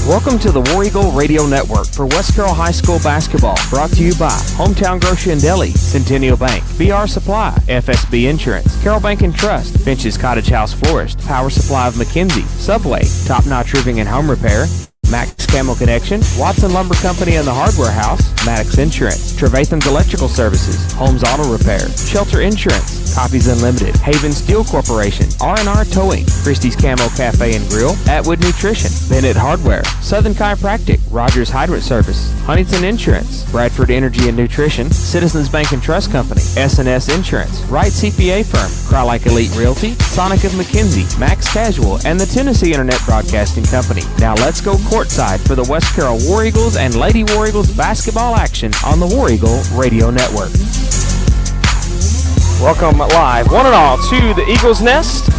Welcome to the War Eagle Radio Network for West Carroll High School basketball. Brought to you by Hometown Grocery and Deli, Centennial Bank, BR Supply, FSB Insurance, Carroll Bank and Trust, Finch's Cottage House Florist, Power Supply of McKenzie, Subway, Top Notch Roofing and Home Repair, Max Camel Connection, Watson Lumber Company and the Hardware House, Maddox Insurance, Trevathan's Electrical Services, Holmes Auto Repair, Shelter Insurance, Copies Unlimited, Haven Steel Corporation, R&R Towing, Christie's Camo Cafe and Grill, Atwood Nutrition, Bennett Hardware, Southern Chiropractic, Rogers Hydrant Service, Huntington Insurance, Bradford Energy and Nutrition, Citizens Bank and Trust Company, S&S Insurance, Wright CPA Firm, Crylike Elite Realty, Sonic of McKenzie, Max Casual, and the Tennessee Internet Broadcasting Company. Now let's go courtside for the West Carroll War Eagles and Lady War Eagles basketball action on the War Eagle Radio Network. Welcome live, one and all, to the Eagles Nest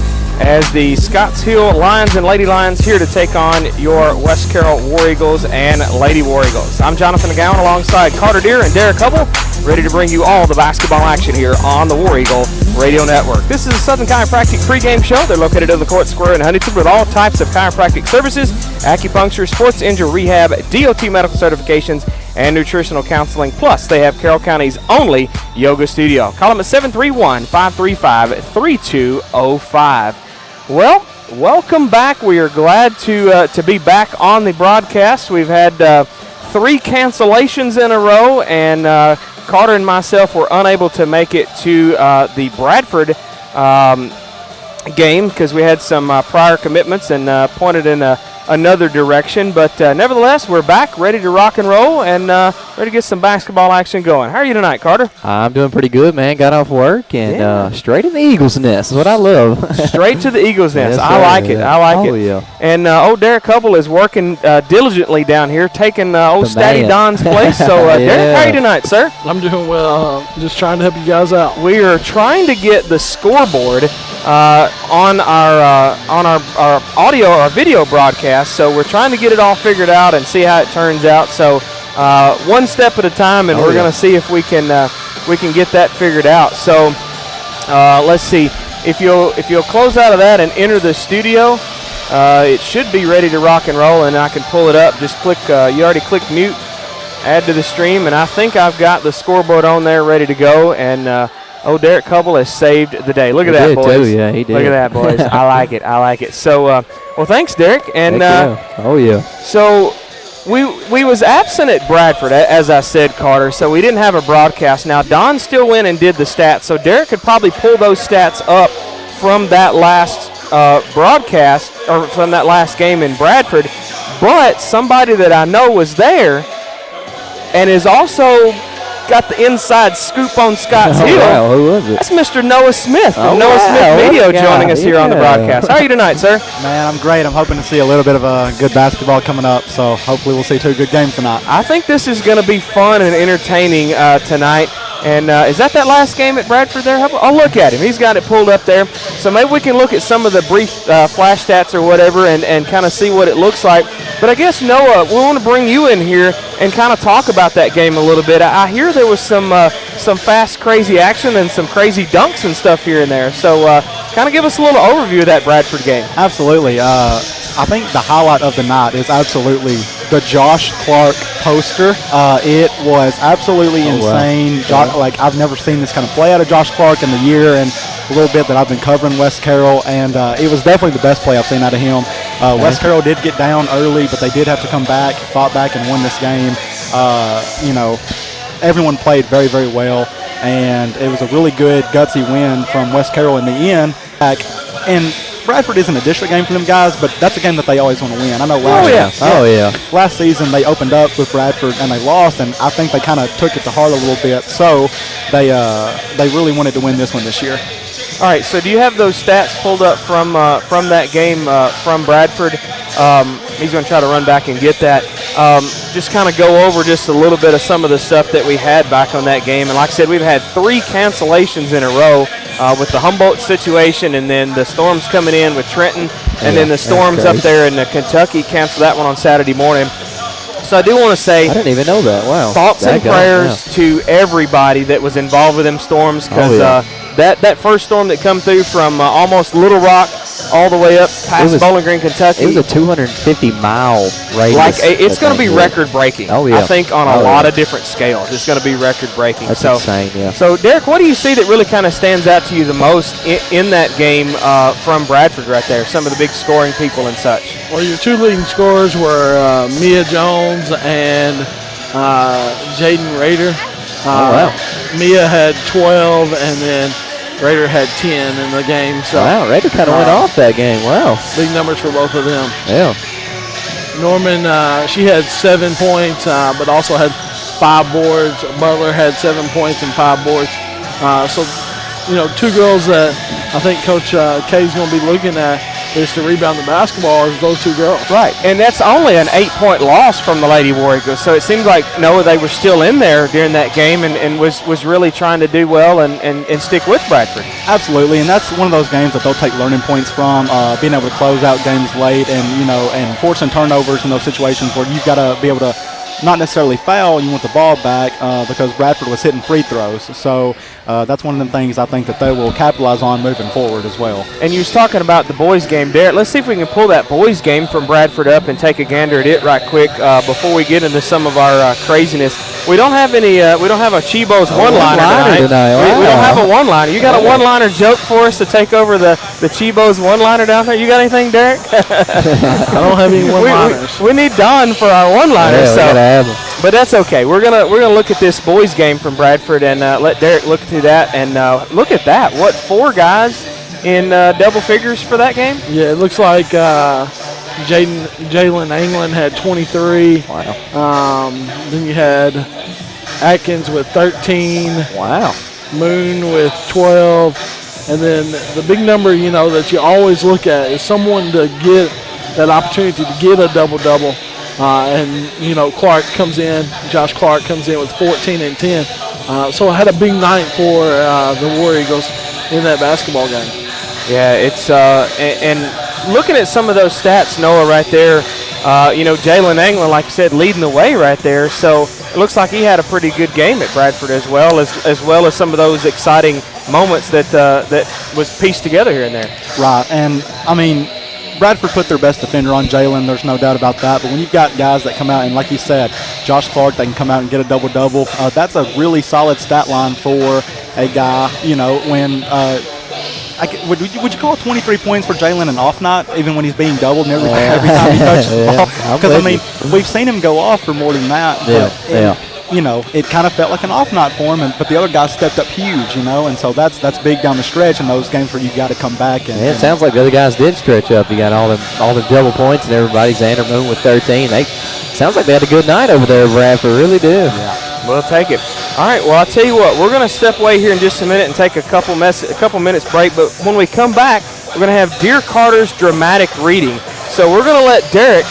as the Scotts Hill Lions and Lady Lions here to take on your West Carroll War Eagles and Lady War Eagles. I'm Jonathan McGowan alongside Carter Deere and Derek Hubble, ready to bring you all the basketball action here on the War Eagle Radio Network. This is a Southern Chiropractic pregame show. They're located in the Court Square in Huntington with all types of chiropractic services, acupuncture, sports injury rehab, DOT medical certifications, and nutritional counseling. Plus, they have Carroll County's only yoga studio. Call them at 731-535-3205. Well, welcome back. We are glad to be back on the broadcast. We've had 3 cancellations in a row, and Carter and myself were unable to make it to the Bradford game because we had some prior commitments and pointed in another direction. But nevertheless, we're back, ready to rock and roll, and ready to get some basketball action going. How are you tonight, Carter? I'm doing pretty good, man. Got off work and straight in the Eagles Nest is what I love. Straight to the Eagles Nest. Yes, I like it. I like it. Yeah. And old Derek Hubble is working diligently down here, taking old Statty Don's place. So, Derek, how are you tonight, sir? I'm doing well. Just trying to help you guys out. We are trying to get the scoreboard on our audio or video broadcast. So we're trying to get it all figured out and see how it turns out. So one step at a time, and we're going to see if we can get that figured out. So let's see if you'll close out of that and enter the studio. It should be ready to rock and roll, and I can pull it up. Just click. You already clicked mute, add to the stream, and I think I've got the scoreboard on there ready to go. And Derek Hubble has saved the day. Look at that, boys. Too. Yeah, he did. Look at that, boys. I like it. I like it. So, well, thanks, Derek. And So we was absent at Bradford, as I said, Carter. So we didn't have a broadcast. Now Don still went and did the stats. So Derek could probably pull those stats up from that last broadcast or from that last game in Bradford. But somebody that I know was there and is also got the inside scoop on Scotts Hill. Wow, who was it? That's Mr. Noah Smith from Noah Smith Video joining us here on the broadcast. How are you tonight, sir? Man, I'm great. I'm hoping to see a little bit of good basketball coming up, so hopefully we'll see 2 good games tonight. I think this is going to be fun and entertaining tonight. And is that last game at Bradford there? Oh, look at him. He's got it pulled up there. So maybe we can look at some of the brief flash stats or whatever and kind of see what it looks like. But I guess, Noah, we want to bring you in here and kind of talk about that game a little bit. I hear there was some fast, crazy action and some crazy dunks and stuff here and there. So kind of give us a little overview of that Bradford game. Absolutely. I think the highlight of the night is absolutely the Josh Clark poster. It was absolutely insane. Wow. Like, I've never seen this kind of play out of Josh Clark in the year and a little bit that I've been covering West Carroll, and it was definitely the best play I've seen out of him. West Carroll did get down early, but they did have to come back, fought back, and won this game. Everyone played very, very well, and it was a really good, gutsy win from West Carroll in the end. And Bradford isn't a district game for them guys, but that's a game that they always want to win. I know last season they opened up with Bradford and they lost, and I think they kind of took it to heart a little bit. So they really wanted to win this one this year. All right, so do you have those stats pulled up from that game from Bradford? He's going to try to run back and get that. Just kind of go over just a little bit of some of the stuff that we had back on that game. And like I said, we've had 3 cancellations in a row with the Humboldt situation, and then the Storms coming in with Trenton, and then the Storms up there in Kentucky canceled that one on Saturday morning. So I do want to say, I didn't even know that. Wow. Thoughts and prayers to everybody that was involved with them Storms, because that first storm that come through from almost Little Rock all the way up past Bowling Green, Kentucky. It was a 250-mile radius. It's going to be record-breaking. Oh, yeah. I think on a lot of different scales. It's going to be record-breaking. That's insane, yeah. So, Derek, what do you see that really kind of stands out to you the most in that game from Bradford right there? Some of the big scoring people and such. Well, your two leading scorers were Mia Jones and Jaden Rader. Wow. Mia had 12, and then Rader had 10 in the game. So wow, Rader kind of went off that game. Wow. Big numbers for both of them. Yeah. Norman, she had 7 points, but also had 5 boards. Butler had 7 points and 5 boards. So, two girls that I think Coach K's going to be looking at is to rebound the basketball is those two girls. Right, and that's only an 8-point loss from the Lady War Eagles. So it seems like, Noah, they were still in there during that game and was really trying to do well and stick with Bradford. Absolutely, and that's one of those games that they'll take learning points from, being able to close out games late and forcing turnovers in those situations where you've got to be able to not necessarily foul, you want the ball back because Bradford was hitting free throws. So that's one of them things I think that they will capitalize on moving forward as well. And you was talking about the boys game, Derek. Let's see if we can pull that boys game from Bradford up and take a gander at it right quick before we get into some of our craziness. We don't have any. We don't have a Chibo's one-liner tonight. Wow. We don't have a one-liner. You got a one-liner joke for us to take over the Chibo's one-liner down there? You got anything, Derek? I don't have any one-liners. We need Don for our one-liners. But that's okay. We're gonna look at this boys game from Bradford and let Derek look through that. And look at that. What, 4 guys in double figures for that game? Yeah, it looks like Jalen England had 23. Wow. Then you had Atkins with 13. Wow. Moon with 12. And then the big number, that you always look at is someone to get that opportunity to get a double-double. Clark comes in, Josh Clark comes in with 14 and 10. So I had a big night for the War Eagles in that basketball game. Yeah, it's and looking at some of those stats, Noah, right there, Jalen England, like I said, leading the way right there. So it looks like he had a pretty good game at Bradford as well as some of those exciting moments that was pieced together here and there. Right, and I mean, Bradford put their best defender on Jalen, there's no doubt about that. But when you've got guys that come out, and like you said, Josh Clark, they can come out and get a double-double, that's a really solid stat line for a guy, when would you call 23 points for Jalen an off night, even when he's being doubled and every time he touches the ball? Because, we've seen him go off for more than that. It kind of felt like an off night for him, but the other guys stepped up huge, and so that's big down the stretch in those games where you got to come back. And it sounds like the other guys did stretch up. You got all the double points and everybody. Xander Moon with 13. Sounds like they had a good night over there, Bradford. Really do. Yeah, we'll take it. All right. Well, I'll tell you what. We're going to step away here in just a minute and take a couple minutes break. But when we come back, we're going to have Dear Carter's dramatic reading. So we're going to let Derek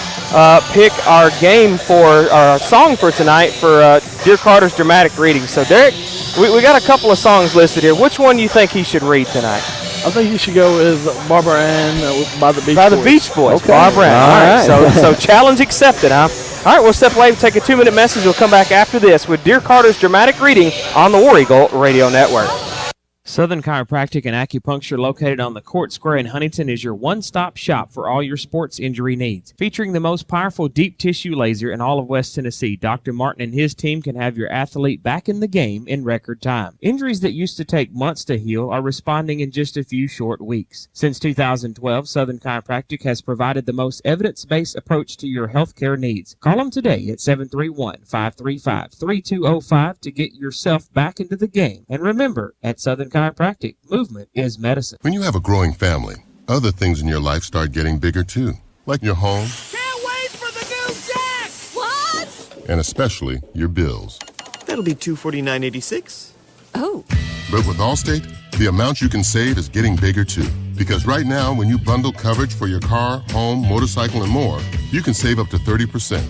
pick our game for our song for tonight for Dear Carter's dramatic reading. So, Derek, we got a couple of songs listed here. Which one do you think he should read tonight? I think you should go with Barbara Ann by the Beach Boys. By the Beach Boys. Okay. Barbara Ann. All right. So challenge accepted, huh? All right, we'll step away and take a 2-minute message. We'll come back after this with Dear Carter's dramatic reading on the War Eagle Radio Network. Southern Chiropractic and Acupuncture, located on the Court Square in Huntington, is your one-stop shop for all your sports injury needs. Featuring the most powerful deep tissue laser in all of West Tennessee, Dr. Martin and his team can have your athlete back in the game in record time. Injuries that used to take months to heal are responding in just a few short weeks. Since 2012, Southern Chiropractic has provided the most evidence-based approach to your healthcare needs. Call them today at 731-535-3205 to get yourself back into the game. And remember, at Southern Chiropractic, movement is medicine. When you have a growing family, other things in your life start getting bigger too, like your home. Can't wait for the new deck! What? And especially your bills. That'll be $249.86. Oh. But with Allstate, the amount you can save is getting bigger too. Because right now, when you bundle coverage for your car, home, motorcycle, and more, you can save up to 30%.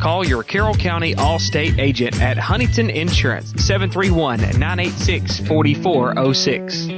Call your Carroll County Allstate agent at Huntington Insurance, 731-986-4406.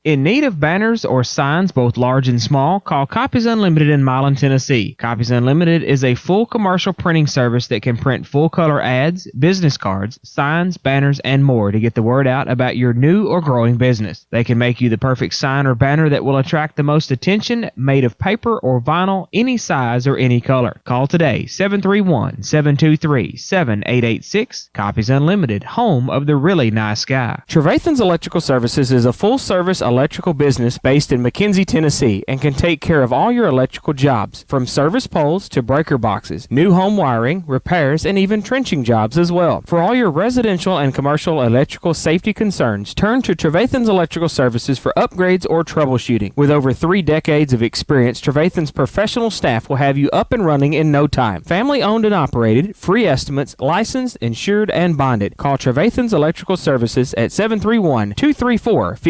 In need of banners or signs, both large and small, call Copies Unlimited in Milan, Tennessee. Copies Unlimited is a full commercial printing service that can print full-color ads, business cards, signs, banners, and more to get the word out about your new or growing business. They can make you the perfect sign or banner that will attract the most attention, made of paper or vinyl, any size or any color. Call today, 731-723-7886. Copies Unlimited, home of the really nice guy. Trevathan's Electrical Services is a full-service electrical business based in McKenzie, Tennessee, and can take care of all your electrical jobs, from service poles to breaker boxes, new home wiring, repairs, and even trenching jobs as well. For all your residential and commercial electrical safety concerns, turn to Trevathan's Electrical Services for upgrades or troubleshooting. With over 3 decades of experience, Trevathan's professional staff will have you up and running in no time. Family owned and operated, free estimates, licensed, insured, and bonded. Call Trevathan's Electrical Services at 731-234-5879.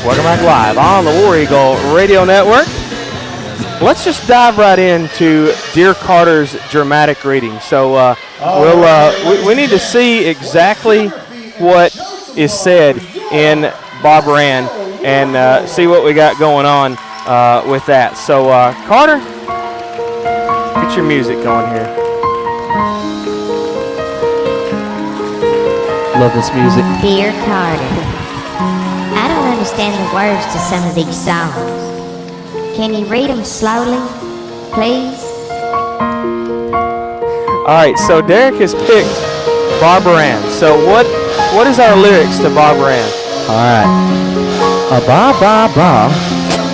Welcome back live on the War Eagle Radio Network. Let's just dive right into Dear Carter's dramatic reading. So we need to see exactly what is said in Bob Rand and see what we got going on with that. So Carter, get your music going here. Love this music. Dear Carter, I don't understand the words to some of these songs. Can you read them slowly, please? All right, so Derek has picked Barbara Ann. So what is our lyrics to Barbara Ann? All right. Ba ba ba,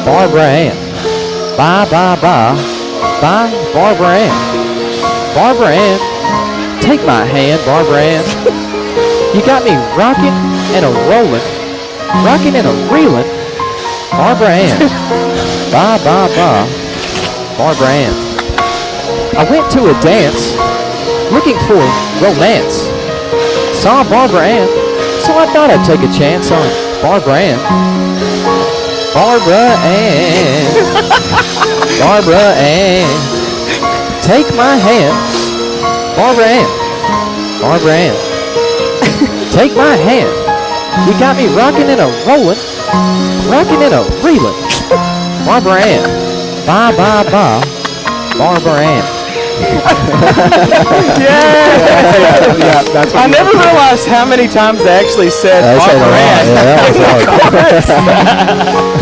Barbara Ann. Ba ba ba, ba Barbara Ann. Barbara Ann, take my hand, Barbara Ann. You got me rocking and a rolling, rocking and a reeling, Barbara Ann. Ba ba ba, Barbara Ann. I went to a dance, looking for romance. Saw Barbara Ann, so I thought I'd take a chance on Barbara Ann. Barbara Ann. Barbara Ann. Take my hand. Barbara Ann. Barbara Ann. Take my hand. You got me rocking and a rolling, rocking and a reeling. Barbara Ann. Ba ba ba. Barbara Ann. Yeah, that's I never realized how many times they actually said Barbara Ann.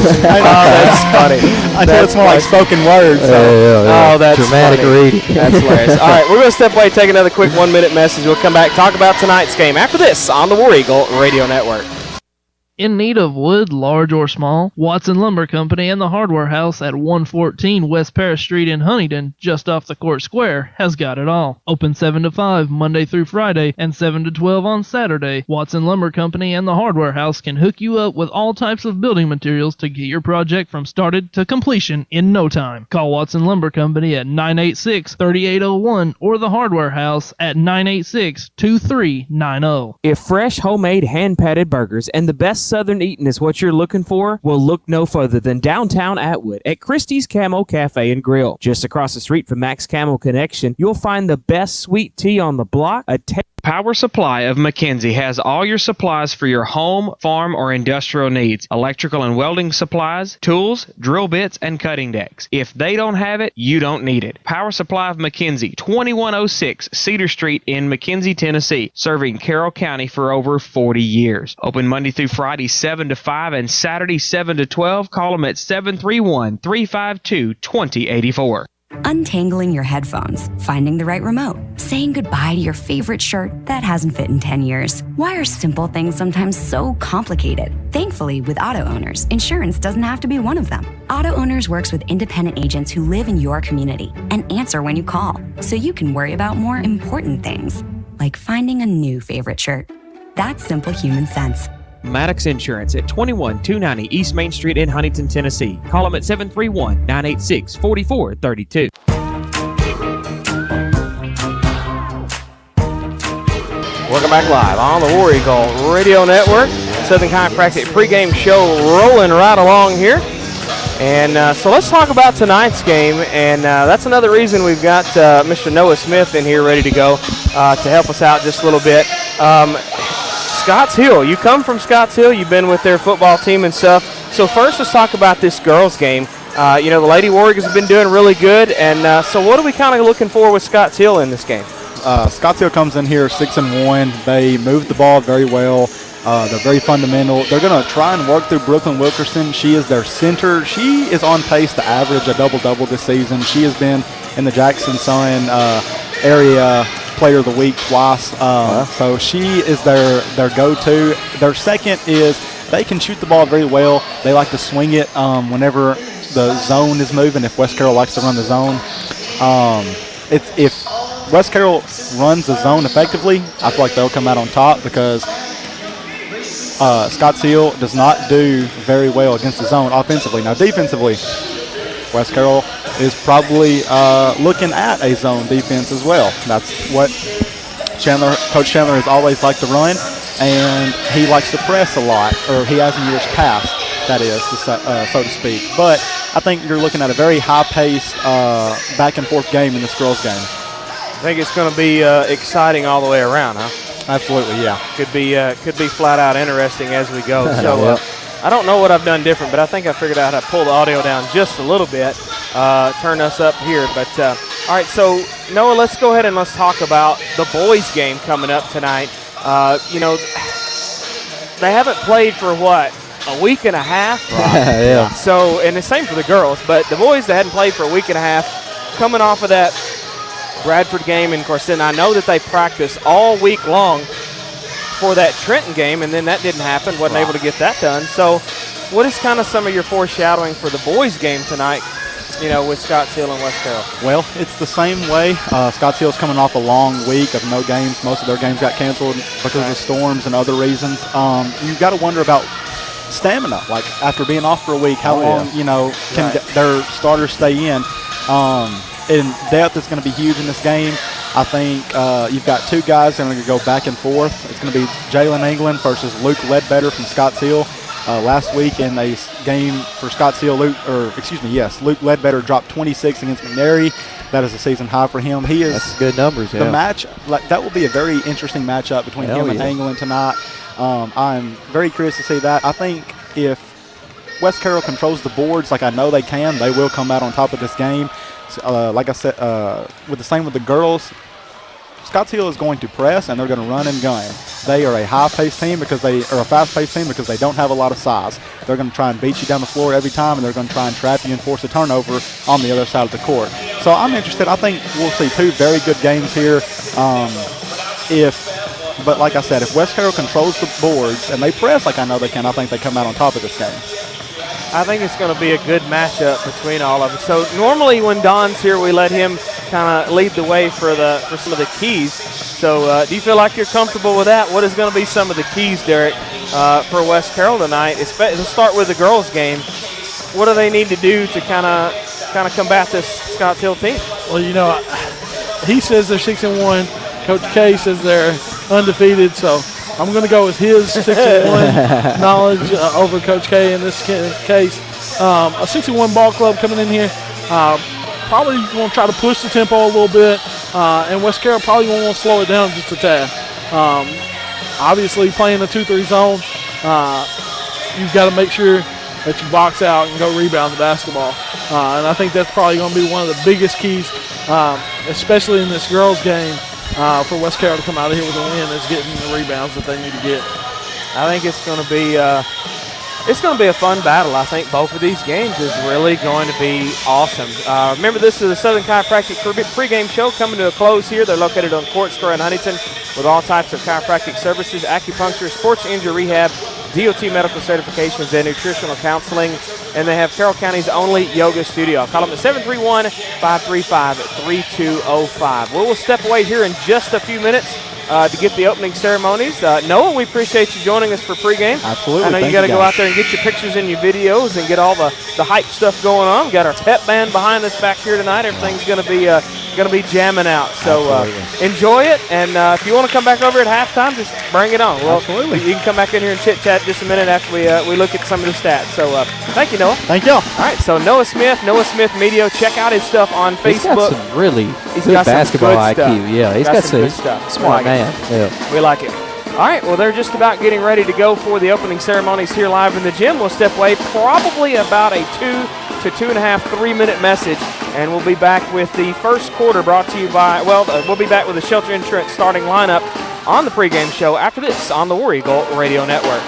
Oh, that's funny. I know it's more like spoken words. So. Oh, that's dramatic funny. reading. That's hilarious. All right, we're going to step away, take another quick 1-minute message. We'll come back, talk about tonight's game after this on the War Eagle Radio Network. In need of wood, large or small? Watson Lumber Company and the Hardware House at 114 West Paris Street in Huntington, just off the Court Square, has got it all. Open 7 to 5 Monday through Friday and 7 to 12 on Saturday. Watson Lumber Company and the Hardware House can hook you up with all types of building materials to get your project from started to completion in no time. Call Watson Lumber Company at 986-3801 or the Hardware House at 986-2390. If fresh, homemade, hand-patted burgers and the best Southern eating is what you're looking for, well, look no further than downtown Atwood at Christie's Camo Cafe and Grill. Just across the street from Max Camo Connection, you'll find the best sweet tea on the block, Power Supply of McKenzie has all your supplies for your home, farm, or industrial needs. Electrical and welding supplies, tools, drill bits, and cutting decks. If they don't have it, you don't need it. Power Supply of McKenzie, 2106 Cedar Street in McKenzie, Tennessee, serving Carroll County for over 40 years. Open Monday through Friday 7 to 5 and Saturday 7 to 12. Call them at 731-352-2084. Untangling your headphones, finding the right remote, saying goodbye to your favorite shirt that hasn't fit in 10 years. Why are simple things sometimes so complicated? Thankfully, with Auto Owners, insurance doesn't have to be one of them. Auto Owners works with independent agents who live in your community and answer when you call, so you can worry about more important things, like finding a new favorite shirt. That's simple human sense. Maddox Insurance at 21290 East Main Street in Huntington, Tennessee. Call them at 731-986-4432. Welcome back live on the War Eagle Radio Network. Southern Chiropractic pregame show rolling right along here. And so let's talk about tonight's game, and that's another reason we've got Mr. Noah Smith in here ready to go to help us out just a little bit. Scotts Hill, you come from Scotts Hill. You've been with their football team and stuff. So first, let's talk about this girls' game. The Lady Warriors have been doing really good, and so what are we kind of looking for with Scotts Hill in this game? Scotts Hill comes in here 6-1. They move the ball very well. They're very fundamental. They're going to try and work through Brooklyn Wilkerson. She is their center. She is on pace to average a double-double this season. She has been in the Jackson Sun area player of the week twice. So she is their go-to. Their second is they can shoot the ball very well. They like to swing it whenever the zone is moving, if West Carroll likes to run the zone. If West Carroll runs the zone effectively, I feel like they'll come out on top because Scotts Hill does not do very well against the zone offensively. Now, defensively, West Carroll is probably looking at a zone defense as well. That's what Coach Chandler has always liked to run, and he likes to press a lot, or he has in years past, that is, so to speak. But I think you're looking at a very high-paced back-and-forth game in this girls' game. I think it's going to be exciting all the way around, huh? Absolutely, yeah. Could be flat out interesting as we go. So I don't know what I've done different, but I think I figured out how to pull the audio down just a little bit, turn us up here. But all right, so Noah, let's go ahead and let's talk about the boys' game coming up tonight. They haven't played for what, a week and a half? Yeah. So, and the same for the girls, but the boys, they hadn't played for a week and a half, coming off of that Bradford game, and of course, then I know that they practiced all week long for that Trenton game, and then that didn't happen, wasn't able to get that done. So what is kind of some of your foreshadowing for the boys' game tonight, with Scotts Hill and West Carroll? Well, it's the same way. Scotts Hill's coming off a long week of no games. Most of their games got canceled because of storms and other reasons. You've got to wonder about stamina. Like, after being off for a week, how long, can their starters stay in? And depth is going to be huge in this game. I think you've got two guys that are going to go back and forth. It's going to be Jalen England versus Luke Ledbetter from Scotts Hill. Last week in a game for Scotts Hill, Luke Ledbetter dropped 26 against McNary. That is a season high for him. That's good numbers. The match, that will be a very interesting matchup between him and England tonight. I'm very curious to see that. I think if West Carroll controls the boards like I know they can, they will come out on top of this game. Like I said, with the same with the girls, Scotts Hill is going to press and they're going to run and gun. They are a high-paced team a fast-paced team because they don't have a lot of size. They're going to try and beat you down the floor every time, and they're going to try and trap you and force a turnover on the other side of the court. So I'm interested. I think we'll see two very good games here. But like I said, if West Carroll controls the boards and they press like I know they can, I think they come out on top of this game. I think it's going to be a good matchup between all of them. So normally when Don's here, we let him kind of lead the way for some of the keys. So do you feel like you're comfortable with that? What is going to be some of the keys, Derek, for West Carroll tonight? Let's start with the girls' game. What do they need to do to kind of combat this Scotts Hill team? Well, he says they're 6-1. Coach K says they're undefeated. So I'm going to go with his 6-1 knowledge over Coach K in this case. A 6-1 ball club coming in here. Probably going to try to push the tempo a little bit. And West Carroll probably going to want to slow it down just a tad. Obviously, playing the 2-3 zone, you've got to make sure that you box out and go rebound the basketball. And I think that's probably going to be one of the biggest keys, especially in this girls' game, for West Carroll to come out of here with a win, is getting the rebounds that they need to get. I think it's going to be a fun battle. I think both of these games is really going to be awesome. Remember, this is the Southern Chiropractic pregame show coming to a close here. They're located on Court Square in Huntington with all types of chiropractic services, acupuncture, sports injury rehab, DOT medical certifications, and nutritional counseling. And they have Carroll County's only yoga studio. I'll call them at 731-535-3205. We'll step away here in just a few minutes to get the opening ceremonies. Noah, we appreciate you joining us for pregame. Absolutely. I know you got to go out there and get your pictures and your videos and get all the hype stuff going on. We've got our pep band behind us back here tonight. Everything's going to be going to be jamming out. So enjoy it, and if you want to come back over at halftime, just bring it on. Well, Absolutely. You can come back in here and chit-chat just a minute after we look at some of the stats. So thank you, Noah. Thank y'all. All right, so Noah Smith Media. Check out his stuff on He's Facebook. got some really He's good got some basketball good IQ. stuff. Yeah, he's got some good stuff. smart man. Yeah. We like it. All right, well, they're just about getting ready to go for the opening ceremonies here live in the gym. We'll step away probably about a 2 to 2.5, 3-minute message, and we'll be back with the first quarter brought to you by, we'll be back with the Shelter Insurance starting lineup on the pregame show after this on the War Eagle Radio Network.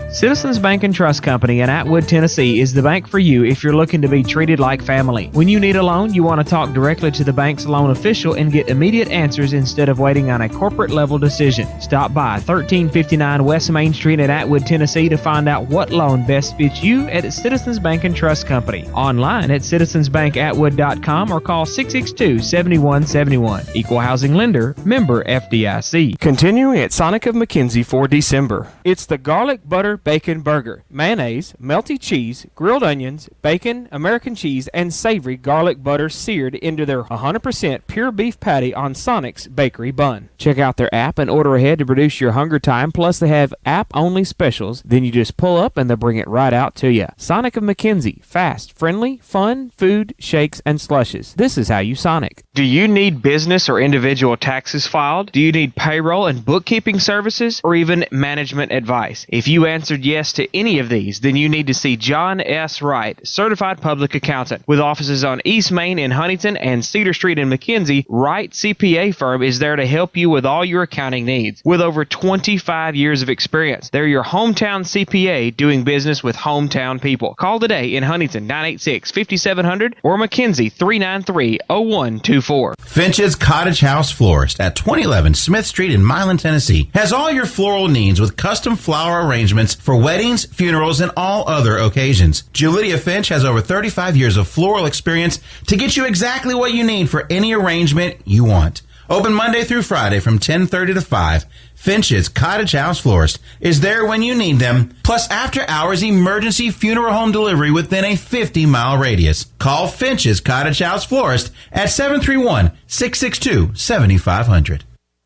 Citizens Bank and Trust Company in Atwood, Tennessee is the bank for you if you're looking to be treated like family. When you need a loan, you want to talk directly to the bank's loan official and get immediate answers instead of waiting on a corporate level decision. Stop by 1359 West Main Street in Atwood, Tennessee to find out what loan best fits you at Citizens Bank and Trust Company. Online at citizensbankatwood.com or call 662-7171. Equal housing lender, member FDIC. Continuing at Sonic of McKenzie for December. It's the garlic butter bacon burger, mayonnaise, melty cheese, grilled onions, bacon, American cheese, and savory garlic butter seared into their 100% pure beef patty on Sonic's bakery bun. Check out their app and order ahead to reduce your hunger time, plus they have app-only specials. Then you just pull up and they'll bring it right out to you. Sonic of McKenzie, fast, friendly, fun, food, shakes, and slushes. This is how you Sonic. Do you need business or individual taxes filed? Do you need payroll and bookkeeping services, or even management advice? If you answered yes to any of these, then you need to see John S. Wright, Certified Public Accountant. With offices on East Main in Huntington and Cedar Street in McKenzie, Wright CPA Firm is there to help you with all your accounting needs. With over 25 years of experience, they're your hometown CPA doing business with hometown people. Call today in Huntington 986-5700 or McKenzie 393-0124. Finch's Cottage House Florist at 2011 Smith Street in Milan, Tennessee has all your floral needs with custom flower arrangements for weddings, funerals, and all other occasions. Julidia Finch has over 35 years of floral experience to get you exactly what you need for any arrangement you want. Open Monday through Friday from 10:30 to 5. Finch's Cottage House Florist is there when you need them, plus after-hours emergency funeral home delivery within a 50-mile radius. Call Finch's Cottage House Florist at 731-662-7500.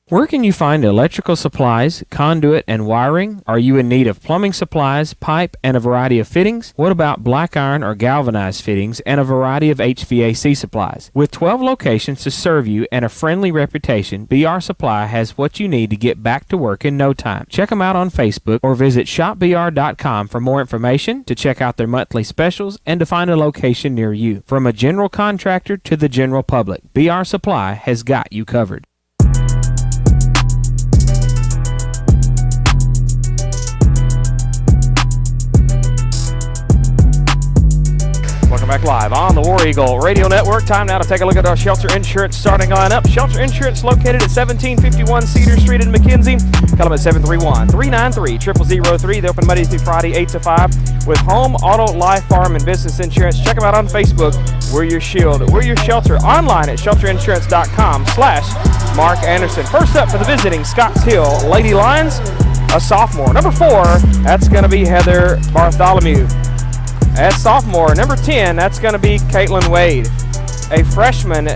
Where can you find electrical supplies, conduit, and wiring? Are you in need of plumbing supplies, pipe, and a variety of fittings? What about black iron or galvanized fittings and a variety of HVAC supplies? With 12 locations to serve you and a friendly reputation, BR Supply has what you need to get back to work in no time. Check them out on Facebook or visit shopbr.com for more information, to check out their monthly specials, and to find a location near you. From a general contractor to the general public, BR Supply has got you covered. Welcome back live on the War Eagle Radio Network. Time now to take a look at our Shelter Insurance starting lineup. Shelter Insurance located at 1751 Cedar Street in McKenzie. Call them at 731-393-0003. They open Monday through Friday, 8 to 5, with home, auto, life, farm, and business insurance. Check them out on Facebook. We're your shield. We're your shelter. Online at shelterinsurance.com/Mark Anderson. First up for the visiting Scotts Hill Lady Lions, a sophomore. Number 4, that's going to be Heather Bartholomew. At sophomore, number 10, that's going to be Caitlin Wade. A freshman,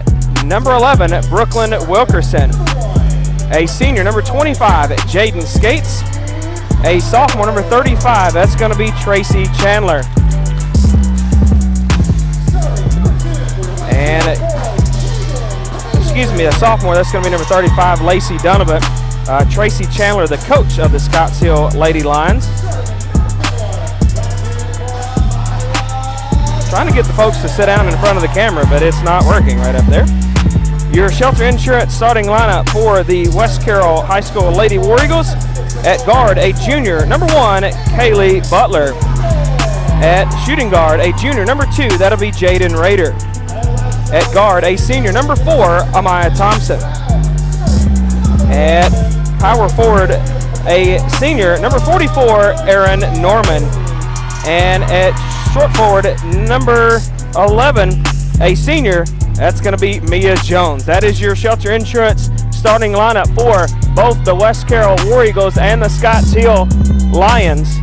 number 11, Brooklyn Wilkerson. A senior, number 25, Jaden Skates. A sophomore, number 35, that's going to be Tracy Chandler. And, a sophomore, that's going to be number 35, Lacey Donovan. Tracy Chandler, the coach of the Scotts Hill Lady Lions. Trying to get the folks to sit down in front of the camera, but it's not working right up there. Your Shelter Insurance starting lineup for the West Carroll High School Lady War Eagles. At guard, a junior, number 1, Kaylee Butler. At shooting guard, a junior, number 2, that'll be Jaden Rader. At guard, a senior, number 4, Amaya Thompson. At power forward, a senior, number 44, Aaron Norman. And at short forward, number 11, a senior, that's going to be Mia Jones. That is your Shelter Insurance starting lineup for both the West Carroll War Eagles and the Scotts Hill Lions.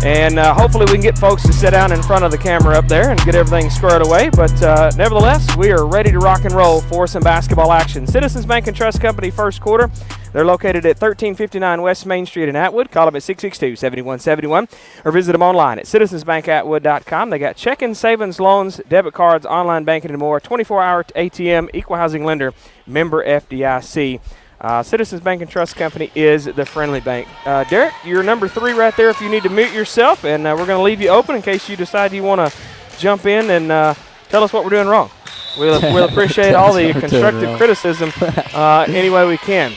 And hopefully we can get folks to sit down in front of the camera up there and get everything squared away. But nevertheless, we are ready to rock and roll for some basketball action. Citizens Bank and Trust Company first quarter. They're located at 1359 West Main Street in Atwood. Call them at 662-7171 or visit them online at citizensbankatwood.com. They got checking, savings, loans, debit cards, online banking, and more. 24-hour ATM, equal housing lender, member FDIC. Citizens Bank and Trust Company is the friendly bank. Derek, you're number 3 right there if you need to mute yourself, and we're going to leave you open in case you decide you want to jump in and tell us what we're doing wrong. We'll appreciate all the constructive criticism any way we can.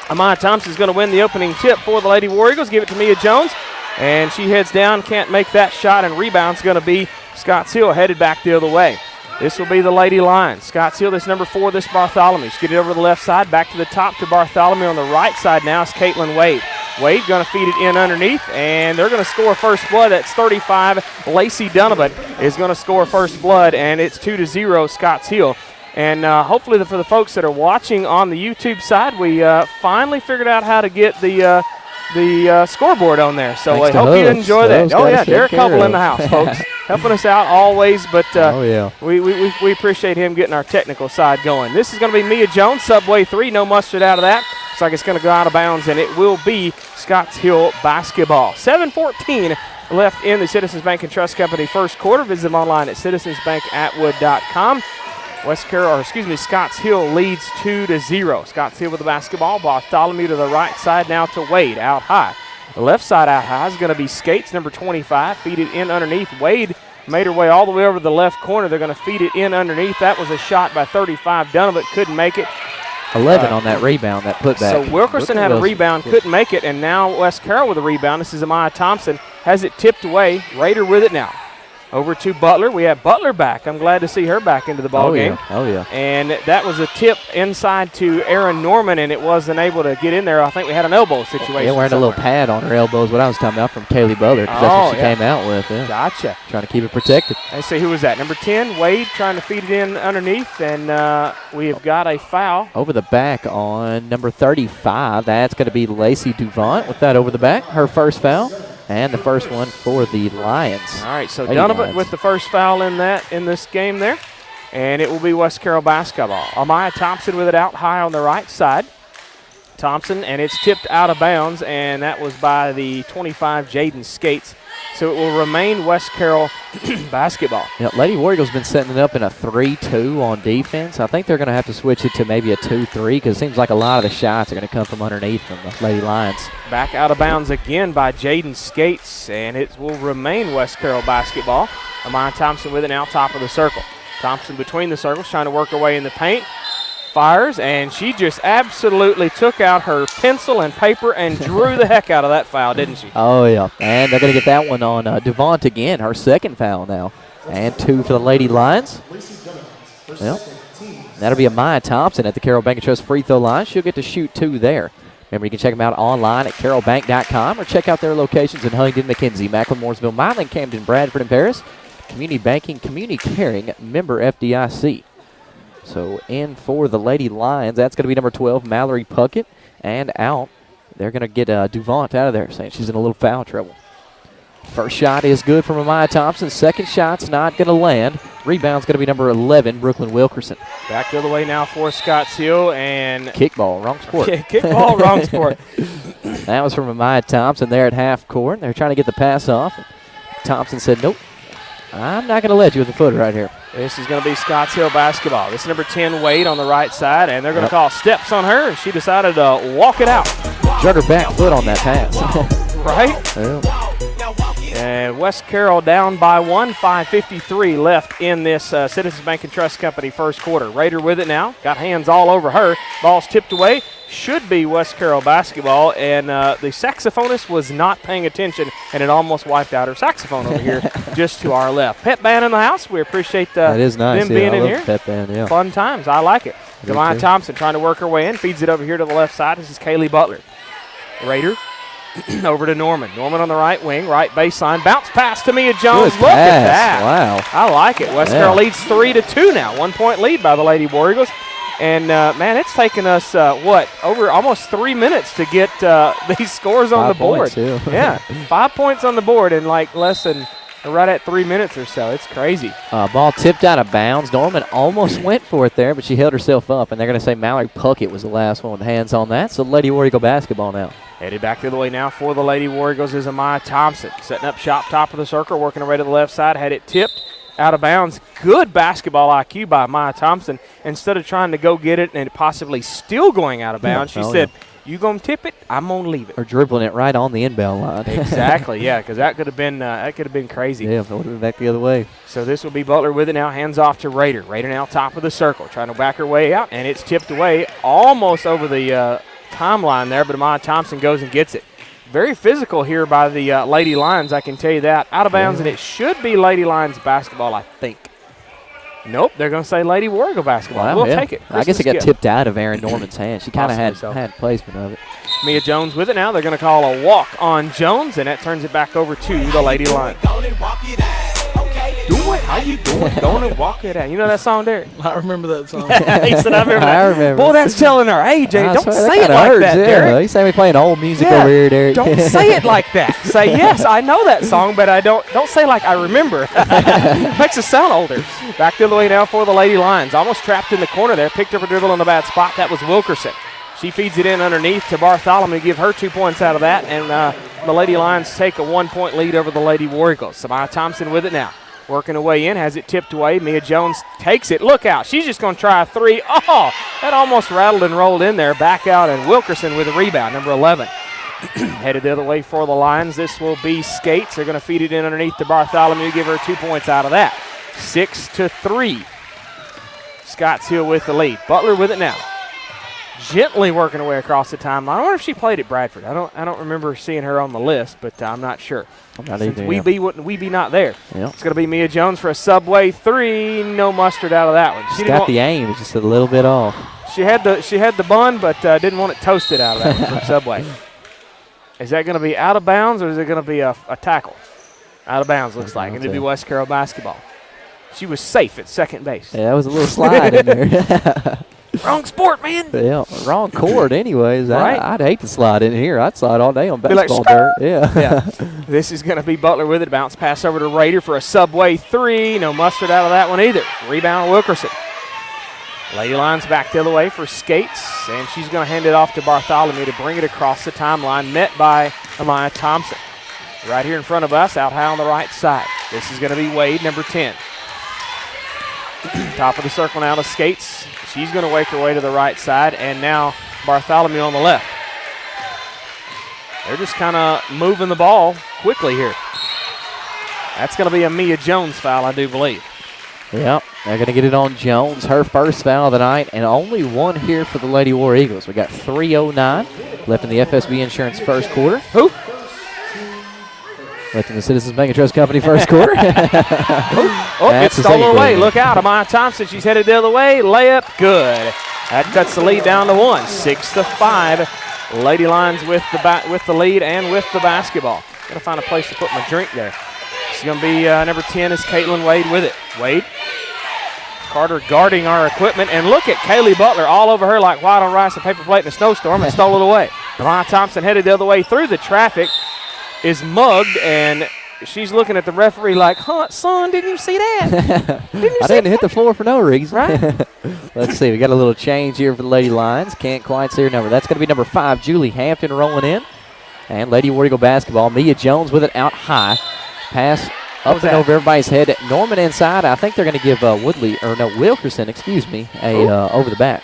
Amaya Thompson's going to win the opening tip for the Lady War Eagles. Give it to Mia Jones, and she heads down, can't make that shot, and rebound's going to be Scotts Hill headed back the other way. This will be the Lady Lions. Scotts Hill, this number 4, this Bartholomew. She's getting it over the left side, back to the top to Bartholomew. On the right side now is Caitlin Wade. Wade going to feed it in underneath, and they're going to score first blood. That's 35. Lacey Donovan is going to score first blood, and it's 2-0 Scotts Hill. And hopefully for the folks that are watching on the YouTube side, we finally figured out how to get the scoreboard on there. So I hope you enjoy that. Oh, yeah, Derek Hubble in the house, folks. Helping us out always, but we appreciate him getting our technical side going. This is going to be Mia Jones, Subway 3, no mustard out of that. Looks like it's going to go out of bounds, and it will be Scotts Hill basketball. 7:14 left in the Citizens Bank and Trust Company first quarter. Visit them online at citizensbankatwood.com. Scotts Hill leads 2-0. Scotts Hill with the basketball. Bartholomew to the right side now to Wade, out high. The left side out high is going to be Skates, number 25. Feed it in underneath. Wade made her way all the way over to the left corner. They're going to feed it in underneath. That was a shot by 35. Donovan couldn't make it. 11 on that rebound, that putback. So Wilkerson had a rebound, couldn't make it, and now West Carroll with a rebound. This is Amaya Thompson. Has it tipped away. Raider with it now. Over to Butler. We have Butler back. I'm glad to see her back into the ball game. Oh, yeah. And that was a tip inside to Aaron Norman, and it wasn't able to get in there. I think we had an elbow situation. Yeah, wearing a little pad on her elbow is what I was talking about from Kaylee Butler, because that's what she came out with. Yeah. Gotcha. Trying to keep it protected. Let's see, who was that? Number 10, Wade, trying to feed it in underneath, and we have got a foul. Over the back on number 35. That's going to be Lacey Duvant with that over the back. Her first foul. And the first one for the Lions. All right, so Donovan with the first foul in this game there. And it will be West Carroll basketball. Amaya Thompson with it out high on the right side. Thompson, and it's tipped out of bounds, and that was by the 25, Jaden Skates. So it will remain West Carroll basketball. Yeah, Lady War Eagles been setting it up in a 3-2 on defense. I think they're going to have to switch it to maybe a 2-3 because it seems like a lot of the shots are going to come from underneath from the Lady Lions. Back out of bounds again by Jaden Skates, and it will remain West Carroll basketball. Amaya Thompson with it now, top of the circle. Thompson between the circles, trying to work her way in the paint. Fires, and she just absolutely took out her pencil and paper and drew the heck out of that foul, didn't she? Oh, yeah. And they're going to get that one on Duvant again, her second foul now. And 2 for the Lady Lions. Well, that'll be Amaya Thompson at the Carroll Bank and Trust free throw line. She'll get to shoot 2 there. Remember, you can check them out online at carrollbank.com or check out their locations in Huntington, McKenzie, Macklin, Mooresville, Milan, Camden, Bradford, and Paris. Community banking, community caring, member FDIC. So in for the Lady Lions, that's going to be number 12, Mallory Puckett. And out, they're going to get Duvant out of there, saying she's in a little foul trouble. First shot is good from Amaya Thompson. Second shot's not going to land. Rebound's going to be number 11, Brooklyn Wilkerson. Back the other way now for Scotts Hill. And kickball, wrong sport. Kickball, wrong sport. That was from Amaya Thompson there at half court. They're trying to get the pass off. Thompson said, nope, I'm not going to let you with the footer right here. This is going to be Scotts Hill basketball. This is number 10, Wade, on the right side, and they're going to call steps on her, and she decided to walk it out. Drug her back foot on that pass. Right? Yeah. And West Carroll down by 1, 5:53 left in this Citizens Bank and Trust Company first quarter. Raider with it now. Got hands all over her. Ball's tipped away. Should be West Carroll basketball, and the saxophonist was not paying attention, and it almost wiped out her saxophone over here just to our left. Pep band in the house. We appreciate that is nice. them being in here. Pep band, yeah. Fun times. I like it. Demaya Thompson trying to work her way in. Feeds it over here to the left side. This is Kaylee Butler. Raider over to Norman. Norman on the right wing, right baseline. Bounce pass to Mia Jones. Good Look pass. at that. Wow. I like it. West Carroll leads 3-2 now. 1 point lead by the Lady War Eagles. And, man, it's taken us, over almost 3 minutes to get these scores on the board. Yeah, 5 points on the board in like less than right at 3 minutes or so. It's crazy. Ball tipped out of bounds. Norman almost went for it there, but she held herself up, and they're going to say Mallory Puckett was the last one with hands on that. So Lady War Eagle basketball now. Headed back the other way now for the Lady War Eagles is Amaya Thompson. Setting up shop, top of the circle, working her way to the left side. Had it tipped out of bounds. Good basketball IQ by Amaya Thompson. Instead of trying to go get it and possibly still going out of bounds, she said, you going to tip it, I'm going to leave it. Or dribbling it right on the inbound line. Exactly, yeah, because that could have been crazy. Yeah, if it would have been back the other way. So this will be Butler with it now. Hands off to Raider. Raider now top of the circle, trying to back her way out, and it's tipped away almost over the timeline there, but Amaya Thompson goes and gets it. Very physical here by the Lady Lions, I can tell you that. Out of bounds, and it should be Lady Lions basketball, I think. Nope, they're going to say Lady War Eagle basketball. Wow, we'll take it. I guess it got tipped out of Aaron Norman's hand. She kind of had placement of it. Mia Jones with it now. They're going to call a walk on Jones, and that turns it back over to the Lady Lions. Do it. How you doing? Go and walk it out. You know that song, Derek? I remember that song. He said, I remember that. I remember. Boy, that's telling her, hey, Jay, don't say it like hurts, that, Derek. You say me playing old music over here, Derek. Don't say it like that. Say, yes, I know that song, but I don't say like I remember. Makes us sound older. Back the other way now for the Lady Lions. Almost trapped in the corner there. Picked up a dribble in the bad spot. That was Wilkerson. She feeds it in underneath to Bartholomew, give her 2 points out of that, and the Lady Lions take a 1-point lead over the Lady War Eagles. Samaya Thompson with it now. Working her way in, has it tipped away. Mia Jones takes it. Look out. She's just going to try a three. Oh, that almost rattled and rolled in there. Back out, and Wilkerson with a rebound, number 11. Headed the other way for the Lions. This will be Skates. They're going to feed it in underneath to Bartholomew, give her 2 points out of that. 6-3. Scotts Hill with the lead. Butler with it now. Gently working her way across the timeline. I wonder if she played at Bradford. I don't remember seeing her on the list, but I'm not sure. Since we be not there. Yep. It's going to be Mia Jones for a Subway three. No mustard out of that one. She's got the aim. It's just a little bit off. She had the bun, but didn't want it toasted out of that one from Subway. Is that going to be out of bounds, or is it going to be a tackle? Out of bounds, looks like. And it'll be West Carroll basketball. She was safe at second base. Yeah, that was a little slide in there. Wrong sport, man. Yeah, wrong court anyways. Right. I'd hate to slide in here. I'd slide all day on basketball dirt. Yeah. This is going to be Butler with it. Bounce pass over to Raider for a Subway three. No mustard out of that one either. Rebound Wilkerson. Lady Lions back the other way for Skates, and she's going to hand it off to Bartholomew to bring it across the timeline, met by Amaya Thompson. Right here in front of us, out high on the right side. This is going to be Wade, number 10. Top of the circle now to Skates. She's going to wake her way to the right side, and now Bartholomew on the left. They're just kind of moving the ball quickly here. That's going to be a Mia Jones foul, I do believe. Yep, they're going to get it on Jones. Her first foul of the night, and only one here for the Lady War Eagles. We got 3:09 left in the FSB Insurance first quarter. Who? Left in the Citizens Bank and Trust Company first quarter. It's stolen away. Look out. Amaya Thompson, she's headed the other way. Layup, good. That cuts the lead down to 1. 6-5. Lady Lions with the lead and with the basketball. Got to find a place to put my drink there. It's going to be number 10 is Caitlin Wade with it. Wade. Carter guarding our equipment. And look at Kaylee Butler all over her like white on rice, a paper plate in a snowstorm, and stole it away. Amaya Thompson headed the other way through the traffic. Is mugged, and she's looking at the referee like, son, didn't you see that? I didn't hit the floor for no reason. Right? Let's see. We got a little change here for the Lady Lions. Can't quite see her number. That's going to be number 5, Julie Hampton, rolling in. And Lady War Eagle basketball. Mia Jones with it out high. Pass up and over everybody's head. Norman inside. I think they're going to give Wilkerson, over the back.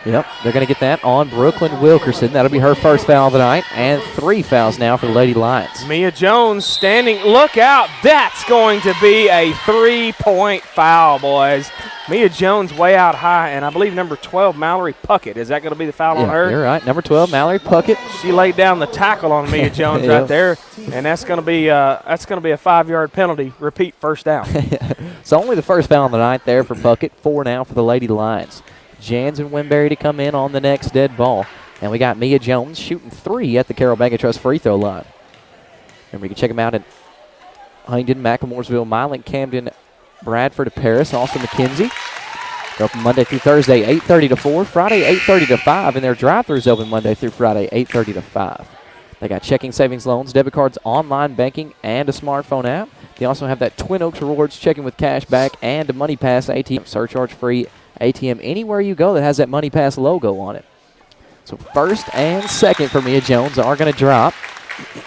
Yep, they're going to get that on Brooklyn Wilkerson. That'll be her first foul of the night, and 3 fouls now for the Lady Lions. Mia Jones standing. Look out. That's going to be a 3-point foul, boys. Mia Jones way out high, and I believe number 12, Mallory Puckett. Is that going to be the foul on her? You're right. Number 12, Mallory Puckett. She laid down the tackle on Mia Jones right there, and that's going to be a 5-yard penalty. Repeat, first down. It's only the first foul of the night there for Puckett. 4 now for the Lady Lions. Jans and Winberry to come in on the next dead ball. And we got Mia Jones shooting 3 at the Carroll Bank and Trust free throw line. Remember, you can check them out at Huntington, Macklemooresville, Milan, Camden, Bradford, Paris, also McKenzie. They're open Monday through Thursday, 8:30 to 4, Friday 8:30 to 5, and their drive-throughs open Monday through Friday, 8:30 to 5. They got checking, savings, loans, debit cards, online banking, and a smartphone app. They also have that Twin Oaks Rewards checking with cash back and a Money Pass ATM, surcharge-free ATM anywhere you go that has that Money Pass logo on it. So first and second for Mia Jones are going to drop.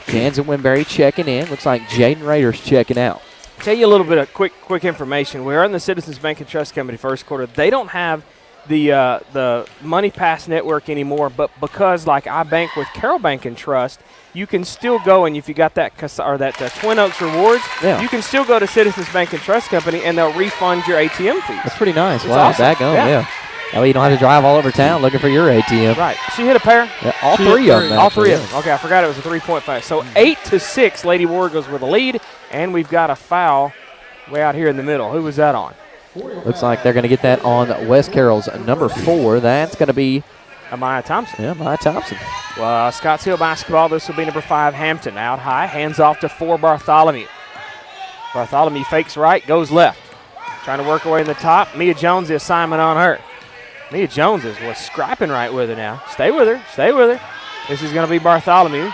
Jansen Winberry checking in. Looks like Jaden Rader's checking out. Tell you a little bit of quick information. We are in the Citizens Bank and Trust Company first quarter. They don't have the Money Pass network anymore, but because like I bank with Carroll Bank and Trust, you can still go, and if you got that Twin Oaks Rewards, you can still go to Citizens Bank and Trust Company and they'll refund your ATM fees. That's pretty nice. It's wow, awesome. Back home, yeah. That way you don't have to drive all over town looking for your ATM. Right. She hit a pair? Yeah, all three of them. All three of them. Okay, I forgot it was a 3.5. So 8-6, Lady War goes with a lead, and we've got a foul way out here in the middle. Who was that on? Looks like they're going to get that on West Carroll's number 4. That's going to be Amaya Thompson. Yeah, Amaya Thompson. Well, Scotts Hill basketball, this will be number 5, Hampton. Out high, hands off to 4, Bartholomew. Bartholomew fakes right, goes left. Trying to work away in the top. Mia Jones, the assignment on her. Mia Jones was scrapping right with her now. Stay with her, stay with her. This is going to be Bartholomew.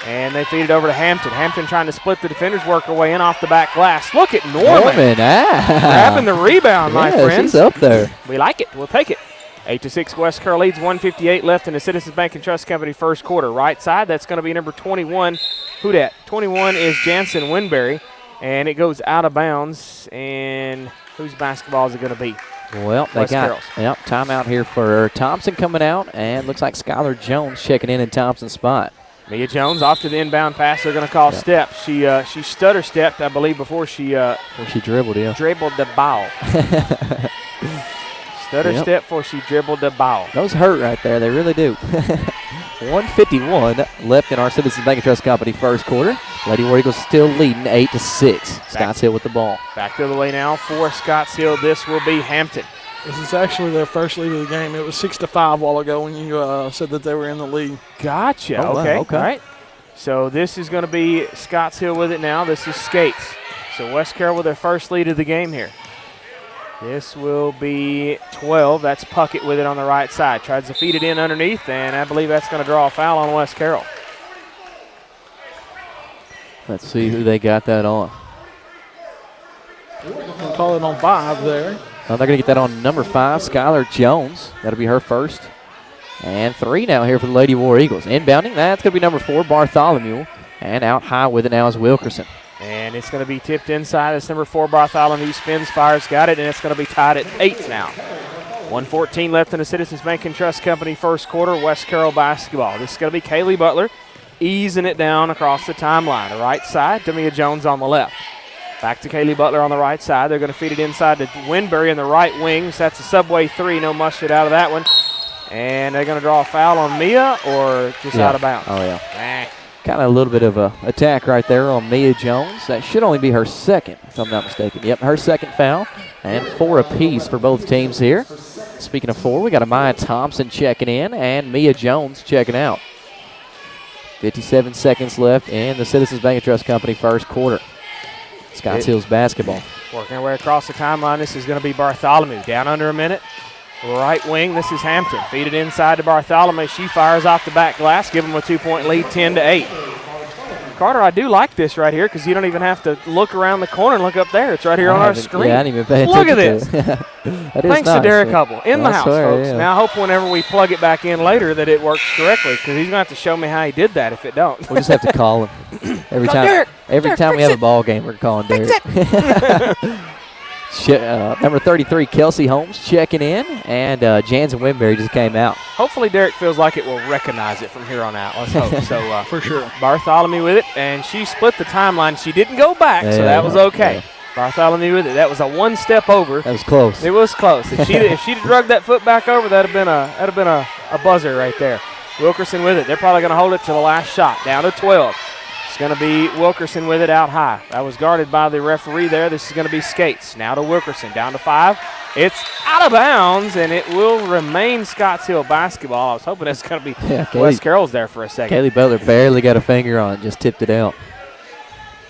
And they feed it over to Hampton. Hampton trying to split the defenders, work her way in off the back glass. Look at Norman. Grabbing the rebound, my friends. She's up there. We like it. We'll take it. 8-6, West Carroll leads, 1:58 left in the Citizens Bank and Trust Company first quarter. Right side, that's going to be number 21. Who dat? 21 is Jansen Winberry. And it goes out of bounds. And whose basketball is it going to be? Well, they West got Carroll's. timeout here for Thompson coming out. And looks like Skylar Jones checking in Thompson's spot. Mia Jones off to the inbound pass. They're going to call step. She stutter stepped, I believe, before she dribbled. Yeah, dribbled the ball. Stutter step before she dribbled the ball. Those hurt right there. They really do. 1:51 left in our Citizens Bank and Trust Company first quarter. Lady War Eagles still leading 8-6. Scotts Hill with the ball. Back the other way now for Scotts Hill. This will be Hampton. This is actually their first lead of the game. It was 6-5 a while ago when you said that they were in the lead. Gotcha. Oh, okay. wow, okay. All right. So this is going to be Scotts Hill with it now. This is Skates. So West Carroll with their first lead of the game here. This will be 12. That's Puckett with it on the right side. Tries to feed it in underneath, and I believe that's going to draw a foul on West Carroll. Let's see who they got that on. We'll call it on 5 there. Well, they're going to get that on number 5, Skylar Jones. That'll be her first. And 3 now here for the Lady War Eagles. Inbounding, that's going to be number 4, Bartholomew. And out high with it now is Wilkerson. And it's going to be tipped inside. It's number 4, Bartholomew. Spins, fires, got it, and it's going to be tied at 8 now. 1:14 left in the Citizens Bank and Trust Company first quarter. West Carroll basketball. This is going to be Kaylee Butler easing it down across the timeline. The right side, Demia Jones on the left. Back to Kaylee Butler on the right side. They're going to feed it inside to Winberry in the right wing. So that's a subway 3. No mustard out of that one. And they're going to draw a foul on Mia or just out of bounds? Oh, yeah. Kind of a little bit of a attack right there on Mia Jones. That should only be her second, if I'm not mistaken. Yep, her second foul. And 4 apiece for both teams here. Speaking of 4, we got Amaya Thompson checking in and Mia Jones checking out. 57 seconds left in the Citizens Bank and Trust Company first quarter. Scotts Hills basketball. Working our way across the timeline. This is going to be Bartholomew. Down under a minute. Right wing, this is Hampton. Feed it inside to Bartholomew. She fires off the back glass. Give them a 2-point lead, 10-8. Carter, I do like this right here because you don't even have to look around the corner and look up there. It's right here on our screen. Yeah, I didn't even pay Look at attention this. Thanks to Derek Hubble in the house, folks. Yeah. Now I hope whenever we plug it back in later that it works correctly because he's going to have to show me how he did that if it don't. We'll just have to call him. Every time we have a ball game, we're calling Derek. Number 33, Kelsey Holmes checking in, and Jansen Winberry just came out. Hopefully Derek feels like it will recognize it from here on out. Let's hope. So for sure. Bartholomew with it, and she split the timeline. She didn't go back, so that was okay. Yeah. Bartholomew with it. That was a one step over. That was close. It was close. If she'd drug that foot back over, that'd have been a buzzer right there. Wilkerson with it. They're probably going to hold it to the last shot. Down to 12. It's going to be Wilkerson with it out high. That was guarded by the referee there. This is going to be Skates. Now to Wilkerson. Down to 5. It's out of bounds, and it will remain Scotts Hill basketball. I was hoping it's going to be West Carroll's there for a second. Kaylee Butler barely got a finger on it, just tipped it out.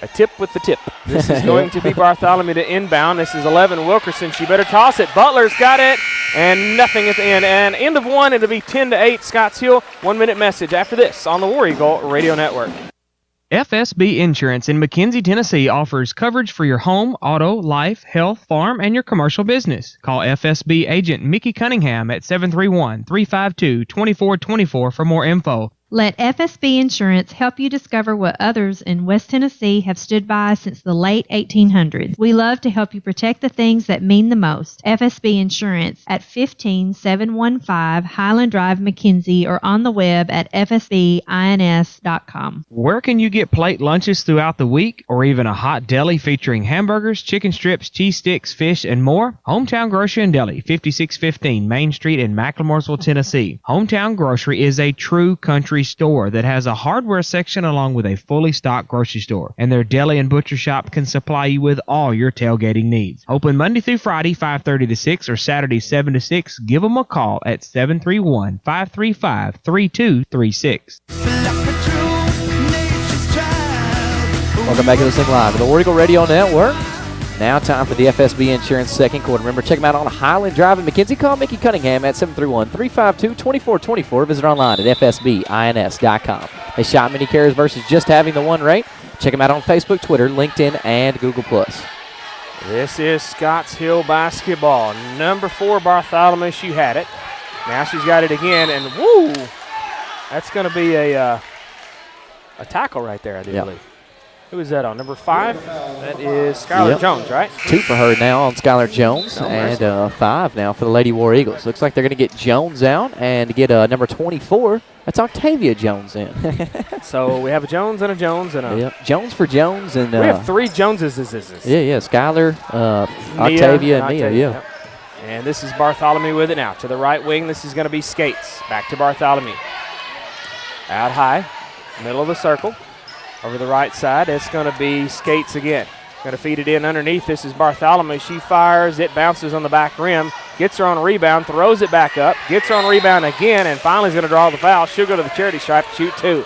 A tip with the tip. This is going to be Bartholomew to inbound. This is 11 Wilkerson. She better toss it. Butler's got it, and nothing at the end. And end of one, it'll be 10-8 Scotts Hill. 1 minute message after this on the War Eagle Radio Network. FSB Insurance in McKenzie, Tennessee offers coverage for your home, auto, life, health, farm, and your commercial business. Call FSB agent Mickey Cunningham at 731-352-2424 for more info. Let FSB Insurance help you discover what others in West Tennessee have stood by since the late 1800s. We love to help you protect the things that mean the most. FSB Insurance at 15715 Highland Drive, McKenzie, or on the web at fsbins.com. Where can you get plate lunches throughout the week, or even a hot deli featuring hamburgers, chicken strips, cheese sticks, fish, and more? Hometown Grocery and Deli, 5615 Main Street in Macklemoresville, Tennessee. Hometown Grocery is a true country store that has a hardware section along with a fully stocked grocery store, and their deli and butcher shop can supply you with all your tailgating needs. Open Monday through Friday 5:30 to 6 or Saturday 7 to 6. Give them a call at 731-535-3236. Welcome back to this thing live on the War Eagle Radio Network. Now time for the FSB Insurance second quarter. Remember, check them out on Highland Drive in McKenzie. Call Mickey Cunningham at 731-352-2424. Visit online at fsbins.com. They shot many carriers versus just having the one rate. Check them out on Facebook, Twitter, LinkedIn, and Google+. This is Scotts Hill basketball. Number 4, Bartholomew, she had it. Now she's got it again, and woo! That's going to be a tackle right there, I do believe. Who is that on? Number 5? That is Skylar Jones, right? 2 for her now on Skylar Jones, and 5 now for the Lady War Eagles. Looks like they're going to get Jones out and get number 24. That's Octavia Jones in. So we have a Jones and a Jones and a... Jones for Jones. And we have 3 Joneses. Yeah, Skylar, Octavia, and Mia, Yep. And this is Bartholomew with it now. To the right wing, this is going to be Skates. Back to Bartholomew. Out high, middle of the circle. Over the right side, it's going to be Skates again. Going to feed it in underneath. This is Bartholomew. She fires. It bounces on the back rim. Gets her on a rebound. Throws it back up. Gets her on a rebound again. And finally is going to draw the foul. She'll go to the charity stripe to shoot 2.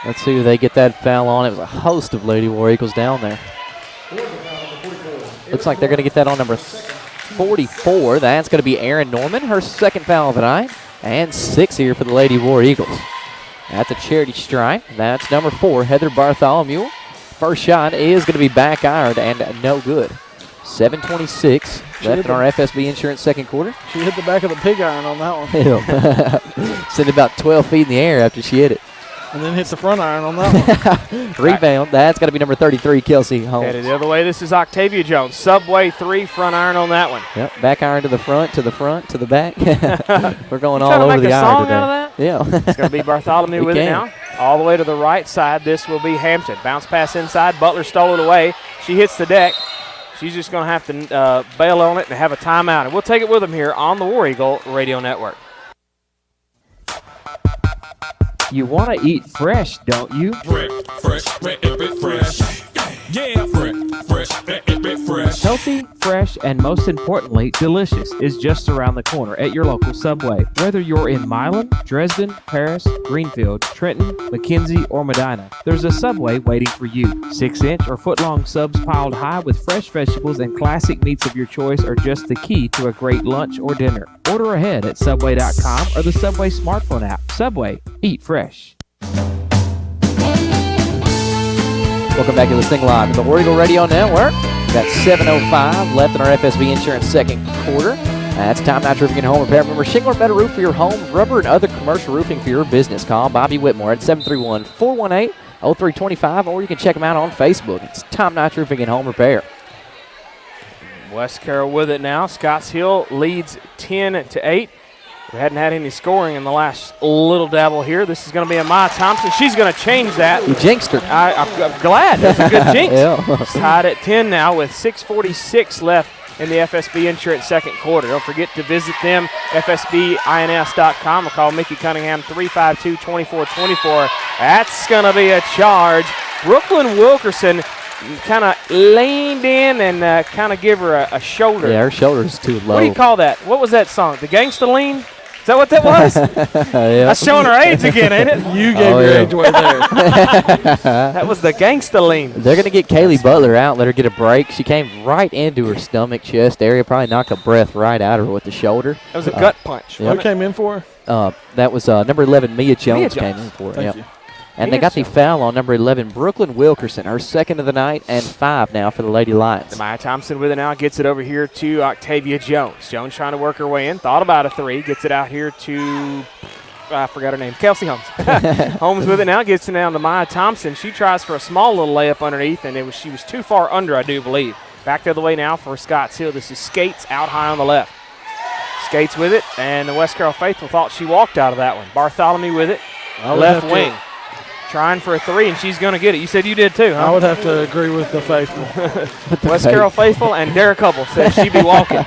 Let's see who they get that foul on. It was a host of Lady War Eagles down there. Looks like they're going to get that on number 44. That's going to be Erin Norman. Her second foul of the night. And 6 here for the Lady War Eagles. That's a charity stripe. That's number 4, Heather Bartholomew. First shot is going to be back ironed and no good. 7:26 left in our FSB Insurance second quarter. She hit the back of the pig iron on that one. Sent about 12 feet in the air after she hit it. And then hits the front iron on that one. Rebound. That's got to be number 33, Kelsey Holmes. Headed the other way. This is Octavia Jones. Subway 3, front iron on that one. Yep. Back iron to the front, to the front, to the back. We're going all over the iron today. Out of that? Yeah. It's going to be Bartholomew with it now. All the way to the right side. This will be Hampton. Bounce pass inside. Butler stole it away. She hits the deck. She's just going to have to bail on it and have a timeout. And we'll take it with them here on the War Eagle Radio Network. You want to eat fresh, don't you? Fresh. Yeah, fresh. Healthy, fresh, and most importantly, delicious is just around the corner at your local Subway. Whether you're in Milan, Dresden, Paris, Greenfield, Trenton, McKenzie, or Medina, there's a Subway waiting for you. 6-inch or foot-long subs piled high with fresh vegetables and classic meats of your choice are just the key to a great lunch or dinner. Order ahead at Subway.com or the Subway smartphone app. Subway, eat fresh. Welcome back to this thing live on the War Eagle Radio Network. Got 7:05 left in our FSB Insurance second quarter. That's Time Night Roofing and Home Repair. Remember, shingle or metal roof for your home, rubber and other commercial roofing for your business. Call Bobby Whitmore at 731-418-0325, or you can check them out on Facebook. It's Time Night Roofing and Home Repair. West Carroll with it now. Scotts Hill leads 10-8. We hadn't had any scoring in the last little dabble here. This is going to be a Maya Thompson. She's going to change that. You jinxed her. I'm glad. That's a good jinx. Yeah. It's tied at 10 now with 6:46 left in the FSB Insurance second quarter. Don't forget to visit them, fsbins.com, or call Mickey Cunningham, 352-2424. That's going to be a charge. Brooklyn Wilkerson kind of leaned in and kind of give her a shoulder. Yeah, her shoulder's too low. What do you call that? What was that song? The Gangsta Lean? Is that what that was? Yeah. That's showing her age again, ain't it? You gave your age away there. That was the gangsta lean. They're going to get Kaylee Butler out, let her get a break. She came right into her stomach, chest area, probably knocked a breath right out of her with the shoulder. That was a gut punch. Who came in for her? That was number 11, Mia Jones came in for it. Thank you. And they got the foul on number 11, Brooklyn Wilkerson, her second of the night, and 5 now for the Lady Lions. Maya Thompson with it now, gets it over here to Octavia Jones. Jones trying to work her way in, thought about a three, gets it out here to, I forgot her name, Kelsey Holmes. Holmes with it now, gets it down to Maya Thompson. She tries for a small little layup underneath, and she was too far under, I do believe. Back the other way now for Scotts Hill. This is Skates out high on the left. Skates with it, and the West Carroll faithful thought she walked out of that one. Bartholomew with it, left wing. Trying for a three, and she's going to get it. You said you did too, huh? I would have to agree with the faithful. West Carroll faithful and Derek Hubble said she'd be walking.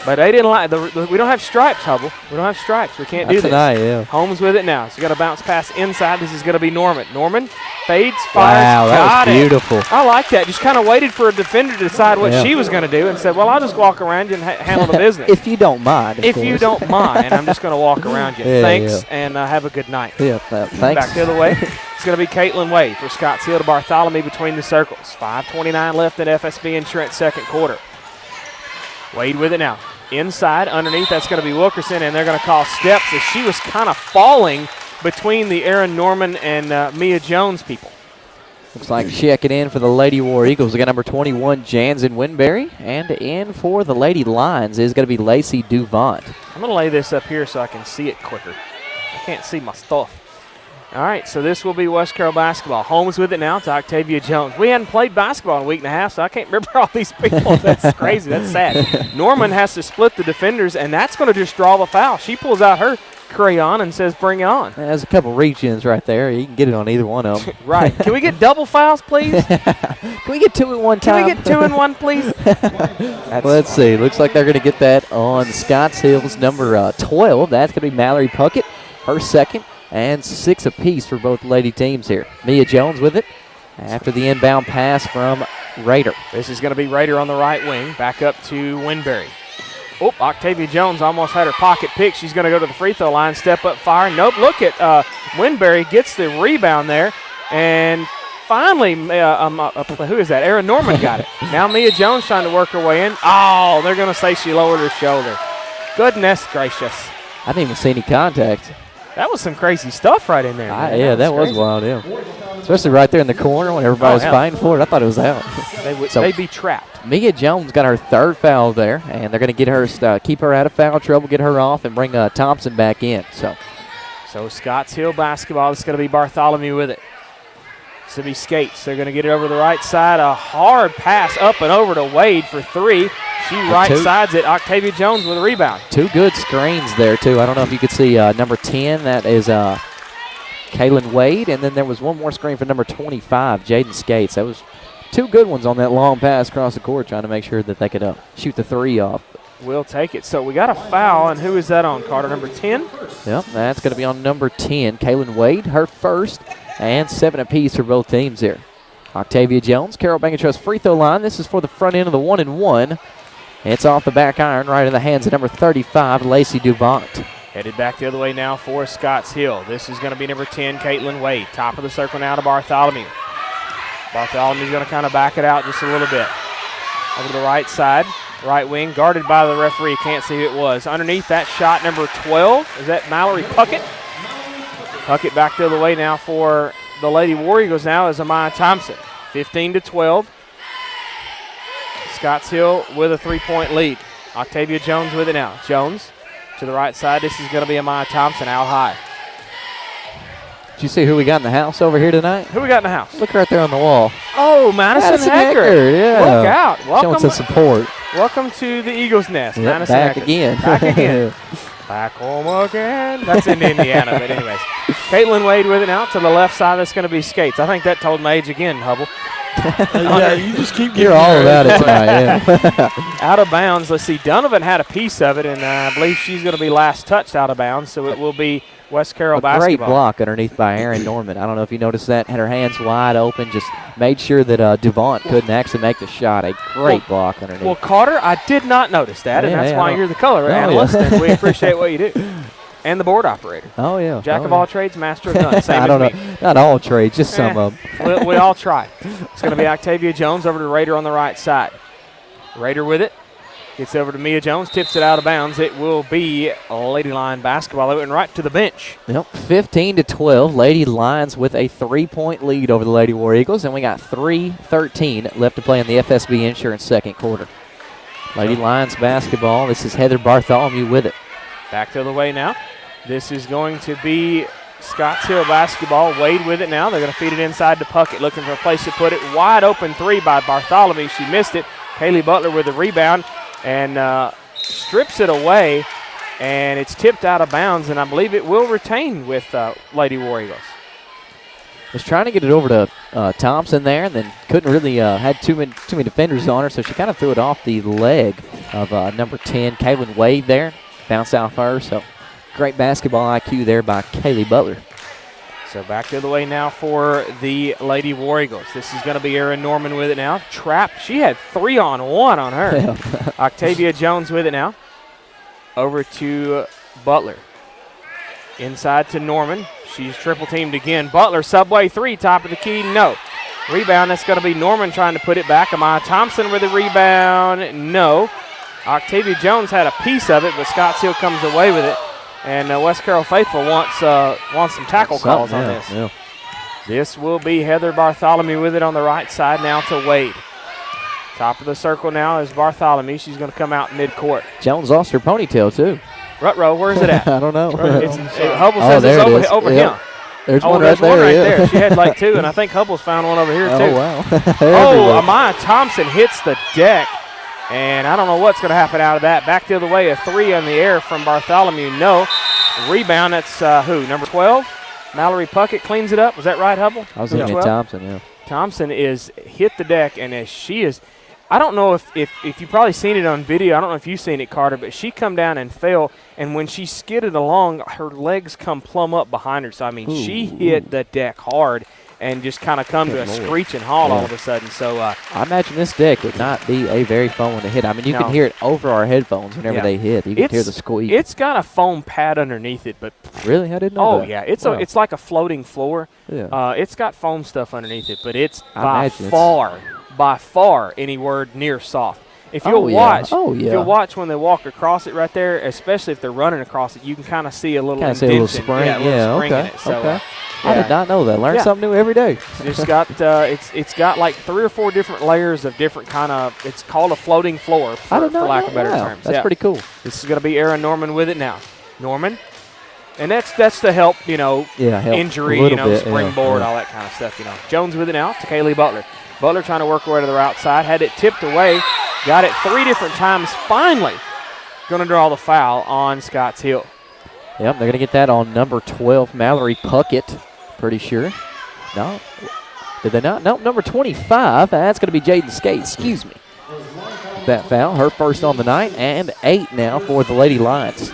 But they didn't like we don't have stripes, Hubble. We don't have stripes. We can't do this. Tonight, yeah. Holmes with it now. She's got to bounce pass inside. This is going to be Norman. Norman fades, fires. Wow, that was beautiful. I like that. Just kind of waited for a defender to decide what she was going to do and said, well, I'll just walk around you and handle the business. If you don't mind, If you don't mind, I'm just going to walk around you. Thanks, and have a good night. Yeah, thanks. Back the other way. It's going to be Caitlin Wade for Scotts Hill to Bartholomew between the circles. 5:29 left in FSB Insurance second quarter. Wade with it now. Inside, underneath, that's going to be Wilkerson, and they're going to call steps as she was kind of falling between the Aaron Norman and Mia Jones people. Looks like checking in for the Lady War Eagles. We got number 21, Jansen Winberry. And in for the Lady Lions is going to be Lacey Duvant. I'm going to lay this up here so I can see it quicker. I can't see my stuff. All right, so this will be West Carroll basketball. Holmes with it now to Octavia Jones. We hadn't played basketball in a week and a half, so I can't remember all these people. That's crazy. That's sad. Norman has to split the defenders, and that's going to just draw the foul. She pulls out her crayon and says, bring it on. There's a couple reach-ins right there. You can get it on either one of them. Right. Can we get double fouls, please? Can we get 2 in one time? Can we get 2 in one, please? Let's see. Looks like they're going to get that on Scotts Hill's number 12. That's going to be Mallory Puckett, her second. And 6 apiece for both lady teams here. Mia Jones with it after the inbound pass from Rader. This is going to be Rader on the right wing. Back up to Winberry. Oh, Octavia Jones almost had her pocket pick. She's going to go to the free throw line, step up, fire. Nope, look at Winberry gets the rebound there. And finally, who is that? Aaron Norman got it. Now Mia Jones trying to work her way in. Oh, they're going to say she lowered her shoulder. Goodness gracious. I didn't even see any contact. That was some crazy stuff right in there. Yeah, that was wild, yeah. Especially right there in the corner when everybody was fighting for it. I thought it was out. They'd be trapped. Mia Jones got her third foul there, and they're going to get her, keep her out of foul trouble, get her off, and bring Thompson back in. So Scotts Hill basketball, it's going to be Bartholomew with it. It's going to be Skates. They're going to get it over the right side. A hard pass up and over to Wade for 3. She right sides it. Octavia Jones with a rebound. 2 good screens there, too. I don't know if you could see number 10. That is Kaylin Wade. And then there was one more screen for number 25, Jaden Skates. That was 2 good ones on that long pass across the court, trying to make sure that they could shoot the 3 off. We'll take it. So we got a foul, and who is that on, Carter? Number 10? Yep, that's going to be on number 10, Kaylin Wade, her first, and 7 apiece for both teams here. Octavia Jones, Carroll Bank & Trust free throw line. This is for the front end of the 1-and-1. It's off the back iron, right in the hands of number 35, Lacey Duvant. Headed back the other way now for Scotts Hill. This is going to be number 10, Caitlin Wade. Top of the circle now to Bartholomew. Bartholomew's going to kind of back it out just a little bit. Over to the right side, right wing, guarded by the referee. Can't see who it was. Underneath that shot, number 12. Is that Mallory Puckett? Puckett back the other way now for the Lady War Eagles now is Amaya Thompson. 15-12. Scotts Hill with a 3-point lead. Octavia Jones with it now. Jones to the right side. This is going to be Amaya Thompson out high. Did you see who we got in the house over here tonight? Who we got in the house? Look right there on the wall. Oh, Madison Haggard. Yeah. Look out. Welcome, showing some support. Welcome to the Eagles' Nest. Yep, Madison back Haggard. again. Back again. Back home again. That's in Indiana, but anyways. Caitlin Wade with it now to the left side. That's going to be Skates. I think that told my age again, Hubble. Yeah, you just keep You're all about it tonight, yeah. Out of bounds. Let's see. Donovan had a piece of it, and I believe she's going to be last touched out of bounds, so it will be West Carroll basketball. Great block underneath by Aaron Norman. I don't know if you noticed that. Had her hands wide open, just made sure that Duvant couldn't actually make the shot. A great block underneath. Well, Carter, I did not notice that, and that's why you're the color analyst, and we appreciate what you do. and the board operator. Oh, yeah. Jack of all trades, master of none. Same I as don't me. know. Not all trades, just some of them. We all try. It's going to be Octavia Jones over to Raider on the right side. Raider with it. Gets over to Mia Jones, tips it out of bounds. It will be Lady Lion basketball. It went right to the bench. Yep, 15-12. Lady Lions with a 3-point lead over the Lady War Eagles, and we got 3:13 left to play in the FSB Insurance second quarter. Lady Lions basketball. This is Heather Bartholomew with it. Back the other way now. This is going to be Scotts Hill basketball. Wade with it now. They're going to feed it inside to Puckett, looking for a place to put it. Wide open three by Bartholomew. She missed it. Kaylee Butler with the rebound and strips it away, and it's tipped out of bounds, and I believe it will retain with Lady War Eagles. Was trying to get it over to Thompson there, and then couldn't really, had too many defenders on her, so she kind of threw it off the leg of number 10, Kaylin Wade there. Bounced off her, so great basketball IQ there by Kaylee Butler. So back the other way now for the Lady War Eagles. This is going to be Erin Norman with it now. Trap. She had 3-on-1 on her. Octavia Jones with it now. Over to Butler. Inside to Norman. She's triple teamed again. Butler, subway three, top of the key, no. Rebound, that's going to be Norman trying to put it back. Amaya Thompson with a rebound, no. Octavia Jones had a piece of it, but Scotts Hill comes away with it. And West Carroll Faithful wants some tackle calls on this. Yeah. This will be Heather Bartholomew with it on the right side now to Wade. Top of the circle now is Bartholomew. She's going to come out midcourt. Jones lost her ponytail, too. Rutrow, where's it at? I don't know. Hubble says it's over yep. him. There's one right there. She had like two, and I think Hubble's found one over here, too. Oh, wow. Amaya Thompson hits the deck. And I don't know what's going to happen out of that. Back the other way, a three in the air from Bartholomew. No. Rebound, that's who? Number 12? Mallory Puckett cleans it up. Was that right, Hubble? I was looking at Thompson, yeah. Thompson is hit the deck, and as she is, I don't know if you've probably seen it on video. I don't know if you've seen it, Carter, but she come down and fell, and when she skidded along, her legs come plumb up behind her. So, I mean, she hit the deck hard and just kind of come to a screeching halt all of a sudden. So I imagine this deck would not be a very fun one to hit. I mean, you can hear it over our headphones whenever they hit. You can hear the squeak. It's got a foam pad underneath it, but really, I didn't know that. Oh yeah, it's like a floating floor. Yeah. It's got foam stuff underneath it, but it's by far anywhere near soft. If you'll watch, if you'll watch when they walk across it right there, especially if they're running across it, you can kind of see a little indentation. A little spring. Spring in it. So, I did not know that. Learn something new every day. It's got it's got like 3 or 4 different layers of different kind of. It's called a floating floor, for lack of better terms. That's pretty cool. This is going to be Erin Norman with it now. Norman, and that's to help injury, springboard, all that kind of stuff. Jones with it now to Kaylee Butler. Butler trying to work her way to the outside, had it tipped away, got it 3 different times. Finally, going to draw the foul on Scotts Hill. Yep, they're going to get that on number 12, Mallory Puckett. Pretty sure. No. Did they not? Nope, number 25. That's going to be Jaden Skate. Excuse me. That foul, her first on the night, and 8 now for the Lady Lions.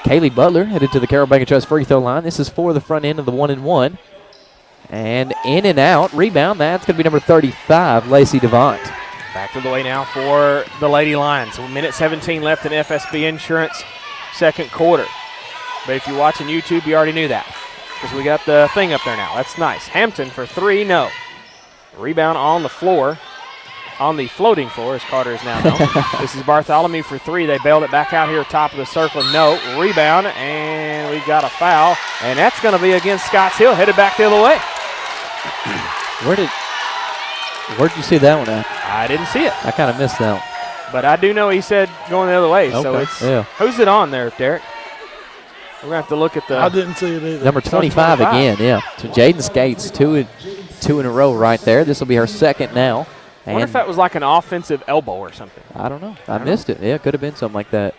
Kaylee Butler headed to the Carroll Bank & Trust free throw line. This is for the front end of the 1-and-1. And in and out. Rebound. That's going to be number 35, Lacey Devont. Back to the way now for the Lady Lions. 1:17 left in FSB Insurance second quarter. But if you're watching YouTube, you already knew that because we got the thing up there now. That's nice. Hampton for 3, no. Rebound on the floor, on the floating floor, as Carter is now known. This is Bartholomew for 3. They bailed it back out here, top of the circle. No. Rebound, and we got a foul. And that's going to be against Scotts Hill, headed back the other way. Where'd you see that one at? I didn't see it. I kind of missed that one. But I do know he said going the other way. Okay. So it's who's it on there, Derek? We're going to have to look at the. I didn't see it either. Number 25 again, yeah. So Jaden Skates, two in a row right there. This will be her second now. I wonder if that was like an offensive elbow or something. I don't know. I missed it. Yeah, it could have been something like that.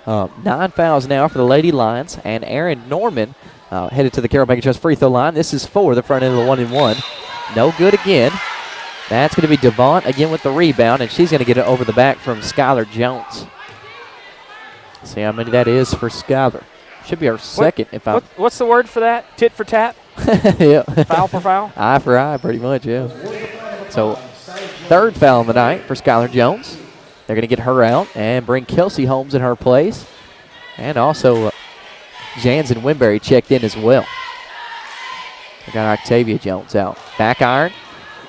9 fouls now for the Lady Lions. And Erin Norman headed to the Carroll Bank & Trust free throw line. This is for the front end of the 1-and-1. No good again. That's going to be Devont again with the rebound, and she's going to get it over the back from Skylar Jones. See how many that is for Skylar. Should be our second. What's the word for that? Tit for tat? Yeah. Foul for foul? Eye for eye, pretty much, yeah. So, third foul of the night for Skylar Jones. They're going to get her out and bring Kelsey Holmes in her place. And also Jans and Winbury checked in as well. We got Octavia Jones out. Back iron.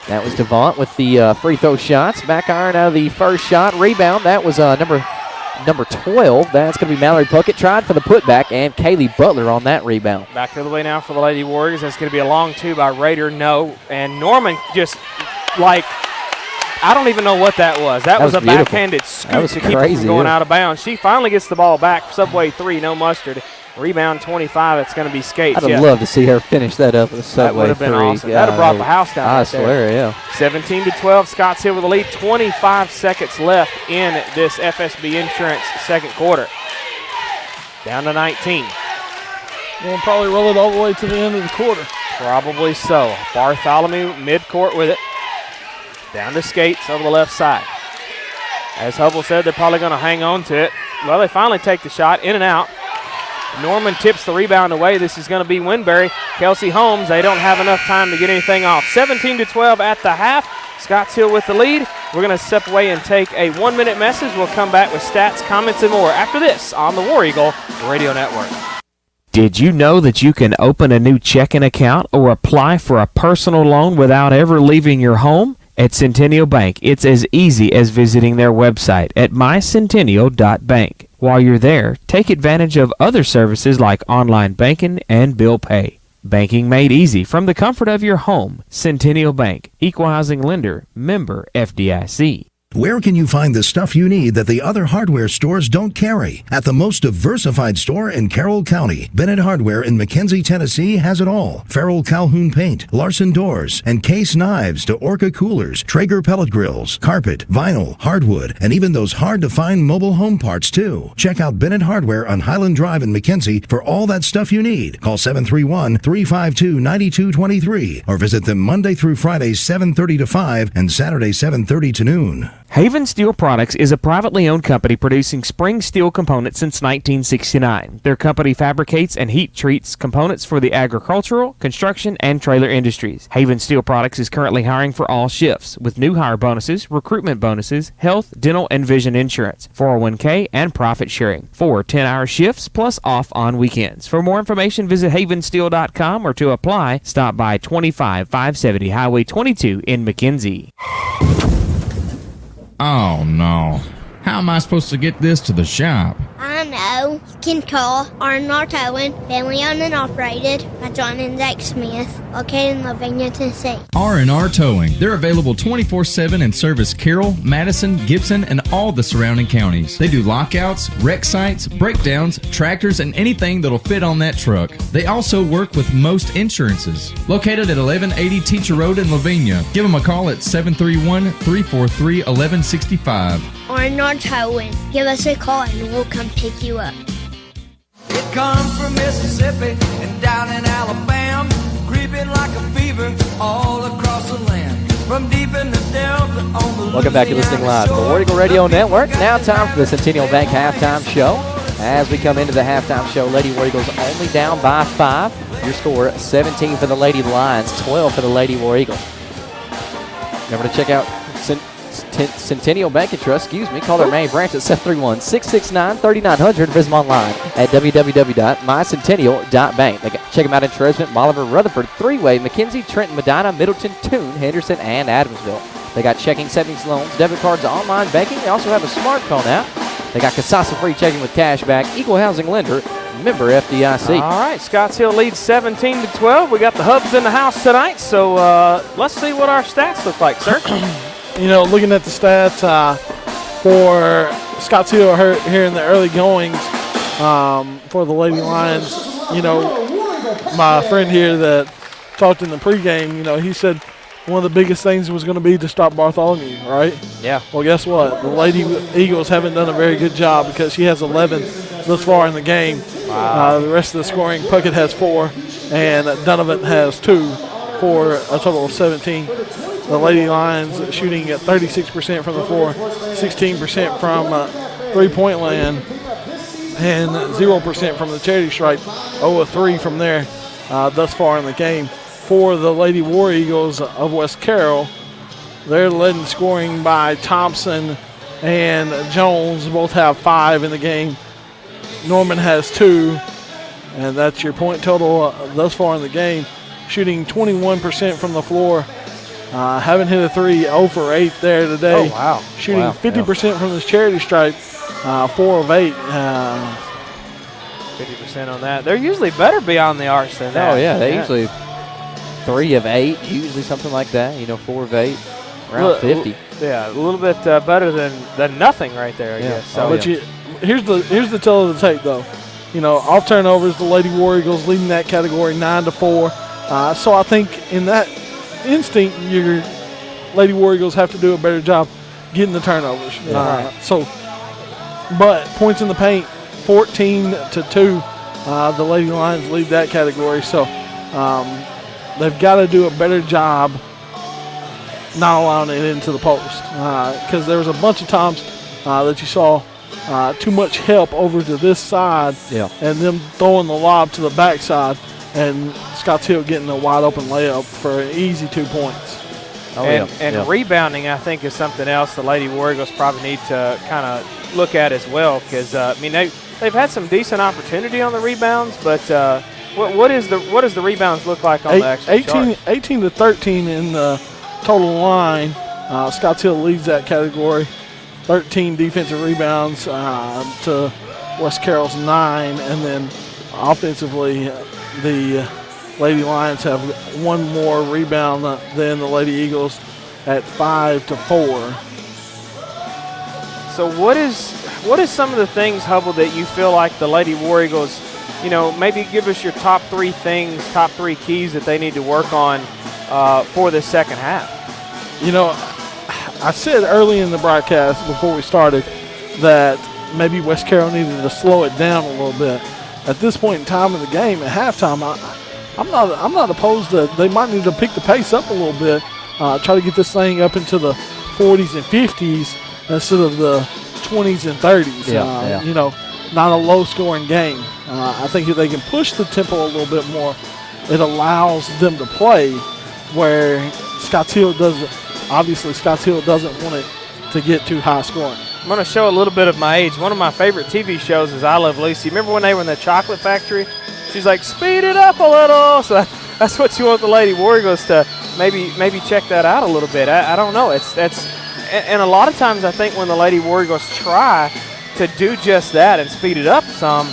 That was Devont with the free throw shots. Back iron out of the first shot. Rebound. That was number 12. That's going to be Mallory Puckett. Tried for the putback, and Kaylee Butler on that rebound. Back the other way now for the Lady Warriors. That's going to be a long two by Rader. No. And Norman just, like, I don't even know what that was. That was a beautiful backhanded scoop to keep it from going out of bounds. She finally gets the ball back. Subway 3, no mustard. Rebound 25. It's going to be Skates. I'd love to see her finish that up with a Subway 3. That would have been awesome. That would have brought the house down. I swear, yeah. 17-12. Scotts Hill with the lead. 25 seconds left in this FSB Insurance second quarter. Down to 19. We'll probably roll it all the way to the end of the quarter. Probably so. Bartholomew midcourt with it. Down to Skates over the left side. As Hubble said, they're probably going to hang on to it. Well, they finally take the shot, in and out. Norman tips the rebound away. This is going to be Winbury. Kelsey Holmes, they don't have enough time to get anything off. 17-12 at the half. Scotts Hill with the lead. We're going to step away and take a 1-minute message. We'll come back with stats, comments, and more after this on the War Eagle Radio Network. Did you know that you can open a new checking account or apply for a personal loan without ever leaving your home? At Centennial Bank, it's as easy as visiting their website at mycentennial.bank. While you're there, take advantage of other services like online banking and bill pay. Banking made easy from the comfort of your home. Centennial Bank, Equal Housing Lender, member FDIC. Where can you find the stuff you need that the other hardware stores don't carry? At the most diversified store in Carroll County, Bennett Hardware in McKenzie, Tennessee has it all. Farrell Calhoun Paint, Larson Doors, and Case Knives to Orca Coolers, Traeger Pellet Grills, carpet, vinyl, hardwood, and even those hard-to-find mobile home parts, too. Check out Bennett Hardware on Highland Drive in McKenzie for all that stuff you need. Call 731-352-9223 or visit them Monday through Friday, 7:30 to 5 and Saturday, 7:30 to noon. Haven Steel Products is a privately owned company producing spring steel components since 1969. Their company fabricates and heat treats components for the agricultural, construction, and trailer industries. Haven Steel Products is currently hiring for all shifts with new hire bonuses, recruitment bonuses, health, dental, and vision insurance, 401k, and profit sharing. 4 10-hour shifts plus off on weekends. For more information, visit havensteel.com or to apply, stop by 25570 Highway 22 in McKenzie. Oh, no. How am I supposed to get this to the shop? I know. You can call R&R Towing, family owned and operated by John and Zach Smith, located in Lavinia, Tennessee. R&R Towing. They're available 24/7 and service Carroll, Madison, Gibson, and all the surrounding counties. They do lockouts, wreck sites, breakdowns, tractors, and anything that'll fit on that truck. They also work with most insurances. Located at 1180 Teacher Road in Lavinia. Give them a call at 731-343-1165. R&R Towing. Give us a call and we'll come pick you up. It comes from Mississippi and down in Alabama, creeping like a fever all across the land. From deep in the Delta on the Welcome back to listening live to the War Eagle Radio Network. Now time for the Centennial Bank halftime show. As we come into the halftime show, Lady War Eagles only down by 5. Your score, 17 for the Lady Lions, 12 for the Lady War Eagles. Remember to check out Centennial Bank and Trust, call their main branch at 731-669-3900. Visit them online at www.mycentennial.bank. Check them out in Tresvent, Bolivar, Rutherford, Three-Way, McKenzie, Trenton, Medina, Middleton, Toone, Henderson, and Adamsville. They got checking, savings, loans, debit cards, online banking. They also have a smartphone app. They got Casasa free checking with cash back, equal housing lender, member FDIC. All right, Scotts Hill leads 17-12. We got the Hubs in the house tonight, so let's see what our stats look like, sir. You know, looking at the stats for Scotts Hill here in the early goings for the Lady Lions, you know, my friend here that talked in the pregame, you know, he said one of the biggest things was going to be to stop Bartholomew, right? Yeah. Well, guess what? The Lady Eagles haven't done a very good job because she has 11 thus far in the game. Wow. The rest of the scoring, Puckett has 4, and Donovan has 2 for a total of 17. The Lady Lions shooting at 36% from the floor, 16% from three-point land, and 0% from the charity stripe, 0 of 3 from there thus far in the game. For the Lady War Eagles of West Carroll, they're led in scoring by Thompson and Jones. Both have 5 in the game. Norman has 2, and that's your point total thus far in the game. Shooting 21% from the floor. Haven't hit a 3, 0 for 8 there today. Oh, wow. Shooting 50% from his charity stripe, 4 of 8. 50% on that. They're usually better beyond the arc than that. Oh, yeah, they usually 3 of 8, usually something like that. 4 of 8, around 50. Yeah, a little bit better than nothing right there, I guess. So, but here's the tale of the tape, though. Off turnovers, the Lady War Eagles leading that category 9-4. So I think in that instinct, your Lady War Eagles have to do a better job getting the turnovers. But points in the paint, 14-2. The Lady Lions lead that category. So they've got to do a better job not allowing it into the post, because there was a bunch of times that you saw too much help over to this side and them throwing the lob to the backside, and Scotts Hill getting a wide open layup for an easy 2 points. And rebounding, I think, is something else the Lady War Eagles probably need to kind of look at as well, because they've had some decent opportunity on the rebounds, but what does the rebounds look like on the actual 18-13 in the total line. Scotts Hill leads that category. 13 defensive rebounds to West Carroll's 9, and then offensively, the Lady Lions have one more rebound than the Lady Eagles at 5-4. So what is some of the things, Hubble, that you feel like the Lady War Eagles, maybe give us your top 3 things, top 3 keys that they need to work on for the second half? I said early in the broadcast before we started that maybe West Carroll needed to slow it down a little bit. At this point in time in the game, at halftime, I'm not opposed that they might need to pick the pace up a little bit, try to get this thing up into the 40s and 50s instead of the 20s and 30s. Not a low-scoring game. I think if they can push the tempo a little bit more, it allows them to play where Scotts Hill doesn't want it to get too high scoring. I'm going to show a little bit of my age. One of my favorite TV shows is I Love Lucy. Remember when they were in the chocolate factory? She's like, speed it up a little. So that's what you want the Lady War Eagles to maybe check that out a little bit. I don't know. And a lot of times I think when the Lady War Eagles try to do just that and speed it up some,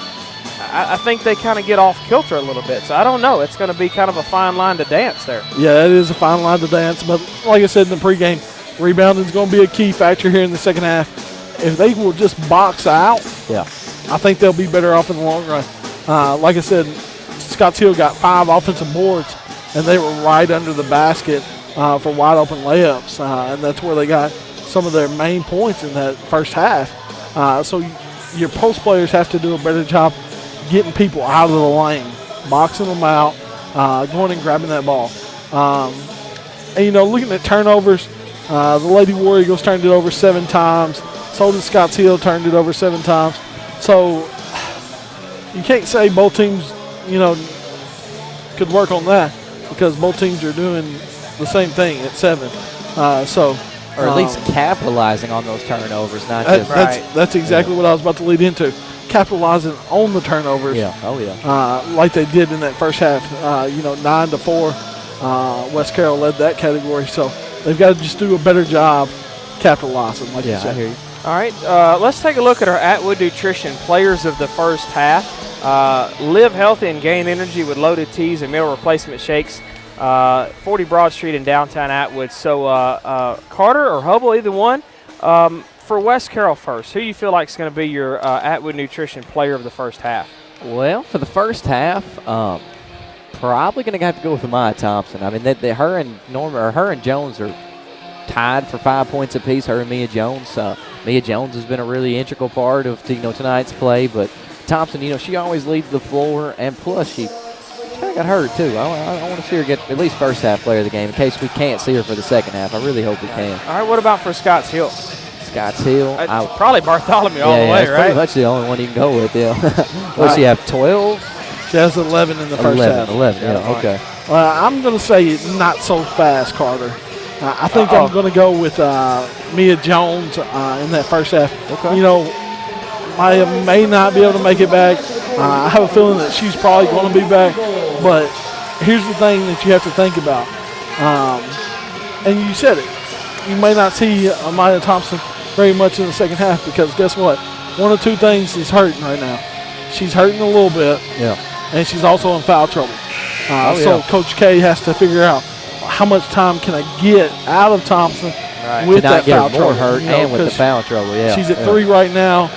I think they kind of get off kilter a little bit. So I don't know. It's going to be kind of a fine line to dance there. Yeah, it is a fine line to dance. But like I said in the pregame, rebounding is going to be a key factor here in the second half. If they will just box out, I think they'll be better off in the long run. Like I said, Scotts Hill got 5 offensive boards, and they were right under the basket for wide open layups. And that's where they got some of their main points in that first half. So your post players have to do a better job getting people out of the lane, boxing them out, going and grabbing that ball. And, looking at turnovers, the Lady War Eagles turned it over 7 times. So did Scotts Hill, turned it over 7 times. So you can't say both teams, could work on that because both teams are doing the same thing at 7. Or at least capitalizing on those turnovers, not just that's exactly what I was about to lead into. Capitalizing on the turnovers. Like they did in that first half. 9-4. West Carroll led that category, so they've got to just do a better job capitalizing, like you said. I hear you. All right, let's take a look at our Atwood Nutrition players of the first half. Live healthy and gain energy with loaded teas and meal replacement shakes. 40 Broad Street in downtown Atwood. So Carter or Hubble, either one. For West Carroll first, who you feel like is going to be your Atwood Nutrition player of the first half? Well, for the first half, probably going to have to go with Amaya Thompson. I mean, her and Jones are tied for 5 points apiece. Her and Mia Jones. Mia Jones has been a really integral part of tonight's play, but Thompson, she always leads the floor, and plus she kind of got hurt too. I want to see her get at least first half player of the game in case we can't see her for the second half. I really hope we can. All right, what about for Scotts Hill? Scotts Hill. Probably Bartholomew all the way, that's right? pretty much the only one you can go with, What does she have, 12? She has 11 in the first half. 11, okay. I'm going to say not so fast, Carter. I think I'm going to go with Mia Jones in that first half. Okay. Maya may not be able to make it back. I have a feeling that she's probably going to be back. But here's the thing that you have to think about. And you said it. You may not see Amaya Thompson very much in the second half because guess what? One of two things is hurting right now. She's hurting a little bit. Yeah. And she's also in foul trouble. So Coach K has to figure out how much time can I get out of Thompson with that foul trouble. Hurt and with the foul trouble, yeah. She's at 3 right now.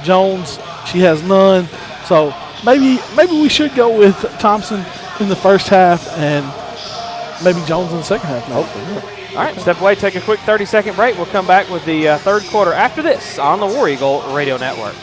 Jones, she has none. So maybe we should go with Thompson in the first half and maybe Jones in the second half. Hopefully. All right, step away, take a quick 30-second break. We'll come back with the third quarter after this on the War Eagle Radio Network.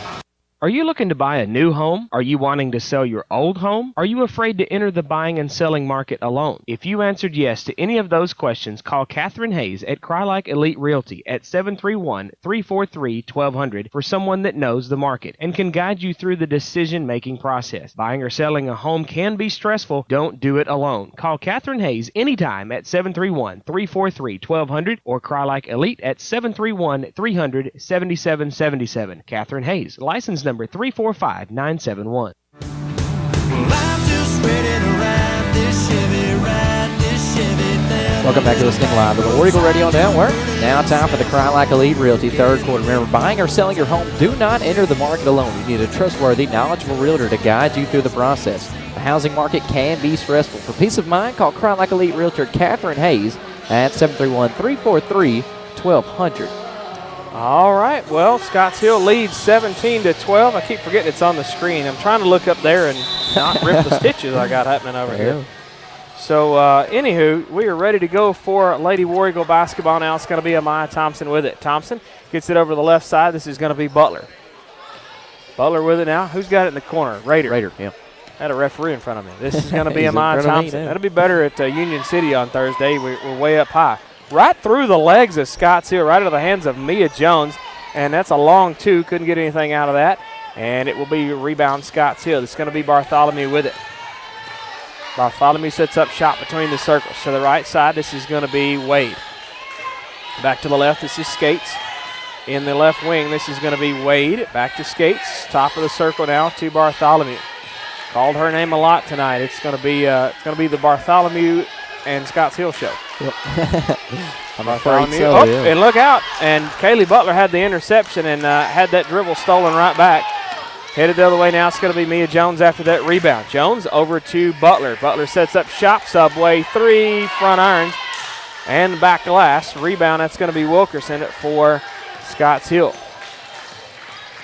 Are you looking to buy a new home? Are you wanting to sell your old home? Are you afraid to enter the buying and selling market alone? If you answered yes to any of those questions, call Catherine Hayes at Crylike Elite Realty at 731-343-1200 for someone that knows the market and can guide you through the decision-making process. Buying or selling a home can be stressful. Don't do it alone. Call Catherine Hayes anytime at 731-343-1200 or Crylike Elite at 731-300-7777. Catherine Hayes, license number 345971. Welcome back to listening live to the War Eagle Radio Network. Now time for the Crylike Elite Realty third quarter. Remember, buying or selling your home, do not enter the market alone. You need a trustworthy, knowledgeable realtor to guide you through the process. The housing market can be stressful. For peace of mind, call Crylike Elite Realtor Catherine Hayes at 731-343-1200. All right, well, Scotts Hill leads 17-12. I keep forgetting it's on the screen. I'm trying to look up there and not rip the stitches I got happening over here. So, anywho, we are ready to go for Lady War Eagle basketball now. It's going to be Amaya Thompson with it. Thompson gets it over the left side. This is going to be Butler. Butler with it now. Who's got it in the corner? Raider, yeah. Had a referee in front of me. This is going to be Amaya Thompson. That'll be better at Union City on Thursday. We're way up high. Right through the legs of Scotts Hill, right into the hands of Mia Jones. And that's a long two. Couldn't get anything out of that. And it will be rebound Scotts Hill. It's going to be Bartholomew with it. Bartholomew sets up shot between the circles. To the right side, this is going to be Wade. Back to the left, this is Skates. In the left wing, this is going to be Wade. Back to Skates. Top of the circle now to Bartholomew. Called her name a lot tonight. It's going to be the Bartholomew and Scotts Hill show. Yep. I'm afraid so, yeah. And look out. And Kaylee Butler had the interception and had that dribble stolen right back. Headed the other way now. It's going to be Mia Jones after that rebound. Jones over to Butler. Butler sets up shop, Subway, 3 front irons, and back glass. Rebound, that's going to be Wilkerson for Scotts Hill.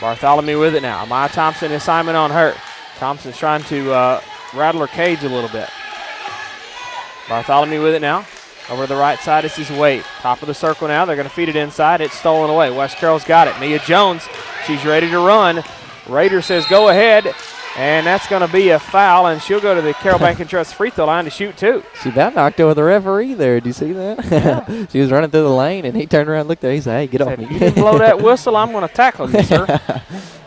Bartholomew with it now. Amaya Thompson, assignment on her. Thompson's trying to rattle her cage a little bit. Bartholomew with it now. Over the right side, this is Wade. Top of the circle now. They're going to feed it inside. It's stolen away. West Carroll's got it. Mia Jones, she's ready to run. Raider says go ahead, and that's going to be a foul, and she'll go to the Carroll Bank & Trust free throw line to shoot two. She about knocked over the referee there. Did you see that? Yeah. She was running through the lane, and he turned around and looked at her. He said, hey, get off me. You didn't blow that whistle, I'm going to tackle you, sir.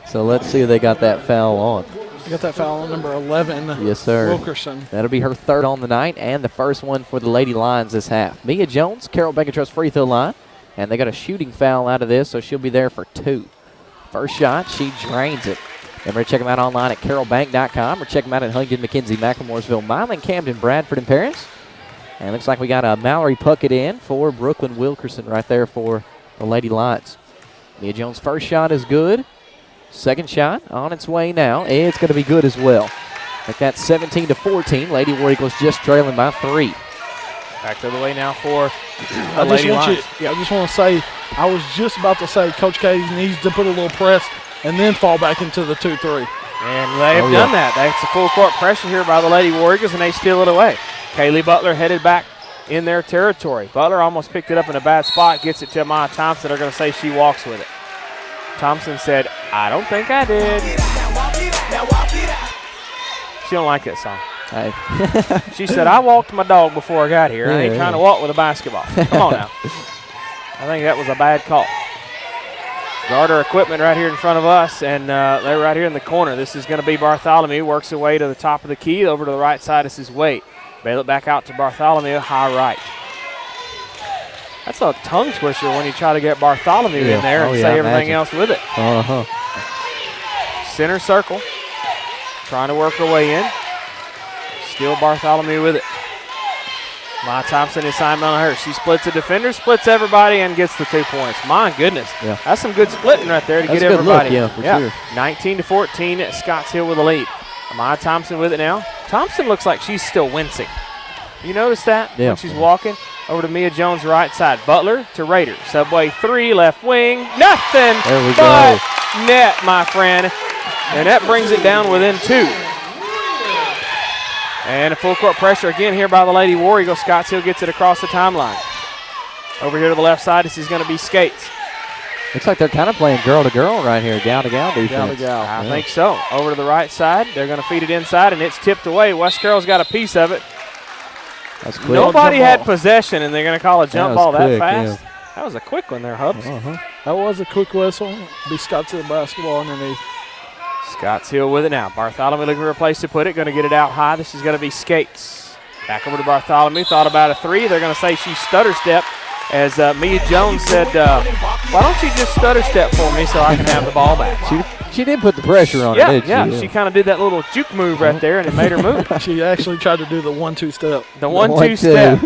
So let's see if they got that foul on. You got that foul on number 11. Yes, sir. Wilkerson. That'll be her third on the night and the first one for the Lady Lions this half. Mia Jones, Carroll Bank & Trust free throw line, and they got a shooting foul out of this, so she'll be there for 2. First shot, she drains it. Remember to check them out online at carrollbank.com or check them out at Huntington, McKenzie, Macklemoresville, Milan, Camden, Bradford, and Paris. And it looks like we got a Mallory Puckett in for Brooklyn Wilkerson right there for the Lady Lions. Mia Jones' first shot is good. Second shot on its way now. It's going to be good as well. Like that 17-14. Lady War Eagles just trailing by 3. Back the other way now for the Lady Lions. I just want to say, I was just about to say Coach K needs to put a little press and then fall back into the 2-3. And they have done that. That's a full court pressure here by the Lady War Eagles, and they steal it away. Kaylee Butler headed back in their territory. Butler almost picked it up in a bad spot, gets it to Amaya Thompson. They're going to say she walks with it. Thompson said, I don't think I did. She don't like that song. Hey. She said, I walked my dog before I got here. I ain't trying to walk with a basketball. Come on now. I think that was a bad call. Garter equipment right here in front of us, and they're right here in the corner. This is going to be Bartholomew. Works her way to the top of the key. Over to the right side, this is Wade. Bail it back out to Bartholomew, high right. That's a tongue twister when you try to get Bartholomew in there and say everything else with it. center circle. Trying to work her way in. Still Bartholomew with it. My Thompson assignment on her. She splits the defender, splits everybody, and gets the 2 points. My goodness. Yeah. That's some good splitting right there to That's get a good everybody. look, for sure. 19-14, Scotts Hill with the lead. My Thompson with it now. Thompson looks like she's still wincing. You notice that when she's walking? Over to Mia Jones, right side. Butler to Raider. Subway 3, left wing. Nothing There we but go. net, my friend. And that brings it down within 2. And a full court pressure again here by the Lady War Eagle. Scotts Hill gets it across the timeline. Over here to the left side, this is going to be Skates. Looks like they're kind of playing girl to girl right here, gal to gal defense. Gal to gal. I think so. Over to the right side. They're going to feed it inside, and it's tipped away. West Carroll's got a piece of it. That's quick. Nobody had possession, and they're going to call a jump ball that quick, fast. That was a quick one there, Hubs. That was a quick whistle. Be Scotts Hill basketball underneath. Scotts Hill with it now. Bartholomew looking for a place to put it. Going to get it out high. This is going to be Skates. Back over to Bartholomew. Thought about a 3. They're going to say she stutter step. As Mia Jones said, why don't you just stutter step for me so I can have the ball back? She did put the pressure on her, didn't she? Yeah, she kind of did that little juke move right there, and it made her move. She actually tried to do the 1-2 step. The 1-2 step.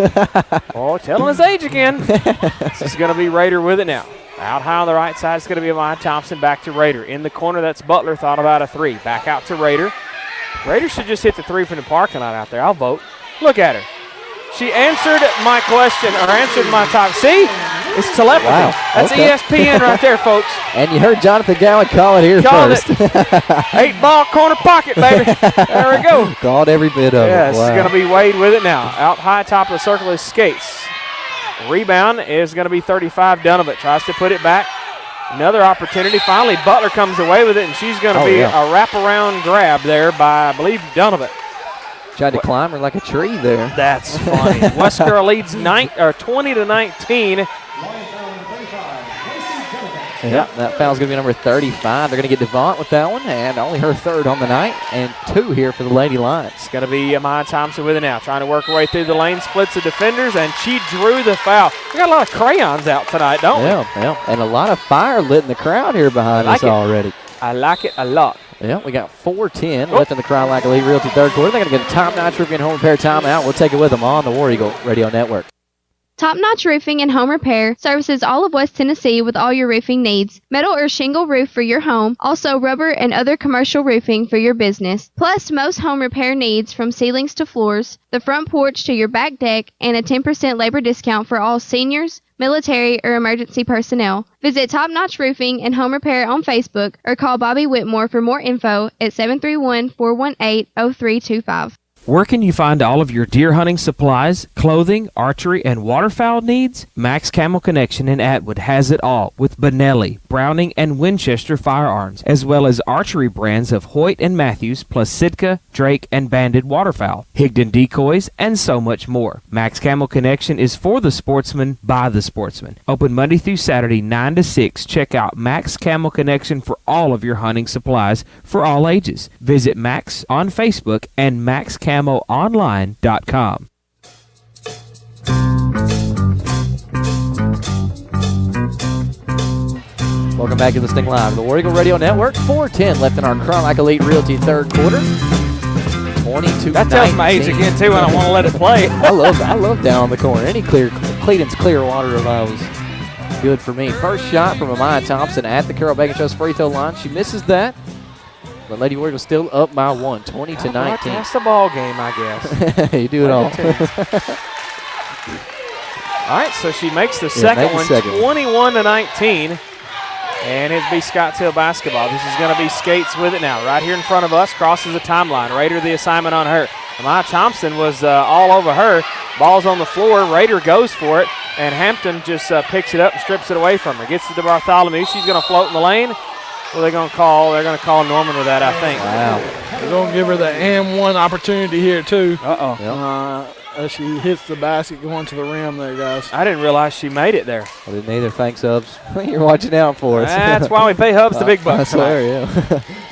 Oh, telling his age again. This is going to be Raider with it now. Out high on the right side, it's going to be Amaya Thompson. Back to Raider. In the corner, that's Butler. Thought about a 3. Back out to Raider. Raider should just hit the 3 from the parking lot out there. I'll vote. Look at her. She answered my question, or answered my top. See? It's telepathy. Wow. That's Okay. ESPN right there, folks. And you heard Jonathan Gowan call it here Called first. it. 8-ball corner pocket, baby. There we go. Called every bit of Yeah, it. this Wow. is going to be Wade with it now. Out high, top of the circle is Skates. Rebound is going to be 35. Donovan tries to put it back. Another opportunity. Finally, Butler comes away with it, and she's going to be a wraparound grab there by, I believe, Donovan. Tried to climb her like a tree there. That's funny. West Carroll leads 20-19. Yeah, that foul's going to be number 35. They're going to get Devont with that one, and only her 3rd on the night, and 2 here for the Lady Lions. It's going to be Amaya Thompson with it now, trying to work her way through the lane, splits the defenders, and she drew the foul. We got a lot of crayons out tonight, don't we? Yeah, and a lot of fire lit in the crowd here behind us already. I like it a lot. Yeah, we got 4:10 left in the Crown Like Elite Realty third quarter. They're going to get a top-notch roofing and home repair timeout. We'll take it with them on the War Eagle Radio Network. Top Notch Roofing and Home Repair services all of West Tennessee with all your roofing needs. Metal or shingle roof for your home, also rubber and other commercial roofing for your business. Plus most home repair needs from ceilings to floors, the front porch to your back deck, and a 10% labor discount for all seniors, military, or emergency personnel. Visit Top Notch Roofing and Home Repair on Facebook or call Bobby Whitmore for more info at 731-418-0325. Where can you find all of your deer hunting supplies, clothing, archery, and waterfowl needs? Max Camel Connection in Atwood has it all with Benelli, Browning, and Winchester firearms, as well as archery brands of Hoyt and Matthews, plus Sitka, Drake, and Banded waterfowl, Higdon decoys, and so much more. Max Camel Connection is for the sportsman, by the sportsman. Open Monday through Saturday, 9 to 6. Check out Max Camel Connection for all of your hunting supplies for all ages. Visit Max on Facebook and maxcamoonline.com. Welcome back to Listening Live, the War Eagle Radio Network. 4:10 left in our Crown Like Elite Realty third quarter. 22-19. That tells my age again, too, and I want to let it play. I love down on the corner. Any Cleaton's clear water of was good for me. First shot from Amaya Thompson at the Carroll Bacon Trust free throw line. She misses that. But Lady Warriors still up by 1, 20-19. That's the ball game, I guess. You do it all. All right, so she makes the second one, 21-19. And it'd be Scotts Hill basketball. This is going to be Skates with it now. Right here in front of us, crosses the timeline. Raider the assignment on her. Amaya Thompson was all over her. Ball's on the floor. Raider goes for it. And Hampton just picks it up and strips it away from her. Gets it to Bartholomew. She's going to float in the lane. What are they going to call? They're going to call Norman with that, I think. Wow. They're going to give her the and one opportunity here, too. Uh-oh. As she hits the basket going to the rim there, guys. I didn't realize she made it there. I didn't either. Thanks, Hubs. You're watching out for us. That's why we pay Hubs the big bucks. I swear, yeah.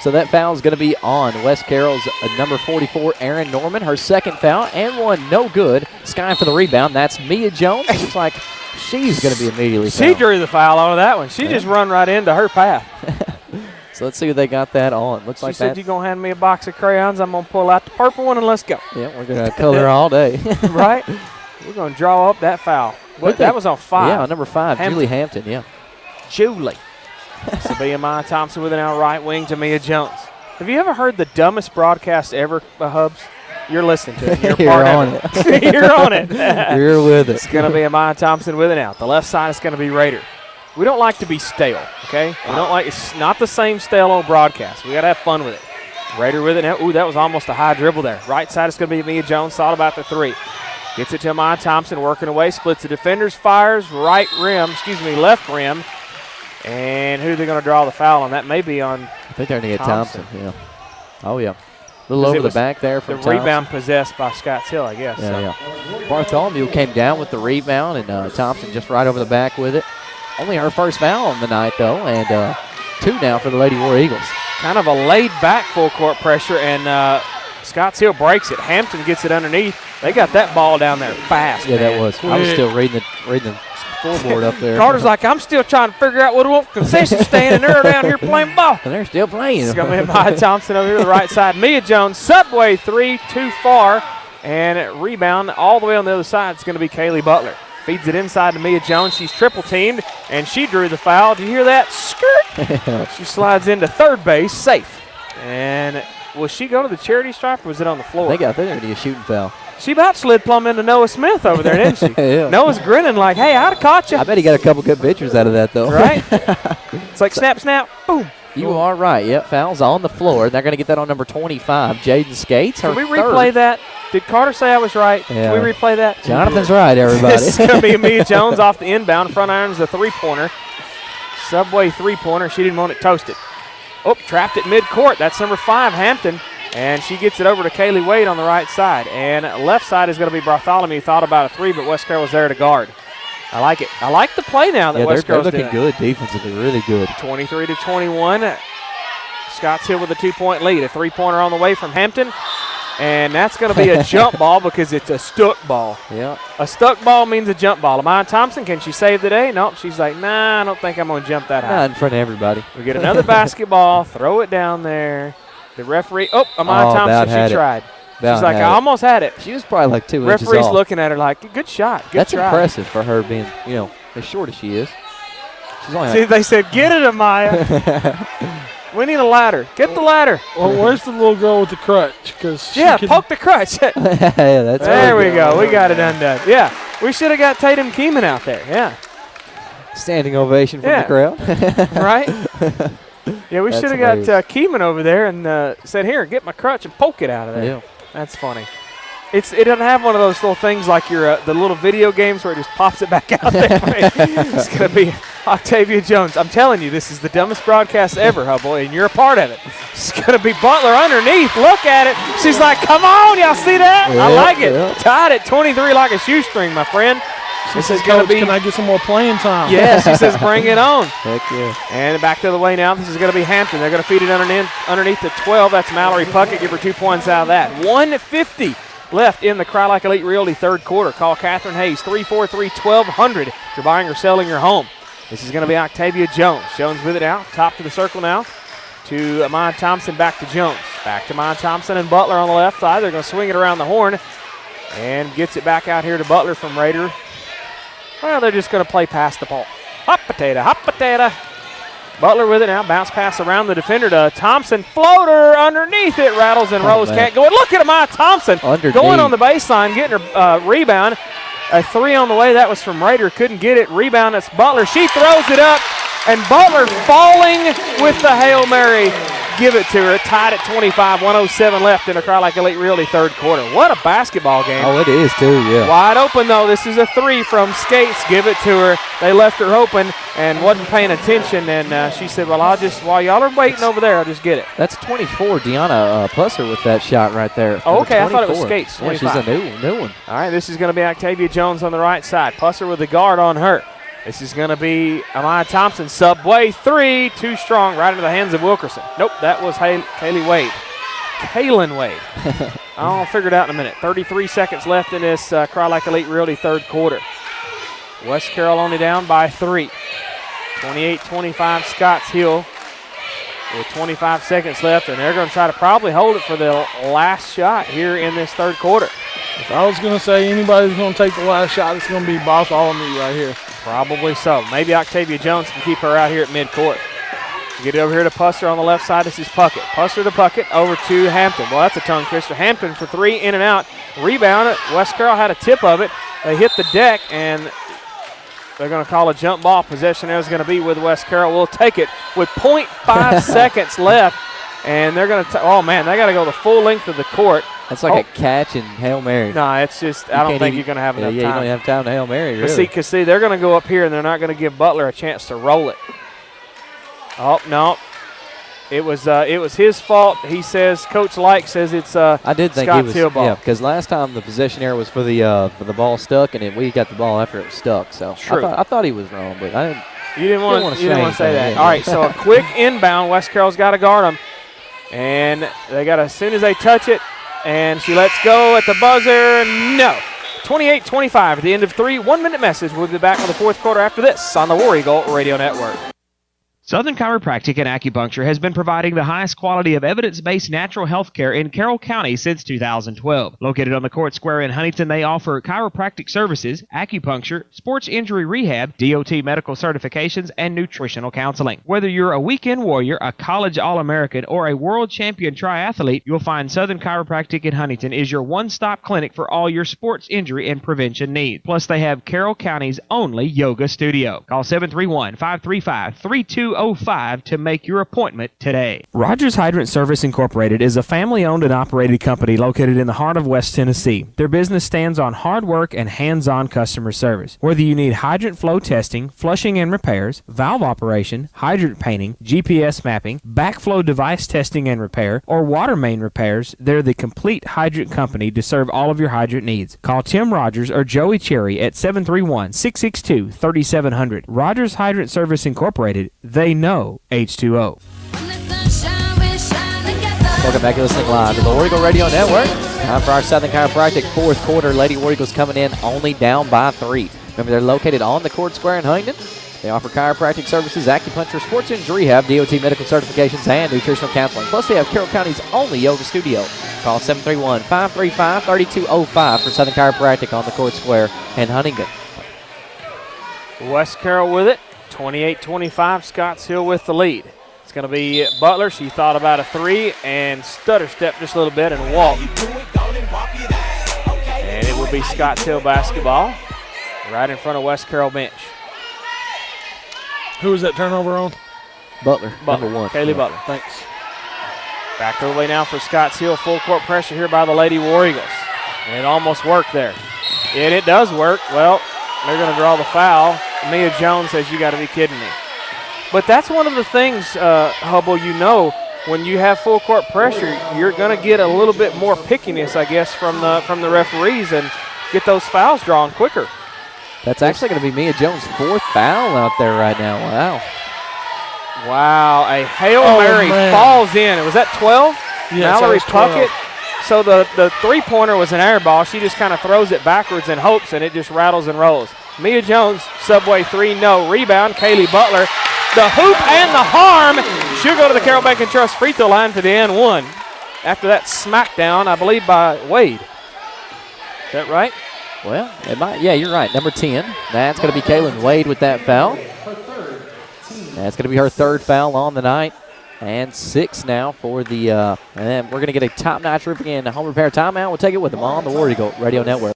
So that foul is going to be on West Carroll's number 44, Erin Norman. Her second foul, and one no good. Sky for the rebound. That's Mia Jones. It looks like she's going to be immediately fouled. She drew the foul out of that one. She just run right into her path. So let's see what they got that on. Looks She like said that. you're going to hand me a box of crayons. I'm going to pull out the purple one and let's go. Yeah, we're going to color all day. Right? We're going to draw up that foul. What, that was on 5. Yeah, number 5, Julie Hampton, yeah. Julie. This will be Amaya Thompson with an out right wing to Mia Jones. Have you ever heard the dumbest broadcast ever, Hubs? You're listening to it. You're part on of it. You're on it. You're with it. It's going to be Amaya Thompson with an out. The left side is going to be Raider. We don't like to be stale, okay? We don't like, it's not the same stale old broadcast. We got to have fun with it. Raider with it now. Ooh, that was almost a high dribble there. Right side is going to be Mia Jones. Thought about the 3. Gets it to Amaya Thompson, working away, splits the defenders, fires left rim. And who are they going to draw the foul on? That may be on I think they're going to get Thompson, yeah. Oh, yeah. A little over the back there from the rebound possessed by Scotts Hill, I guess. Yeah. Bartholomew came down with the rebound, and Thompson just right over the back with it. Only her first foul on the night, though, and 2 now for the Lady War Eagles. Kind of a laid-back full-court pressure, and Scotts Hill breaks it. Hampton gets it underneath. They got that ball down there fast. Yeah, man. that was. I was still reading the scoreboard up there. Carter's like, I'm still trying to figure out what to want concession stand, and they're down here playing ball. And they're still playing. It's going to be Maya Thompson over here to the right side. Mia Jones, subway 3, too far, and rebound all the way on the other side. It's going to be Kaylee Butler. Feeds it inside to Mia Jones. She's triple teamed, and she drew the foul. Did you hear that? Skirt! She slides into third base, safe. And will she go to the charity stripe, or was it on the floor? I think they're going to get a shooting foul. She about slid plumb into Noah Smith over there, didn't she? Yeah. Noah's grinning like, hey, I'd have caught you. I bet he got a couple good pictures out of that, though. Right? It's like snap, snap, boom. You are right. Yep, foul's on the floor. They're going to get that on number 25, Jaden Skates. Can we replay that? Did Carter say I was right? Yeah. Can we replay that? Jonathan's right, everybody. This is going to be Mia Jones off the inbound. Front iron's a 3-pointer. Subway 3-pointer. She didn't want it toasted. Oh, trapped at midcourt. That's number 5, Hampton. And she gets it over to Kaylee Wade on the right side. And left side is going to be Bartholomew. Thought about a 3, but West Carroll was there to guard. I like it. I like the play now that West Carroll's they're looking good defensively, really good. 23-21. Scotts Hill with a 2-point lead. A 3-pointer on the way from Hampton. And that's going to be a jump ball because it's a stuck ball. Yeah. A stuck ball means a jump ball. Amaya Thompson, can she save the day? Nope. She's like, nah, I don't think I'm going to jump that high. Not in front of everybody. We get another basketball, throw it down there. The referee, Amaya Thompson, she tried. She's like, I almost had it. She was probably like 2 inches off. Referee's looking at her like, good shot, good That's try. impressive for her being, as short as she is. She's only See, they said, get it, Amaya. We need a ladder. Get the ladder. Well, where's the little girl with the crutch? Poke the crutch. Yeah, that's there we go. We got it undone. Yeah, we should have got Tatum Keeman out there. Yeah. Standing ovation from the crowd. Right? Yeah, we should have got Keeman over there and said, here, get my crutch and poke it out of there. Yeah. That's funny. It doesn't have one of those little things like the little video games where it just pops it back out there. It's going to be Octavia Jones. I'm telling you, this is the dumbest broadcast ever, Hubble, and you're a part of it. It's going to be Butler underneath. Look at it. She's like, come on, y'all see that? I like it. Yeah. Tied at 23 like a shoestring, my friend. This is going to be. Can I get some more playing time? Yes, he says bring it on. Heck yeah. And back the other way now. This is going to be Hampton. They're going to feed it underneath the 12. That's Mallory Puckett. Give her 2 points out of that. 1:50 left in the Cry Like Elite Realty third quarter. Call Catherine Hayes, 343-1200 if you're buying or selling your home. This is going to be Octavia Jones. Jones with it out. Top to the circle now to Amaya Thompson. Back to Jones. Back to Amaya Thompson and Butler on the left side. They're going to swing it around the horn and gets it back out here to Butler from Raider. Well, they're just going to play past the ball. Hot potato, hot potato. Butler with it now. Bounce pass around the defender to Thompson. Floater underneath it. Rattles and rolls. Can't go. Look at Amaya Thompson going on the baseline, getting her rebound. A 3 on the way. That was from Raider. Couldn't get it. Rebound. That's Butler. She throws it up. And Butler falling with the Hail Mary. Give it to her. Tied at 25. 1:07 left in the Cry Like Elite Realty third quarter. What a basketball game. Oh, it is too, yeah. Wide open, though. This is a 3 from Skates. Give it to her. They left her open and wasn't paying attention. And she said, well, while y'all are waiting over there, I'll just get it. That's 24. Deanna Plusser with that shot right there. Oh, okay. I thought it was Skates. Yeah, she's a new one. All right, this is going to be Octavia Jones on the right side. Plusser with the guard on her. This is going to be Amaya Thompson. Subway 3. Too strong. Right into the hands of Wilkerson. Nope, that was Kaylee Wade. Kaylin Wade. I'll figure it out in a minute. 33 seconds left in this Cry Like Elite Realty third quarter. West Carroll only down by 3. 28-25 Scotts Hill. with 25 seconds left, and they're going to try to probably hold it for the last shot here in this third quarter. If I was going to say anybody's going to take the last shot, it's going to be Bartholomew right here. Probably so. Maybe Octavia Jones can keep her out here at midcourt. Get it over here to Puster on the left side. This is Puckett. Puster to Puckett over to Hampton. Well, that's a tongue twister. Hampton for three, in and out. Rebound it. West Carroll had a tip of it. They hit the deck, and they're going to call a jump ball. Possession is going to be with West Carroll. We'll take it with 0.5 seconds left, and they're going to oh, man, they got to go the full length of the court. That's like a catch and Hail Mary. No, it's just I don't think you're going to have enough time. Yeah, you don't have time to Hail Mary, really. Because they're going to go up here, and they're not going to give Butler a chance to roll it. Oh, no. It was his fault. He says, Coach Like says it's I did think Scott's Hill ball. Yeah, because last time the possession error was for the ball stuck, and we got the ball after it was stuck. So I thought he was wrong, but I didn't. You didn't want to say that. Yeah. All right, so a quick inbound. West Carroll's got to guard them, and they got as soon as they touch it, and she lets go at the buzzer. No. 28-25 at the end of 3. 1 minute message. We'll be back in the fourth quarter after this on the War Eagle Radio Network. Southern Chiropractic and Acupuncture has been providing the highest quality of evidence-based natural health care in Carroll County since 2012. Located on the Court Square in Huntington, they offer chiropractic services, acupuncture, sports injury rehab, DOT medical certifications, and nutritional counseling. Whether you're a weekend warrior, a college All-American, or a world champion triathlete, you'll find Southern Chiropractic in Huntington is your one-stop clinic for all your sports injury and prevention needs. Plus, they have Carroll County's only yoga studio. Call 731-535-3205 to make your appointment today. Rogers Hydrant Service Incorporated is a family-owned and operated company located in the heart of West Tennessee. Their business stands on hard work and hands-on customer service. Whether you need hydrant flow testing, flushing and repairs, valve operation, hydrant painting, GPS mapping, backflow device testing and repair, or water main repairs, they're the complete hydrant company to serve all of your hydrant needs. Call Tim Rogers or Joey Cherry at 731-662-3700. Rogers Hydrant Service Incorporated. They know H2O. Welcome back to listening live to the War Eagle Radio Network. Time for our Southern Chiropractic fourth quarter. Lady War Eagles coming in only down by 3. Remember, they're located on the Court Square in Huntington. They offer chiropractic services, acupuncture, sports injury rehab, DOT medical certifications, and nutritional counseling. Plus, they have Carroll County's only yoga studio. Call 731-535-3205 for Southern Chiropractic on the Court Square in Huntington. West Carroll with it. 28-25, Scotts Hill with the lead. It's going to be Butler. She thought about a 3 and stutter stepped just a little bit and walked. And it will be Scotts Hill basketball right in front of West Carroll bench. Who was that turnover on? Butler. Number 1. Kaylee Butler. Thanks. Back the way now for Scotts Hill. Full court pressure here by the Lady War Eagles. And it almost worked there. And it does work. Well, they're going to draw the foul. Mia Jones says, you got to be kidding me. But that's one of the things, Hubble, when you have full court pressure, you're going to get a little bit more pickiness, I guess, from the referees and get those fouls drawn quicker. That's actually going to be Mia Jones' 4th foul out there right now. Wow. Wow, a Hail Mary falls in. Was that 12? Yes, Mallory Puckett. So the three-pointer was an air ball. She just kind of throws it backwards and hopes, and it just rattles and rolls. Mia Jones, Subway 3, no. Rebound, Kaylee Butler. The hoop and the harm. She'll go to the Carroll Bank and Trust free throw line for the and 1. After that smackdown, I believe, by Wade. Is that right? Well, it might. Yeah, you're right. Number 10. That's going to be Kaylin Wade with that foul. That's going to be her 3rd foul on the night. And 6 now for the, and then we're going to get a top-notch roofing and home repair timeout. We'll take it with them on the War Eagle Radio Network.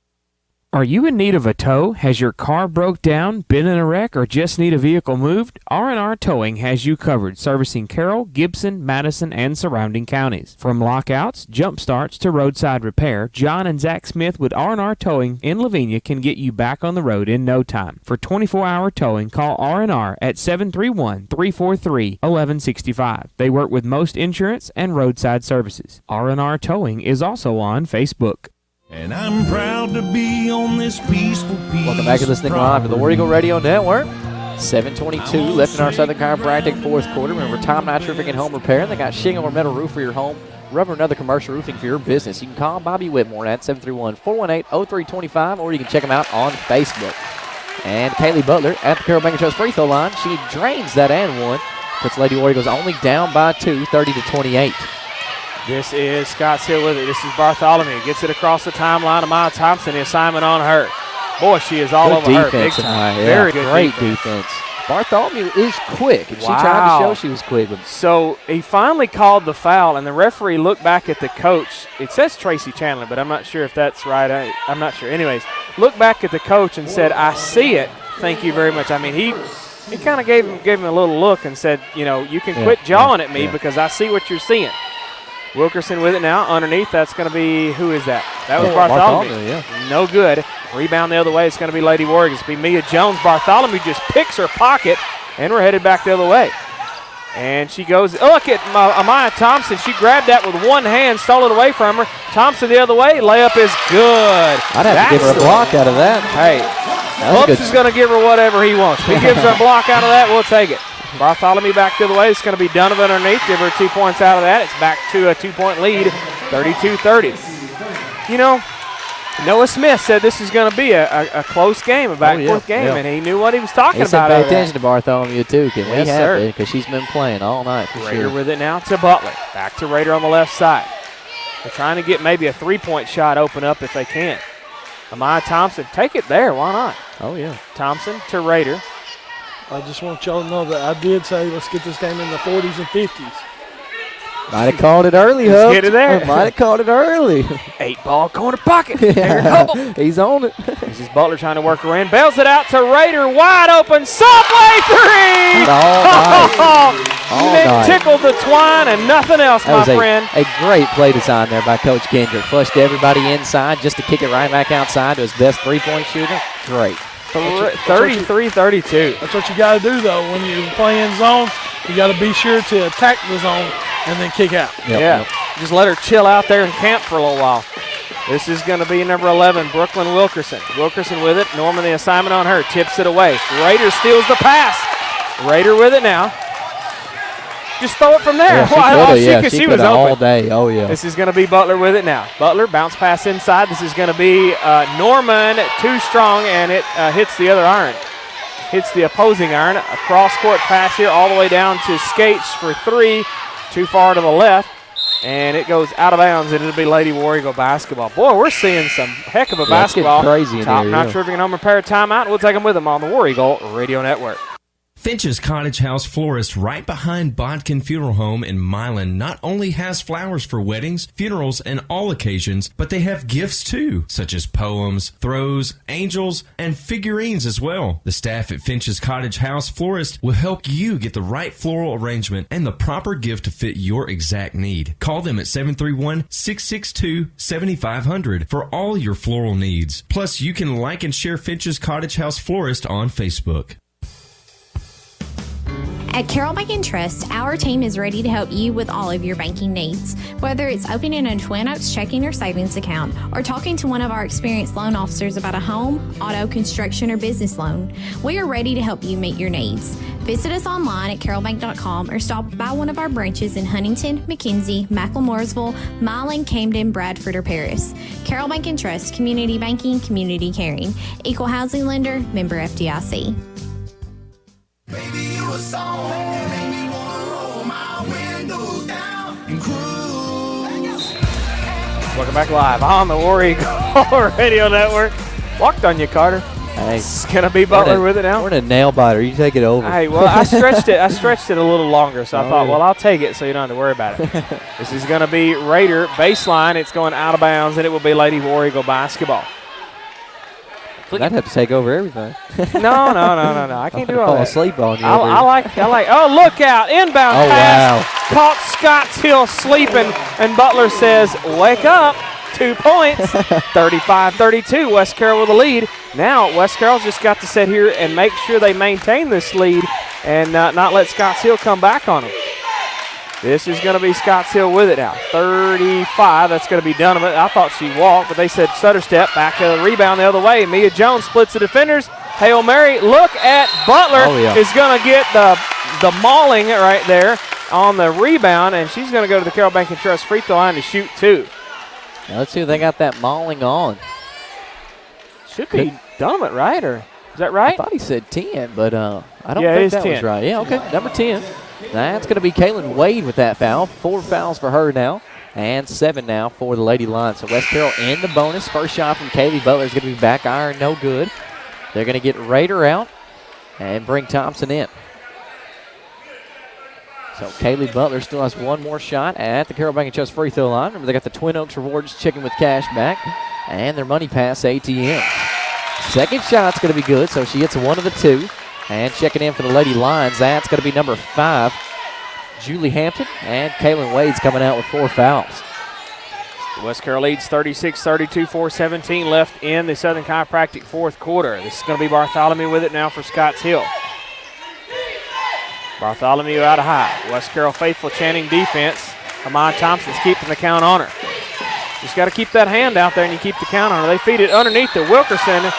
Are you in need of a tow? Has your car broke down, been in a wreck, or just need a vehicle moved? R&R Towing has you covered, servicing Carroll, Gibson, Madison, and surrounding counties. From lockouts, jump starts, to roadside repair, John and Zach Smith with R&R Towing in Lavinia can get you back on the road in no time. For 24-hour towing, call R&R at 731-343-1165. They work with most insurance and roadside services. R&R Towing is also on Facebook. And I'm proud to be on this peaceful piece. Welcome back to listening live to the War Eagle Radio Network. 7:22 left in our Southern Chiropractic fourth quarter. Remember, Tom Knight's Roofing and Home Repair. They got shingle or metal roof for your home, rubber and other commercial roofing for your business. You can call Bobby Whitmore at 731-418-0325, or you can check them out on Facebook. And Kaylee Butler at the Carroll Bank and Trust free throw line. She drains that and 1 Puts Lady War Eagles only down by 2, 30-28. This is Scotts Hill with it. This is Bartholomew. Gets it across the timeline. Amaya Thompson, the assignment on her. Boy, she is all over her. Big time. Very good Great defense. Bartholomew is quick, and she tried to show she was quick. So he finally called the foul, and the referee looked back at the coach. It says Tracy Chandler, but I'm not sure if that's right. I'm not sure. Anyways, looked back at the coach and said, I see it. Thank you very much. I mean, he kind of gave him a little look and said, you know, you can quit jawing at me because I see what you're seeing. Wilkerson with it now. Underneath, that's going to be, who is that? That was Bartholomew. No good. Rebound the other way. It's going to be Lady Warriors. It's going to be Mia Jones. Bartholomew just picks her pocket, and we're headed back the other way. And she goes, look at Amaya Thompson. She grabbed that with one hand, stole it away from her. Thompson the other way. Layup is good. I'd have to give her a block out of that. Hey, Hoops is going to give her whatever he wants. If he gives her a block out of that, we'll take it. Bartholomew back the other way. It's going to be Donovan underneath. Give her 2 points out of that. It's back to a 2-point lead, 32-30. You know, Noah Smith said this is going to be a close game, a back-and-forth game, and he knew what he was talking about. Pay attention to Bartholomew, too. Can we have it? Because she's been playing all night for Rader sure. with it now to Butler. Back to Rader on the left side. They're trying to get maybe a three-point shot open up if they can. Amaya Thompson, take it there. Why not? Oh, yeah. Thompson to Rader. I just want y'all to know that I did say let's get this game in the 40s and 50s. Might have called it early, Hoops. Let's get it there. Might have called it early. 8-ball corner pocket. There you go. He's on it. This is Butler trying to work her in. Bails it out to Rader. Wide open. Subway three. Tickled the twine and nothing else, my friend. A great play design there by Coach Kendrick. Flushed everybody inside just to kick it right back outside to his best three-point shooter. Great. 33-32. That's what you got to do, though. When you're playing zone, you got to be sure to attack the zone and then kick out. Just let her chill out there and camp for a little while. This is going to be number 11, Brooklyn Wilkerson. Wilkerson with it. Norman the assignment on her. Tips it away. Rader steals the pass. Rader with it now. Just throw it from there. She was open all day. Oh, yeah. This is going to be Butler with it now. Butler, bounce pass inside. This is going to be Norman, too strong, and it hits the other iron. Hits the opposing iron. A cross-court pass here all the way down to Skates for three. Too far to the left. And it goes out of bounds, and it'll be Lady War Eagle basketball. Boy, we're seeing some heck of a basketball. It's crazy in here. Not sure if you can home repair a timeout. We'll take them with them on the War Eagle Radio Network. Finch's Cottage House Florist, right behind Bodkin Funeral Home in Milan, not only has flowers for weddings, funerals, and all occasions, but they have gifts too, such as poems, throws, angels, and figurines as well. The staff at Finch's Cottage House Florist will help you get the right floral arrangement and the proper gift to fit your exact need. Call them at 731-662-7500 for all your floral needs. Plus, you can like and share Finch's Cottage House Florist on Facebook. At Carroll Bank & Trust, our team is ready to help you with all of your banking needs. Whether it's opening a Twin Oaks checking or savings account or talking to one of our experienced loan officers about a home, auto, construction, or business loan, we are ready to help you meet your needs. Visit us online at carrollbank.com or stop by one of our branches in Huntington, McKenzie, Macklemooresville, Milan, Camden, Bradford, or Paris. Carroll Bank & Trust, community banking, community caring. Equal housing lender, member FDIC. Baby, you a song, make me wanna roll my windows down and cruise. Welcome back live on the War Eagle Radio Network. Walked on you, Carter. Hey, it's gonna be Butler with it now. We're in a nail biter. You take it over. Hey, well, I stretched it. I stretched it a little longer, so I thought, well, I'll take it, so you don't have to worry about it. This is gonna be Rader baseline. It's going out of bounds, and it will be Lady War Eagle basketball. I'd have to take over everything. No. I can't do all that. Fall asleep on you. I like. Oh, look out! Inbound pass. Wow. Caught Scotts Hill sleeping, and Butler says, "Wake up!" 2 points. 35-32. West Carroll with the lead. Now West Carroll's just got to sit here and make sure they maintain this lead and not let Scotts Hill come back on them. This is going to be Scotts Hill with it now. 35. That's going to be Donovan. I thought she walked, but they said stutter step. Back to the rebound the other way. Mia Jones splits the defenders. Hail Mary. Look at Butler. Is going to get the mauling right there on the rebound, and she's going to go to the Carroll Bank & Trust free throw line to shoot two. Now let's see if they got that mauling on. Should be Donovan, right? Or is that right? I thought he said 10, but I don't it think is that 10. was right. Yeah, okay. Number 10. That's going to be Kaylin Wade with that foul. 4 fouls for her now, and 7 now for the Lady Lions. So West Carroll in the bonus. First shot from Kaylee Butler is going to be back iron, no good. They're going to get Rader out and bring Thompson in. So Kaylee Butler still has one more shot at the Carroll Bank & Trust free throw line. Remember, they got the Twin Oaks Rewards chicken with cash back and their Money Pass ATM. Second shot's going to be good, so she hits one of the 2. And checking in for the Lady Lions, that's going to be number 5, Julie Hampton. And Kaylin Wade's coming out with 4 fouls. West Carroll leads 36-32, 4:17 left in the Southern Chiropractic fourth quarter. This is going to be Bartholomew with it now for Scotts Hill. Bartholomew out of high. West Carroll faithful chanting defense. Amon Thompson's keeping the count on her. Just got to keep that hand out there and you keep the count on her. They feed it underneath to Wilkerson,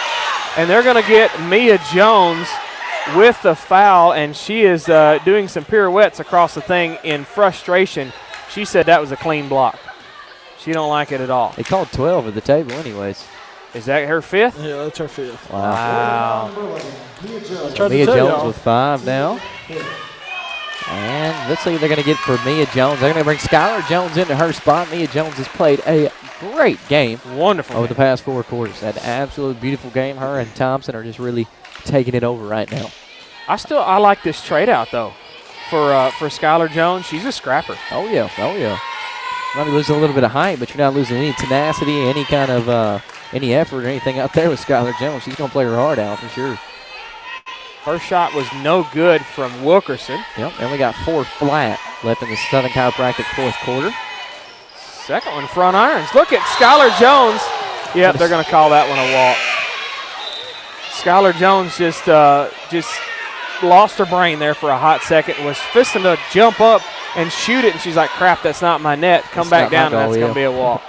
and they're going to get Mia Jones with the foul, and she is doing some pirouettes across the thing in frustration. She said that was a clean block. She don't like it at all. They called 12 at the table anyways. Is that her 5th? Yeah, that's her 5th. Wow. So Mia Jones with 5 now. And let's see what they're going to get for Mia Jones. They're going to bring Skylar Jones into her spot. Mia Jones has played a great game. Wonderful. Over the past 4 quarters. Had an absolute beautiful game. Her and Thompson are just really taking it over right now. I like this trade out though for Skylar Jones. She's a scrapper. Oh yeah. Might be losing a little bit of height, but you're not losing any tenacity, any kind of any effort or anything out there with Skylar Jones. She's going to play her heart out for sure. First shot was no good from Wilkerson. Yep, and we got 4 flat left in the Southern Chiropractic fourth quarter. Second one, front irons. Look at Skylar Jones. Yep, they're going to call that one a walk. Skylar Jones just lost her brain there for a hot second. Was fisting to jump up and shoot it, and she's like, crap, that's not my net. Come back down, and that's going to be a walk.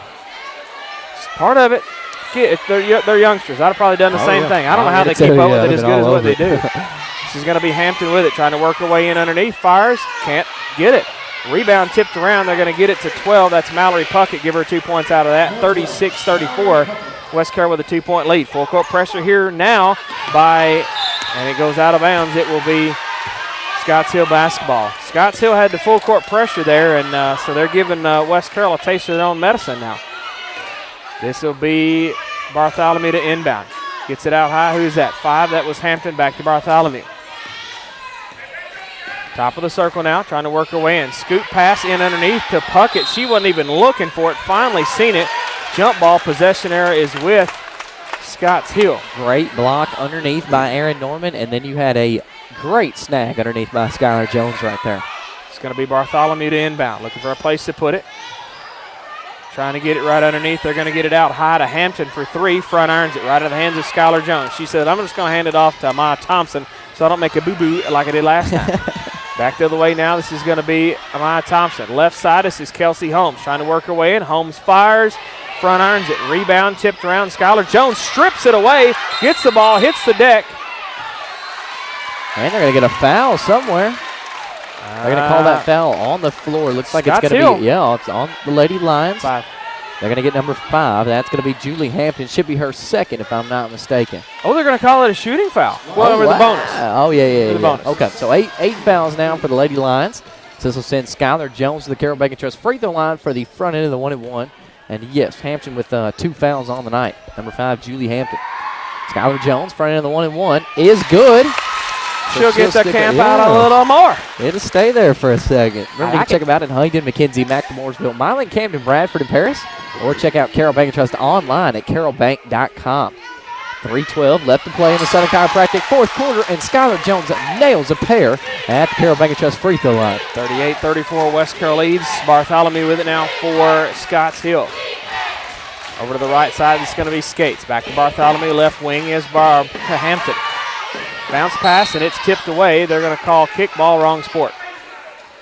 It's part of it. They're youngsters. I'd have probably done the same thing. I don't know how they keep up with it as good as what they do. This is going to be Hampton with it, trying to work her way in underneath. Fires, can't get it. Rebound tipped around. They're going to get it to 12. That's Mallory Puckett. Give her 2 points out of that. 36-34. West Carroll with a 2-point lead. Full court pressure here now and it goes out of bounds. It will be Scotts Hill basketball. Scotts Hill had the full court pressure there, and so they're giving West Carroll a taste of their own medicine now. This will be Bartholomew to inbound. Gets it out high. Who's that? 5. That was Hampton. Back to Bartholomew. Top of the circle now, trying to work her way in. Scoot pass in underneath to Puckett. She wasn't even looking for it. Finally seen it. Jump ball possession error is with Scotts Hill. Great block underneath by Aaron Norman, and then you had a great snag underneath by Skylar Jones right there. It's going to be Bartholomew to inbound. Looking for a place to put it. Trying to get it right underneath. They're going to get it out high to Hampton for 3. Front irons it right out of the hands of Skylar Jones. She said, I'm just going to hand it off to Amaya Thompson so I don't make a boo-boo like I did last time. Back the other way now. This is going to be Amaya Thompson. Left side, this is Kelsey Holmes trying to work her way in. Holmes fires. Front irons it. Rebound tipped around. Skylar Jones strips it away. Gets the ball. Hits the deck. And they're going to get a foul somewhere. They're going to call that foul on the floor. Looks like it's going to be, it's on the Lady Lions. 5. They're going to get number 5. That's going to be Julie Hampton. Should be her second, if I'm not mistaken. Oh, they're going to call it a shooting foul. Well, over the bonus. Oh, yeah. Bonus. Okay, so eight fouls now for the Lady Lions. So this will send Skylar Jones to the Carroll Bank & Trust free throw line for the front end of the 1-and-1. And yes, Hampton with 2 fouls on the night. Number 5, Julie Hampton. Skylar Jones, front end of the 1-and-1, is good. She'll get the camp out a little more. It'll stay there for a second. Remember, you can check them out in Huntington, McKenzie, McLemoresville, Milan, Camden, Bradford, and Paris. Or check out Carroll Bank & Trust online at carrollbank.com. 3:12 left to play in the Southern Chiropractic fourth quarter, and Skylar Jones nails a pair at the Carroll Bank & Trust free throw line. 38-34, West Carroll leads. Bartholomew with it now for Scotts Hill. Over to the right side, it's going to be Skates. Back to Bartholomew. Left wing is Hampton. Bounce pass, and it's tipped away. They're going to call kickball, wrong sport.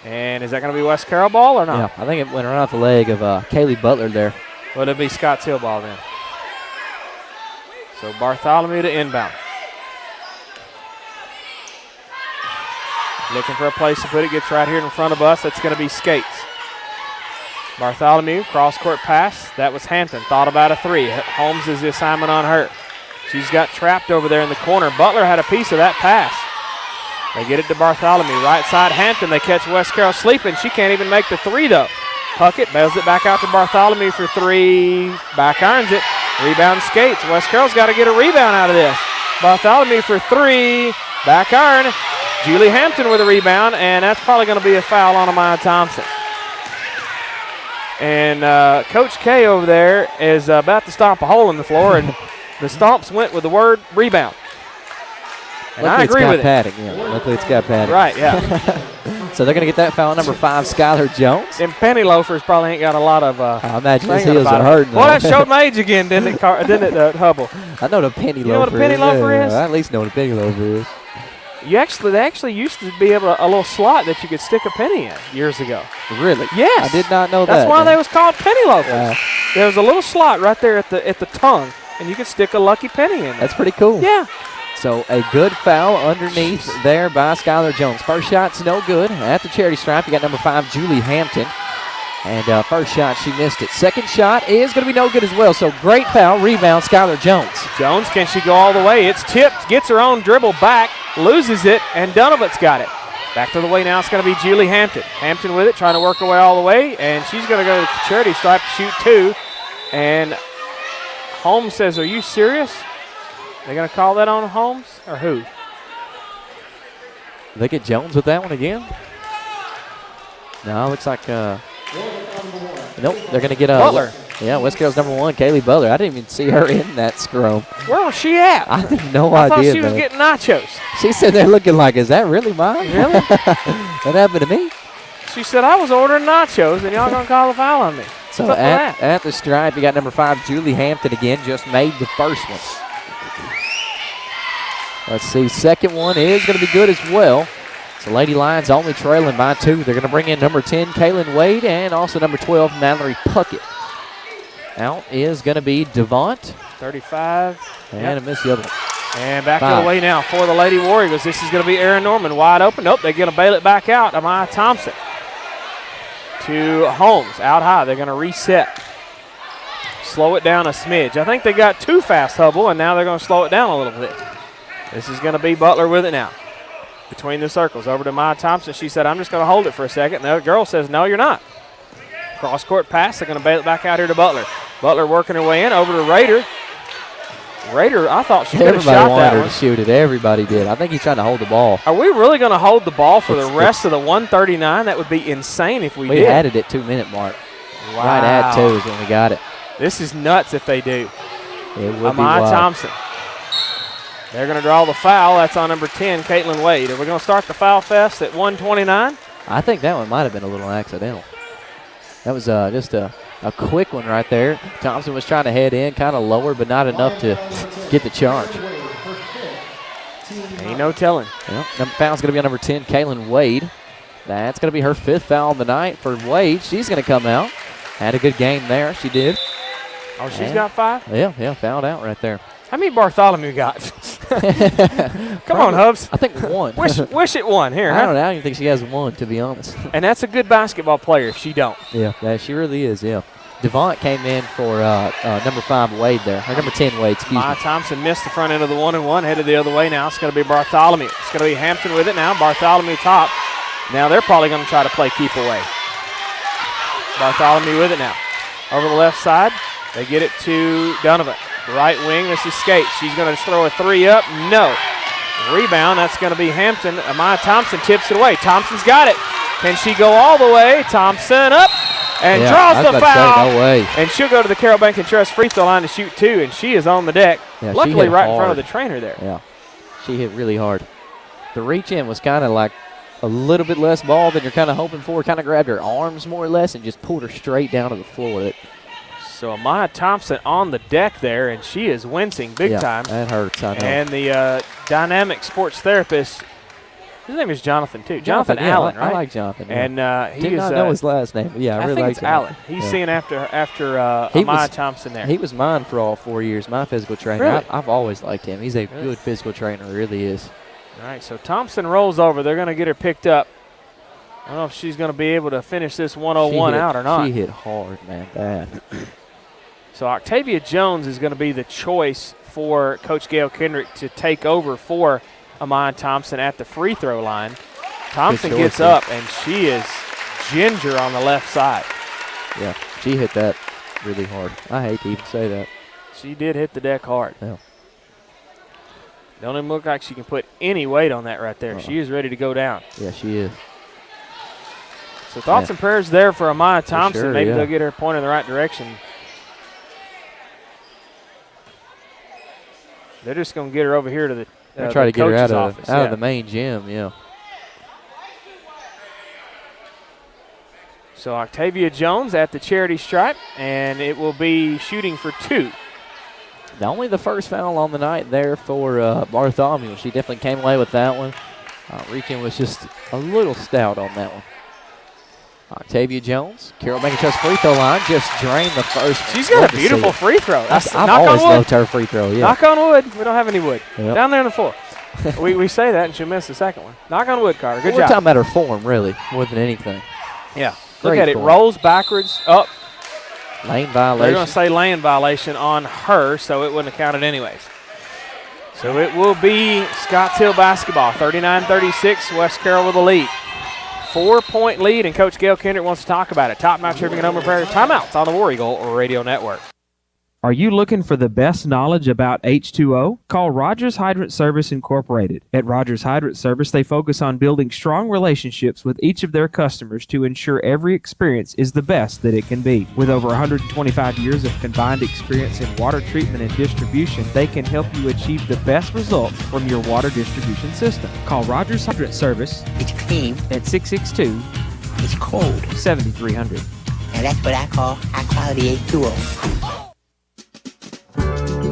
And is that going to be West Carroll ball or not? Yeah, I think it went right off the leg of Kaylee Butler there. Well, it'll be Scotts Hill ball then. So Bartholomew to inbound. Looking for a place to put it. Gets right here in front of us. That's going to be Skates. Bartholomew, cross-court pass. That was Hampton. Thought about a 3. Holmes is the assignment on her. She's got trapped over there in the corner. Butler had a piece of that pass. They get it to Bartholomew. Right side, Hampton. They catch West Carroll sleeping. She can't even make the three, though. Puckett bails it back out to Bartholomew for three. Back irons it. Rebound skates. West Carroll's got to get a rebound out of this. Bartholomew for three. Back iron. Julie Hampton with a rebound, and that's probably going to be a foul on Amaya Thompson. And Coach K over there is about to stomp a hole in the floor, and the stomps went with the word rebound. And I agree with it. Padding, yeah. Luckily it's got padding. Right, yeah. So they're going to get that foul, number 5, Skylar Jones. Them penny loafers probably ain't got a lot of. I imagine his heels are hurting. Well, that showed my age again, didn't it, Hubble? I know what a penny loafer is. You know what a penny loafer is? I at least know what a penny loafer is. They actually used to be able to, a little slot that you could stick a penny in years ago. Really? Yes. I did not know that. That's why they was called penny loafers. There was a little slot right there at the tongue, and you could stick a lucky penny in there. That's pretty cool. Yeah. So a good foul underneath there by Skylar Jones. First shot's no good. At the charity stripe, you got number 5, Julie Hampton. And first shot, she missed it. Second shot is going to be no good as well. So great foul, rebound, Skylar Jones. Jones, can she go all the way? It's tipped, gets her own dribble back, loses it, and Donovan's got it. Back to the way now, it's going to be Julie Hampton. Hampton with it, trying to work her way all the way, and she's going to go to the charity stripe to shoot 2. And Holmes says, are you serious? They're going to call that on Holmes, or who? They get Jones with that one again? No, looks like nope, they're going to get Butler. Yeah, West Carroll's number 1, Kaylee Butler. I didn't even see her in that scrum. Where was she at? I have no I idea. thought she was getting nachos. She said they're looking like, is that really mine? Really? That happened to me. She said, I was ordering nachos, and y'all going to call a foul on me. So at the stripe, you got number 5, Julie Hampton again, just made the first one. Let's see, second one is going to be good as well. So Lady Lions only trailing by 2. They're going to bring in number 10, Kaylin Wade, and also number 12, Mallory Puckett. Out is going to be Devont. 35. And a miss the other one. And back to the way now for the Lady Warriors. This is going to be Aaron Norman wide open. Nope, they're going to bail it back out. Amaya Thompson to Holmes out high. They're going to reset. Slow it down a smidge. I think they got too fast, Hubble, and now they're going to slow it down a little bit. This is going to be Butler with it now. Between the circles, over to Amaya Thompson. She said, I'm just going to hold it for a second. The girl says, no, you're not. Cross-court pass. They're going to bail it back out here to Butler. Butler working her way in, over to Rader. Rader, I thought she could have shot that one. Everybody wanted her to shoot it. Everybody did. I think he's trying to hold the ball. Are we really going to hold the ball for the rest of the 139? That would be insane if we did. We had it at 2-minute mark. Wow. Right at 2 is when we got it. This is nuts if they do. It would be Amaya wild. Thompson. They're going to draw the foul. That's on number 10, Caitlin Wade. Are we going to start the foul fest at 129? I think that one might have been a little accidental. That was just a quick one right there. Thompson was trying to head in, kind of lower, but not enough to get the charge. Ain't no telling. Well, foul's going to be on number 10, Kaylin Wade. That's going to be her 5th foul of the night for Wade. She's going to come out. Had a good game there. She did. Oh, she's got 5? Yeah, fouled out right there. How many Bartholomew got? Come on, Hubs. I think 1. wish it 1 here. I don't know. I don't even think she has 1, to be honest. And that's a good basketball player if she don't. Yeah, she really is, yeah. Devont came in for number 5 Wade there. Or number 10 Wade, excuse me. Thompson missed the front end of the 1-and-1, headed the other way now. It's going to be Bartholomew. It's going to be Hampton with it now. Bartholomew top. Now they're probably going to try to play keep away. Bartholomew with it now. Over the left side, they get it to Donovan. Right wing, this is Skates. She's going to throw a 3 up. No. Rebound, that's going to be Hampton. Amaya Thompson tips it away. Thompson's got it. Can she go all the way? Thompson up and draws the foul. No way. And she'll go to the Carroll Bank and Trust free throw line to shoot 2, and she is on the deck. Yeah, luckily right in front of the trainer there. Yeah, she hit really hard. The reach in was kind of like a little bit less ball than you're kind of hoping for. Kind of grabbed her arms more or less and just pulled her straight down to the floor. So Amaya Thompson on the deck there, and she is wincing big time. That hurts, I know. And the dynamic sports therapist, his name is Jonathan, too. Jonathan Allen, right? I like Jonathan. Yeah. And he did not know his last name. But yeah, I really think like it's Allen. He's seeing after Amaya Thompson there. He was mine for all 4 years, my physical trainer. Really? I've always liked him. He's a good physical trainer, he really is. All right, so Thompson rolls over. They're going to get her picked up. I don't know if she's going to be able to finish this 101 out or not. She hit hard, man, bad. So Octavia Jones is going to be the choice for Coach Gail Kendrick to take over for Amaya Thompson at the free throw line. Thompson gets up, and she is ginger on the left side. Yeah, she hit that really hard. I hate to even say that. She did hit the deck hard. Yeah. Don't even look like she can put any weight on that right there. She is ready to go down. Yeah, she is. So thoughts and prayers there for Amaya Thompson. Sure, Maybe they'll get her pointed in the right direction. They're just going to get her over here to the try to get her out office. of the main gym, yeah. So Octavia Jones at the charity stripe, and it will be shooting for 2. Now, only the first foul on the night there for Bartholomew. She definitely came away with that one. Reaching was just a little stout on that one. Octavia Jones, Carroll making trust free throw line, just drained the first. She's got a beautiful free throw. I've always loved her free throw, yeah. Knock on wood. We don't have any wood. Yep. Down there on the floor. we say that and she'll miss the second one. Knock on wood, Carter. Good We're job. talking about her form, really, more than anything. Yeah. Great Look at it. form. Rolls backwards, up. Lane violation. They're going to say lane violation on her, so it wouldn't have counted anyways. So it will be Scotts Hill basketball, 39-36, West Carroll with the lead. 4-point lead, and Coach Gail Kendrick wants to talk about it. Top-notch Irving and Homer Prairie timeouts on the War Eagle Radio Network. Are you looking for the best knowledge about H2O? Call Rogers Hydrant Service Incorporated. At Rogers Hydrant Service, they focus on building strong relationships with each of their customers to ensure every experience is the best that it can be. With over 125 years of combined experience in water treatment and distribution, they can help you achieve the best results from your water distribution system. Call Rogers Hydrant Service. It's clean. At 662. It's cold. 7300. And that's what I call high-quality H2O.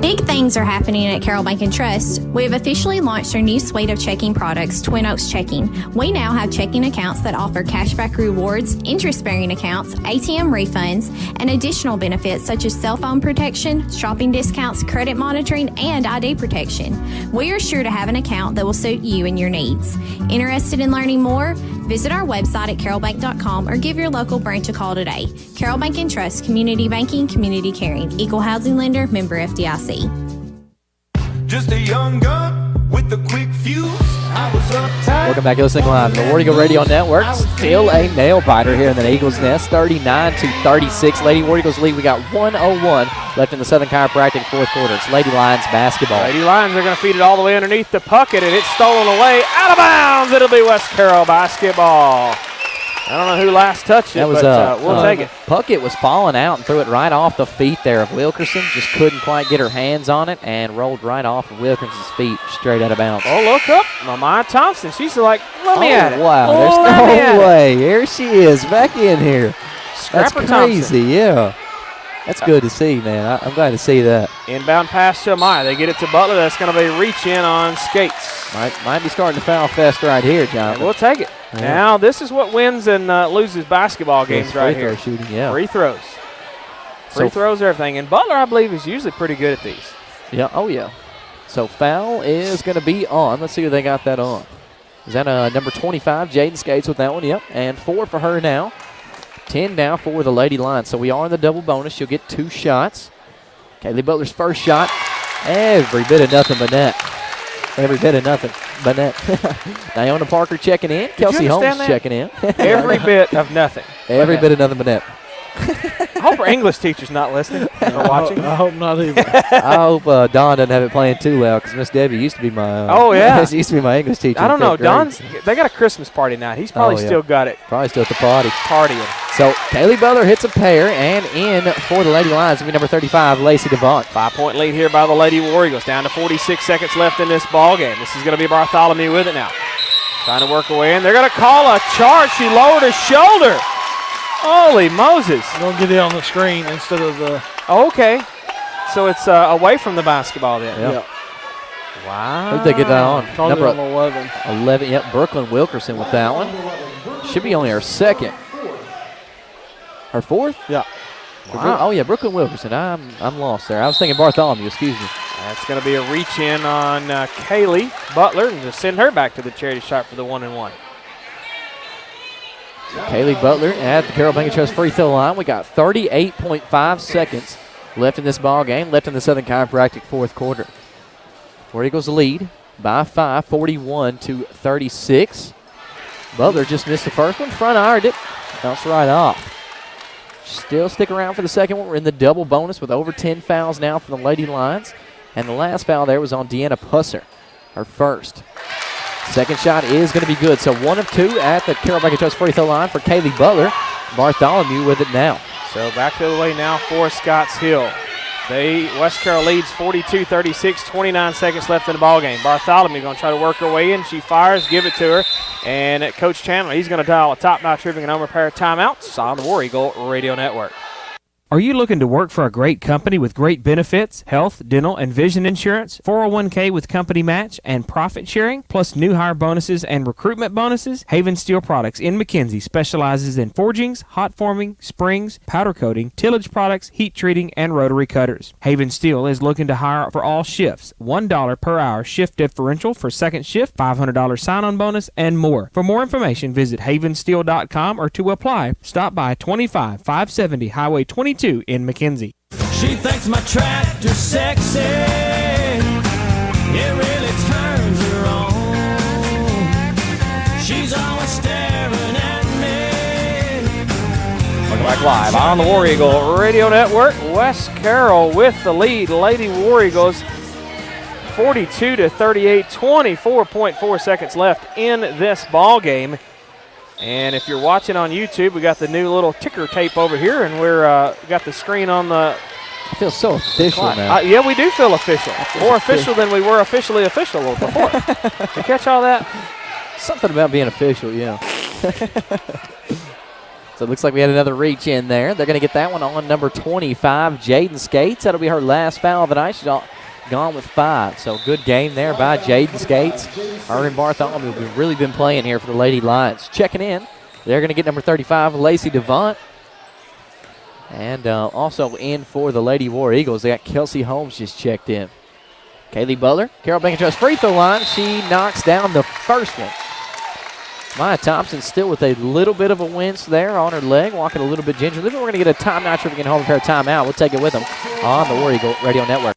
Big things are happening at Carroll Bank and Trust. We have officially launched our new suite of checking products, Twin Oaks Checking. We now have checking accounts that offer cashback rewards, interest-bearing accounts, ATM refunds, and additional benefits such as cell phone protection, shopping discounts, credit monitoring, and ID protection. We are sure to have an account that will suit you and your needs. Interested in learning more? Visit our website at carrollbank.com or give your local branch a call today. Carroll Bank and Trust, community banking, community caring. Equal housing lender, member FDIC. Just a young gun with a quick fuse. I was uptight. Welcome back to listening live. The War Eagle Radio Network. Still a nail biter here in the Eagles' Nest. 39-36. Lady War Eagles lead. We got 1:01 left in the Southern Chiropractic fourth quarter. It's Lady Lions basketball. Lady Lions are going to feed it all the way underneath the pucket, and it's stolen away. Out of bounds. It'll be West Carroll basketball. I don't know who last touched it, but we'll take it. Puckett was falling out and threw it right off the feet there of Wilkerson. Just couldn't quite get her hands on it and rolled right off of Wilkerson's feet straight out of bounds. Oh, look up. Amaya Thompson. She's like, let me at it. Wow, there's no way. Here she is back in here. Scrapper That's crazy, yeah. That's good to see, man. I'm glad to see that. Inbound pass to Amaya. They get it to Butler. That's going to be a reach in on skates. Might be starting to foul fest right here, Jonathan. And we'll take it. Yeah. Now, this is what wins and loses basketball games right here. Free throw shooting, yeah. Free throws. Free throws, everything. And Butler, I believe, is usually pretty good at these. Yeah, oh, yeah. So foul is going to be on. Let's see who they got that on. Is that number 25, Jaden Skates with that one? Yep, and 4 for her now. 10 now for the Lady Lions. So we are in the double bonus. She'll get 2 shots. Kaylee Butler's first shot. Every bit of nothing but net. Every bit of nothing but net. Naona Parker checking in. Kelsey Holmes checking in. Every bit of nothing. Every bit of nothing but net. I hope our English teacher's not listening or watching. I hope not either. I hope Don doesn't have it playing too loud because Miss Debbie used to be my she used to be my English teacher. I don't know. They got a Christmas party now. He's probably still got it. Probably still at the party. Partying. So Kaylee Butler hits a pair, and in for the Lady Lions will be number 35, Lacey Devont. 5-point lead here by the Lady War Eagles. Down to 46 seconds left in this ball game. This is going to be Bartholomew with it now. Trying to work her way in. They're going to call a charge. She lowered her shoulder. Holy Moses. Don't get it on the screen instead of the... Okay. So it's away from the basketball then. Yeah. Wow. Who'd they get that on? Number 11. 11, yep. Brooklyn Wilkerson with that one. Should be only her second. Her fourth? Yeah. Wow. Oh, yeah, Brooklyn Wilkerson. I'm lost there. I was thinking Bartholomew, excuse me. That's going to be a reach in on Kaylee Butler and to send her back to the charity shot for the 1-and-1. Kaylee Butler at the Carroll Bank and Trust free throw line. We got 38.5 seconds left in this ball game, left in the Southern Chiropractic fourth quarter. War Eagles lead by 5, 41-36. Butler just missed the first one. Front ironed it. Bounced right off. Still stick around for the second one. We're in the double bonus with over 10 fouls now for the Lady Lions. And the last foul there was on Deanna Pusser, her first. Second shot is going to be good. So 1 of 2 at the Carroll Bank & Trust free throw line for Kaylee Butler. Bartholomew with it now. So back the other way now for Scotts Hill. West Carroll leads 42-36, 29 seconds left in the ballgame. Bartholomew going to try to work her way in. She fires, give it to her. And Coach Chandler, he's going to dial a top-notch ribbon and home repair timeouts on the War Eagle Radio Network. Are you looking to work for a great company with great benefits, health, dental, and vision insurance, 401k with company match, and profit sharing, plus new hire bonuses and recruitment bonuses? Haven Steel Products in McKenzie specializes in forgings, hot forming, springs, powder coating, tillage products, heat treating, and rotary cutters. Haven Steel is looking to hire for all shifts, $1 per hour shift differential for second shift, $500 sign-on bonus, and more. For more information, visit havensteel.com, or to apply, stop by 570 Highway 22 in McKenzie. She thinks my tractor's sexy. It really turns her on. She's always staring at me. Welcome back live on the War Eagle Radio Network. West Carroll with the lead. Lady War Eagles 42-38, 24.4 seconds left in this ball game. And if you're watching on YouTube, we got the new little ticker tape over here, and we're got the screen on the. I feel so official now. Yeah, we do feel official. More official than we were officially official before. Did you catch all that? Something about being official, yeah. So it looks like we had another reach in there. They're going to get that one on number 25, Jaden Skates. That'll be her last foul of the night. She's gone with 5. So good game there by Jaden Skates. Her and Bartholomew have really been playing here for the Lady Lions. Checking in, they're going to get number 35, Lacey Devont. And also in for the Lady War Eagles, they got Kelsey Holmes just checked in. Kaylee Butler, Carroll Bank & Trust free throw line. She knocks down the first one. Maya Thompson still with a little bit of a wince there on her leg, walking a little bit gingerly. We're going to get a timeout if we can hold her timeout. We'll take it with them on the War Eagle Radio Network.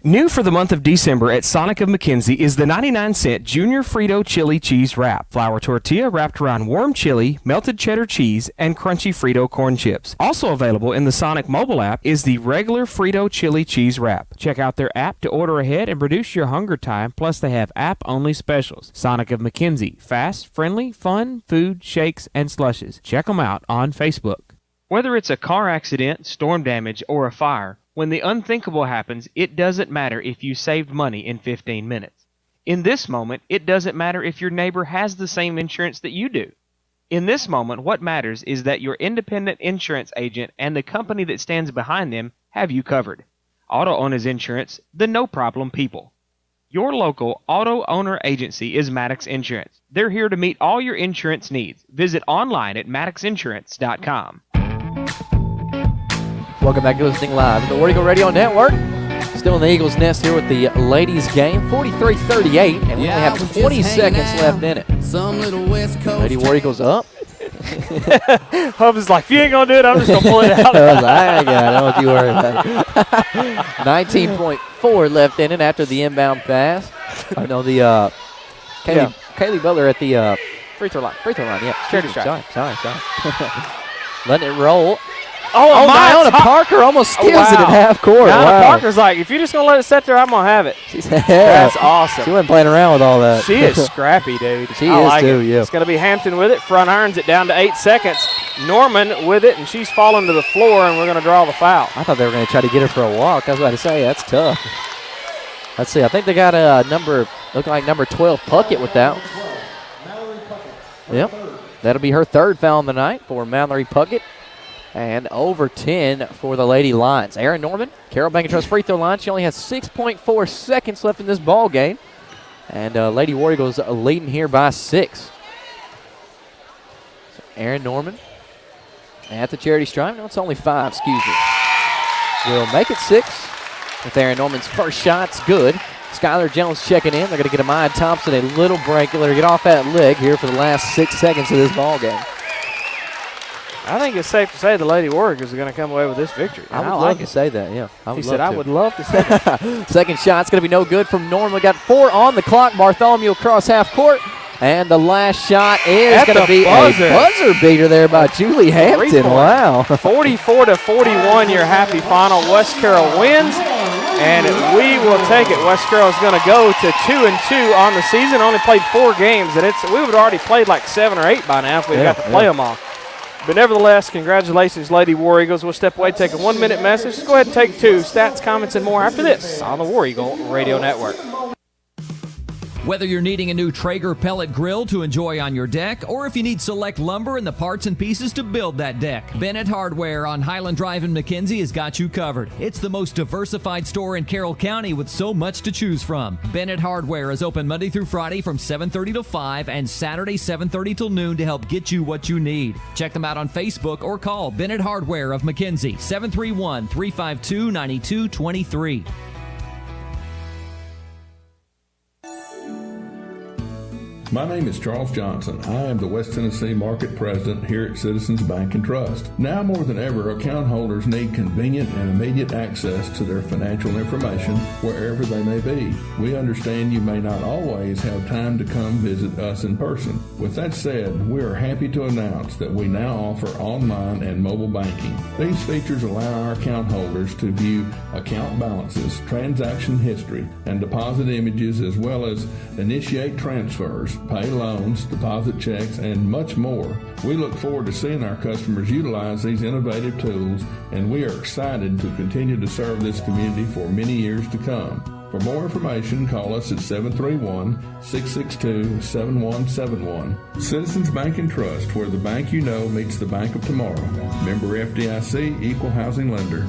New for the month of December at Sonic of McKenzie is the 99-cent Junior Frito Chili Cheese Wrap. Flour tortilla wrapped around warm chili, melted cheddar cheese, and crunchy Frito corn chips. Also available in the Sonic mobile app is the regular Frito Chili Cheese Wrap. Check out their app to order ahead and reduce your hunger time, plus they have app-only specials. Sonic of McKenzie. Fast, friendly, fun, food, shakes, and slushes. Check them out on Facebook. Whether it's a car accident, storm damage, or a fire, when the unthinkable happens, it doesn't matter if you saved money in 15 minutes. In this moment, it doesn't matter if your neighbor has the same insurance that you do. In this moment, what matters is that your independent insurance agent and the company that stands behind them have you covered. Auto Owners Insurance, the no-problem people. Your local auto owner agency is Maddox Insurance. They're here to meet all your insurance needs. Visit online at maddoxinsurance.com. Welcome back to listening live at the War Eagle Radio Network. Still in the Eagles' nest here with the ladies' game, 43-38, and we only have 20 seconds left in it. Lady War Eagles up. Hub is like, if you ain't going to do it, I'm just going to pull it out. I don't you worry about it. 19.4 left in it after the inbound pass. I know the Kaylee Butler at the free throw line, yeah. Charity stripe. Sorry. Letting it roll. Oh, Nyona Parker almost steals it at half court. Nyona Parker's like, if you're just going to let it sit there, I'm going to have it. That's awesome. She wasn't playing around with all that. She is scrappy, dude. She is like too, it. yeah. It's going to be Hampton with it. Front irons it down to 8 seconds. Norman with it, and she's falling to the floor, and we're going to draw the foul. I thought they were going to try to get her for a walk. I was about to say, that's tough. Let's see. I think they got a number 12 Puckett with that. Yep. That'll be her third foul in the night for Mallory Puckett. And over 10 for the Lady Lions. Erin Norman, Carroll Bank & Trust free throw line. She only has 6.4 seconds left in this ball game. And Lady War Eagles leading here by 6. So Erin Norman at the charity stripe. No, it's only 5, excuse me. Will make it 6 with Erin Norman's first shot's good. Skylar Jones checking in. They're going to get Amaya Thompson a little break. Let her get off that leg here for the last 6 seconds of this ball game. I think it's safe to say the Lady Warriors are going to come away with this victory. I would love to say that, yeah. He said, I would love to say that. Second shot's going to be no good from Norm. We got 4 on the clock. Bartholomew across half court. And the last shot is going to be a buzzer beater there by Julie Hampton. Wow. 44-41, your happy final. West Carroll wins, and we will take it. West Carroll is going to go to 2-2 on the season. Only played 4 games, and we would have already played like 7 or 8 by now if we got to play them all. But nevertheless, congratulations, Lady War Eagles. We'll step away, take a 1-minute message. Go ahead and take 2. Stats, comments, and more after this on the War Eagle Radio Network. Whether you're needing a new Traeger pellet grill to enjoy on your deck, or if you need select lumber and the parts and pieces to build that deck, Bennett Hardware on Highland Drive in McKenzie has got you covered. It's the most diversified store in Carroll County with so much to choose from. Bennett Hardware is open Monday through Friday from 7:30 to 5 and Saturday 7:30 till noon to help get you what you need. Check them out on Facebook or call Bennett Hardware of McKenzie, 731-352-9223. My name is Charles Johnson. I am the West Tennessee Market President here at Citizens Bank and Trust. Now more than ever, account holders need convenient and immediate access to their financial information wherever they may be. We understand you may not always have time to come visit us in person. With that said, we are happy to announce that we now offer online and mobile banking. These features allow our account holders to view account balances, transaction history, and deposit images, as well as initiate transfers, pay loans, deposit checks, and much more. We look forward to seeing our customers utilize these innovative tools, and we are excited to continue to serve this community for many years to come. For more information, call us at 731-662-7171. Citizens Bank and Trust, where the bank you know meets the bank of tomorrow. Member FDIC, Equal Housing Lender.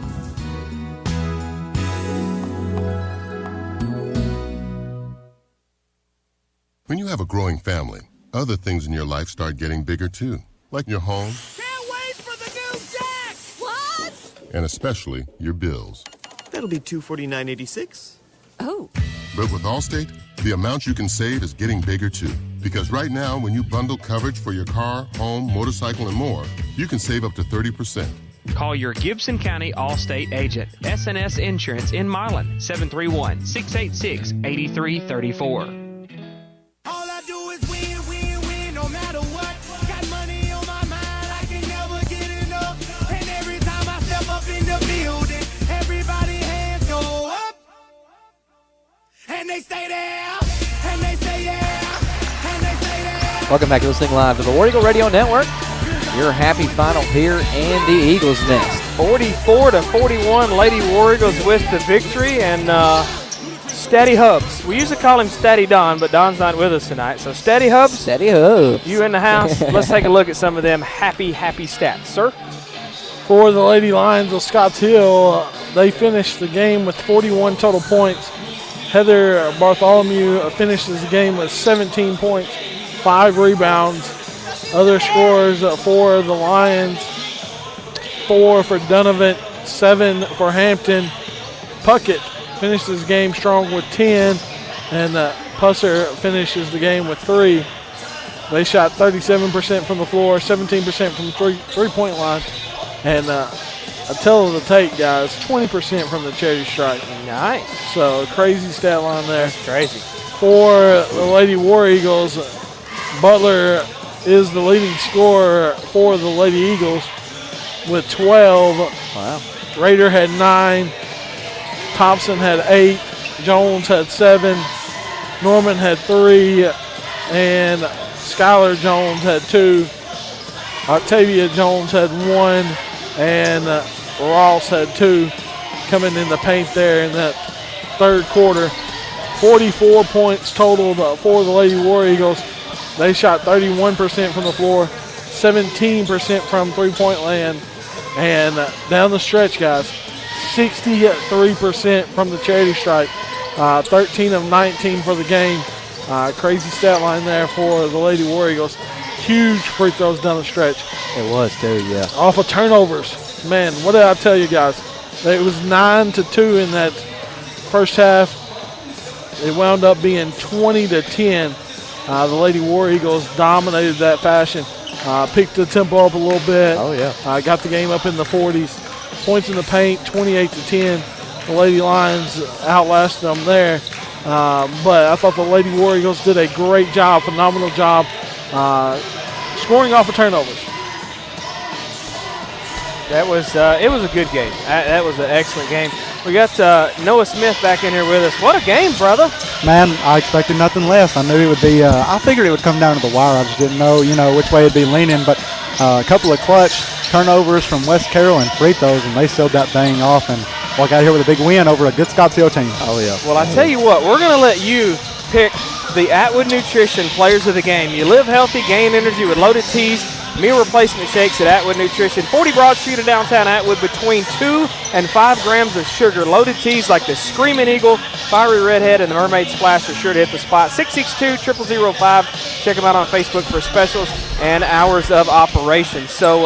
When you have a growing family, other things in your life start getting bigger too, like your home. Can't wait for the new jack! What? And especially your bills. That'll be $249.86. Oh. But with Allstate, the amount you can save is getting bigger too. Because right now, when you bundle coverage for your car, home, motorcycle, and more, you can save up to 30%. Call your Gibson County Allstate agent, SNS Insurance in Milan, 731-686-8334. And they stay there, and they stay there, and they stay there. Welcome back to listening live to the War Eagle Radio Network. Your happy final here and the Eagles next. 44-41, Lady War Eagles with the victory, and Steady Hubs. We usually call him Steady Don, but Don's not with us tonight. So Steady Hubs. Steady Hubs. You in the house. Let's take a look at some of them happy stats. Sir? For the Lady Lions of Scotts Hill, they finished the game with 41 total points. Heather Bartholomew finishes the game with 17 points, 5 rebounds. Other scorers for the Lions, 4 for Donovan, 7 for Hampton. Puckett finishes the game strong with 10, and Pusser finishes the game with 3. They shot 37% from the floor, 17% from the three-point line, and I tell them to take, guys, 20% from the charity stripe. Nice. So crazy stat line there. That's crazy. For the Lady War Eagles, Butler is the leading scorer for the Lady Eagles with 12. Wow. Rader had 9. Thompson had 8. Jones had 7. Norman had 3. And Skylar Jones had 2. Octavia Jones had 1. And Ross had 2 coming in the paint there in that third quarter. 44 points totaled for the Lady War Eagles. They shot 31% from the floor, 17% from three-point land, and down the stretch, guys, 63% from the charity stripe, 13 of 19 for the game. Crazy stat line there for the Lady War Eagles. Huge free throws down the stretch. It was too, yeah. Off of turnovers. Man, what did I tell you guys? It was 9-2 in that first half. It wound up being 20-10. The Lady War Eagles dominated that fashion. picked the tempo up a little bit. Oh, yeah. Got the game up in the 40s. Points in the paint, 28-10. The Lady Lions outlasted them there. But I thought the Lady War Eagles did a great job, phenomenal job, scoring off of turnovers. That was it was a good game. That was an excellent game. We got Noah Smith back in here with us. What a game, brother! Man, I expected nothing less. I knew it would be. I figured it would come down to the wire. I just didn't know, which way it'd be leaning. But a couple of clutch turnovers from West Carroll and free throws, and they sealed that thing off and walk out here with a big win over a good Scotts Hill team. Oh yeah. Well, I tell you what, we're going to let you pick the Atwood Nutrition players of the game. You live healthy, gain energy with loaded teas, meal replacement shakes at Atwood Nutrition. 40 Broad Street in downtown Atwood, between 2 and 5 grams of sugar. Loaded teas like the Screaming Eagle, Fiery Redhead, and the Mermaid Splash are sure to hit the spot. 662-0005. Check them out on Facebook for specials and hours of operation. So,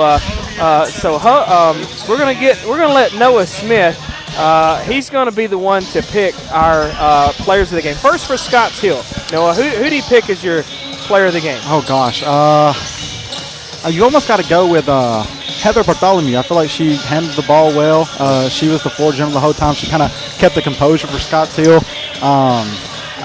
we're gonna let Noah Smith. He's going to be the one to pick our players of the game. First for Scotts Hill. Noah, who do you pick as your player of the game? Oh, gosh. You almost got to go with Heather Bartholomew. I feel like she handled the ball well. She was the floor general the whole time. She kind of kept the composure for Scotts Hill.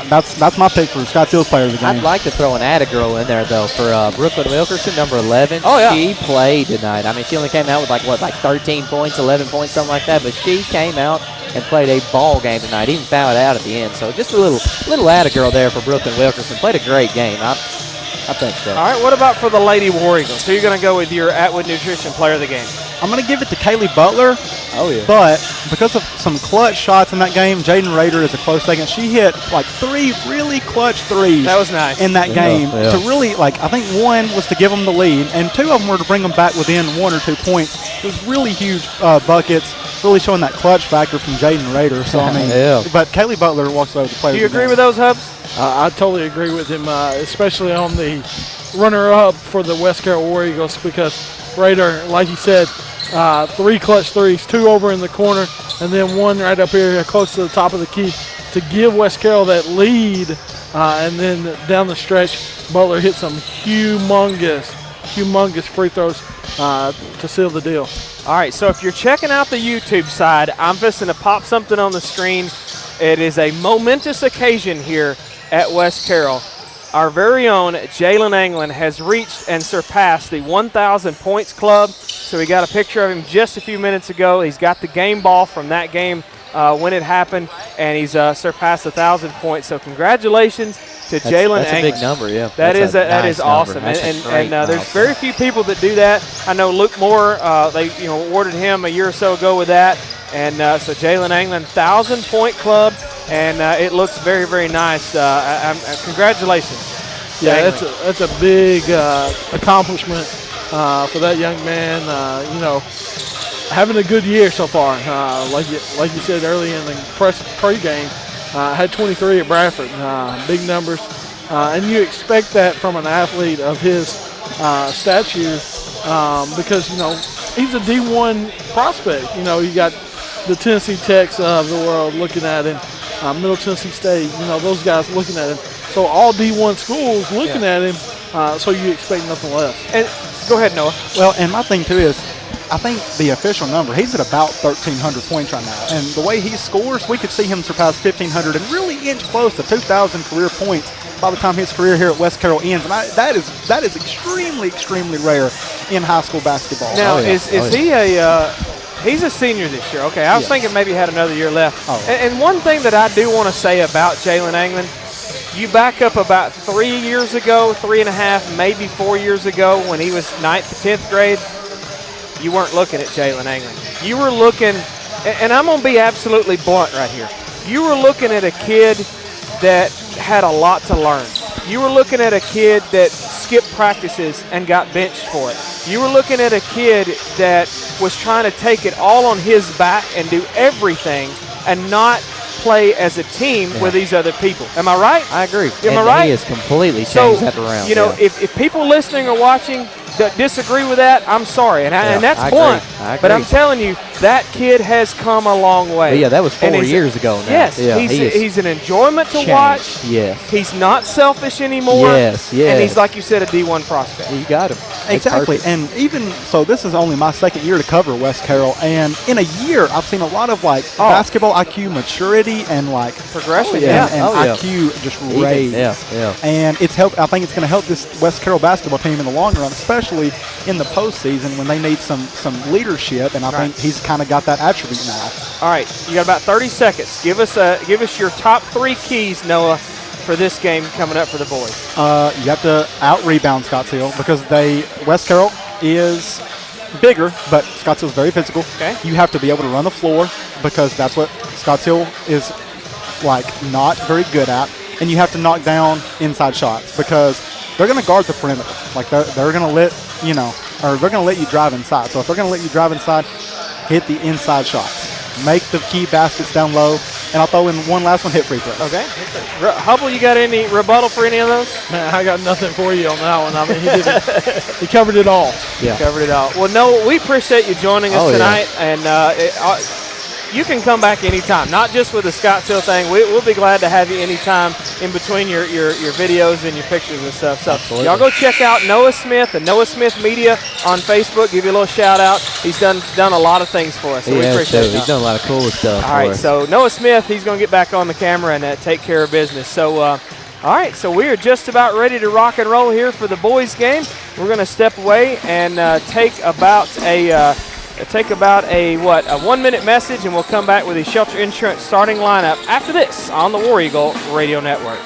That's my pick for Scotts Hill's player of the game. I'd like to throw an atta girl in there, though, for Brooklyn Wilkerson, number 11. Oh, yeah. She played tonight. I mean, she only came out with like 13 points, 11 points, something like that, but she came out and played a ball game tonight, even fouled out at the end. So just a little atta girl there for Brooklyn Wilkerson. Played a great game. I think so. All right, what about for the Lady War Eagles? Who are you going to go with your Atwood Nutrition player of the game? I'm going to give it to Kaylee Butler. Oh, yeah. But because of some clutch shots in that game, Jaden Rader is a close second. She hit like 3 really clutch threes. That was nice. In that game. Yeah. To really, I think one was to give them the lead, and 2 of them were to bring them back within 1 or 2 points. It was really huge buckets, really showing that clutch factor from Jaden Rader. So, I mean, but Kaylee Butler walks away with the player. Do you agree with those, Hubs? I totally agree with him, especially on the runner-up for the West Carroll War Eagles, because Rader, like you said, 3 clutch threes, 2 over in the corner, and then 1 right up here close to the top of the key to give West Carroll that lead. And then down the stretch, Butler hit some humongous free throws to seal the deal. All right, so if you're checking out the YouTube side, I'm fixing to pop something on the screen. It is a momentous occasion here at West Carroll. Our very own Jalen Anglin has reached and surpassed the 1,000 points club. So we got a picture of him just a few minutes ago. He's got the game ball from that game when it happened, and he's surpassed 1,000 points. So congratulations to Jalen Anglin. That's a big number, yeah. That is awesome. And there's very few people that do that. I know Luke Moore, they awarded him a year or so ago with that. And so Jalen Anglin, 1,000-point club, and it looks very, very nice. Congratulations. Yeah, that's a big accomplishment for that young man. Having a good year so far. Like you said early in the pregame, had 23 at Bradford. Big numbers. And you expect that from an athlete of his stature because, he's a D1 prospect. You got the Tennessee Techs of the world looking at him, Middle Tennessee State, those guys looking at him. So all D1 schools looking at him, so you expect nothing less. And go ahead, Noah. Well, and my thing, too, is I think the official number, he's at about 1,300 points right now. And the way he scores, we could see him surpass 1,500 and really inch close to 2,000 career points by the time his career here at West Carroll ends. And that is extremely, extremely rare in high school basketball. Now, is he he's a senior this year. Okay, I was thinking maybe he had another year left. Oh. And one thing that I do want to say about Jalen Anglin, you back up about 3 years ago, 3.5, maybe 4 years ago when he was 9th to 10th grade, you weren't looking at Jalen Anglin. You were looking, and I'm going to be absolutely blunt right here, you were looking at a kid that had a lot to learn. You were looking at a kid that skipped practices and got benched for it. You were looking at a kid that was trying to take it all on his back and do everything and not play as a team with these other people. Am I right? I agree. Am I right? He has completely changed that around. If people listening or watching disagree with that, I'm sorry. And that's blunt. I agree. But I'm telling you, that kid has come a long way. But yeah, that was 4 years ago now. Yes, yeah, he's an enjoyment to watch. Yes. He's not selfish anymore. Yes. And he's, like you said, a D1 prospect. You got him. Exactly, and even so, this is only my second year to cover West Carroll, and in a year, I've seen a lot of basketball IQ maturity and progression, and IQ just raised. And it's helped. I think it's going to help this West Carroll basketball team in the long run, especially in the postseason when they need some leadership. And I think he's kind of got that attribute now. All right, you got about 30 seconds. Give us your top 3 keys, Noah, for this game coming up for the boys. You have to out-rebound Scottsdale because West Carroll is bigger, but Scottsdale's very physical. Okay. You have to be able to run the floor because that's what Scottsdale is not very good at, and you have to knock down inside shots because they're going to guard the perimeter. They're going to let they're going to let you drive inside. So if they're going to let you drive inside, hit the inside shots. Make the key baskets down low, and I'll throw in one last one, hit free throws. Okay. Hubble, you got any rebuttal for any of those? Man, I got nothing for you on that one. I mean, he covered it all. Yeah. Covered it all. Well, Noah, we appreciate you joining us tonight, and you can come back anytime, not just with the Scottsdale thing. We'll be glad to have you anytime in between your videos and your pictures and stuff. So y'all go check out Noah Smith and Noah Smith Media on Facebook. Give you a little shout out. He's done a lot of things for us. So we appreciate it. He's done a lot of cool stuff. All right, so Noah Smith, he's going to get back on the camera and take care of business. So, all right, so we are just about ready to rock and roll here for the boys' game. We're going to step away and take about a 1-minute message, and we'll come back with the Shelter Insurance starting lineup after this on the War Eagle Radio Network.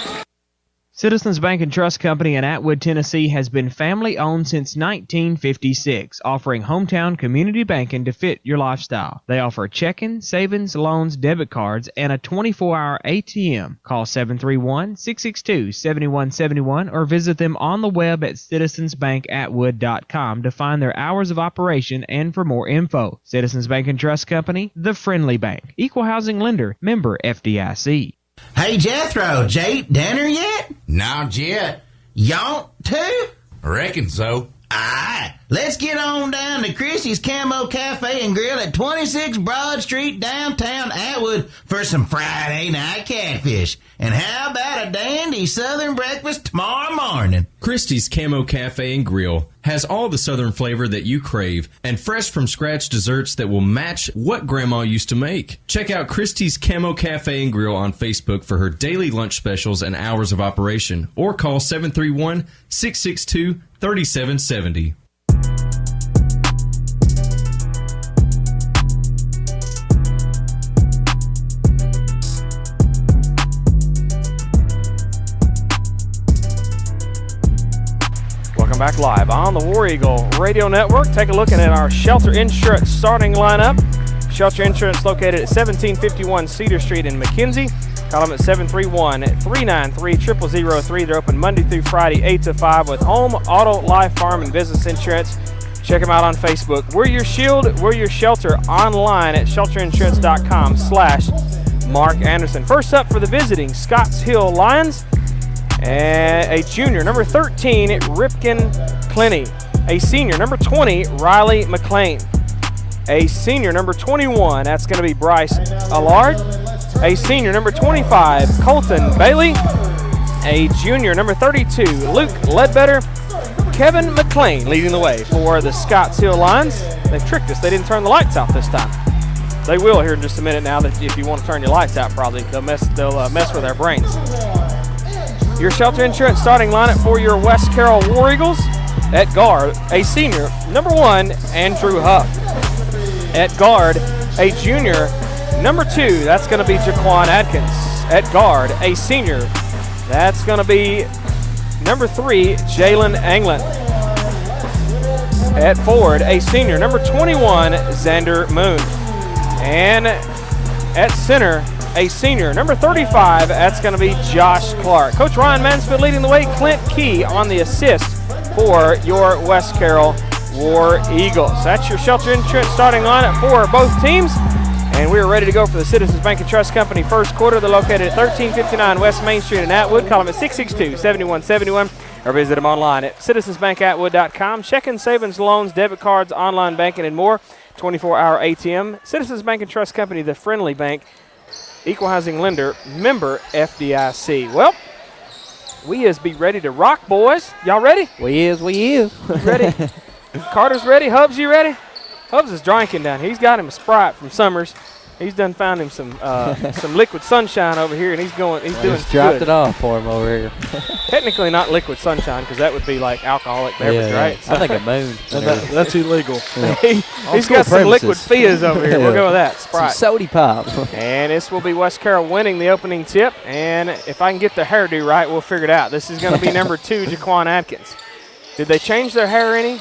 Citizens Bank and Trust Company in Atwood, Tennessee has been family-owned since 1956, offering hometown community banking to fit your lifestyle. They offer checking, savings, loans, debit cards, and a 24-hour ATM. Call 731-662-7171 or visit them on the web at citizensbankatwood.com to find their hours of operation and for more info. Citizens Bank and Trust Company, the friendly bank. Equal housing lender, member FDIC. Hey, Jethro, ate dinner yet? Not yet. Y'ont to? Reckon so. Aye. Let's get on down to Christie's Camo Cafe and Grill at 26 Broad Street, downtown Atwood, for some Friday night catfish. And how about a dandy southern breakfast tomorrow morning? Christie's Camo Cafe and Grill has all the southern flavor that you crave and fresh from scratch desserts that will match what Grandma used to make. Check out Christie's Camo Cafe and Grill on Facebook for her daily lunch specials and hours of operation, or call 731-662-3770. Welcome back live on the War Eagle Radio Network. Take a look at our Shelter Insurance starting lineup. Shelter Insurance located at 1751 Cedar Street in McKenzie. Call them at 731-393-0003. They're open Monday through Friday, 8 to 5 with home, auto, life, farm, and business insurance. Check them out on Facebook. We're your shield, we're your shelter online at shelterinsurance.com/Mark Anderson. First up for the visiting Scotts Hill Lions, and a junior, number 13, Ripken Clenny. A senior, number 20, Riley McLean. A senior, number 21, that's going to be Bryce Allard. A senior, number 25, Colton Bailey. A junior, number 32, Luke Ledbetter. Kevin McLean leading the way for the Scotts Hill Lions. They tricked us. They didn't turn the lights out this time. They will here in just a minute now. That if you want to turn your lights out, probably they'll mess with our brains. Your Shelter Insurance starting lineup for your West Carroll War Eagles. At guard, a senior, number 1, Andrew Huff. At guard, a junior, number 2, that's going to be Jaquan Adkins. At guard, a senior, that's going to be number 3, Jalen Anglin. At forward, a senior, number 21, Xander Moon. And at center, a senior, number 35, that's going to be Josh Clark. Coach Ryan Mansfield leading the way, Clint Key on the assist for your West Carroll War Eagles. That's your Shelter Insurance starting lineup for both teams. And we're ready to go for the Citizens Bank and Trust Company first quarter. They're located at 1359 West Main Street in Atwood. Call them at 662-7171 or visit them online at citizensbankatwood.com. Checking, savings, loans, debit cards, online banking, and more. 24-hour ATM. Citizens Bank and Trust Company, the friendly bank. Equal housing lender, member FDIC. Well, We is be ready to rock, boys. Y'all ready? We is. Ready? Carter's ready. Hubs, you ready? Hubs is drinking down. He's got him a Sprite from Summers. He's done found him some liquid sunshine over here, and he's doing Just dropped good. it off for him over here. Technically not liquid sunshine because that would be like alcoholic beverage, right? I think a moon. That's illegal. He's got some liquid Fizz over here. We'll go with that. Sprite. Some sody pop. And this will be West Carroll winning the opening tip. And if I can get the hairdo right, we'll figure it out. This is going to be number 2, Jaquan Atkins. Did they change their hair any?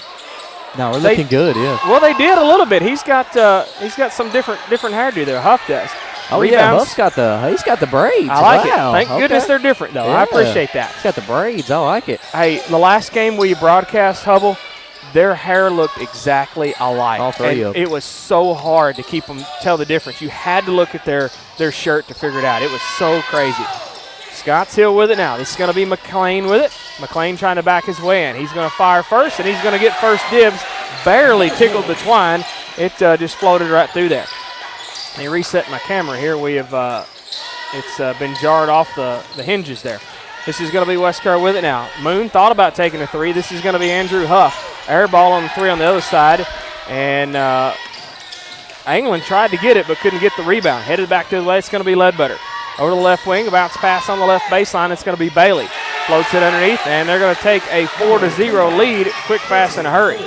No, we're looking good, yeah. Well, they did a little bit. He's got some different hairdo there. Huff does. Oh, Rebounds. yeah, Huff's got the braids. I like Wow. it. Thank goodness they're different, though. Yeah. I appreciate that. He's got the braids. I like it. Hey, the last game we broadcast, Hubble, their hair looked exactly alike. All three of them. It was so hard to keep them tell the difference. You had to look at their shirt to figure it out. It was so crazy. Scott's Hill with it now. This is going to be McLean with it. McLean trying to back his way in. He's going to fire first, and he's going to get first dibs. Barely tickled the twine. It just floated right through there. Let me reset my camera here. We have it's been jarred off the hinges there. This is going to be West Carroll with it now. Moon thought about taking a 3. This is going to be Andrew Huff. Air ball on the 3 on the other side. And England tried to get it but couldn't get the rebound. Headed back to the way. It's going to be Ledbetter. Over to the left wing. A bounce pass on the left baseline. It's going to be Bailey. Floats it underneath. And they're going to take a 4-0 lead. Quick, fast, in a hurry.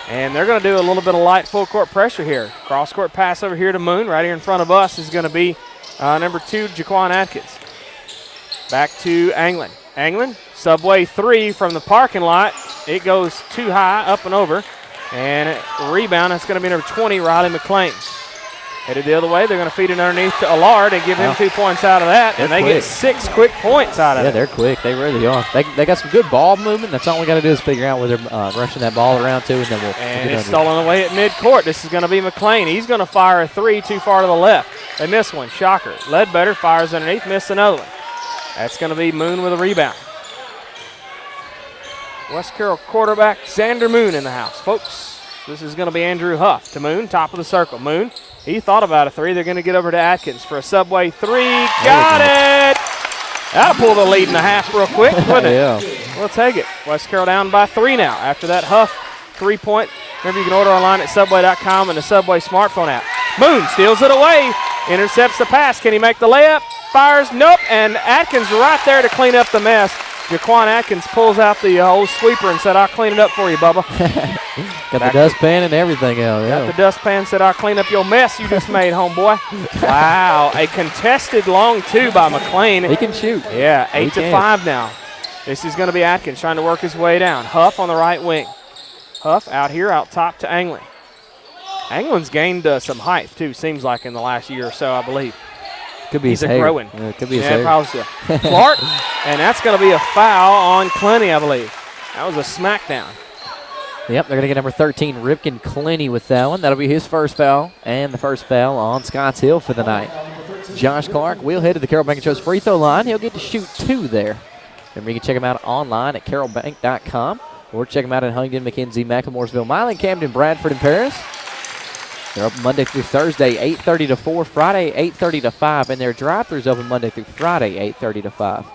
And they're going to do a little bit of light full court pressure here. Cross court pass over here to Moon. Right here in front of us is going to be number 2, Jaquan Atkins. Back to Anglin. Anglin, subway 3 from the parking lot. It goes too high, up and over. And rebound, it's going to be number 20, Riley McLean. Headed the other way. They're going to feed it underneath to Allard and give him 2 points out of that. And they get 6 quick points out of it. Yeah, they're quick. They really are. They got some good ball movement. That's all we got to do is figure out where they're rushing that ball around to, and then we'll And it's stolen away at midcourt. This is going to be McLean. He's going to fire a 3 too far to the left. They miss one. Shocker. Ledbetter fires underneath. Missed another one. That's going to be Moon with a rebound. West Carroll quarterback Xander Moon in the house, folks. This is going to be Andrew Huff to Moon, top of the circle. Moon, he thought about a 3. They're going to get over to Atkins for a subway 3. Got it! That'll pull the lead in the half real quick, wouldn't it? Yeah. We'll take it. West Carroll down by 3 now. After that Huff 3-point. Remember, you can order online at Subway.com and the Subway smartphone app. Moon steals it away. Intercepts the pass. Can he make the layup? Fires. Nope. And Atkins right there to clean up the mess. Jaquan Atkins pulls out the old sweeper and said, I'll clean it up for you, Bubba. Got the dustpan and everything else. Got the dustpan, said, I'll clean up your mess you just made, homeboy. Wow. A contested long 2 by McLean. He can shoot. Yeah, 8-5 now. This is going to be Atkins trying to work his way down. Huff on the right wing. Huff out here, out top to Anglin. Anglin's gained some height, too, seems like in the last year or so, I believe. Could be He's his hair. growing. Yeah, could be his hair. Probably so. Clark, and that's going to be a foul on Clenny, I believe. That was a smackdown. Yep, they're going to get number 13, Ripken Clenny, with that one. That'll be his first foul, and the first foul on Scotts Hill for the night. Josh Clark will head to the Carroll Bank & Trust free throw line. He'll get to shoot 2 there. Remember, you can check him out online at carrollbank.com, or check him out in Huntington, McKenzie, Macklemooresville, Milan, Camden, Bradford, and Paris. They're open Monday through Thursday, 8:30 to 4, Friday, 8:30 to 5, and their drive-thru's open Monday through Friday, 8:30 to 5.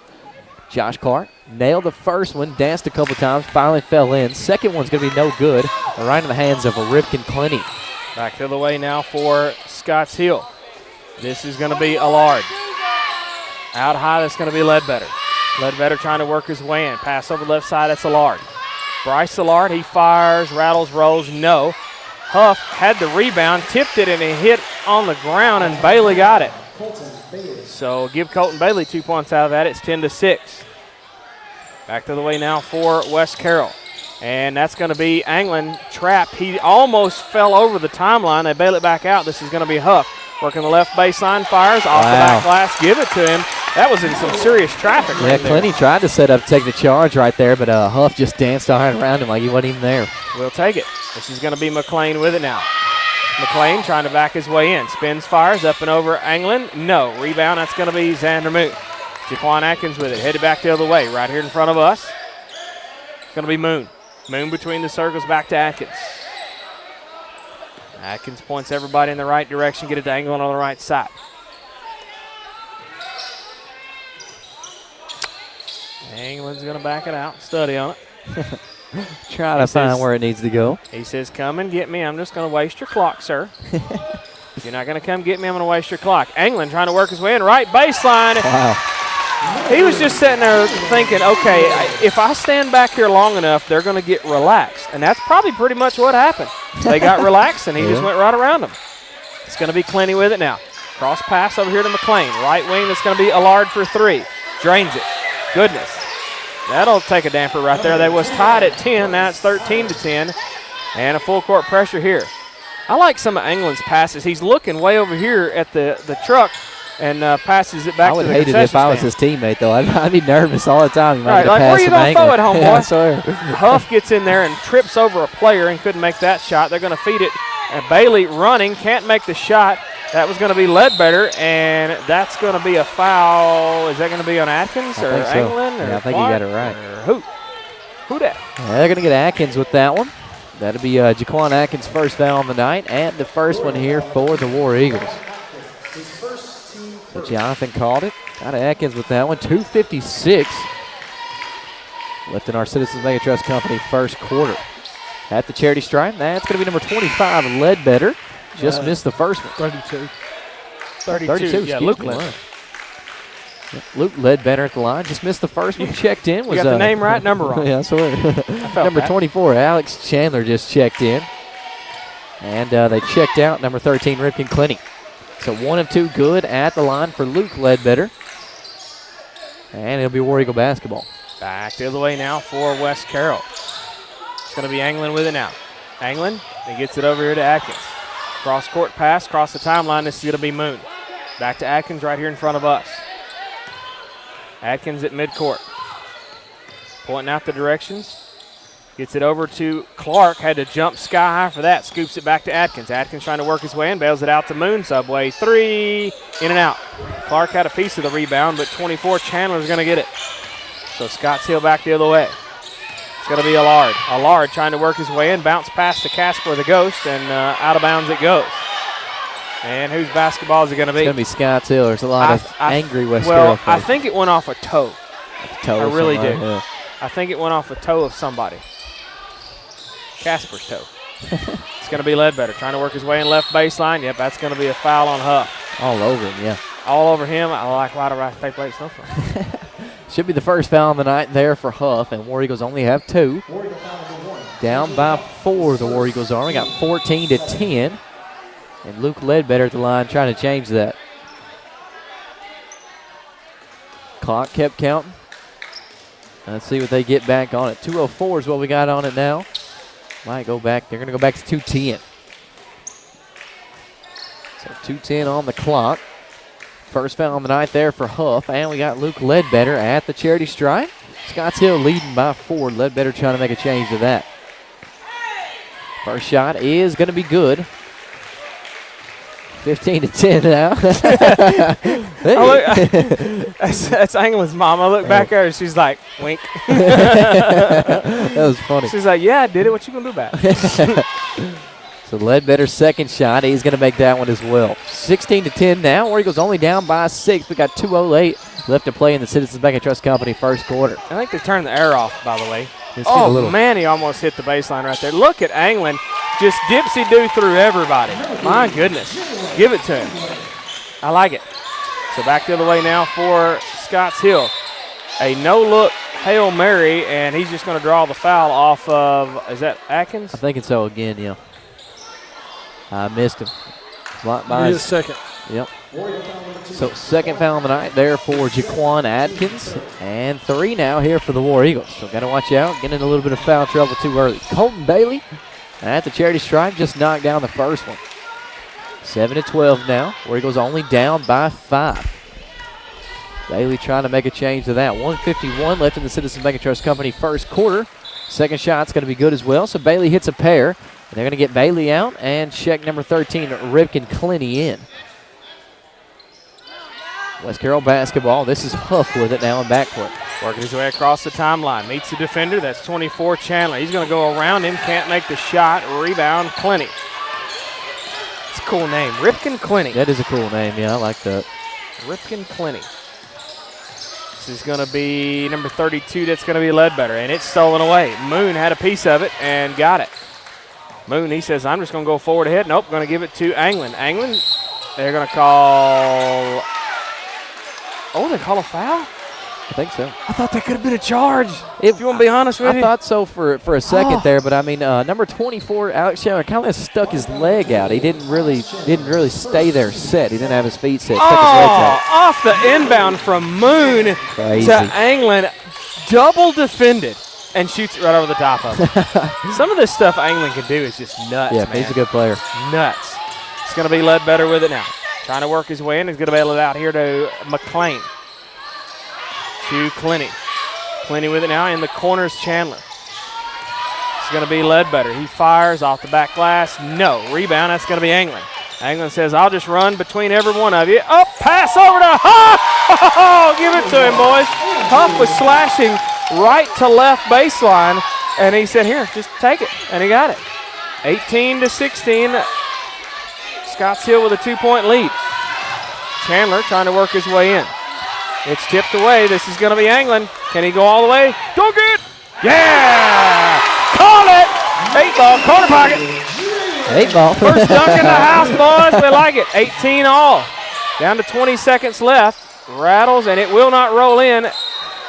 Josh Clark nailed the first one, danced a couple times, finally fell in. Second one's going to be no good, right in the hands of a Ripken Clenny. Back the other way now for Scotts Hill. This is going to be Allard. Out high, that's going to be Ledbetter. Ledbetter trying to work his way in. Pass over the left side, that's Allard. Bryce Allard, he fires, rattles, rolls, no. Huff had the rebound, tipped it, and it hit on the ground, and Bailey got it. So give Colton Bailey 2 points out of that. It's 10-6. Back to the way now for West Carroll. And that's going to be Anglin trapped. He almost fell over the timeline. They bail it back out. This is going to be Huff. Working the left baseline, fires off the back glass. Give it to him. That was in some serious traffic. Yeah, right Clenny tried to set up, take the charge right there, but Huff just danced around him like he wasn't even there. We'll take it. This is going to be McLean with it now. McLean trying to back his way in. Spins, fires, up and over Anglin. No. Rebound, that's going to be Xander Moon. Jaquan Atkins with it. Headed back the other way. Right here in front of us. It's going to be Moon. Moon between the circles, back to Atkins. Atkins points everybody in the right direction. Get it to Anglin on the right side. England's going to back it out, study on it. Trying to find where it needs to go. He says, come and get me. I'm just going to waste your clock, sir. If you're not going to come get me, I'm going to waste your clock. England trying to work his way in, right baseline. Wow. He was just sitting there thinking, okay, if I stand back here long enough, they're going to get relaxed. And that's probably pretty much what happened. They got relaxed, and he just went right around them. It's going to be Clenny with it now. Cross pass over here to McLean. Right wing, that's going to be Allard for 3. Drains it. Goodness. That'll take a damper right there. They was tied at 10. Now it's 13-10. And a full court pressure here. I like some of England's passes. He's looking way over here at the truck and passes it back to the concession stand. I would hate it if I was his teammate, though. I'd be nervous all the time. Right, like, where are you going to throw it, homeboy? Yeah, I swear. Huff gets in there and trips over a player and couldn't make that shot. They're going to feed it. And Bailey running, can't make the shot. That was going to be Ledbetter, and that's going to be a foul. Is that going to be on Atkins or England? So. I think you got it right. Who that? Yeah, they're going to get Atkins with that one. That'll be Jaquan Atkins' first foul on the night, and the first one here for the War Eagles. So Jonathan called it. Got Atkins with that one. 2:56 left in our Citizens Mega Trust Company first quarter. At the charity stripe, that's going to be number 25, Ledbetter. Just missed the first one. 32. Yeah, Luke Ledbetter. Luke Ledbetter at the line. Just missed the first one. Checked in. You got the name right, number wrong. Yeah, I swear. Number 24, Alex Chandler just checked in. And they checked out number 13, Ripken Clenny. So 1 of 2 good at the line for Luke Ledbetter. And it'll be War Eagle basketball. Back the other way now for West Carroll. It's going to be England with it now. England, he gets it over here to Atkins. Cross-court pass, across the timeline. This is going to be Moon. Back to Atkins right here in front of us. Atkins at midcourt. Pointing out the directions. Gets it over to Clark. Had to jump sky high for that. Scoops it back to Atkins. Atkins trying to work his way in. Bails it out to Moon. Subway 3. In and out. Clark had a piece of the rebound, but 24, Chandler's going to get it. So Scotts Hill back the other way. It's going to be Allard. Allard trying to work his way in. Bounce pass to Casper the Ghost, and out of bounds it goes. And whose basketball is it going to be? It's going to be Scotts Hill. There's a lot of angry West Carroll fans. I think it went off a toe. I really do. Yeah. I think it went off a toe of somebody. Casper's toe. It's going to be Ledbetter trying to work his way in left baseline. Yep, that's going to be a foul on Huff. All over him, yeah. All over him. I like why do I pay plate snowflake. Should be the first foul on the night there for Huff, and War Eagles only have 2. Down by 4, the War Eagles are. We got 14-10. And Luke Ledbetter at the line trying to change that. Clock kept counting. Let's see what they get back on it. 2:04 is what we got on it now. Might go back. They're going to go back to 2:10. So 2:10 on the clock. First foul on the night there for Huff. And we got Luke Ledbetter at the charity stripe. Scotts Hill leading by 4. Ledbetter trying to make a change to that. First shot is going to be good. 15-10 now. That's England's mom. I look back at her. She's like, wink. That was funny. She's like, yeah, I did it. What you going to do about it? So Ledbetter's second shot. He's going to make that one as well. 16-10 now. War Eagles only down by 6. We got 2:08 left to play in the Citizens Bank and Trust Company first quarter. I think they turned the air off, by the way. Oh, man, he almost hit the baseline right there. Look at England. Just dipsy-do through everybody. My goodness. Give it to him. I like it. So back the other way now for Scotts Hill. A no-look Hail Mary, and he's just going to draw the foul off of, is that Atkins? I think it's so again, yeah. I missed him. Blocked by his second. Yep. So second foul on the night there for Jaquan Atkins. And 3 now here for the War Eagles. So got to watch out. Getting in a little bit of foul trouble too early. Colton Bailey at the charity stripe just knocked down the first one. 7-12 now. War Eagles only down by 5. Bailey trying to make a change to that. 1:51 left in the Citizens Bank and Trust Company first quarter. Second shot's going to be good as well. So Bailey hits a pair. And they're going to get Bailey out and check number 13, Ripken Clenny in. West Carroll basketball. This is Huff with it now in backcourt. Working his way across the timeline. Meets the defender. That's 24, Chandler. He's going to go around him. Can't make the shot. Rebound, Clenny. It's a cool name. Ripken Clenny. That is a cool name. Yeah, I like that. Ripken Clenny. This is going to be number 32. That's going to be Ledbetter, and it's stolen away. Moon had a piece of it and got it. Moon, he says, I'm just going to go forward ahead. Nope, going to give it to Anglin. Anglin, they're going to call – oh, they call a foul? I think so. I thought that could have been a charge, if you want to be honest with I you. thought so for a second there, but I mean, number 24, Alex Chandler, kind of stuck his leg out. He didn't really stay there set. He didn't have his feet set. Stuck his legs out. Off the inbound from Moon to Anglin, double defended, and shoots it right over the top of him. Some of this stuff Anglin can do is just nuts, yeah, man. he's a good player. Nuts. It's going to be Ledbetter with it now. Trying to work his way in. He's going to bail it out here to McLean. To Clenny. Clenny with it now. In the corners, Chandler. It's going to be Ledbetter. He fires off the back glass. No. Rebound. That's going to be Anglin. Anglin says, I'll just run between every one of you. Up, pass over to Huff. Oh, give it to him, boys. Huff was slashing right to left baseline, and he said, here, just take it. And he got it. 18-16. Scotts Hill with a 2-point lead. Chandler trying to work his way in. It's tipped away. This is going to be Anglin. Can he go all the way? Dunk it! Yeah! Call it! 8-ball, corner pocket. 8-ball. First dunk in the house, boys. We like it. 18 all. Down to 20 seconds left. Rattles, and it will not roll in.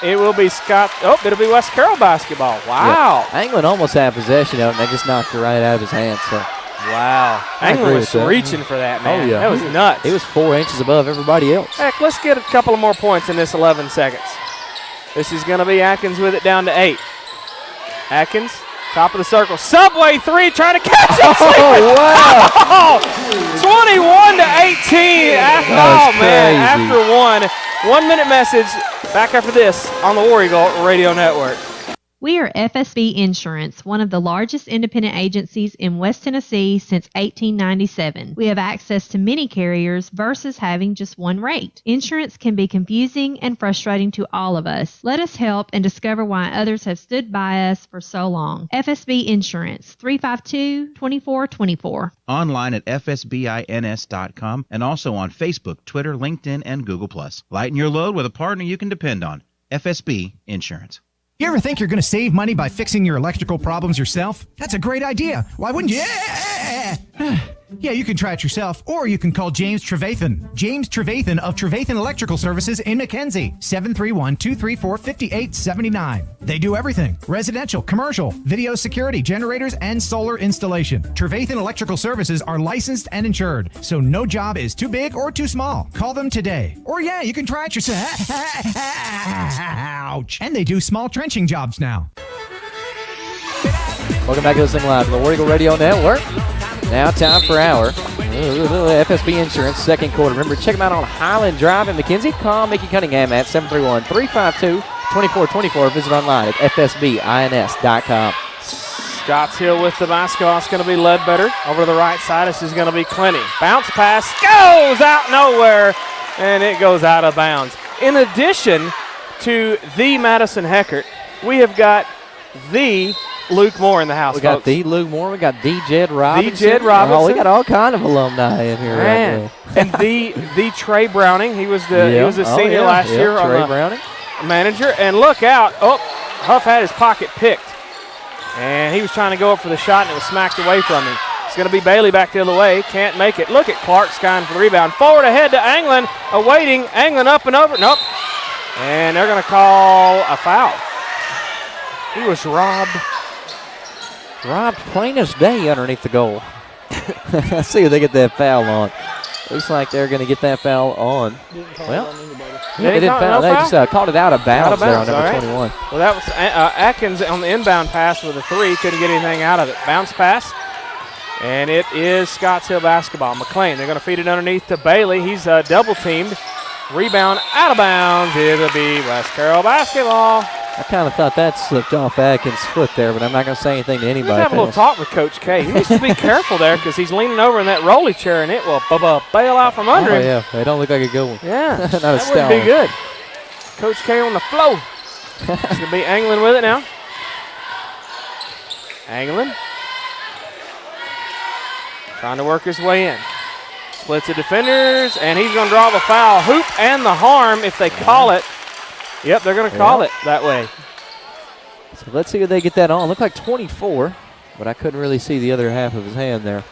It will be Scott. Oh, it'll be West Carroll basketball. Wow. Yeah. Anglin almost had possession of it, and they just knocked it right out of his hands. So. Wow. Anglin was reaching for that, man. Oh, yeah. That was nuts. He was 4 inches above everybody else. Heck, let's get a couple of more points in this 11 seconds. This is going to be Atkins with it down to 8. Atkins, top of the circle. Subway 3, trying to catch it. Oh, wow. 21-18. Oh, man. After 1 minute message. Back after this on the War Eagle Radio Network. We are FSB Insurance, one of the largest independent agencies in West Tennessee since 1897. We have access to many carriers versus having just one rate. Insurance can be confusing and frustrating to all of us. Let us help and discover why others have stood by us for so long. FSB Insurance, 352-2424. Online at fsbins.com and also on Facebook, Twitter, LinkedIn, and Google+. Lighten your load with a partner you can depend on. FSB Insurance. You ever think you're going to save money by fixing your electrical problems yourself? That's a great idea. Why wouldn't you? Yeah, you can try it yourself, or you can call James Trevathan. James Trevathan of Trevathan Electrical Services in McKenzie, 731-234-5879. They do everything: residential, commercial, video security, generators, and solar installation. Trevathan Electrical Services are licensed and insured, so no job is too big or too small. Call them today. Or yeah, you can try it yourself. Ouch. And they do small trenching jobs now. Welcome back to this thing live on the War Eagle Radio Network. Now time for our FSB Insurance second quarter. Remember, check them out on Highland Drive in McKenzie. Call Mickey Cunningham at 731-352-2424. Visit online at fsbins.com. Scotts Hill with the basketball. It's going to be Ledbetter. Over to the right side, this is going to be Clenny. Bounce pass goes out nowhere, and it goes out of bounds. In addition to the Madison Heckert, we have got the Luke Moore in the house. We got folks. the Luke Moore. We got the Jed Robinson. The Jed Robinson. Oh, we got all kind of alumni in here. Man. Right And the Trey Browning. He was the senior last year on Trey the Browning. manager. And look out. Oh, Huff had his pocket picked. And he was trying to go up for the shot, and it was smacked away from him. It's going to be Bailey back the other way. Can't make it. Look at Clark skying for the rebound. Forward ahead to Anglin. Awaiting. Anglin up and over. Nope. And they're going to call a foul. He was robbed plain as day underneath the goal. Let's see if they get that foul on. Looks like they're going to get that foul on. Well, they didn't foul. They just called it out of bounds there on number 21. Well, that was Atkins on the inbound pass with a 3. Couldn't get anything out of it. Bounce pass. And it is Scotts Hill basketball. McLean, they're going to feed it underneath to Bailey. He's double teamed. Rebound out of bounds. It'll be West Carroll basketball. I kind of thought that slipped off Atkins' foot there, but I'm not going to say anything to anybody. Let's have a little talk with Coach K. He needs to be careful there because he's leaning over in that rolly chair, and it will bail out from under him. Yeah, they don't look like a good one. Yeah, not that wouldn't be good. Coach K on the flow. It's going to be Anglin with it now. Anglin trying to work his way in. Splits the defenders, and he's going to draw the foul. Hoop and the harm if they call it. Yep, they're going to call it that way. So let's see if they get that on. Looked like 24, but I couldn't really see the other half of his hand there.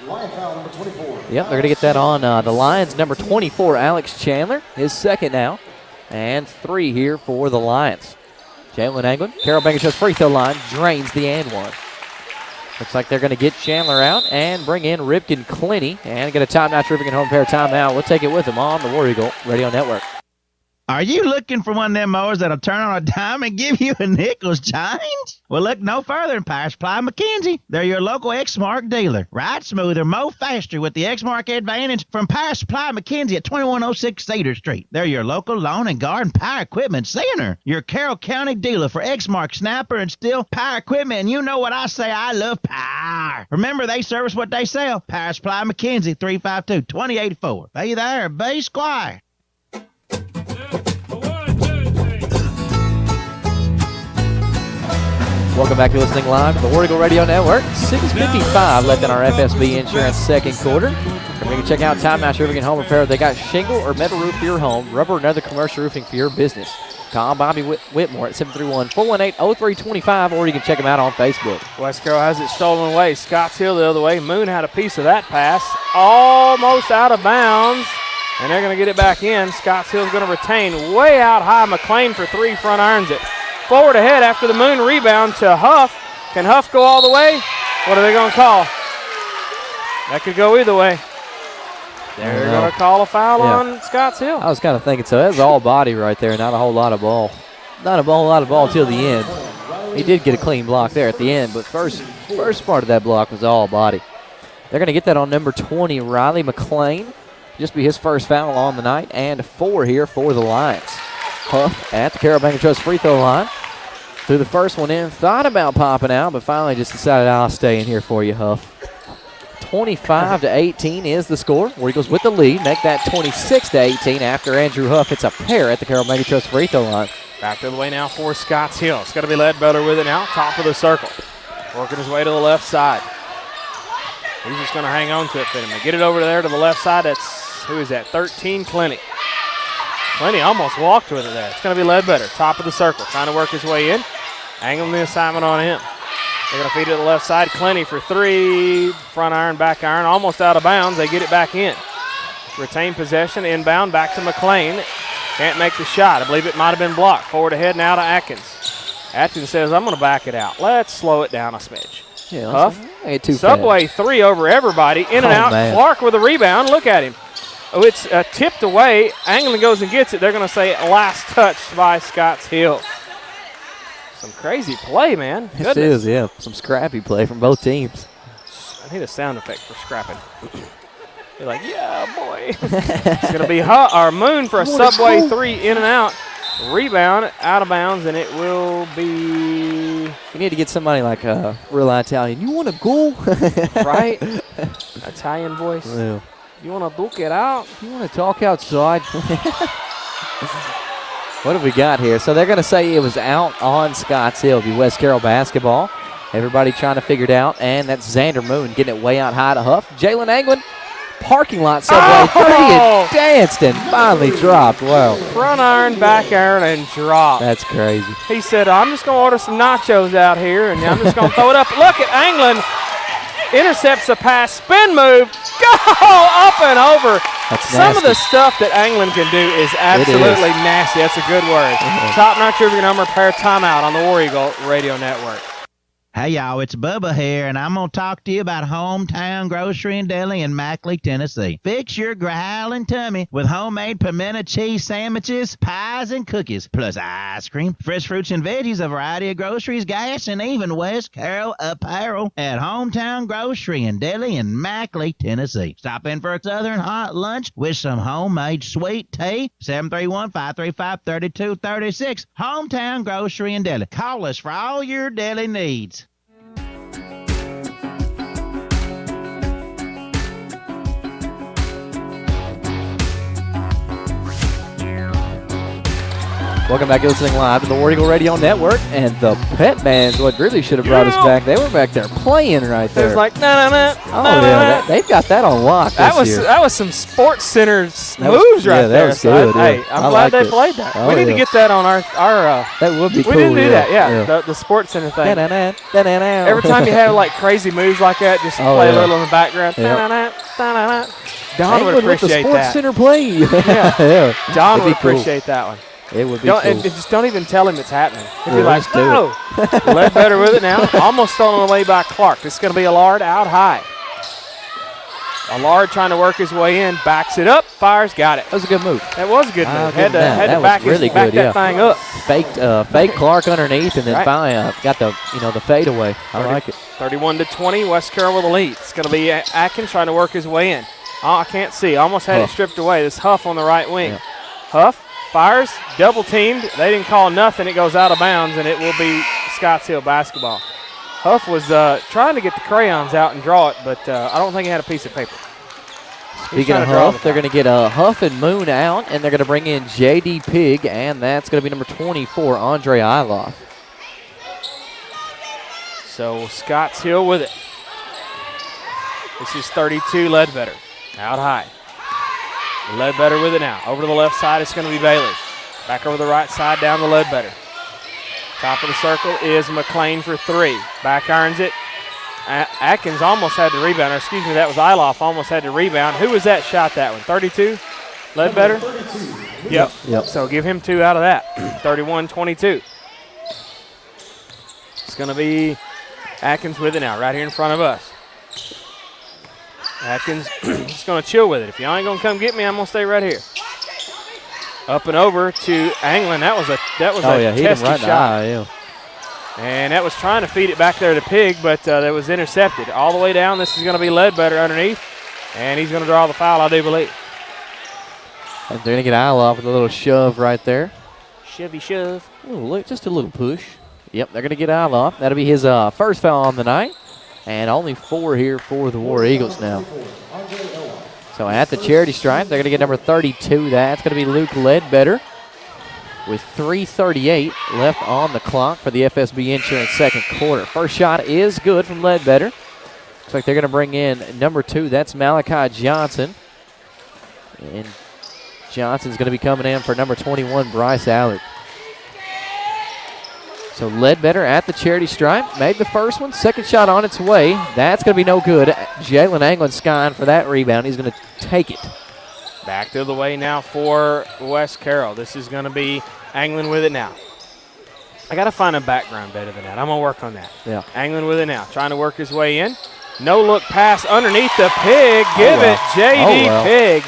Lion foul number 24. Yep, they're going to get that on the Lions. Number 24, Alex Chandler, his second now. And 3 here for the Lions. Jalen Anglin, Carroll Bank & Trust free throw line, drains the and one. Looks like they're going to get Chandler out and bring in Ripken Clinty. And get a timeout, Ripken home pair timeout. We'll take it with them on the War Eagle Radio Network. Are you looking for one of them mowers that'll turn on a dime and give you a nickel's change? Well, look no further than Power Supply McKenzie. They're your local Exmark dealer. Ride smoother, mow faster with the Exmark Advantage from Power Supply McKenzie at 2106 Cedar Street. They're your local lawn and garden power equipment center. Your Carroll County dealer for Exmark, Snapper, and Stihl power equipment. And you know what I say, I love power. Remember, they service what they sell. Power Supply McKenzie, 352-2084. Be there, be squire. Welcome back to listening live to the War Eagle Radio Network. 6:55 left in our FSB Insurance second quarter. You can check out Time Master Roofing and Home Repair. They got shingle or metal roof for your home, rubber and other commercial roofing for your business. Call Bobby Whitmore at 731-418-0325, or you can check them out on Facebook. West Carroll has it stolen away. Scotts Hill the other way. Moon had a piece of that pass. Almost out of bounds. And they're going to get it back in. Scotts Hill's going to retain way out high. McLean for 3, front irons it. Forward ahead after the Moon rebound to Huff. Can Huff go all the way? What are they going to call? That could go either way. They're going to call a foul on Scotts Hill. I was kind of thinking so. That's all body right there, not a whole lot of ball. Not a whole lot of ball till the end. He did get a clean block there at the end, but first part of that block was all body. They're going to get that on number 20, Riley McLean. Just be his first foul on the night, and 4 here for the Lions. Huff at the Carroll Bank & Trust free throw line. Threw the first one in, thought about popping out, but finally just decided I'll stay in here for you, Huff. 25-18 is the score. War Eagles with the lead. Make that 26-18 after Andrew Huff hits a pair at the Carroll Bank & Trust free throw line. Back to the way now for Scotts Hill. It's going to be Ledbetter with it now, top of the circle. Working his way to the left side. He's just going to hang on to it for him. Get it over there to the left side. That's, who is that? 13, Clinty. Clinty almost walked with it there. It's going to be Ledbetter, top of the circle, trying to work his way in. Angling the assignment on him. They're going to feed it to the left side. Clinty for 3, front iron, back iron, almost out of bounds. They get it back in. Retain possession, inbound, back to McLean. Can't make the shot. I believe it might have been blocked. Forward ahead now to Atkins. Atkins says, I'm going to back it out. Let's slow it down a smidge. Yeah, Huff. Too Subway fast. 3 over everybody. In and out. Man. Clark with a rebound. Look at him. Oh, it's tipped away. Anglin goes and gets it. They're going to say last touch by Scotts Hill. Some crazy play, man. This is, yeah. Some scrappy play from both teams. I need a sound effect for scrapping. You're like, yeah, boy. It's going to be Moon for a Subway 3 in and out. Rebound, out of bounds, and it will be... You need to get somebody like a real Italian. You want to go? Right? Italian voice. Well, you want to duke it out? You want to talk outside? What have we got here? So they're going to say it was out on Scotts Hill. It'll be West Carroll basketball. Everybody trying to figure it out, and that's Xander Moon getting it way out high to Huff. Jalen Anglin, parking lot Subway 3 and danced and finally dropped. Wow. Front iron, back iron, and drop. That's crazy. He said, I'm just going to order some nachos out here, and I'm just going to throw it up. Look at Anglin. Intercepts the pass, spin move, go up and over. That's Some of the stuff that Anglin can do is absolutely nasty. That's a good word. Top notch River number pair timeout on the War Eagle Radio Network. Hey, y'all, it's Bubba here, and I'm going to talk to you about Hometown Grocery and Deli in Mackley, Tennessee. Fix your growling tummy with homemade pimento cheese sandwiches, pies, and cookies, plus ice cream, fresh fruits and veggies, a variety of groceries, gas, and even West Carroll apparel at Hometown Grocery and Deli in Mackley, Tennessee. Stop in for a southern hot lunch with some homemade sweet tea. 731-535-3236. Hometown Grocery and Deli. Call us for all your deli needs. Welcome back to listening live to the War Eagle Radio Network. And the Pet Band's what really should have brought us back. They were back there playing right there. It was like, na-na-na. Oh, yeah. They've got that on lock this year. That was some Sports Center moves right there. That was good. Hey, I'm glad they played that. Oh, we need to get that on our that would be cool. We didn't do that, the Sports Center thing. Every time you have like crazy moves like that, just play a little in the background. Don would appreciate the Sports Center play. Yeah. Don would appreciate that one. It would be cool. And just don't even tell him it's happening. He'd be like, no. Ledbetter with it now. Almost stolen away by Clark. This is going to be Allard out high. Allard trying to work his way in. Backs it up. Fires. Got it. That was a good move. That was a good move. Had to back that thing up. Fake Clark underneath and then finally got the fade away. I like it. 31-20. West Carroll with the lead. It's going to be Atkins trying to work his way in. Oh, I can't see. Almost had it stripped away. This Huff on the right wing. Yeah. Huff. Fires, double teamed. They didn't call nothing. It goes out of bounds, and it will be Scotts Hill basketball. Huff was trying to get the crayons out and draw it, but I don't think he had a piece of paper. Speaking of Huff, they're going to get Huff and Moon out, and they're going to bring in J.D. Pig, and that's going to be number 24, Andre Iloff. So Scotts Hill with it. This is 32 Ledbetter. Out high. Ledbetter with it now. Over to the left side, it's going to be Bailey. Back over the right side, down to Ledbetter. Top of the circle is McLean for three. Back irons it. Atkins almost had the rebound. Or excuse me, that was Iloff almost had the rebound. Who was that shot that one? 32? Ledbetter? 32. Yep. So give him 2 out of that. 31-22. It's going to be Atkins with it now, right here in front of us. Atkins just going to chill with it. If y'all ain't going to come get me, I'm going to stay right here. Up and over to Anglin. That was a testy shot. And that was trying to feed it back there to Pig, but that was intercepted. All the way down, this is going to be Ledbetter underneath. And he's going to draw the foul, I do believe. And they're going to get Iloff with a little shove right there. Chevy shove. Ooh, just a little push. Yep, they're going to get Iloff. That'll be his first foul on the night. And only 4 here for the War Eagles now. So at the charity stripe, they're going to get number 32. That's going to be Luke Ledbetter with 3:38 left on the clock for the FSB Insurance second quarter. First shot is good from Ledbetter. Looks like they're going to bring in number 2. That's Malachi Johnson. And Johnson's going to be coming in for number 21, Bryce Allard. So Ledbetter at the charity stripe. Made the first one. Second shot on its way. That's going to be no good. Jalen Anglin skying for that rebound. He's going to take it. Back the other way now for West Carroll. This is going to be Anglin with it now. I got to find a background better than that. I'm going to work on that. Yeah. Anglin with it now. Trying to work his way in. No look pass underneath the Pig. Give it, J.D. Pig.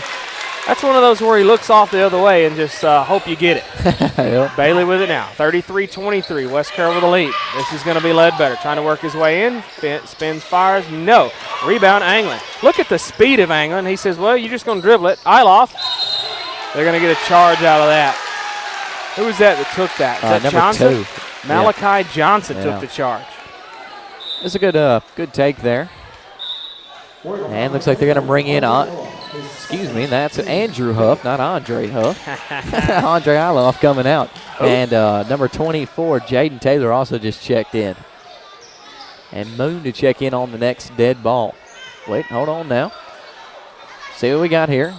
That's one of those where he looks off the other way and just hope you get it. Yep. Bailey with it now. 33-23. West Carroll with the lead. This is going to be Ledbetter. Trying to work his way in. Spins, fires. No. Rebound, Anglin. Look at the speed of Anglin. He says, well, you're just going to dribble it. Iloff. They're going to get a charge out of that. Who was that took that? Is that number Johnson? 2. Malachi Johnson took the charge. It's a good take there. And looks like they're going to bring in, that's Andrew Huff, not Andre Huff. Andre Iloff coming out. Oh. And number 24, Jaden Taylor, also just checked in. And Moon to check in on the next dead ball. Wait, hold on now. See what we got here.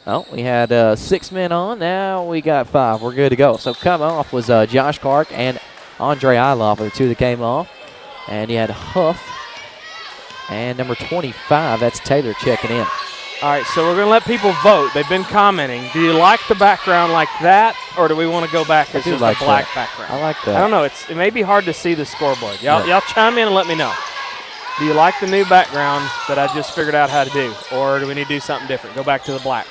Oh, we had 6 men on. Now we got 5. We're good to go. So come off was Josh Clark and Andre Iloff, the 2 that came off. And you had Huff and number 25, that's Taylor checking in. All right, so we're going to let people vote. They've been commenting. Do you like the background like that, or do we want to go back as just like a black background? I like that. I don't know. It may be hard to see the scoreboard. Y'all chime in and let me know. Do you like the new background that I just figured out how to do, or do we need to do something different? Go back to the black.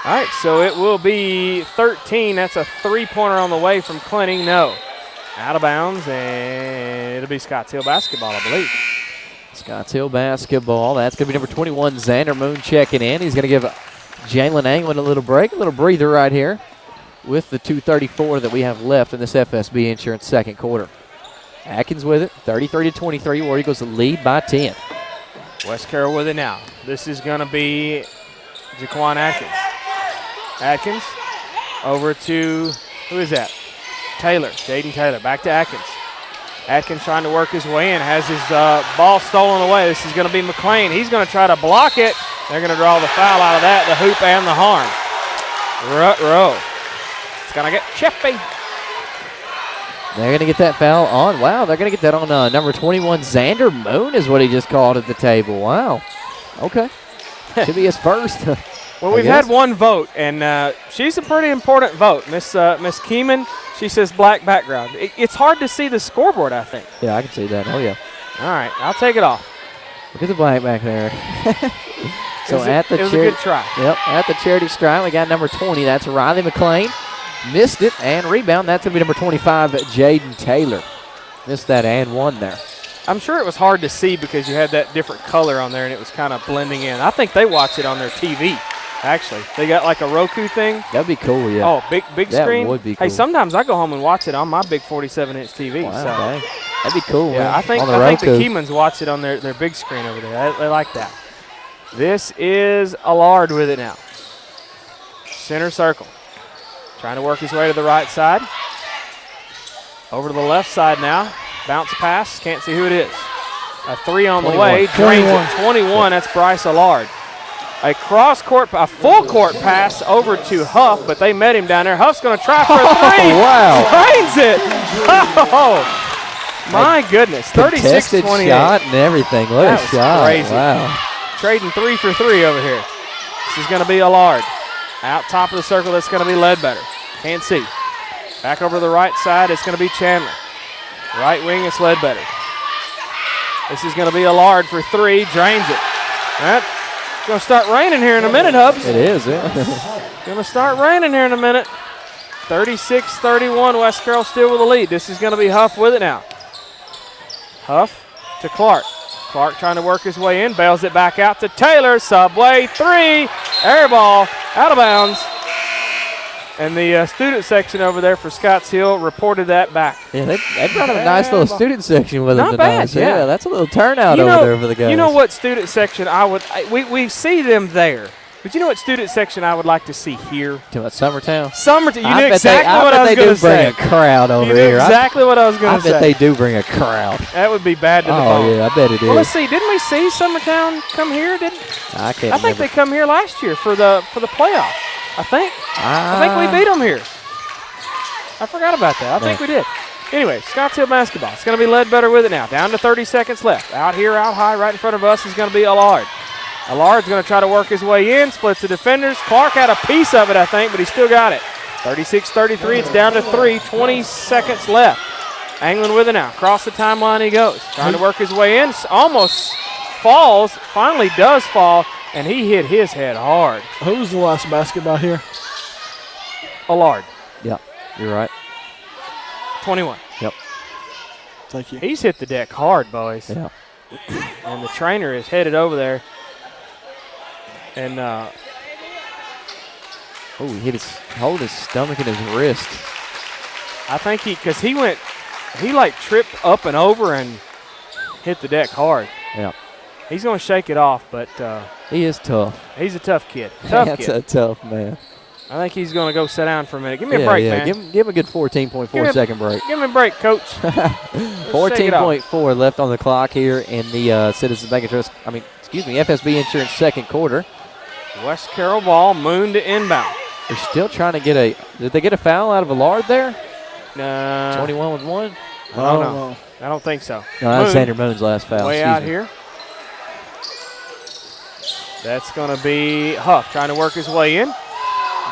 All right, so it will be 13. That's a 3-pointer on the way from Clinton. No. Out of bounds, and it'll be Scotts Hill basketball, I believe. Scotts Hill basketball. That's going to be number 21, Xander Moon checking in. He's going to give Jalen Anglin a little break, a little breather right here with the 2:34 that we have left in this FSB Insurance second quarter. Atkins with it, 33-23. War Eagles lead by 10. West Carroll with it now. This is going to be Jaquan Atkins. Atkins over to Who is that? Taylor, Jaden Taylor, back to Atkins. Atkins trying to work his way in, has his ball stolen away. This is going to be McLean. He's going to try to block it. They're going to draw the foul out of that, the hoop and the harm. Ruh-roh. It's going to get chippy. They're going to get that foul on. Wow, they're going to get that on number 21, Xander Moon is what he just called at the table. Wow. Okay. Should be his first. Well, we've had one vote, and she's a pretty important vote. Miss Keeman, she says black background. It's hard to see the scoreboard, I think. Yeah, I can see that. Oh, yeah. All right, I'll take it off. Look at the black back there. It was a good try. Yep, at the charity stripe, we got number 20. That's Riley McLean. Missed it, and rebound. That's going to be number 25, Jaden Taylor. Missed that and one there. I'm sure it was hard to see because you had that different color on there, and it was kind of blending in. I think they watch it on their TV. Actually, they got like a Roku thing. That'd be cool, yeah. Oh, big that screen. Would be cool. Hey, sometimes I go home and watch it on my big 47-inch TV. Wow, so dang. That'd be cool. yeah, man. I think the Keemans watch it on their big screen over there. They like that. This is Allard with it now. Center circle, trying to work his way to the right side. Over to the left side now. Bounce pass. Can't see who it is. A three on 21. The way. Drains it. 21. That's Bryce Allard. A full court pass over to Huff, but they met him down there. Huff's going to try for a three. Wow. Drains it. Oh, my goodness. 36-28. Shot and everything. What a shot. Crazy. Wow. Trading 3 for 3 over here. This is going to be Allard. Out top of the circle, that's going to be Ledbetter. Can't see. Back over to the right side, it's going to be Chandler. Right wing, it's Ledbetter. This is going to be Allard for 3. Drains it. It's going to start raining here in a minute, Hubs. It is, yeah. Going to start raining here in a minute. 36-31, West Carroll still with the lead. This is going to be Huff with it now. Huff to Clark. Clark trying to work his way in, bails it back out to Taylor. Subway 3, air ball, out of bounds. And the student section over there for Scotts Hill reported that back. Yeah, they brought a nice little student section with them Not tonight. bad, yeah. That's a little turnout over there for the guys. You know what student section we see them there. But you know what student section I would like to see here? Summertown? Summertown. You knew exactly what I was going to say. I bet they do bring a crowd over you here. Knew exactly what I was going to say. I bet they do bring a crowd. That would be bad to the bone. Oh, yeah, I bet it is. Well, let's see. Didn't we see Summertown come here? I think they come here last year for the playoffs. I think we beat them here. I forgot about that. I think we did. Anyway, Scotts Hill basketball. It's going to be Ledbetter with it now. Down to 30 seconds left. Out here, out high, right in front of us is going to be Allard. Allard's going to try to work his way in, splits the defenders. Clark had a piece of it, I think, but he still got it. 36-33, it's down to 3, 20 seconds left. Anglin with it now. Across the timeline he goes. Trying to work his way in, almost falls, finally does fall, and he hit his head hard. Who's the last basketball here? Allard. Yep, you're right. 21. Yep. Thank you. He's hit the deck hard, boys. Yeah. And the trainer is headed over there. And he hit hold his stomach and his wrist. I think he tripped up and over and hit the deck hard. Yeah. He's going to shake it off, but he is tough. He's a tough kid. That's a tough man. I think he's going to go sit down for a minute. Give me a break, man. Give him a good 14.4 second break. Give me a break, Coach. 14.4 left on the clock here in the Citizens Bank and Trust. FSB Insurance second quarter. West Carroll ball, Moon to inbound. They're still trying to get did they get a foul out of Allard there? 21 with 1? I don't know. I don't think so. No, that's Xander Moon's last foul. Way out here. That's going to be Huff trying to work his way in.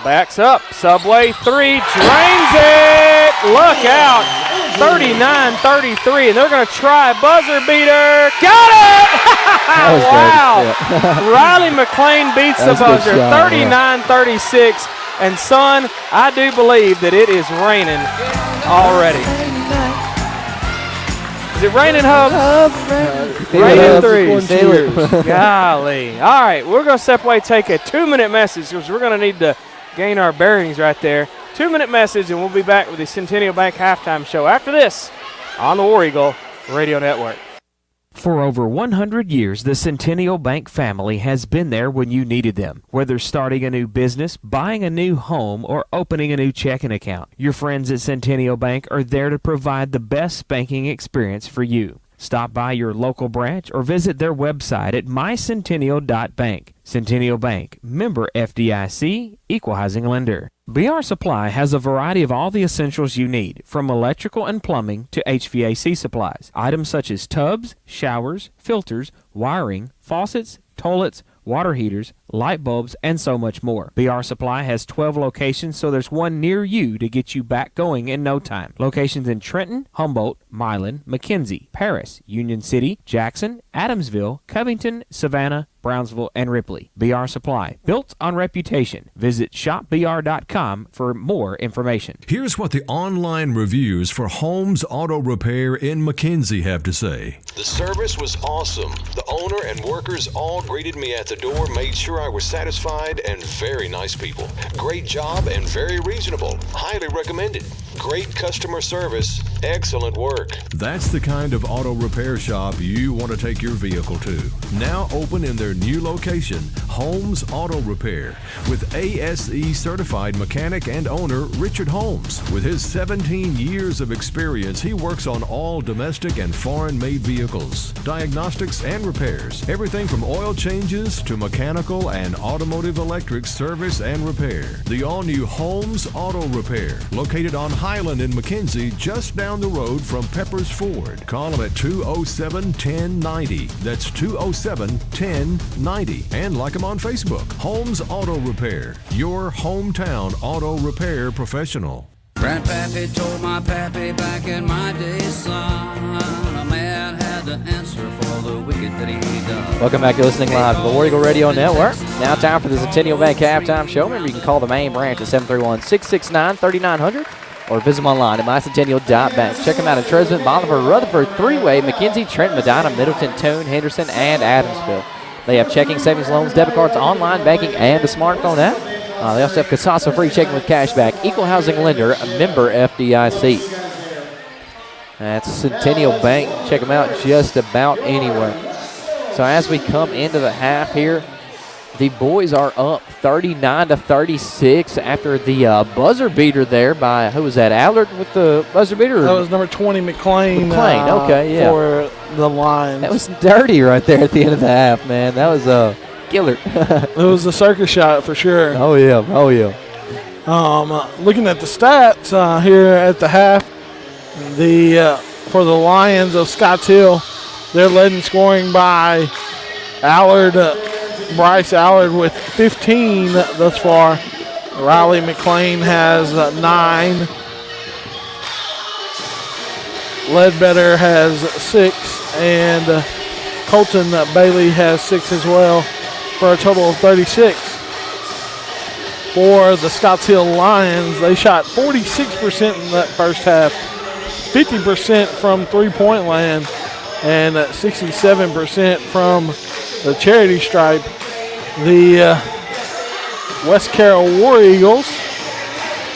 Backs up. Subway 3. Drains it. Look out. 39-33. And they're going to try buzzer beater. Got it. Wow. Riley McLean beats the buzzer. 39-36. And, son, I do believe that it is raining already. Is it raining, Hubs? Raining threes. Golly. All right, we're going to step away, take a 2-minute message because we're going to need to gain our bearings right there. 2-minute message, and we'll be back with the Centennial Bank halftime show after this on the War Eagle Radio Network. For over 100 years, the Centennial Bank family has been there when you needed them. Whether starting a new business, buying a new home, or opening a new checking account, your friends at Centennial Bank are there to provide the best banking experience for you. Stop by your local branch or visit their website at mycentennial.bank. Centennial Bank, member FDIC, equal housing lender. BR Supply has a variety of all the essentials you need, from electrical and plumbing to HVAC supplies. Items such as tubs, showers, filters, wiring, faucets, toilets, water heaters, light bulbs, and so much more. BR Supply has 12 locations, so there's one near you to get you back going in no time. Locations in Trenton, Humboldt, Milan, McKenzie, Paris, Union City, Jackson, Adamsville, Covington, Savannah, Brownsville, and Ripley. BR Supply, built on reputation. Visit shopbr.com for more information. Here's what the online reviews for Holmes Auto Repair in McKenzie have to say. The service was awesome. The owner and workers all greeted me at the door, made sure I was satisfied, and very nice people. Great job and very reasonable. Highly recommended. Great customer service. Excellent work. That's the kind of auto repair shop you want to take your vehicle to. Now open in their new location, Holmes Auto Repair, with ASE certified mechanic and owner Richard Holmes. With his 17 years of experience, he works on all domestic and foreign-made vehicles, diagnostics and repairs, everything from oil changes to mechanical and automotive electric service and repair. The all-new Holmes Auto Repair, located on Highland in McKenzie, just down the road from Peppers Ford. Call them at 207-1090. That's 207-1090. And like them on Facebook. Holmes Auto Repair, your hometown auto repair professional. Grandpappy told my pappy back in my day, son, a man had to answer for the wicked that he done. Welcome back. You're listening live to the War Eagle Radio Network. Now time for the Centennial Bank Halftime Show. Remember, you can call the main branch at 731-669-3900 or visit them online at mycentennial.bank. Check them out in Tresvant, Bolivar, Rutherford, Three-Way, McKenzie, Trent, Medina, Middleton, Toone, Henderson, and Adamsville. They have checking, savings, loans, debit cards, online banking, and a smartphone app. They also have Casasa free checking with cashback, equal housing lender, a member FDIC. That's Centennial Bank. Check them out just about anywhere. So as we come into the half here, the boys are up 39-36 after the buzzer beater there by, who was that, Allard with the buzzer beater? That was number 20, McLean. Okay, yeah. For the Lions. That was dirty right there at the end of the half, man. That was killer. It was a circus shot for sure. Oh, yeah. Looking at the stats here at the half, for the Lions of Scotts Hill, they're led in scoring by Allard, Bryce Allard with 15 thus far. Riley McLean has 9. Ledbetter has 6. And Colton Bailey has 6 as well, for a total of 36. For the Scotts Hill Lions, they shot 46% in that first half, 50% from three-point land, and 67% from the charity stripe. The West Carroll War Eagles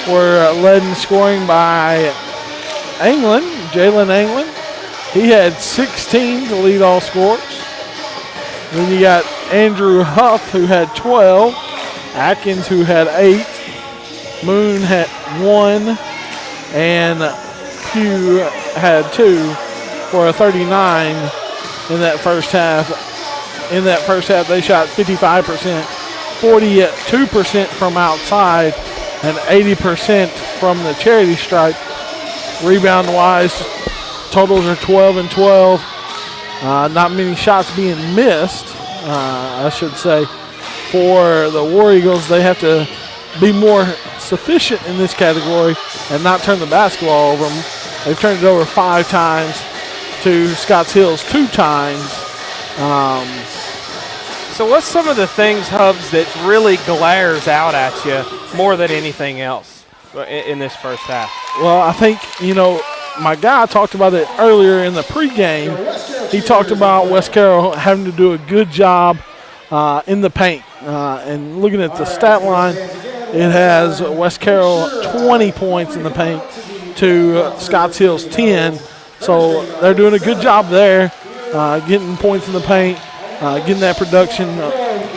were led in scoring by Jalen Anglin. He had 16 to lead all scores. Then you got Andrew Huff, who had 12. Atkins, who had 8. Moon had 1. And Pugh had 2 for a 39 in that first half. In that first half, they shot 55%, 42% from outside, and 80% from the charity stripe. Rebound-wise, totals are 12 and 12. Not many shots being missed, I should say. For the War Eagles, they have to be more sufficient in this category and not turn the basketball over them. They've turned it over 5 times to Scotts Hills 2 times. So what's some of the things, Hubs, that really glares out at you more than anything else in this first half? Well, I think, my guy talked about it earlier in the pregame. He talked about West Carroll having to do a good job in the paint. And looking at the stat line, it has West Carroll 20 points in the paint to Scotts Hills 10. So they're doing a good job there. getting points in the paint, getting that production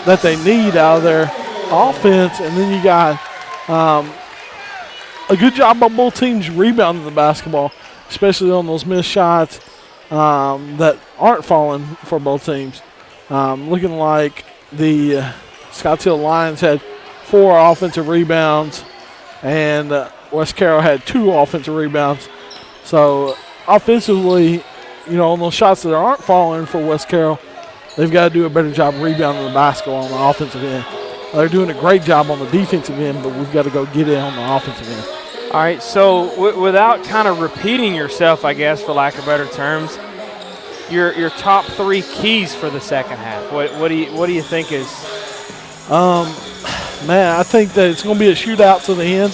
that they need out of their offense. And then you got a good job by both teams rebounding the basketball, especially on those missed shots that aren't falling for both teams. Looking like the Scotts Hill Lions had 4 offensive rebounds, and West Carroll had 2 offensive rebounds. So offensively, on those shots that aren't falling for West Carroll, they've got to do a better job rebounding the basketball on the offensive end. They're doing a great job on the defensive end, but we've got to go get it on the offensive end. All right, so without kind of repeating yourself, I guess, for lack of better terms, your top 3 keys for the second half. What do you think is? Man, I think that it's going to be a shootout to the end,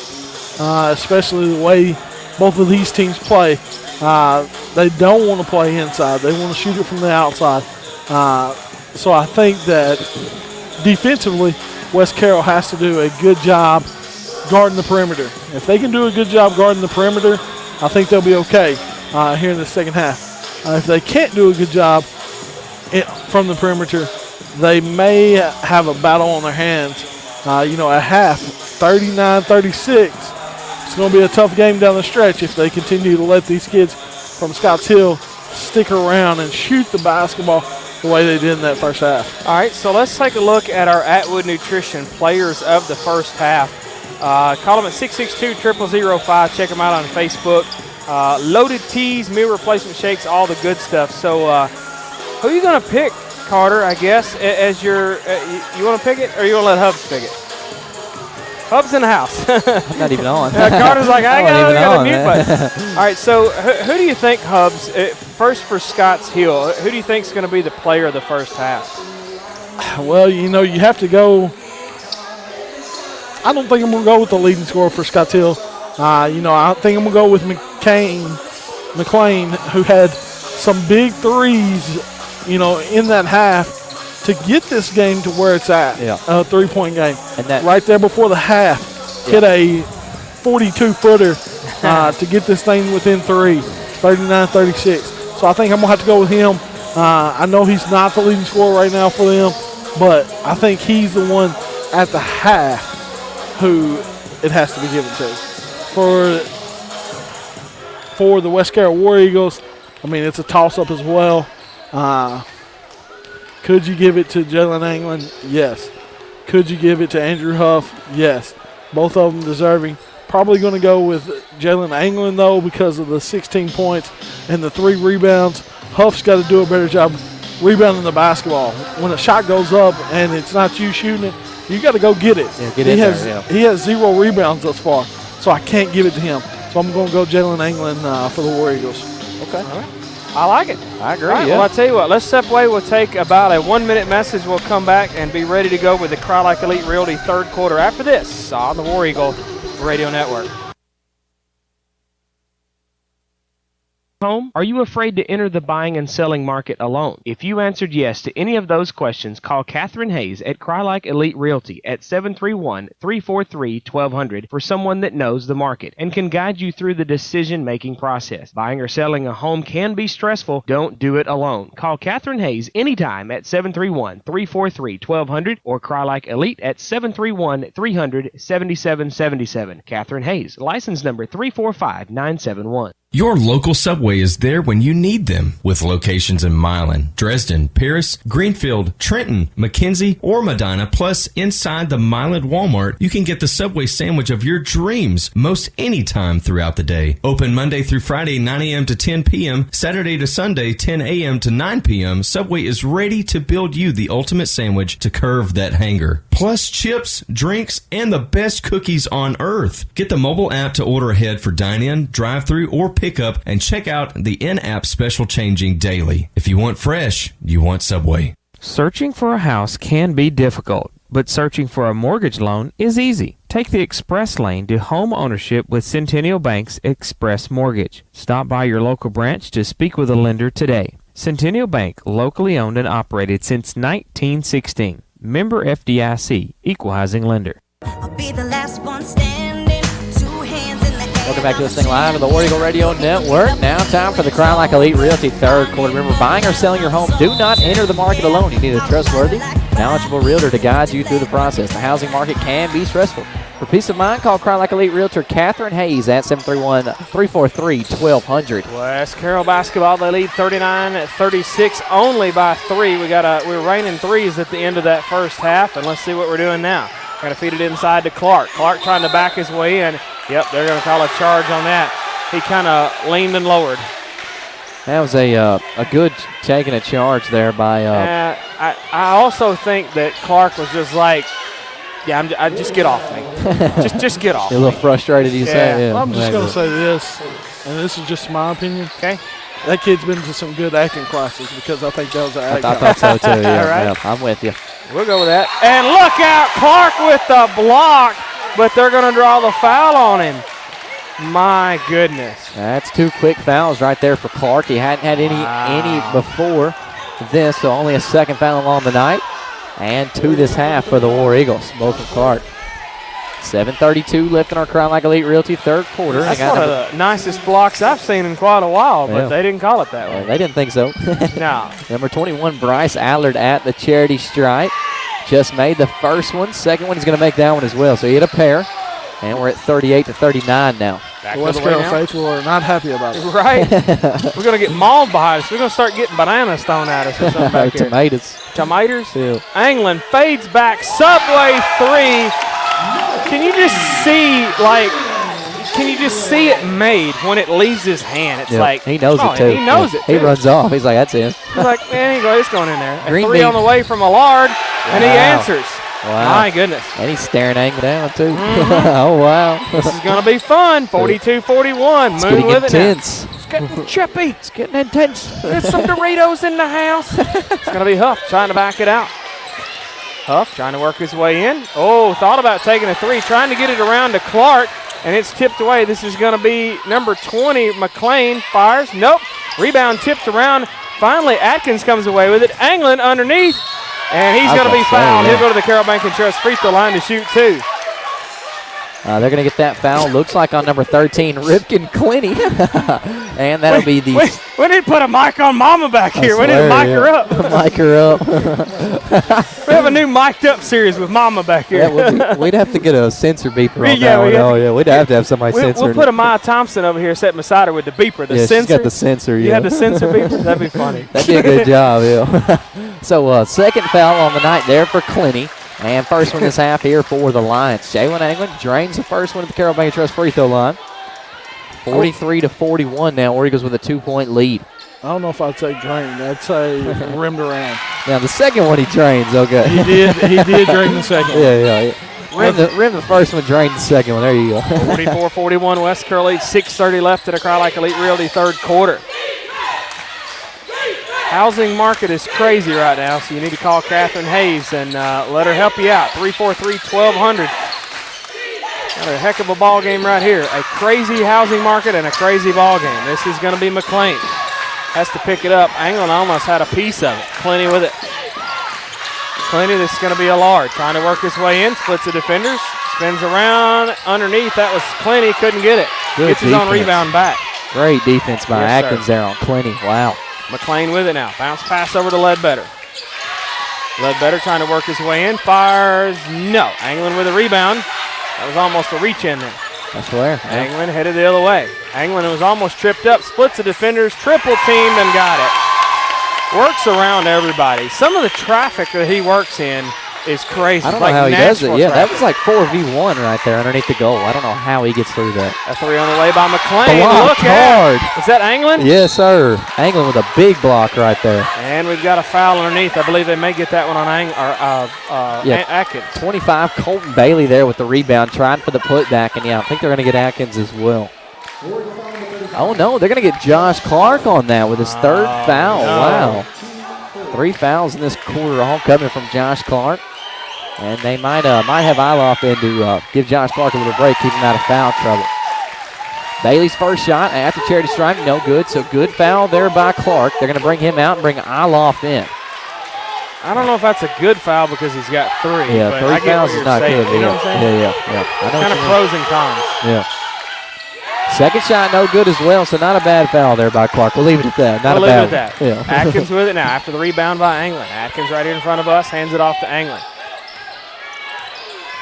especially the way both of these teams play. They don't want to play inside. They want to shoot it from the outside. So I think that defensively, West Carroll has to do a good job guarding the perimeter. If they can do a good job guarding the perimeter, I think they'll be okay here in the second half. If they can't do a good job from the perimeter, they may have a battle on their hands. At half, 39-36. It's going to be a tough game down the stretch if they continue to let these kids from Scotts Hill stick around and shoot the basketball the way they did in that first half. All right, so let's take a look at our Atwood Nutrition players of the first half. Call them at 662-0005. Check them out on Facebook. Loaded teas, meal replacement shakes, all the good stuff. So who are you going to pick, Carter, I guess, as your you want to pick it or you want to let Hubs pick it? Hubs in the house. I'm not even on. Carter's like, I got a mute button. All right, so who do you think, Hubs, first for Scotts Hill, who do you think is going to be the player of the first half? Well, you have to go. I don't think I'm going to go with the leading scorer for Scotts Hill. I think I'm going to go with McLean, who had some big threes, in that half to get this game to where it's at, a 3-point game. And that right there before the half, hit a 42-footer to get this thing within 3, 39-36. So I think I'm going to have to go with him. I know he's not the leading scorer right now for them, but I think he's the one at the half who it has to be given to. For the West Carroll War Eagles, it's a toss-up as well. Could you give it to Jalen Anglin? Yes. Could you give it to Andrew Huff? Yes. Both of them deserving. Probably going to go with Jalen Anglin, though, because of the 16 points and the 3 rebounds. Huff's got to do a better job rebounding the basketball. When a shot goes up and it's not you shooting it, you got to go get it. He has 0 rebounds thus far, so I can't give it to him. So I'm going to go Jalen Anglin for the War Eagles. Okay. All right. I like it. I agree. Right, well, I'll tell you what. Let's step away. We'll take about a 1-minute message. We'll come back and be ready to go with the Cry Like Elite Realty third quarter after this on the War Eagle Radio Network. Home? Are you afraid to enter the buying and selling market alone? If you answered yes to any of those questions, call Catherine Hayes at Cry Like Elite Realty at 731-343-1200 for someone that knows the market and can guide you through the decision-making process. Buying or selling a home can be stressful. Don't do it alone. Call Catherine Hayes anytime at 731-343-1200 or Cry Like Elite at 731-300-7777. Catherine Hayes, license number 345971. Your local Subway is there when you need them, with locations in Milan, Dresden, Paris, Greenfield, Trenton, McKenzie, or Medina. Plus, inside the Milan Walmart, you can get the Subway sandwich of your dreams most anytime throughout the day. Open Monday through Friday, 9 a.m. to 10 p.m., Saturday to Sunday, 10 a.m. to 9 p.m. Subway is ready to build you the ultimate sandwich to curve that hanger. Plus, chips, drinks, and the best cookies on earth. Get the mobile app to order ahead for dine-in, drive-through, or pick up, and check out the in-app special changing daily. If you want fresh, you want Subway. Searching for a house can be difficult, but searching for a mortgage loan is easy. Take the express lane to home ownership with Centennial Bank's Express Mortgage. Stop by your local branch to speak with a lender today. Centennial Bank, locally owned and operated since 1916. Member FDIC, Equal Housing Lender. I'll be the last one standing, 2 hands in the Welcome back to listening live to the War Eagle Radio Network. Now time for the Crown Like Elite Realty third quarter. Remember, buying or selling your home, do not enter the market alone. You need a trustworthy, knowledgeable realtor to guide you through the process. The housing market can be stressful. For peace of mind, call Crown Like Elite Realtor Catherine Hayes at 731-343-1200. West Carroll basketball, they lead 39-36 only by 3. We're raining threes at the end of that first half, and let's see what we're doing now. Got to feed it inside to Clark. Clark trying to back his way in. Yep, they're going to call a charge on that. He kind of leaned and lowered. That was a good taking a charge there by. I also think that Clark was just like, I just get off me. just get off. A little frustrated, you say? Yeah. I'm just going to say this, and this is just my opinion. Okay. That kid's been to some good acting classes because I think that was an act. I thought so too. Yeah, All right. Yeah, I'm with you. We'll go with that. And look out, Clark with the block, but they're going to draw the foul on him. My goodness. That's 2 quick fouls right there for Clark. He hadn't had any before this, so only a second foul on the night. And 2 this half for the War Eagles, both from Clark. 7:32 left in our Crown Like Elite Realty third quarter. That's one of the nicest blocks I've seen in quite a while, but they didn't call it that way. They didn't think so. No. Number 21, Bryce Allard at the charity stripe. Just made the first one. Second one, he's going to make that one as well. So he hit a pair. And we're at 38-39 now. Back the West Carroll faithful are not happy about it. Right. We're going to get mauled behind us. We're going to start getting bananas thrown at us or something back here. Tomatoes. Tomatoes? Yeah. Anglin fades back. Subway 3. Can you just see it made when it leaves his hand? It's like he knows it too. He knows it too. He runs off. He's like, that's it. He's like, man, it's going in there. Green 3 bean. on the way from Allard, and he answers. Wow. My goodness. And he's staring Anglin down too. Oh, wow. This is going to be fun. 42-41. It's Moon getting with intense. it now. It's getting chippy. It's getting intense. There's some Doritos in the house. It's going to be Huff trying to back it out. Huff trying to work his way in. Oh, thought about taking a 3, trying to get it around to Clark, and it's tipped away. This is going to be number 20, McLean, fires. Nope. Rebound tipped around. Finally, Atkins comes away with it. Anglin underneath, and he's going to be fouled. He'll go to the Carroll Bank and Trust free throw line to shoot 2. They're going to get that foul. Looks like on number 13, Ripken Clinty. And that'll be the... We need to put a mic on Mama back here. We need to mic her up. Mic her up. We have a new mic'd up series with Mama back here. We'd have to get a sensor beeper on Yeah, that we one. have Oh, yeah. We'd have to have somebody censor We'll put a Maya Thompson over here sitting beside her with the beeper. The sensor. She's got the sensor, You had the sensor beeper? That'd be funny. That'd be a good job, yeah. So, second foul on the night there for Clinty. And first one this half here for the Lions. Jalen Anglin drains the first one at the Carroll Bank Trust free throw line. 43-41 now. War Eagles with a 2-point lead. I don't know if I'd say drained. I'd say rimmed around. Now, the second one he drains, okay. He did drain the second one. Yeah. Rim the first one, drain the second one. There you go. 44-41 West Carroll lead. 6:30 left in a Crown Like Elite Realty third quarter. Housing market is crazy right now, so you need to call Catherine Hayes and let her help you out. 343-1200. Got a heck of a ball game right here. A crazy housing market and a crazy ball game. This is going to be McLean. Has to pick it up. Anglin almost had a piece of it. Clinty with it. Clinty, this is going to be Allard. Trying to work his way in. Splits the defenders. Spins around underneath. That was Clinty. Couldn't get it. Good Gets his own rebound back. Great defense by Yes, Atkins sir. there on Clinty. Wow. McLean with it now. Bounce pass over to Ledbetter. Ledbetter trying to work his way in. Fires. No. Anglin with a rebound. That was almost a reach in there. That's where. Anglin headed the other way. Anglin was almost tripped up. Splits the defenders. Triple teamed and got it. Works around everybody. Some of the traffic that he works in is crazy. I don't know how he does it. Yeah, that was like 4v1 right there underneath the goal. I don't know how he gets through that. A 3 on the way by McLean. Blocked Look out. hard. Is that Anglin? Yes, sir. Anglin with a big block right there. And we've got a foul underneath. I believe they may get that one on Atkins. 25, Colton Bailey there with the rebound, trying for the putback. And, yeah, I think they're going to get Atkins as well. Oh, no, they're going to get Josh Clark on that with his third foul. No. Wow. 3 fouls in this quarter, all coming from Josh Clark. And they might have Iloff in to give Josh Clark a little break, keep him out of foul trouble. Bailey's first shot at the charity stripe, no good. So good foul there by Clark. They're going to bring him out and bring Iloff in. I don't know if that's a good foul because he's got 3. Yeah, but 3 fouls is not good. You know what I'm saying? Yeah. I know kind of pros and cons. Yeah. Second shot, no good as well, so not a bad foul there by Clark. We'll leave it at that. Not we'll a bad leave it at that. Yeah. Atkins with it now after the rebound by Anglin. Atkins right here in front of us, hands it off to Anglin.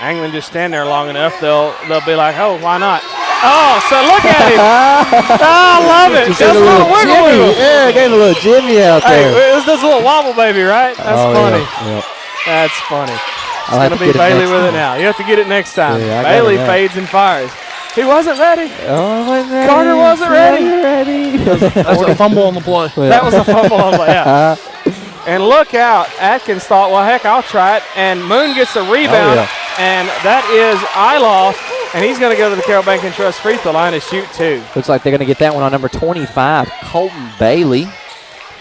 Anglin just stand there long enough, they'll be like, oh, why not? Oh, so look at him. I love it. Just a little wiggle wiggle. Yeah, gave a little Jimmy out there. Hey, it was this little wobble baby, right? That's funny. Yeah. That's funny. It's I'll going to be Bailey with it now. You have to get it next time. Yeah, Bailey fades and fires. He wasn't ready. Oh, wasn't ready. Carter wasn't ready. That's a fumble on the play. That was a fumble on the play, yeah. And look out. Atkins thought, well, heck, I'll try it. And Moon gets a rebound. And that is Iloff. And he's going to go to the Carroll Bank and Trust free throw line to shoot 2. Looks like they're going to get that one on number 25, Colton Bailey.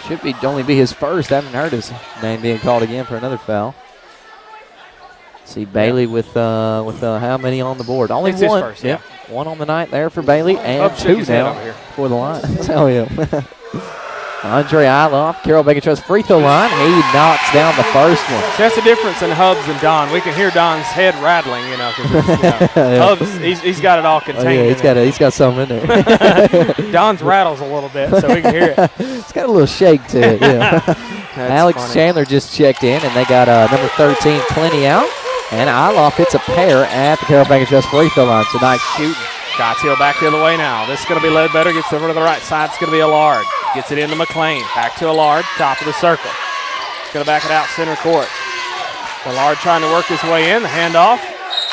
Should be only be his first. I haven't heard his name being called again for another foul. See Bailey with how many on the board? Only it's one. His first, yeah. One on the night there for Bailey, and 2 now for the line. Oh, yeah. Andre Iloff, Carroll Bank and Trust free throw line. He knocks down the first one. So that's the difference in Hubs and Don. We can hear Don's head rattling, because Hubs, he's got it all contained. He's got something in there. Don's rattles a little bit, so we can hear it. It's got a little shake to it, yeah. Alex funny. Chandler just checked in, and they got number 13, Plenty out. And Iloff hits a pair at the Carroll Bank and Trust free throw line. So nice shooting. Scotts Hill back the other way now. This is going to be Ledbetter. Gets over to the right side. It's going to be Allard. Gets it into McLean. Back to Allard. Top of the circle. He's going to back it out center court. Allard trying to work his way in. The handoff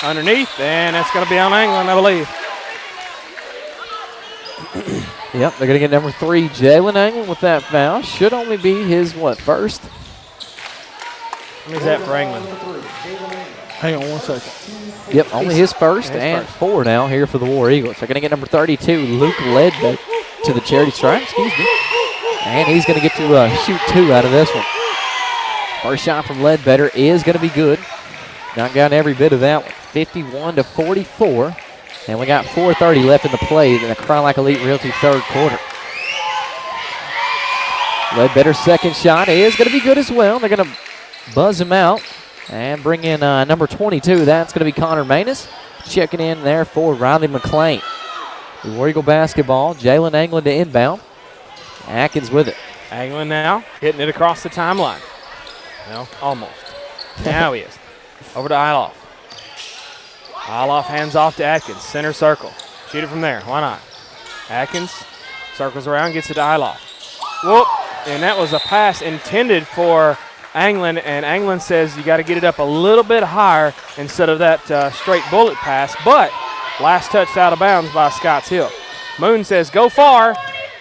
underneath. And it's going to be on Anglin, I believe. Yep, they're going to get number 3, Jalen Anglin with that foul. Should only be his, first? What is that for Anglin? Hang on 1 second. Yep, only his first and 4 now here for the War Eagles. They're going to get number 32, Luke Ledbetter, to the charity stripe, and he's going to get to shoot 2 out of this one. First shot from Ledbetter is going to be good. Knocked down every bit of that one. 51-44, and we got 4:30 left in the play in the Crown Like Elite Realty third quarter. Ledbetter's second shot is going to be good as well. They're going to buzz him out. And bring in number 22. That's going to be Connor Manus. Checking in there for Riley McLean. The War Eagle basketball. Jalen Anglin to inbound. Atkins with it. Anglin now hitting it across the timeline. No, almost. Now he is. Over to Iloff. Iloff hands off to Atkins. Center circle. Shoot it from there. Why not? Atkins circles around, gets it to Iloff. Whoop. And that was a pass intended for Anglin, and Anglin says you got to get it up a little bit higher instead of that straight bullet pass, but last touch out of bounds by Scotts Hill. Moon says go far.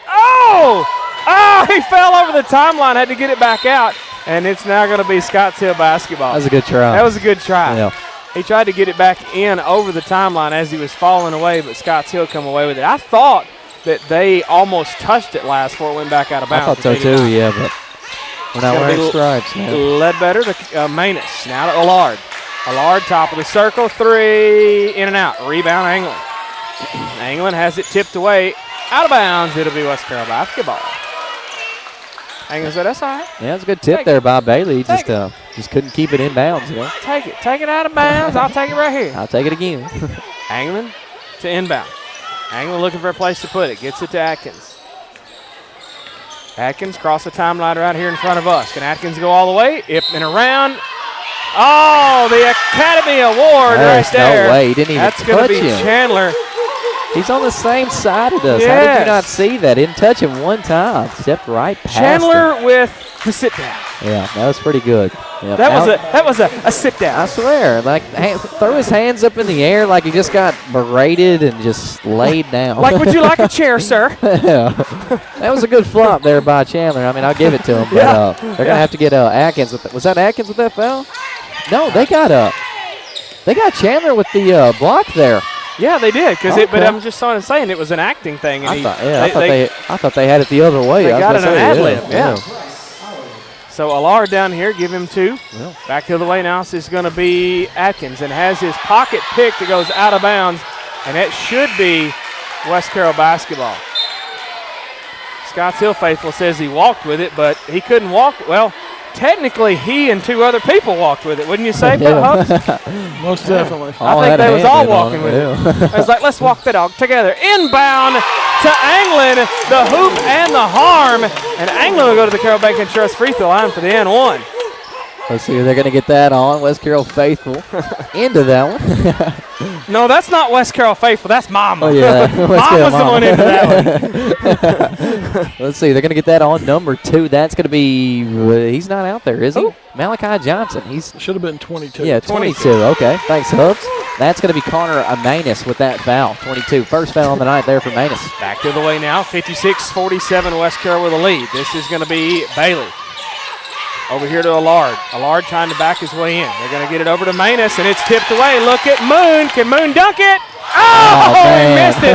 Oh, he fell over the timeline, had to get it back out, and it's now going to be Scotts Hill basketball. That was a good try. That was a good try. Yeah. He tried to get it back in over the timeline as he was falling away, but Scotts Hill come away with it. I thought that they almost touched it last before it went back out of bounds. I thought so too, yeah, but we're not wearing stripes. Ledbetter to Manus. Now to Allard. Allard, top of the circle. 3, in and out. Rebound, Anglin. Anglin has it tipped away. Out of bounds. It'll be West Carroll basketball. Anglin said, that's all right. Yeah, it's a good tip there by Bailey. Just couldn't keep it in bounds. You know? Take it. Take it out of bounds. I'll take it right here. I'll take it again. Anglin to inbound. Anglin looking for a place to put it. Gets it to Atkins. Atkins cross the timeline right here in front of us. Can Atkins go all the way? Up and around. Oh, the Academy Award right there. No way. He didn't even touch him. That's going to be Chandler. He's on the same side of us. Yes. How did you not see that? Didn't touch him one time. Stepped right past Chandler him. with the sit down. Yeah, that was pretty good. Yep. That was a sit down. I swear, throw his hands up in the air like he just got berated and just laid down. Like, would you like a chair, sir? Yeah. That was a good flop there by Chandler. I mean, I'll give it to him. But they're going to have to get Atkins with that. Was that Atkins with that foul? No, they got Chandler with the block there. Yeah, they did. But I'm just saying it was an acting thing. And I thought they had it the other way. They got it an ad lib. Yeah. So Allard down here, give him 2. Yeah. Back the other way now. So it's going to be Atkins, and has his pocket pick that goes out of bounds, and that should be West Carroll basketball. Scotts Hill faithful says he walked with it, but he couldn't walk. Well, technically he and 2 other people walked with it, wouldn't you say, Hubs? Most definitely. I think they was all walking with it. It was like, let's walk the dog together. Inbound to Anglin, the hoop and the harm. And Anglin will go to the Carroll Bank and Trust free throw line for the and one. Let's see if they're going to get that on. West Carroll faithful into that one. No, that's not West Carroll faithful. That's Mama. Oh, yeah. Mama's the one into that one. Let's see. They're going to get that on number 2. That's going to be he's not out there, is he? Malachi Johnson. He's should have been 22. Yeah, 22. Okay. Thanks, Hubs. That's going to be Connor Manus with that foul. 22. First foul on the night there for Manus. Back the other way now. 56-47 West Carroll with a lead. This is going to be Bailey. Over here to Allard. Allard trying to back his way in. They're going to get it over to Manus, and it's tipped away. Look at Moon. Can Moon dunk it? Oh, he missed it.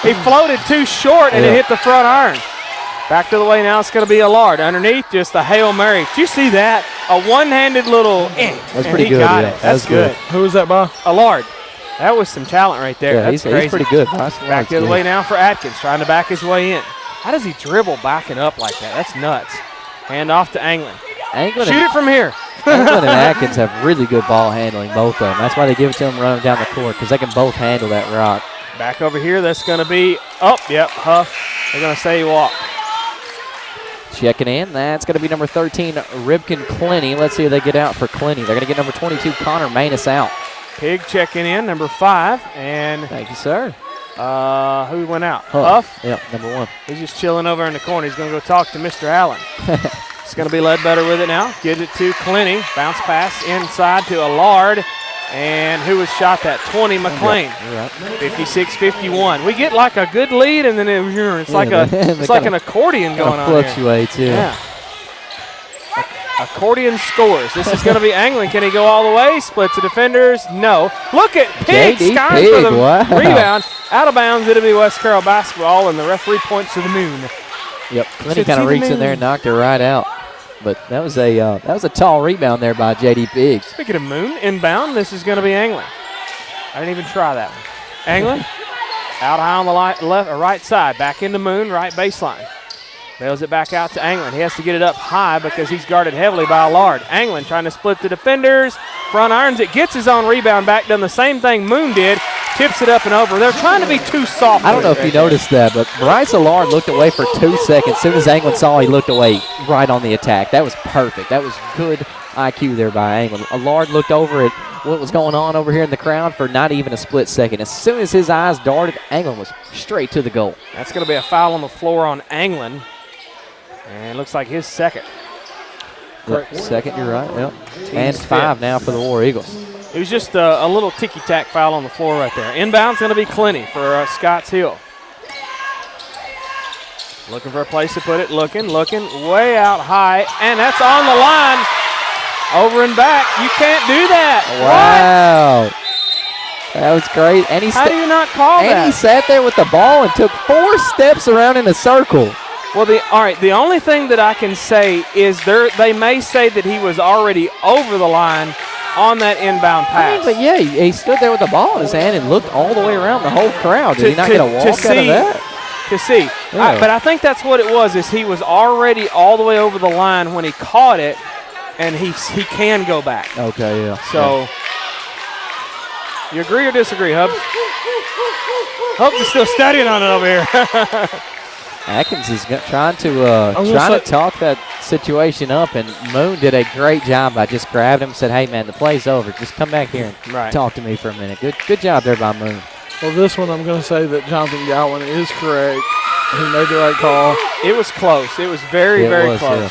He floated too short, and it hit the front iron. Back to the way now. It's going to be Allard. Underneath, just a Hail Mary. Did you see that? A one-handed little That's pretty good. Got it. That's good. Who was that by? Allard. That was some talent right there. Yeah, That's crazy. he's pretty good. Back the other way now for Atkins, trying to back his way in. How does he dribble backing up like that? That's nuts. Hand off to Anglin. Shoot it from here. Anglin and Atkins have really good ball handling, both of them. That's why they give it to them running down the court, because they can both handle that rock. Back over here, that's going to be, Huff. They're going to say he walked. Checking in, that's going to be number 13, Ribkin Clenny. Let's see if they get out for Clenny. They're going to get number 22, Connor Manus out. Pig checking in, number 5. And thank you, sir. Who went out? Huff? Yeah, number 1. He's just chilling over in the corner. He's going to go talk to Mr. Allen. It's going to be Ledbetter with it now. Gives it to Clenny. Bounce pass inside to Allard. And who was shot that? 20, McLean. Right. 56-51. We get like a good lead, and then it's like an accordion going on fluctuates, here. Yeah. Accordion scores. This is going to be Anglin. Can he go all the way? Splits the defenders. No. Look at Pig skying for the rebound. Out of bounds. It'll be West Carroll basketball, and the referee points to the moon. Yep. Clenny kind of reached in there and knocked her right out. But that was a tall rebound there by J.D. Pig. Speaking of Moon, inbound, this is going to be Anglin. I didn't even try that one. Anglin, out high on the right side, back into Moon, right baseline. Bails it back out to Anglin. He has to get it up high because he's guarded heavily by Allard. Anglin trying to split the defenders. Front irons it, gets his own rebound back, done the same thing Moon did. Tips it up and over. They're trying to be too soft. I don't know if you noticed that, but Bryce Allard looked away for 2 seconds. As soon as Anglin saw, he looked away right on the attack. That was perfect. That was good IQ there by Anglin. Allard looked over at what was going on over here in the crowd for not even a split second. As soon as his eyes darted, Anglin was straight to the goal. That's going to be a foul on the floor on Anglin. And it looks like his second. Yep, second, you're right. Yep. And 5 now for the War Eagles. It was just a little ticky-tack foul on the floor right there. Inbound's going to be Clenny for Scotts Hill. Looking for a place to put it. Looking, way out high. And that's on the line. Over and back. You can't do that. Wow. What? That was great. And how do you not call that? And he sat there with the ball and took 4 steps around in a circle. Well, the only thing that I can say is they may say that he was already over the line on that inbound pass. But yeah, he stood there with the ball in his hand and looked all the way around the whole crowd. Did he not get a walk out of that? To see. Yeah. But I think that's what it was, is he was already all the way over the line when he caught it, and he can go back. Okay, yeah. So, you agree or disagree, Hubs? Hubs is still studying on it over here. Atkins is trying to talk that situation up, and Moon did a great job by just grabbing him and said, hey, man, the play's over. Just come back here and talk to me for a minute. Good job there by Moon. Well, this one I'm going to say that Jonathan Gowan is correct. He made the right call. It was close. It was very close. Yeah.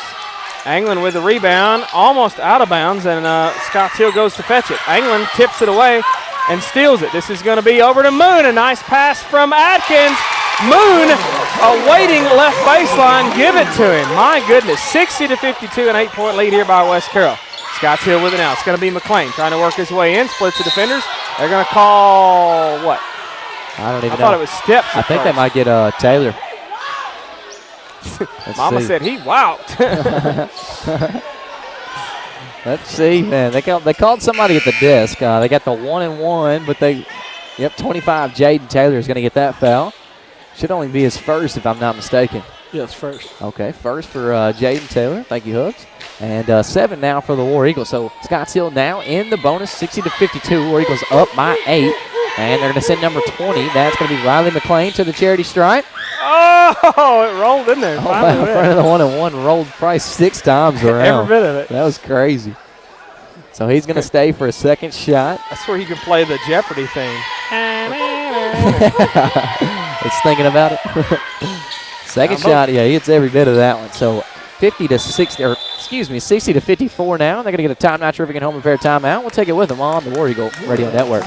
Anglin with the rebound, almost out of bounds, and Scotts Hill goes to fetch it. Anglin tips it away and steals it. This is going to be over to Moon. A nice pass from Atkins. Moon awaiting left baseline. Give it to him. My goodness. 60-52, an 8-point lead here by West Carroll. Scotts Hill with it now. It's going to be McLean trying to work his way in. Splits the defenders. They're going to call what? I don't even know. I thought it was steps. I think they might get Taylor. Mama said he wowed. Let's see, man. They called somebody at the desk. They got the 1-1, but 25. Jaden Taylor is going to get that foul. Should only be his first, if I'm not mistaken. Yes, first. Okay, first for Jaden Taylor. Thank you, Hooks. And 7 now for the War Eagles. So Scotts Hill now in the bonus, 60-52. War Eagles up by 8. And they're going to send number 20. That's going to be Riley McLean to the charity stripe. Oh, it rolled in there. Oh, wow, in front of the 1-1, rolled probably 6 times around. Every bit of it. That was crazy. So he's going to stay for a second shot. That's where you can play the Jeopardy theme. It's thinking about it. Second shot, yeah, he gets every bit of that one. So 60 to 54 now. They're going to get a Top Notch Roofing and Home Repair timeout. We'll take it with them on the War Eagle Radio Network.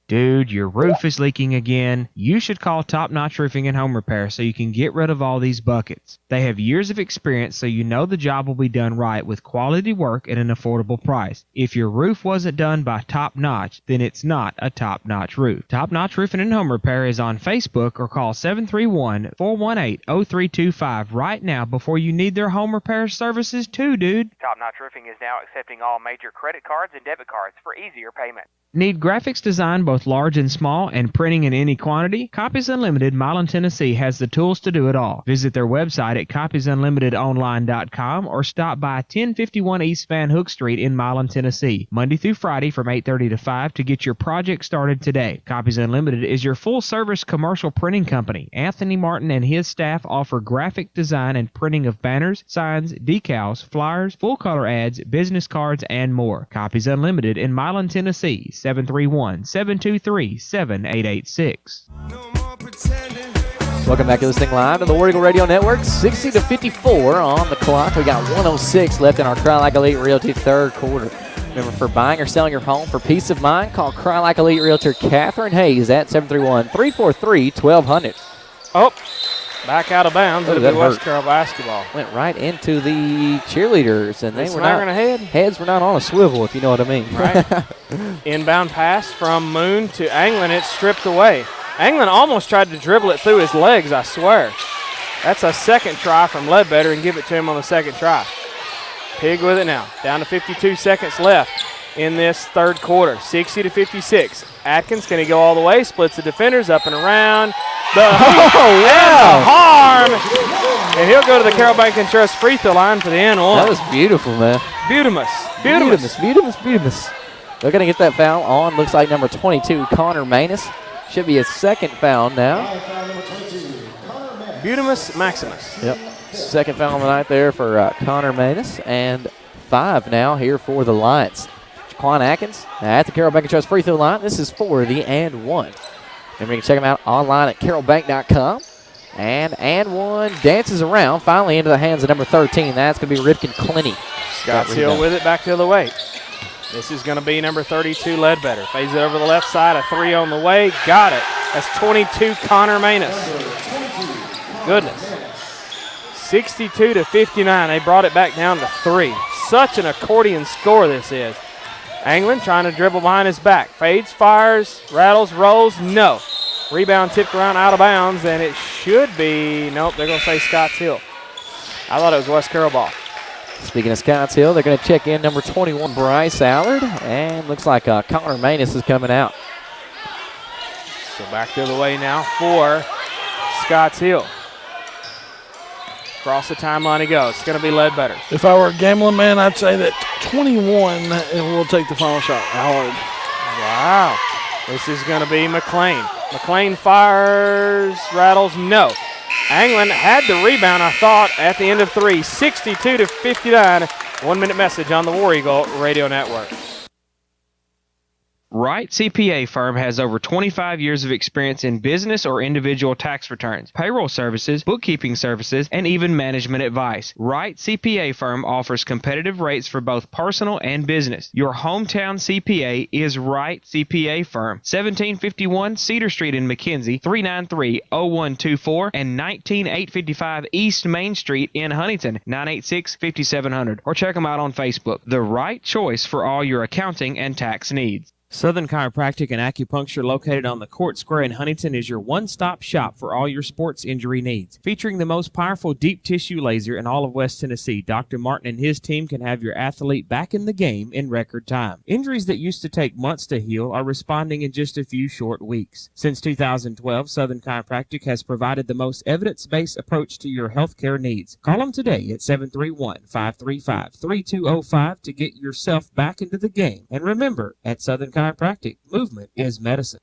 Dude, your roof is leaking again. You should call Top Notch Roofing and Home Repair so you can get rid of all these buckets. They have years of experience, so you know the job will be done right with quality work at an affordable price. If your roof wasn't done by Top Notch, then it's not a Top Notch roof. Top Notch Roofing and Home Repair is on Facebook or call 731-418-0325 right now before you need their home repair services too, dude. Top Notch Roofing is now accepting all major credit cards and debit cards for easier payment. Need graphics designed both large and small and printing in any quantity? Copies Unlimited Milan, Tennessee has the tools to do it all. Visit their website at copiesunlimitedonline.com or stop by 1051 East Van Hook Street in Milan, Tennessee, Monday through Friday from 8:30 to 5 to get your project started today. Copies Unlimited is your full-service commercial printing company. Anthony Martin and his staff offer graphic design and printing of banners, signs, decals, flyers, full-color ads, business cards, and more. Copies Unlimited in Milan, Tennessee, 731-723-7886. Welcome back to listening live to the War Eagle Radio Network. 60-54 on the clock. We got 1:06 left in our Cry Like Elite Realty third quarter. Remember, for buying or selling your home for peace of mind, call Cry Like Elite Realtor Catherine Hayes at 731-343-1200. Oh, back out of bounds. It'll be West Carroll basketball. Went right into the cheerleaders, and they were not. Heads were not on a swivel, if you know what I mean. Right. Inbound pass from Moon to Anglin. It's stripped away. Anglin almost tried to dribble it through his legs, I swear. That's a second try from Ledbetter, and give it to him on the second try. Pig with it now. Down to 52 seconds left in this third quarter. 60-56. Atkins, can he go all the way? Splits the defenders up and around. The harm. And he'll go to the Carroll Bank and Trust free throw line for the end one. That was beautiful, man. Beautimous. They're going to get that foul on, looks like number 22, Connor Manus. Should be his second foul now. Beautimus Maximus. Yep. Second foul of the night there for Connor Manus. And 5 now here for the Lions. Jaquan Atkins at the Carroll Bank and Trust free throw line. This is for the and one. And we can check them out online at carrollbank.com. And one dances around, finally into the hands of number 13. That's going to be Ripken Clinty. Scotts Hill with it back the other way. This is going to be number 32, Ledbetter. Fades it over the left side, a 3 on the way. Got it. That's 22, Connor Manus. Goodness. 62-59. They brought it back down to 3. Such an accordion score this is. Anglin trying to dribble behind his back. Fades, fires, rattles, rolls. No. Rebound tipped around out of bounds, and it should be, nope, they're going to say Scotts Hill. I thought it was West Carroll ball. Speaking of Scotts Hill, they're going to check in number 21, Bryce Allard, and looks like Connor Manus is coming out. So back the other way now for Scotts Hill. Across the timeline he goes. It's going to be Ledbetter. If I were a gambling man, I'd say that 21 will take the final shot. Allard. Wow. This is going to be McLean. McLean fires, rattles, no. Anglin had the rebound, I thought, at the end of 3. 62-59. 1 minute message on the War Eagle Radio Network. Wright CPA Firm has over 25 years of experience in business or individual tax returns, payroll services, bookkeeping services, and even management advice. Wright CPA Firm offers competitive rates for both personal and business. Your hometown CPA is Wright CPA Firm, 1751 Cedar Street in McKenzie, 393-0124, and 19855 East Main Street in Huntington, 986-5700. Or check them out on Facebook. The right choice for all your accounting and tax needs. Southern Chiropractic and Acupuncture, located on the Court Square in Huntington, is your one-stop shop for all your sports injury needs. Featuring the most powerful deep tissue laser in all of West Tennessee, Dr. Martin and his team can have your athlete back in the game in record time. Injuries that used to take months to heal are responding in just a few short weeks. Since 2012, Southern Chiropractic has provided the most evidence-based approach to your healthcare needs. Call them today at 731-535-3205 to get yourself back into the game. And remember, at Southern Chiropractic, movement is medicine.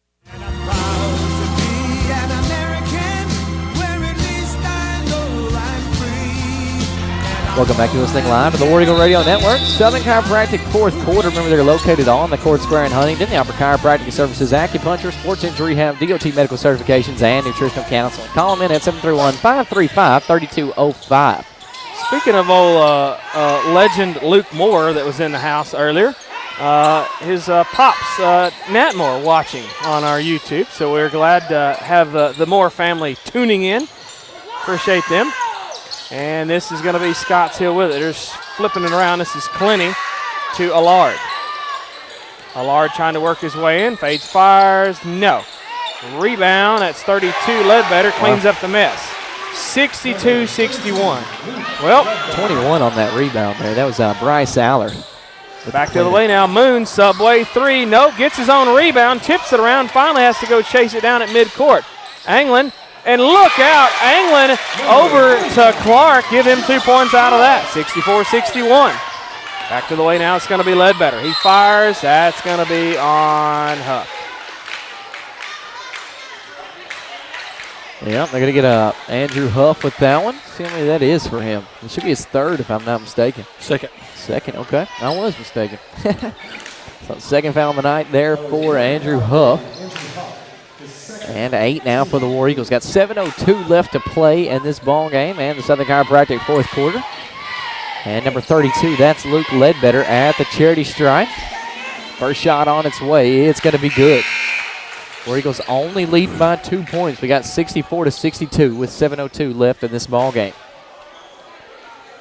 Welcome back to listening live to the War Eagle Radio Network. Southern Chiropractic fourth quarter. Remember, they're located on the Court Square in Huntington. They offer chiropractic services, acupuncture, sports injury rehab, DOT medical certifications, and nutritional counseling. Call them in at 731-535-3205. Speaking of old legend Luke Moore that was in the house earlier, his pops, Nat Moore, watching on our YouTube. So we're glad to have the Moore family tuning in. Appreciate them. And this is going to be Scotts Hill with it. They're just flipping it around. This is Clenny to Allard. Allard trying to work his way in. Fades, fires. No. Rebound. That's 32. Ledbetter cleans up the mess. 62-61. Well, 21 on that rebound there. That was Bryce Aller. Back the other way now. Moon, Subway, 3. Nope. Gets his own rebound. Tips it around. Finally has to go chase it down at midcourt. Anglin. And look out, Anglin over to Clark. Give him 2 points out of that. 64-61. Back to the way now. It's going to be Ledbetter. He fires. That's going to be on Huff. Yeah, they're going to get Andrew Huff with that one. See how many that is for him. It should be his third, if I'm not mistaken. Second, okay. I was mistaken. So second foul of the night there for Andrew Huff. And 8 now for the War Eagles. Got 7:02 left to play in this ball game, and the Southern Chiropractic fourth quarter. And number 32, that's Luke Ledbetter at the charity stripe. First shot on its way. It's going to be good. War Eagles only leading by 2 points. We got 64-62 with 7:02 left in this ball game.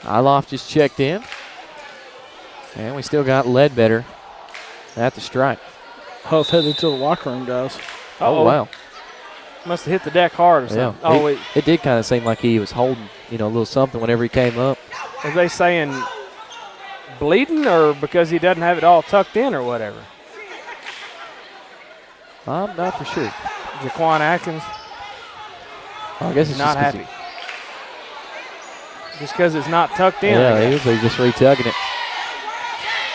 Iloff just checked in. And we still got Ledbetter at the stripe. Huff headed to the locker room, guys. Oh, wow. Must have hit the deck hard or something. Yeah. Oh, it did kind of seem like he was holding, a little something whenever he came up. Are they saying bleeding or because he doesn't have it all tucked in or whatever? I'm not for sure. Jaquan Atkins. I guess it's not happy. Just because it's not tucked in. Yeah, he's just retugging it.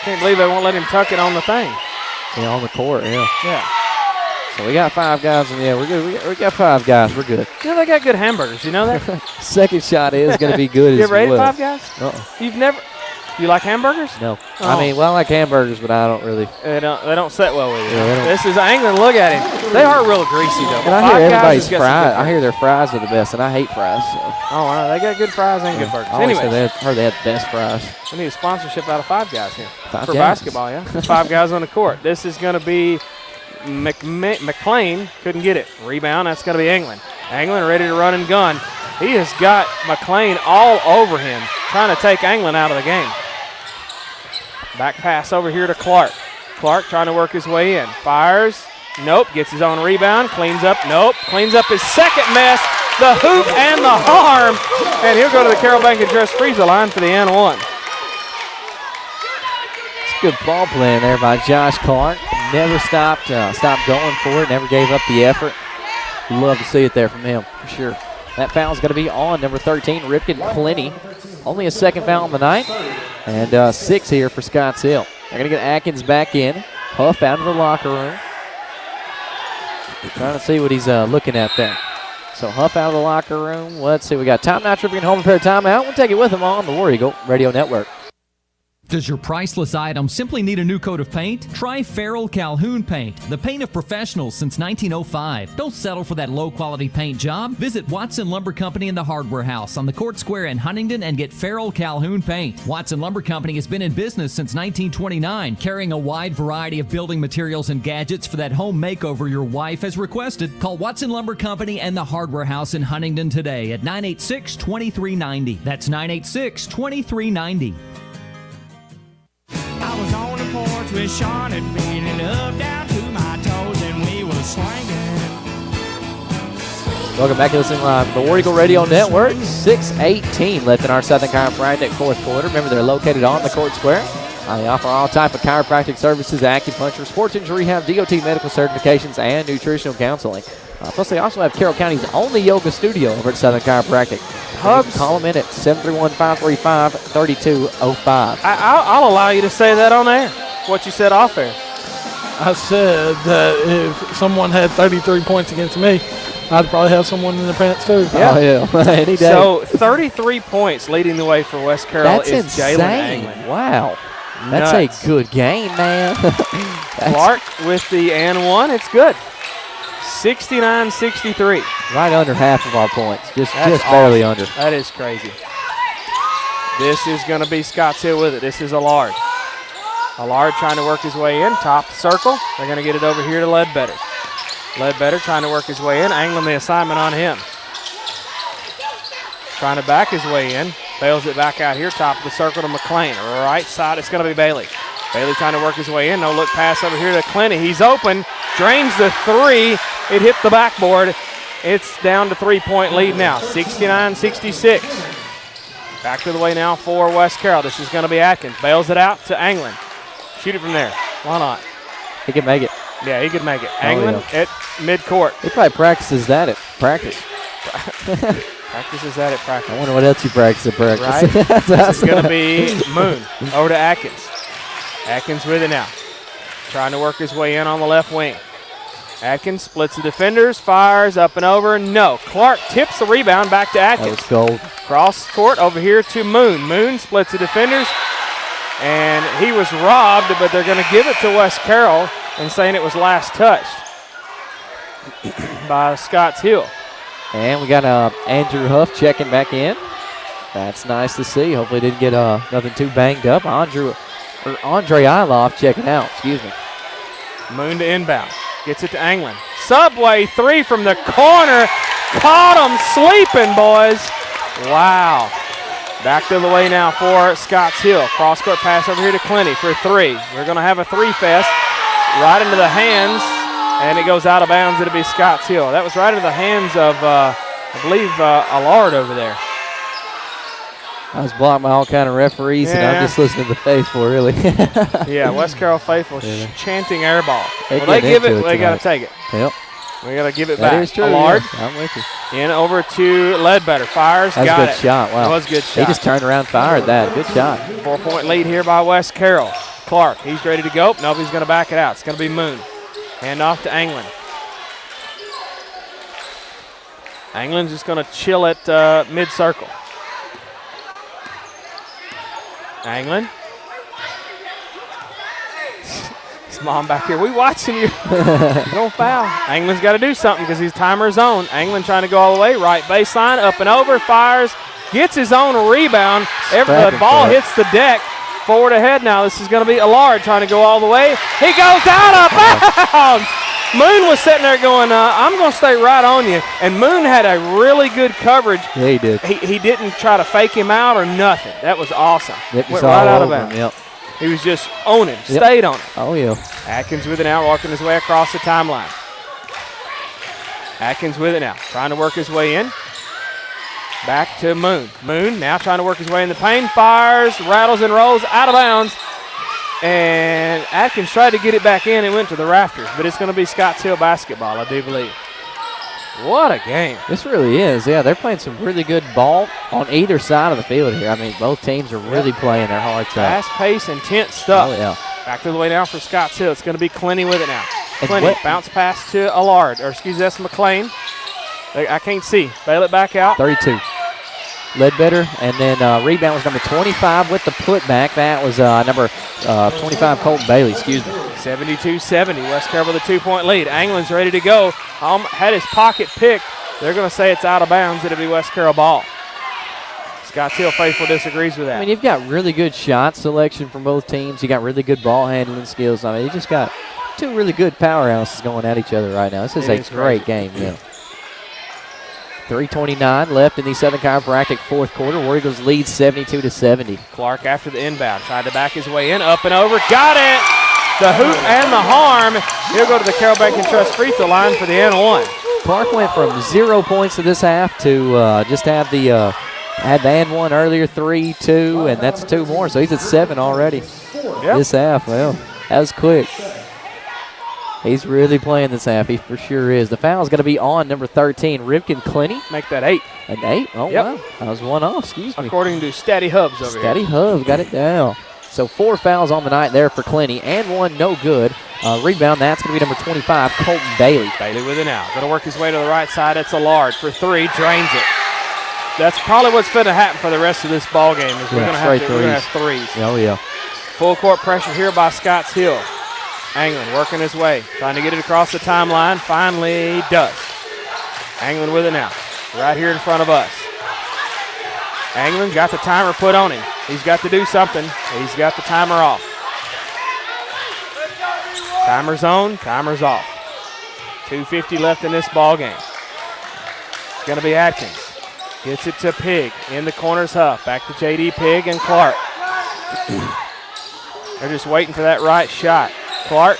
Can't believe they won't let him tuck it on the thing. Yeah, on the court, yeah. Yeah. So we got 5 guys, and we're good. We got 5 guys. We're good. They got good hamburgers. You know that? Second shot is going to be good you as well. You ever ate 5 guys? You've never? You like hamburgers? No. Oh. I mean, I like hamburgers, but I don't really. They don't sit well with you. Yeah, this is Anglin. Look at him. They are real greasy, though. And I hear everybody's fries. I hear their fries are the best, and I hate fries. So. Oh, wow. They got good fries and good burgers. Anyway, I heard they had the best fries. We need a sponsorship out of 5 guys here. 5 for guys. Basketball, yeah. 5 guys on the court. This is going to be McLean. Couldn't get it. Rebound. That's going to be Anglin. Anglin ready to run and gun. He has got McLean all over him, trying to take Anglin out of the game. Back pass over here to Clark. Clark trying to work his way in. Fires. Nope. Gets his own rebound. Cleans up. Nope. Cleans up his second mess. The hoop and the harm. And he'll go to the Carroll Bank and Trust free throw line for the and one. It's good ball playing there by Josh Clark. Never stopped going for it. Never gave up the effort. Love to see it there from him, for sure. That foul's going to be on number 13, Ripken Clenny. Only a second foul on the night. And 6 here for Scotts Hill. They're going to get Atkins back in. Huff out of the locker room. Trying to see what he's looking at there. So Huff out of the locker room. Let's see. We got timeout, Ripken home repair timeout. We'll take it with him on the War Eagle Radio Network. Does your priceless item simply need a new coat of paint? Try Farrell Calhoun Paint, the paint of professionals since 1905. Don't settle for that low-quality paint job. Visit Watson Lumber Company in the Hardware House on the Court Square in Huntington and get Farrell Calhoun Paint. Watson Lumber Company has been in business since 1929, carrying a wide variety of building materials and gadgets for that home makeover your wife has requested. Call Watson Lumber Company and the Hardware House in Huntington today at 986-2390. That's 986-2390. I was on the porch with Sean and beating up down Welcome back to listening live to the War Eagle Radio Network. 6:18 left in our Southern Chiropractic fourth quarter. Remember, they're located on the court square. They offer all type of chiropractic services, acupuncture, sports injury rehab, DOT medical certifications, and nutritional counseling. Plus, they also have Carroll County's only yoga studio over at Southern Chiropractic. Hugs. Call them in at 731-535-3205. I'll allow you to say that on air, what you said off air. I said that if someone had 33 points against me, I'd probably have someone in the pants too. Yeah. Oh, yeah. Any day. So 33 points leading the way for West Carroll. That's is insane. Jalen Anglin. Wow. That's Nuts. a good game, man. Clark with the and one. It's good. 69-63. Right under half of our points. Just That's barely awesome. under. That is crazy. This is going to be Scotts Hill with it. This is Allard. Allard trying to work his way in. Top circle. They're going to get it over here to Ledbetter. Ledbetter trying to work his way in. Angling the assignment on him. Trying to back his way in. Bails it back out here. Top of the circle to McLean. Right side, it's going to be Bailey. Bailey trying to work his way in. No look pass over here to Clinty. He's open. Drains the three. It hit the backboard. It's down to 3-point lead now. 69-66. Back to the way now for West Carroll. This is going to be Atkins. Bails it out to Anglin. Shoot it from there. Why not? He can make it. Yeah, he could make it. Anglin at midcourt. He probably practices that at practice. Practices that at practice. I wonder what else you practice at practice. Right? This is going to be Moon over to Atkins. Atkins with it now. Trying to work his way in on the left wing. Atkins splits the defenders, fires up and over. No. Clark tips the rebound back to Atkins. That was gold. Cross court over here to Moon. Moon splits the defenders, and he was robbed, but they're going to give it to West Carroll and saying it was last touched by Scotts Hill. And we got Andrew Huff checking back in. That's nice to see. Hopefully didn't get nothing too banged up. Andre Iloff checking out. Excuse me. Moon to inbound. Gets it to Anglin. Subway three from the corner. Caught him sleeping, boys. Wow. Back the other way now for Scotts Hill. Cross-court pass over here to Clinty for three. We're going to have a three-fest right into the hands, and it goes out of bounds. It'll be Scotts Hill. That was right into the hands of, I believe, Allard over there. I was blocked by all kind of referees, and I'm just listening to the faithful, really. Yeah, West Carroll faithful chanting air ball. They Well, they give it, they got to take it. Yep. We got to give it That back. is true. Allard Yeah, I'm with you. in over to Ledbetter. Fires, That was got a good it. shot. Wow. That was a good shot. He just turned around and fired that. Good shot. 4-point lead here by West Carroll. Clark, he's ready to go. Nope, he's going to back it out. It's going to be Moon. Hand off to Anglin. Anglin's just going to chill at mid-circle. Anglin. His mom back here. We watching you. Don't foul. Anglin's got to do something because his timer's on. Anglin trying to go all the way. Right baseline. Up and over. Fires. Gets his own rebound. The ball hits the deck. Forward ahead now. This is going to be Allard trying to go all the way. He goes out of bounds. Moon was sitting there going, I'm going to stay right on you. And Moon had a really good coverage. Yeah, he did. He didn't try to fake him out or nothing. That was awesome. Yep, Went right out of bounds. Yep. He was just on him, stayed on him. Oh, yeah. Atkins with it now, working his way across the timeline. Atkins with it now, trying to work his way in. Back to Moon. Moon now trying to work his way in the paint. Fires, rattles and rolls, out of bounds. And Atkins tried to get it back in and went to the rafters, but it's going to be Scotts Hill basketball, I do believe. What a game. This really is. Yeah, they're playing some really good ball on either side of the field here. I mean, both teams are really playing their hearts out. Fast-paced, intense stuff. Oh, yeah. Back to the way now for Scotts Hill. It's going to be Clinty with it now. And Clinty, bounce pass to Allard, or excuse me, that's McLean. I can't see. Bail it back out. 32. Ledbetter, and then rebound was number 25 with the putback. That was number 25, Colton Bailey, excuse me. 72-70, West Carroll with a 2-point lead. Anglin's ready to go. Had his pocket picked. They're going to say it's out of bounds. It'll be West Carroll ball. Scotts Hill faithful disagrees with that. I mean, you've got really good shot selection from both teams. You got really good ball handling skills. I mean, you just got two really good powerhouses going at each other right now. This is a great game, yeah. 3:29 left in the Southern Chiropractic fourth quarter. War Eagles lead 72-70. Clark after the inbound. Tried to back his way in. Up and over. Got it. the hoop and the harm. He'll go to the Carroll Bank and Trust free throw line for the and one. Clark went from 0 points to this half to just have the had the and one earlier, 3, 2, and that's 2 more. So he's at 7 already this half. Well, that was quick. He's really playing this half. He for sure is. The foul is going to be on number 13, Ripken Clenny. Make that 8. An 8? Oh, yep. Wow. That was one off. Excuse me. According to Steady Hubs over Steady here. Hubs got it down. So 4 fouls on the night there for Clenny, and 1 no good. Rebound, that's going to be number 25, Colton Bailey. Bailey with it now. Going to work his way to the right side. It's Allard for 3. Drains it. That's probably what's going to happen for the rest of this ball game. Is we're going to have threes. Oh, yeah. Full court pressure here by Scotts Hill. Anglin working his way, trying to get it across the timeline. Finally does. Anglin with it now. Right here in front of us. Anglin got the timer put on him. He's got to do something. He's got the timer off. Timer's on, timer's off. 2:50 left in this ball game. It's going to be Atkins. Gets it to Pig in the corner's Huff. Back to J.D. Pig and Clark. They're just waiting for that right shot. Clark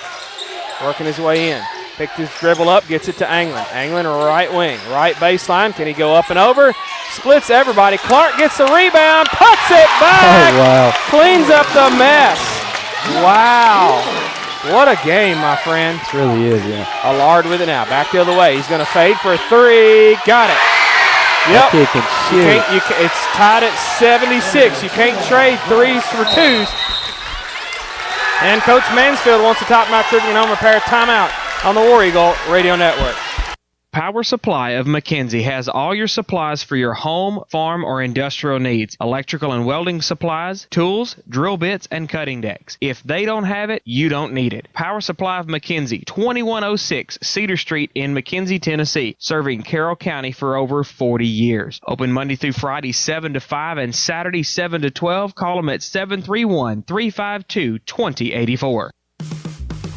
working his way in. Picked his dribble up, gets it to Anglin. Anglin right wing, right baseline. Can he go up and over? Splits everybody. Clark gets the rebound, puts it back. Oh, wow. Cleans up the mess. Wow. What a game, my friend. It really is, yeah. Allard with it now. Back the other way. He's going to fade for a 3. Got it. Yep. That kid can shoot. It's tied at 76. You can't trade 3s for 2s. And Coach Mansfield wants to top my Tribune Home Repair timeout on the War Eagle Radio Network. Power Supply of McKenzie has all your supplies for your home, farm, or industrial needs. Electrical and welding supplies, tools, drill bits, and cutting decks. If they don't have it, you don't need it. Power Supply of McKenzie, 2106 Cedar Street in McKenzie, Tennessee, serving Carroll County for over 40 years. Open Monday through Friday 7 to 5 and Saturday 7 to 12. Call them at 731-352-2084.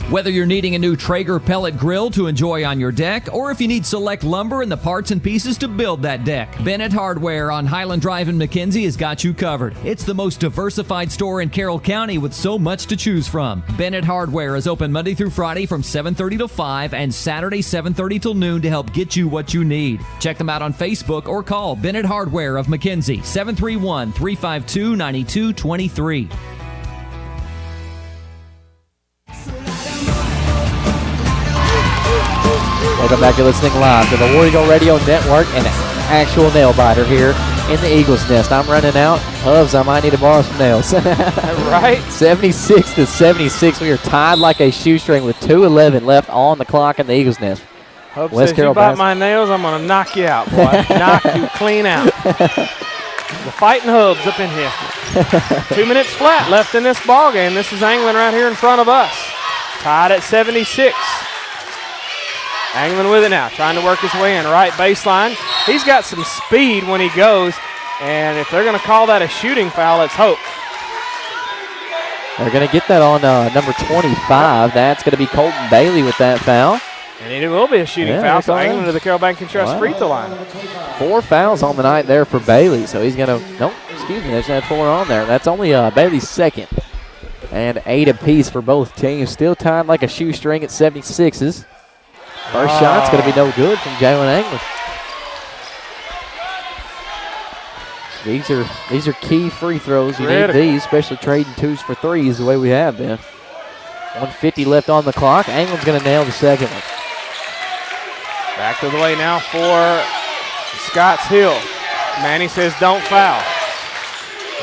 Whether you're needing a new Traeger pellet grill to enjoy on your deck, or if you need select lumber and the parts and pieces to build that deck, Bennett Hardware on Highland Drive in McKenzie has got you covered. It's the most diversified store in Carroll County with so much to choose from. Bennett Hardware is open Monday through Friday from 7:30 to 5 and Saturday 7:30 till noon to help get you what you need. Check them out on Facebook or call Bennett Hardware of McKenzie, 731-352-9223. Welcome back to listening live to the War Eagle Radio Network and actual nail biter here in the Eagles Nest. I'm running out. Hubs, I might need to borrow some nails. Right? 76 to 76. We are tied like a shoestring with 2:11 left on the clock in the Eagles Nest. Hubs says, you bite my nails, I'm going to knock you out, boy. Knock you clean out. The fighting Hubs up in here. 2 minutes flat left in this ball game. This is Anglin right here in front of us. Tied at 76. Anglin with it now, trying to work his way in. Right baseline. He's got some speed when he goes, and if they're going to call that a shooting foul, let's hope. They're going to get that on number 25. That's going to be Colton Bailey with that foul. And it will be a shooting foul, so Anglin to the Carroll Bank and Trust free throw line. 4 fouls on the night there for Bailey, so he's going to, nope, excuse me, they just had 4 on there. That's only Bailey's second. And 8 apiece for both teams. Still tied like a shoestring at 76s. First shot's going to be no good from Jalen Anglin. These are key free throws. You need these, especially trading 2s for 3s the way we have been. 1:50 left on the clock. Anglin's going to nail the second one. Back to the way now for Scotts Hill. Manny says don't foul.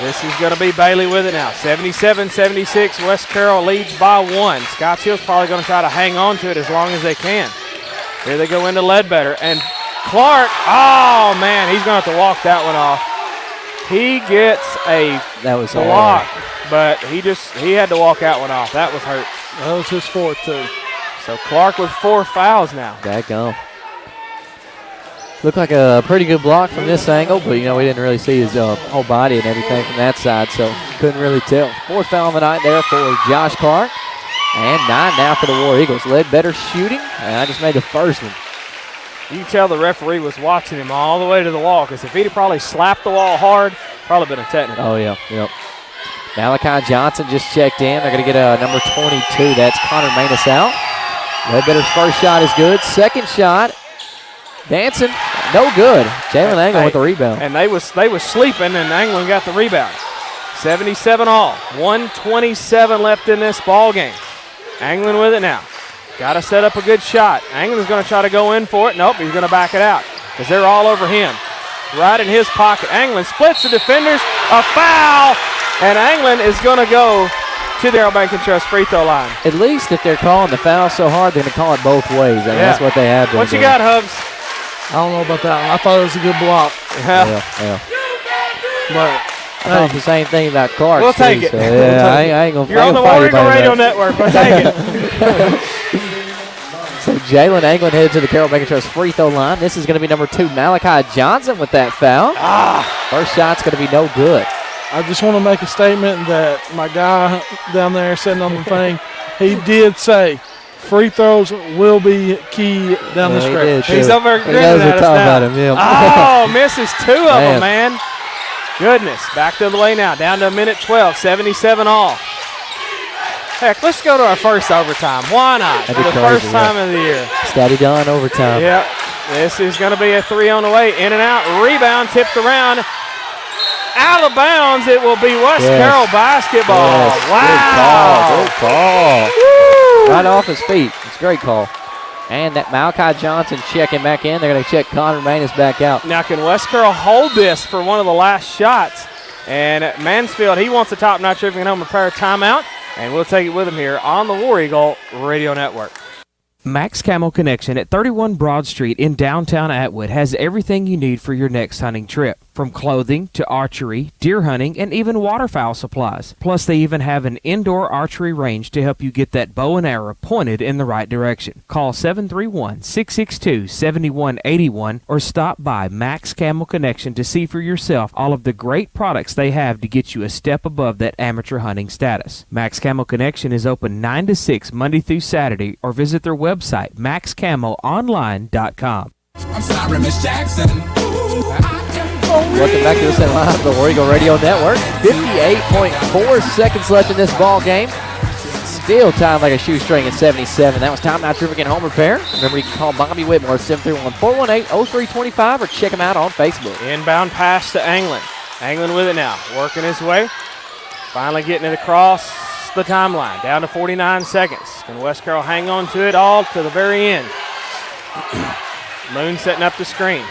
This is going to be Bailey with it now. 77-76. West Carroll leads by 1. Scotts Hill's probably going to try to hang on to it as long as they can. Here they go into Ledbetter. And Clark, oh, man, he's going to have to walk that one off. He gets a block, but he had to walk that one off. That was hurt. That was his fourth, too. So Clark with 4 fouls now. Daggone. Looked like a pretty good block from this angle, but, we didn't really see his whole body and everything from that side, so couldn't really tell. 4th foul of the night there for Josh Clark. And 9 now for the War Eagles. Ledbetter shooting, and I just made the first one. You can tell the referee was watching him all the way to the wall, because if he'd probably slapped the wall hard, probably been a technical. Oh, yeah, yep. Malachi Johnson just checked in. They're going to get a number 22. That's Connor Manus out. Ledbetter's first shot is good. Second shot, dancing, no good. Jalen Anglin with the rebound. And they was sleeping, and Anglin got the rebound. 77 all. 1:27 left in this ball game. Anglin with it now. Got to set up a good shot. Anglin's going to try to go in for it. Nope, he's going to back it out because they're all over him. Right in his pocket. Anglin splits the defenders. A foul, and Anglin is going to go to the Carroll Bank and Trust free throw line. At least if they're calling the foul so hard, they're going to call it both ways. I mean, that's what they have. What you got, Hubs? I don't know about that one. I thought it was a good block. Yeah. But I thought the same thing about Clark. We'll take it. So, I ain't gonna. You're on the War Eagle Radio Network. We'll take it. So Jalen Anglin headed to the Carroll Bank and Trust free throw line. This is going to be number 2, Malachi Johnson with that foul. First shot's going to be no good. I just want to make a statement that my guy down there sitting on the thing, he did say free throws will be key down the stretch. He's over there grinning at us now. Oh, misses 2 of them, man. Goodness. Back the other way now. Down to a minute 12, 77 all. Heck, let's go to our first overtime. Why not? For the first time of the year. Steady done overtime. Yep. This is going to be a 3 on the way. In and out. Rebound tipped around. Out of bounds. It will be West Carroll basketball. Yes. Wow. Good call. Woo. Right off his feet. It's a great call. And that Malachi Johnson checking back in. They're going to check Connor Manus back out. Now, can West Carroll hold this for one of the last shots? And Mansfield, he wants a top-notch Irving Home Repair timeout. And we'll take it with him here on the War Eagle Radio Network. Max Camo Connection at 31 Broad Street in downtown Atwood has everything you need for your next hunting trip. From clothing to archery, deer hunting, and even waterfowl supplies. Plus, they even have an indoor archery range to help you get that bow and arrow pointed in the right direction. Call 731-662-7181 or stop by Max Camo Connection to see for yourself all of the great products they have to get you a step above that amateur hunting status. Max Camo Connection is open 9 to 6 Monday through Saturday, or visit their website, maxcamoonline.com. I'm sorry, Miss Jackson. Welcome back to the second line of the War Eagle Radio Network. 58.4 seconds left in this ball game. Still timed like a shoestring at 77. That was Time Out Trivia and Home Repair. Remember, you can call Bobby Whitmore at 731-418-0325 or check him out on Facebook. Inbound pass to Anglin. Anglin with it now, working his way. Finally getting it across the timeline. Down to 49 seconds. Can West Carroll hang on to it all to the very end? Moon setting up the screen.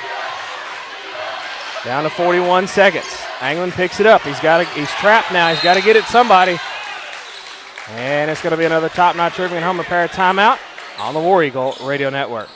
Down to 41 seconds. Anglin picks it up. He's trapped now. He's got to get it somebody. And it's going to be another top-notch Irving Home Repair timeout on the War Eagle Radio Network.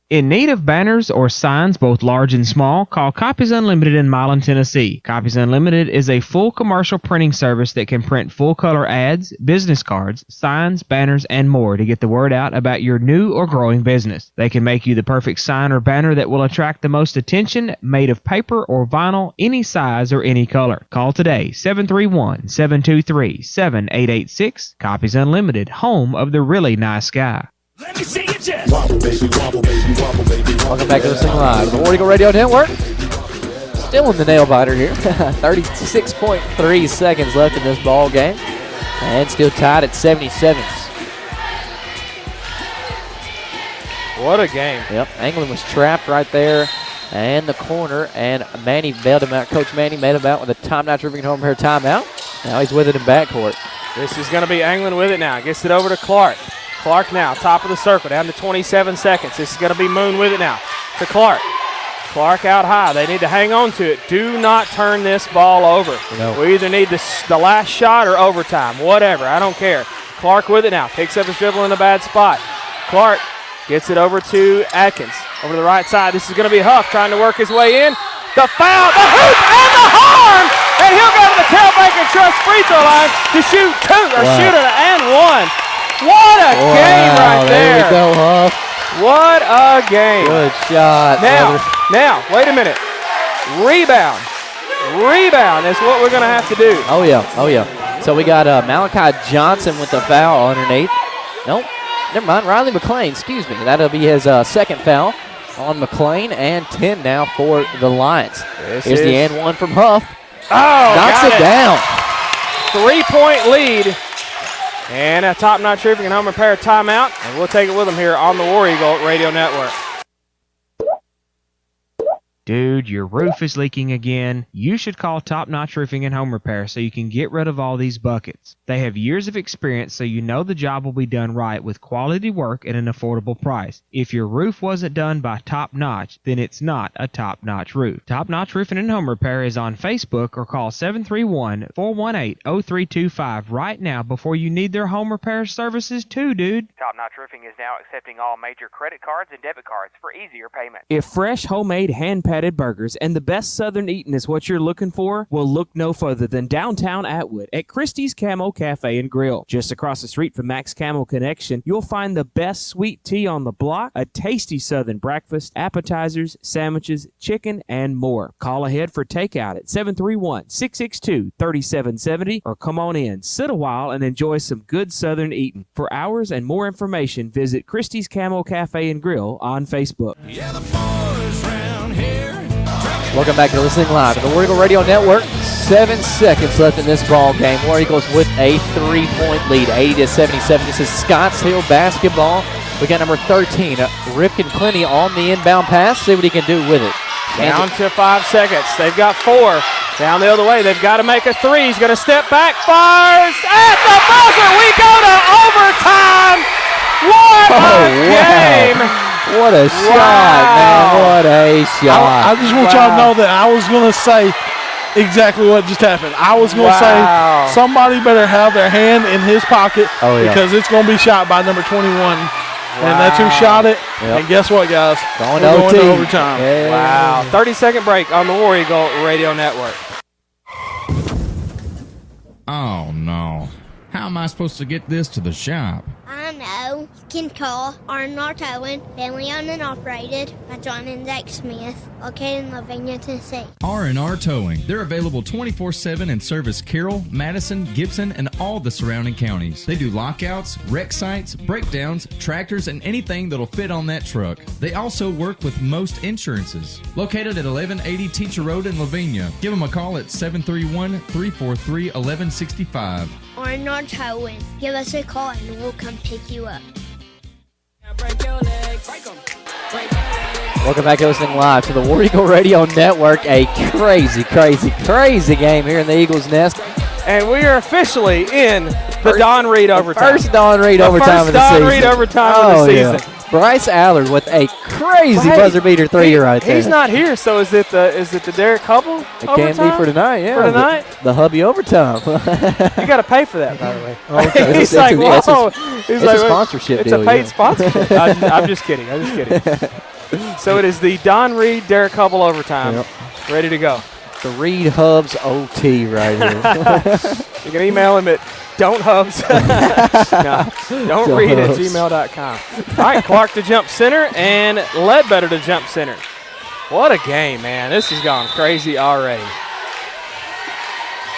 In need of banners or signs, both large and small, call Copies Unlimited in Milan, Tennessee. Copies Unlimited is a full commercial printing service that can print full-color ads, business cards, signs, banners, and more to get the word out about your new or growing business. They can make you the perfect sign or banner that will attract the most attention, made of paper or vinyl, any size or any color. Call today, 731-723-7886. Copies Unlimited, home of the really nice guy. Let me see you just wobble, baby, wobble, baby, wobble, baby. Welcome back to the single line of the War Eagle Radio Network. Still in the nail biter here. 36.3 seconds left in this ball game. And still tied at 77. What a game. Yep, Anglin was trapped right there in the corner, and Manny bailed him out. Coach Manny made him out with a time-out Irving Home Repair timeout. Now he's with it in backcourt. This is going to be Anglin with it now. Gets it over to Clark. Clark now, top of the circle, down to 27 seconds. This is going to be Moon with it now to Clark. Clark out high. They need to hang on to it. Do not turn this ball over. No. We either need the last shot or overtime, whatever. I don't care. Clark with it now. Picks up his dribble in a bad spot. Clark gets it over to Atkins. Over to the right side. This is going to be Huff trying to work his way in. The foul, the hoop, and the horn! And he'll go to the Carroll Bank and Trust free throw line to shoot shoot it and one. What a game right there. There we go, Huff. What a game. Good shot. Now, wait a minute. Rebound is what we're going to have to do. Oh, yeah. So we got Malachi Johnson with the foul underneath. Nope, never mind. Riley McClain, excuse me. That'll be his second foul on McClain, and 10 now for the Lions. Here's the and one from Huff. Oh, knocks it down. 3-point lead. And a top-notch roofing and home repair timeout. And we'll take it with them here on the War Eagle Radio Network. Dude, your roof is leaking again. You should call Top Notch Roofing and Home Repair so you can get rid of all these buckets. They have years of experience, so you know the job will be done right with quality work at an affordable price. If your roof wasn't done by Top Notch, then it's not a Top Notch roof. Top Notch Roofing and Home Repair is on Facebook or call 731-418-0325 right now before you need their home repair services too, dude. Top Notch Roofing is now accepting all major credit cards and debit cards for easier payment. If fresh, homemade, hand-patted burgers and the best southern eating is what you're looking for, well, look no further than downtown Atwood at Christie's Camo Cafe and Grill. Just across the street from Max Camo Connection, you'll find the best sweet tea on the block, a tasty southern breakfast, appetizers, sandwiches, chicken, and more. Call ahead for takeout at 731-662-3770 or come on in, sit a while, and enjoy some good southern eating. For hours and more information, visit Christie's Camo Cafe and Grill on Facebook. Yeah, the boys round here. Welcome back to Listening Live to the War Eagle Radio Network. 7 seconds left in this ball game. War Eagles with a 3-point lead, 80-77. This is Scotts Hill basketball. We got number 13, Ripken Clenny on the inbound pass. See what he can do with it. Down to 5 seconds. They've got 4. Down the other way. They've got to make a 3. He's going to step back. Fires at the buzzer. We go to overtime. What a game. What a shot, man. What a shot. I just want y'all to know that I was going to say exactly what just happened. I was going to say somebody better have their hand in his pocket because it's going to be shot by number 21. And that's who shot it. Yep. And guess what, guys? Going to overtime. Yeah. Wow. 30-second break on the War Eagle Radio Network. Oh, no. How am I supposed to get this to the shop? I know. You can call R&R Towing, family owned and operated by John and Zach Smith, located in Lavinia, Tennessee. R&R Towing. They're available 24/7 and service Carroll, Madison, Gibson, and all the surrounding counties. They do lockouts, wreck sites, breakdowns, tractors, and anything that'll fit on that truck. They also work with most insurances. Located at 1180 Teacher Road in Lavinia. Give them a call at 731-343-1165. R&R Towing. Give us a call and we'll come pick you up. Welcome back to Listening Live to the War Eagle Radio Network. A crazy, crazy, crazy game here in the Eagles' Nest. And we are officially in the Don Reed overtime. First Don Reed overtime of the season. Don Reed overtime of the season. Bryce Allard with a crazy buzzer beater 3 right there. He's not here, so is it the Derek Hubble It overtime? can be for tonight, yeah. For tonight? The hubby overtime. You got to pay for that, by the way. Okay. He's like, whoa. It's a sponsorship It's deal. It's a paid sponsorship. I'm just kidding. So it is the Don Reed, Derek Hubble overtime. Yep. Ready to go. The Reed Hubs OT right here. You can email him at don'thubs. Don't read at gmail.com. All right, Clark to jump center and Ledbetter to jump center. What a game, man. This has gone crazy already.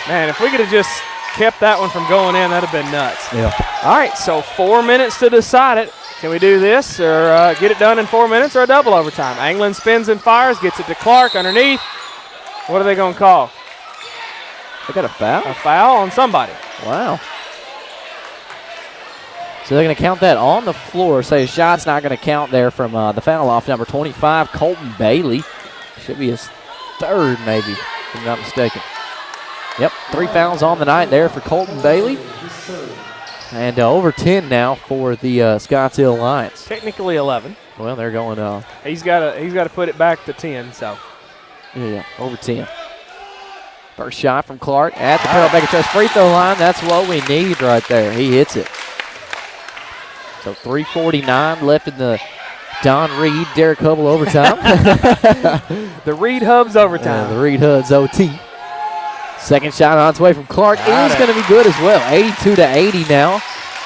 Man, if we could have just kept that one from going in, that would have been nuts. Yeah. All right, so 4 minutes to decide it. Can we do this or get it done in 4 minutes or a double overtime? Anglin spins and fires, gets it to Clark underneath. What are they going to call? They got a foul? A foul on somebody. Wow. So they're going to count that on the floor. So his shot's not going to count there from the foul off number 25, Colton Bailey. Should be his third, maybe, if I'm not mistaken. Yep, 3 fouls on the night there for Colton Bailey. And over 10 now for the Scotts Hill Lions. Technically 11. Well, they're going. He's got to put it back to 10. So. Yeah, over 10. First shot from Clark at the Carroll Baker Trust free throw line. That's what we need right there. He hits it. So 3:49 left in the Don Reed, Derek Hubble overtime. The Reed Hubs overtime. The Reed Hubs OT. Second shot on its way from Clark. It is going to be good as well. 82-80 now.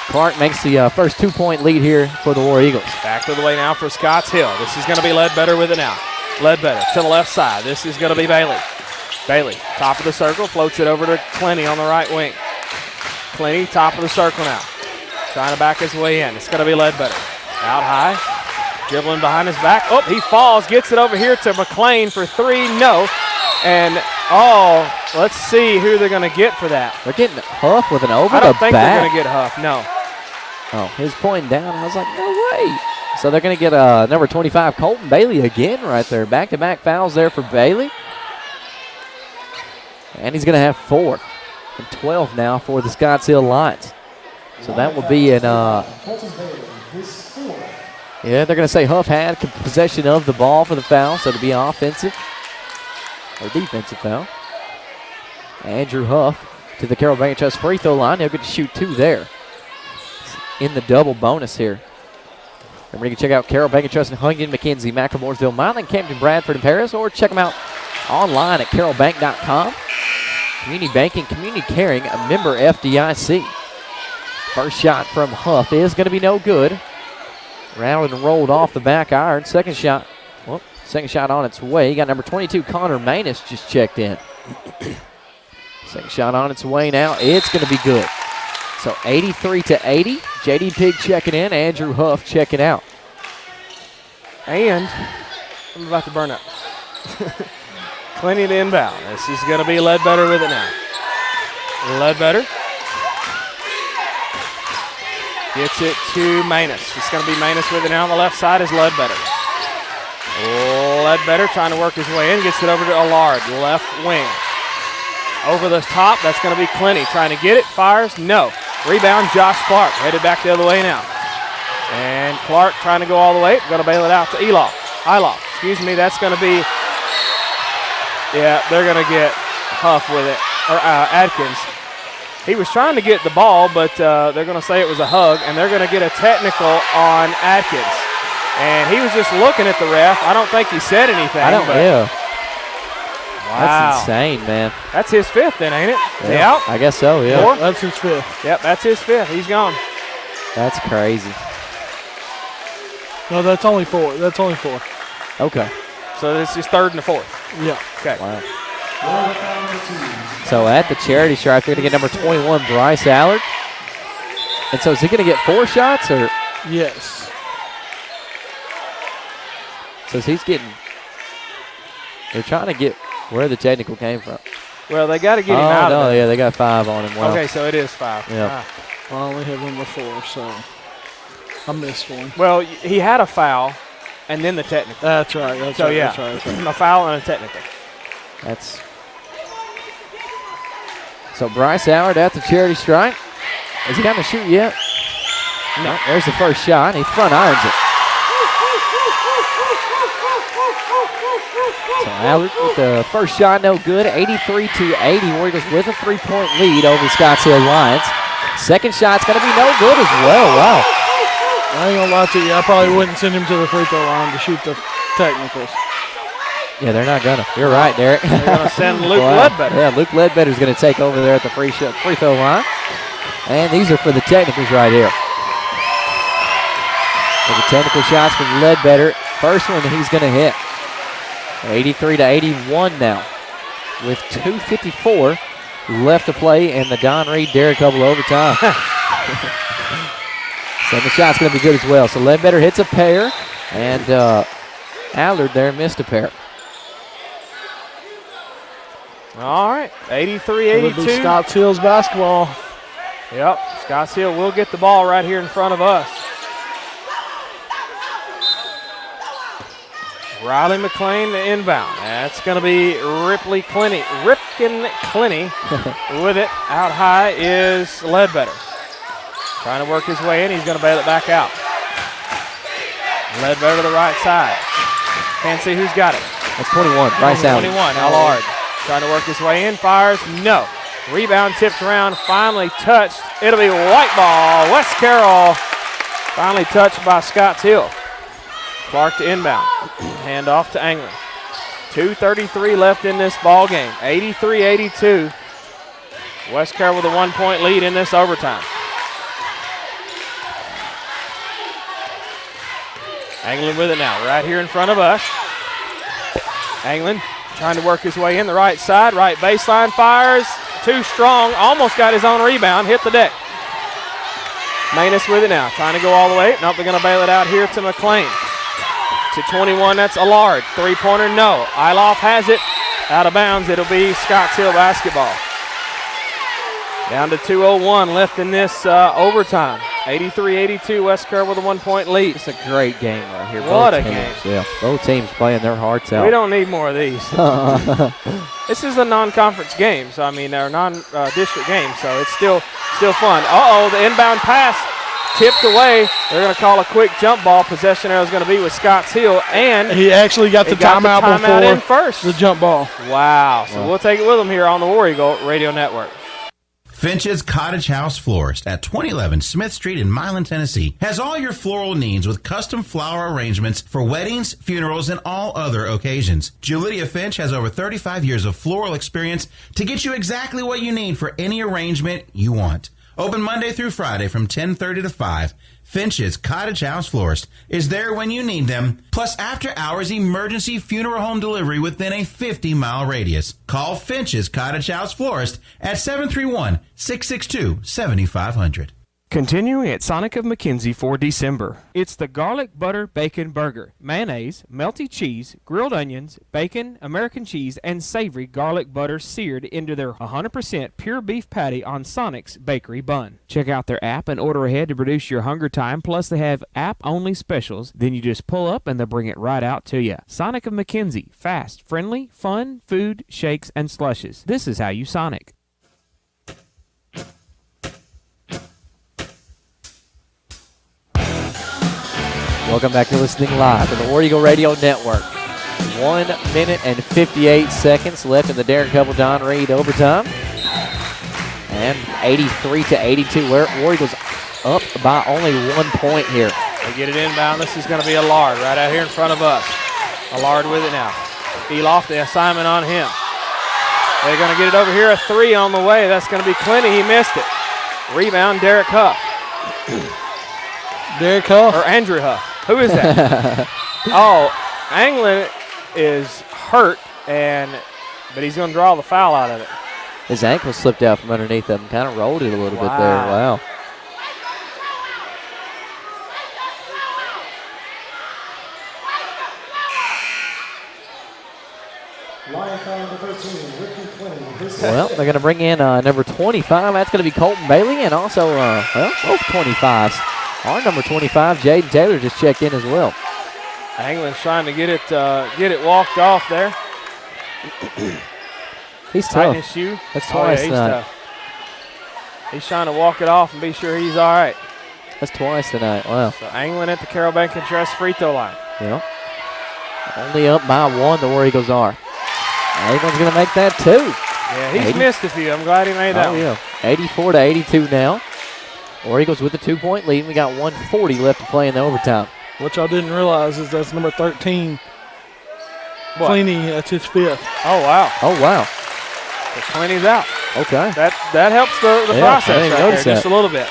Clark makes the first 2-point lead here for the War Eagles. Back to the way now for Scotts Hill. This is going to be Ledbetter with it now. Ledbetter to the left side. This is going to be Bailey. Bailey, top of the circle, floats it over to Clenny on the right wing. Clenny, top of the circle now. Trying to back his way in. It's going to be Ledbetter. Out high. Dribbling behind his back. Oh, he falls. Gets it over here to McLean for 3. No. And, Oh, let's see who they're going to get for that. They're getting Huff with an over I the don't think back. they're going to get Huff, no. Oh, his pointing down. I was like, no way. So they're going to get number 25, Colton Bailey, again right there. Back-to-back fouls there for Bailey. And he's going to have 4. And 12 now for the Scotts Hill Lions. So that will be an, yeah, they're going to say Huff had possession of the ball for the foul, so it'll be an offensive or defensive foul. Andrew Huff to the Carroll Bank Trust free throw line. He'll get to shoot 2 there in the double bonus here. Remember, you can check out Carroll Bank Trust in Huntington, McKenzie, Macro, Mooresville, Milan, Campton, Bradford, and Paris, or check them out online at carrollbank.com. Community banking, community caring, a member FDIC. First shot from Huff is going to be no good. Rounded and rolled off the back iron. Second shot on its way. You got number 22, Connor Manus, just checked in. Second shot on its way now. It's going to be good. So 83-80. J.D. Pig checking in. Andrew Huff checking out. And I'm about to burn up. Clinty to inbound. This is going to be Ledbetter with it now. Ledbetter gets it to Manus. It's going to be Manus with it now on the left side is Ledbetter. Ledbetter trying to work his way in. Gets it over to Allard, left wing. Over the top, that's going to be Clinty. Trying to get it, fires, no. Rebound, Josh Clark. Headed back the other way now. And Clark trying to go all the way. Going to bail it out to Iloff. Excuse me, that's going to be, yeah, they're going to get Huff with it, or Adkins. He was trying to get the ball, but they're going to say it was a hug, and they're going to get a technical on Adkins. And he was just looking at the ref. I don't think he said anything. Yeah. Wow. That's insane, man. That's his 5th then, ain't it? Yeah, Is he out? I guess so, yeah. 4? That's his 5th. Yep, that's his 5th. He's gone. That's crazy. No, that's only 4. That's only 4. Okay. So this is 3rd and the 4th. Yeah. Okay. Wow. So at the charity stripe, they're going to get number 21, Bryce Allard. And so is he going to get 4 shots? Or? Yes. So he's getting, they're trying to get where the technical came from. Well, they got to get him out of there. Yeah, they got 5 on him. Wow. Okay, so it is 5. Yeah. I only have number 4, so I missed one. Well, he had a foul and then the technical. That's right. That's right. A foul and a technical. That's so Bryce Allard at the charity stripe. Is he going to shoot yet? No. There's the first shot. He front irons it. So Allard with the first shot, no good. 83-80. Warriors with a 3-point lead over the Scotts Hill Lions. Second shot's going to be no good as well. Wow. I ain't going to lie to you. I probably wouldn't send him to the free throw line to shoot the technicals. Yeah, they're not going to. You're right, Derek. They're going to send Luke Ledbetter. Yeah, Luke Ledbetter's going to take over there at the free throw line. And these are for the technicals right here. So the technical shots from Ledbetter. First one that he's going to hit. 83-81 now. With 2:54 left to play in the Don Reed Derek Hubble overtime. Second shot's going to be good as well. So Ledbetter hits a pair, and Allard there missed a pair. All right, 83-82. Scotts Hill's basketball. Yep, Scotts Hill will get the ball right here in front of us. Riley McLean to inbound. That's going to be Ripken Clinty with it. Out high is Ledbetter. Trying to work his way in. He's going to bail it back out. Ledbetter to the right side. Can't see who's got it. That's 21. Bryce Allard. 21. Allard trying to work his way in. Fires. No. Rebound tipped around. Finally touched. It'll be white ball. West Carroll. Finally touched by Scotts Hill. Clark to inbound. Hand off to Anglin. 2:33 left in this ball game. 83-82. West Carroll with a 1-point lead in this overtime. Anglin with it now, right here in front of us. Anglin trying to work his way in the right side. Right baseline, fires. Too strong. Almost got his own rebound. Hit the deck. Manus with it now. Trying to go all the way. Nope, they're going to bail it out here to McLean. To 21, that's Allard. Three-pointer, no. Iloff has it. Out of bounds, it'll be Scotts Hill basketball. Down to 2:01 left in this overtime. 83-82, West Carroll with a 1-point lead. It's a great game right here. What a teams, game. Yeah, both teams playing their hearts out. We don't need more of these. This is a non-conference game, so I mean, they're non-district game, so it's still fun. Uh-oh, the inbound pass tipped away. They're going to call a quick jump ball. Possession arrow is going to be with Scotts Hill, and he actually got the timeout before in first. The jump ball. Wow. So we'll take it with them here on the War Eagle Radio Network. Finch's Cottage House Florist at 2011 Smith Street in Milan, Tennessee has all your floral needs with custom flower arrangements for weddings, funerals, and all other occasions. Julidia Finch has over 35 years of floral experience to get you exactly what you need for any arrangement you want. Open Monday through Friday from 10:30 to 5. Finch's Cottage House Florist is there when you need them, plus after-hours emergency funeral home delivery within a 50-mile radius. Call Finch's Cottage House Florist at 731-662-7500. Continuing at Sonic of McKenzie for December. It's the garlic butter bacon burger. Mayonnaise, melty cheese, grilled onions, bacon, American cheese, and savory garlic butter seared into their 100% pure beef patty on Sonic's bakery bun. Check out their app and order ahead to reduce your hunger time. Plus, they have app-only specials. Then you just pull up and they'll bring it right out to you. Sonic of McKenzie. Fast, friendly, fun, food, shakes, and slushes. This is how you Sonic. Welcome back to listening live to the War Eagle Radio Network. 1 minute and 58 seconds left in the Darren Couple-John Reed overtime. And 83-82, War Eagles up by only 1 point here. They get it inbound. This is going to be Allard right out here in front of us. Allard with it now. Eloff, the assignment on him. They're going to get it over here. A three on the way. That's going to be Clinty. He missed it. Rebound, Derek Huff. Derek Huff? Or Andrew Huff. Who is that? Oh, Anglin is hurt, but he's going to draw the foul out of it. His ankle slipped out from underneath him, kind of rolled it a little bit there. Wow. Well, they're going to bring in number 25. That's going to be Colton Bailey, and also, both 25s. Our number 25, Jaden Taylor, just checked in as well. Anglin's trying to get it walked off there. He's Tighten tough. his shoe. That's twice he's tonight. tough. He's trying to walk it off and be sure he's all right. That's twice tonight. Wow. So Anglin at the Carroll Bank and Trust free throw line. Yeah. Only up by 1, the War Eagles are. Anglin's going to make that 2. Yeah, he's missed a few. I'm glad he made that one. Yeah. 84-82 now. War Eagles with a 2-point lead. We got 1:40 left to play in the overtime. What y'all didn't realize is that's number 13. Cleany, that's his 5th. Oh, wow. Oh, wow. So Cleany's out. Okay. That helps the process right there just a little bit.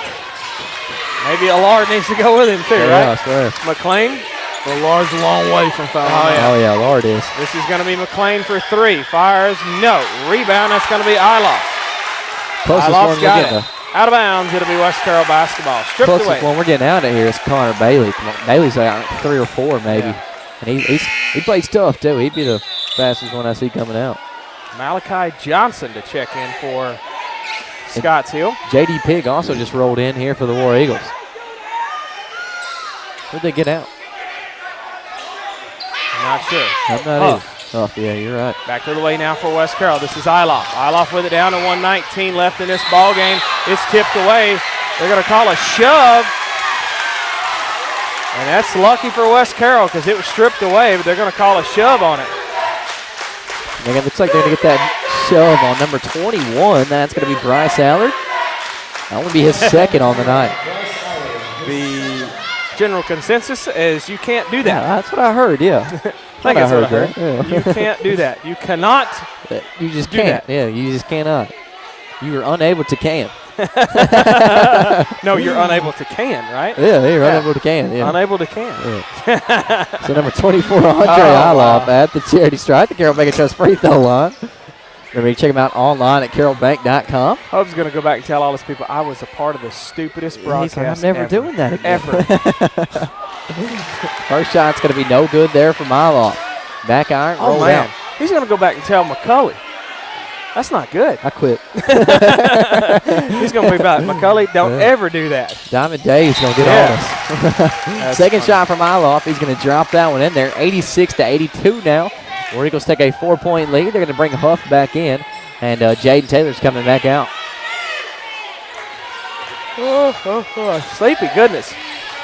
Maybe Allard needs to go with him too, right? Yeah, I swear. McLean. Allard's a long way from fouling. Oh, yeah, Allard is. This is going to be McLean for 3. Fires, no. Rebound, that's going to be Iloff. Closest one we're getting. Out of bounds, it'll be West Carroll basketball. Stripped away. Closest one we're getting out of here is Connor Bailey. Bailey's like 3 or 4 maybe. Yeah. And he plays tough too. He'd be the fastest one I see coming out. Malachi Johnson to check in for Scotts Hill. J.D. Pig also just rolled in here for the War Eagles. Where'd they get out? I'm not sure. I'm not either. Oh, yeah, you're right. Back to the way now for West Carroll. This is Iloff. Iloff with it down to 1:19 left in this ball game. It's tipped away. They're going to call a shove. And that's lucky for West Carroll because it was stripped away, but they're going to call a shove on it. And it looks like they're going to get that shove on number 21. That's going to be Bryce Allard. That will be his second on the night. The general consensus is you can't do that. Yeah, that's what I heard, yeah. I think that's what I heard. Yeah. You can't do that. You cannot. You just can't. Yeah, you just cannot. You are unable to can. No, you're unable to can, right? Yeah, you're unable to can. Yeah. Unable to can. Yeah. So number 24, Andre Iloff at the charity stripe, the Carroll Bank and Trust free throw line. Remember, you can check them out online at carrollbank.com. Hope's going to go back and tell all these people I was a part of the stupidest broadcast I'm never doing that again. Ever. First shot's going to be no good there from Iloff. Back iron, roll out. He's going to go back and tell McCulley. That's not good. I quit. He's going to be back. McCulley, don't ever do that. Diamond Dave's going to get on us. Second shot from Iloff. He's going to drop that one in there. 86-82 now. War Eagles take a 4-point lead. They're going to bring Huff back in. And Jaden Taylor's coming back out. Sleepy goodness.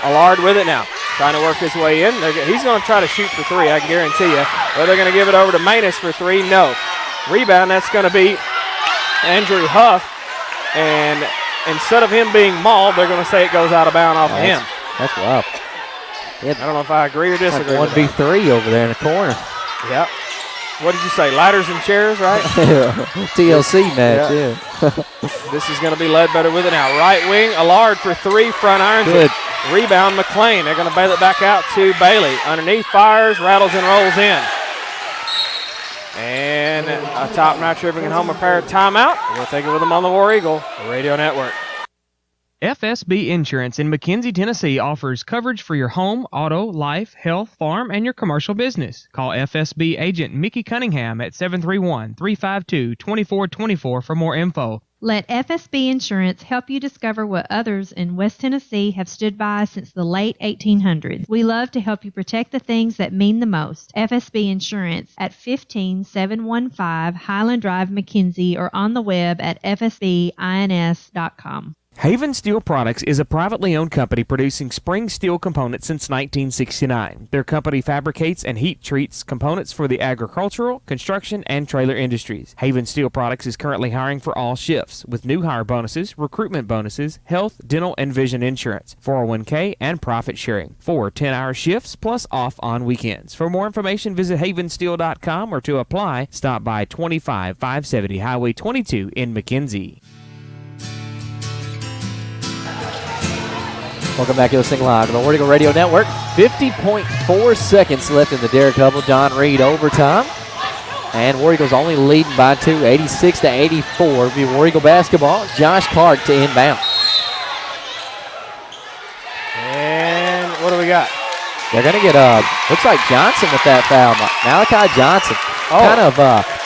Allard with it now. Trying to work his way in. He's going to try to shoot for three, I can guarantee you. Well, they're going to give it over to Manus for three. No. Rebound, that's going to be Andrew Huff. And instead of him being mauled, they're going to say it goes out of bounds off of him. That's wild. I don't know if I agree or disagree. Like 1v3 over there in the corner. Yep. What did you say? Ladders and chairs, right? TLC match, yeah. This is going to be Ledbetter with it now. Right wing, Allard for three, front irons. Good. Rebound, McLean. They're going to bail it back out to Bailey. Underneath, fires, rattles, and rolls in. And a top notch Irving and Homer pair timeout. We'll take it with them on the War Eagle Radio Network. FSB Insurance in McKenzie, Tennessee offers coverage for your home, auto, life, health, farm, and your commercial business. Call FSB agent Mickey Cunningham at 731-352-2424 for more info. Let FSB Insurance help you discover what others in West Tennessee have stood by since the late 1800s. We love to help you protect the things that mean the most. FSB Insurance at 15715 Highland Drive, McKenzie, or on the web at fsbins.com. Haven Steel Products is a privately owned company producing spring steel components since 1969. Their company fabricates and heat treats components for the agricultural, construction, and trailer industries. Haven Steel Products is currently hiring for all shifts with new hire bonuses, recruitment bonuses, health, dental, and vision insurance, 401k, and profit sharing. 4 10-hour shifts plus off on weekends. For more information, visit havensteel.com or to apply, stop by 25570 Highway 22 in McKenzie. Welcome back to listening live to the War Eagle Radio Network. 50.4 seconds left in the Derek Hubble John Reed overtime. And War Eagles only leading by 2, 86-84. It'll be War Eagle basketball. Josh Clark to inbound. And what do we got? They're going to get, looks like Johnson with that foul. Malachi Johnson kind of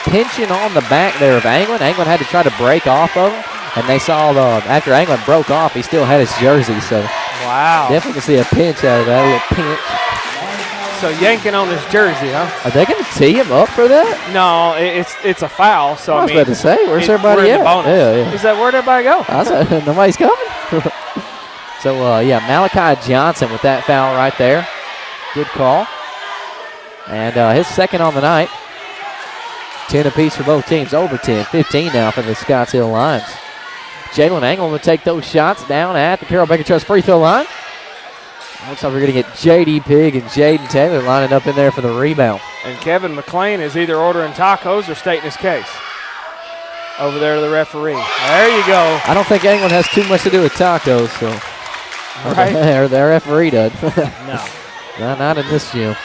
pinching on the back there of Anglin. Anglin had to try to break off of him. And they saw after Anglin broke off, he still had his jersey. So wow, definitely can see a pinch out of that, a little pinch. So yanking on his jersey, huh? Are they going to tee him up for that? No, it's a foul. So I was about to say, where's everybody at? Yeah. Is that where'd everybody go? Nobody's coming. So Malachi Johnson with that foul right there. Good call. And his second on the night. 10 apiece for both teams. Over 10, 15 now for the Scotts Hill Lions. Jalen Anglin will take those shots down at the Carroll Bank Trust free throw line. Looks like we're going to get J.D. Pigg and Jaden Taylor lining up in there for the rebound. And Kevin McLean is either ordering tacos or stating his case. Over there to the referee. There you go. I don't think Anglin has too much to do with tacos, so. Right? Or the referee does. No. Not in this gym.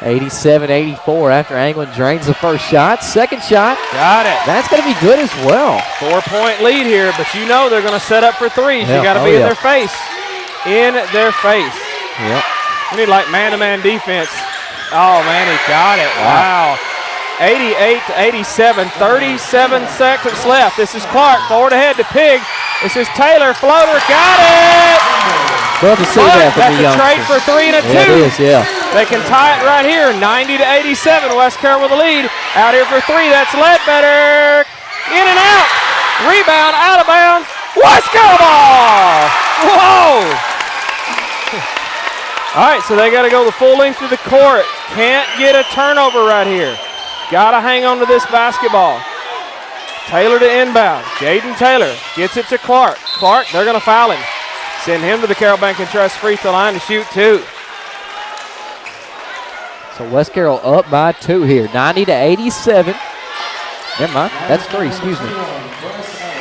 87-84 after Anglin drains the first shot. Second shot. Got it. That's going to be good as well. 4-point lead here, but you know they're going to set up for threes. You got to be in their face. In their face. Yep. We need like man-to-man defense. Oh, man, he got it. Wow. 88-87, 37 seconds left. This is Clark, forward ahead to Pigg. This is Taylor, floater, got it! Love to see that from the youngsters. That's a trade for 3 and a 2. Yeah, it is, yeah. They can tie it right here, 90-87. West Carroll with the lead. Out here for 3, that's Ledbetter. In and out. Rebound, out of bounds. West Carroll ball! Whoa! All right, so they got to go the full length of the court. Can't get a turnover right here. Got to hang on to this basketball. Taylor to inbound. Jaden Taylor gets it to Clark. Clark, they're going to foul him. Send him to the Carroll Bank and Trust free throw line to shoot 2. So West Carroll up by 2 here, 90-87. Never mind, that's 3, excuse me.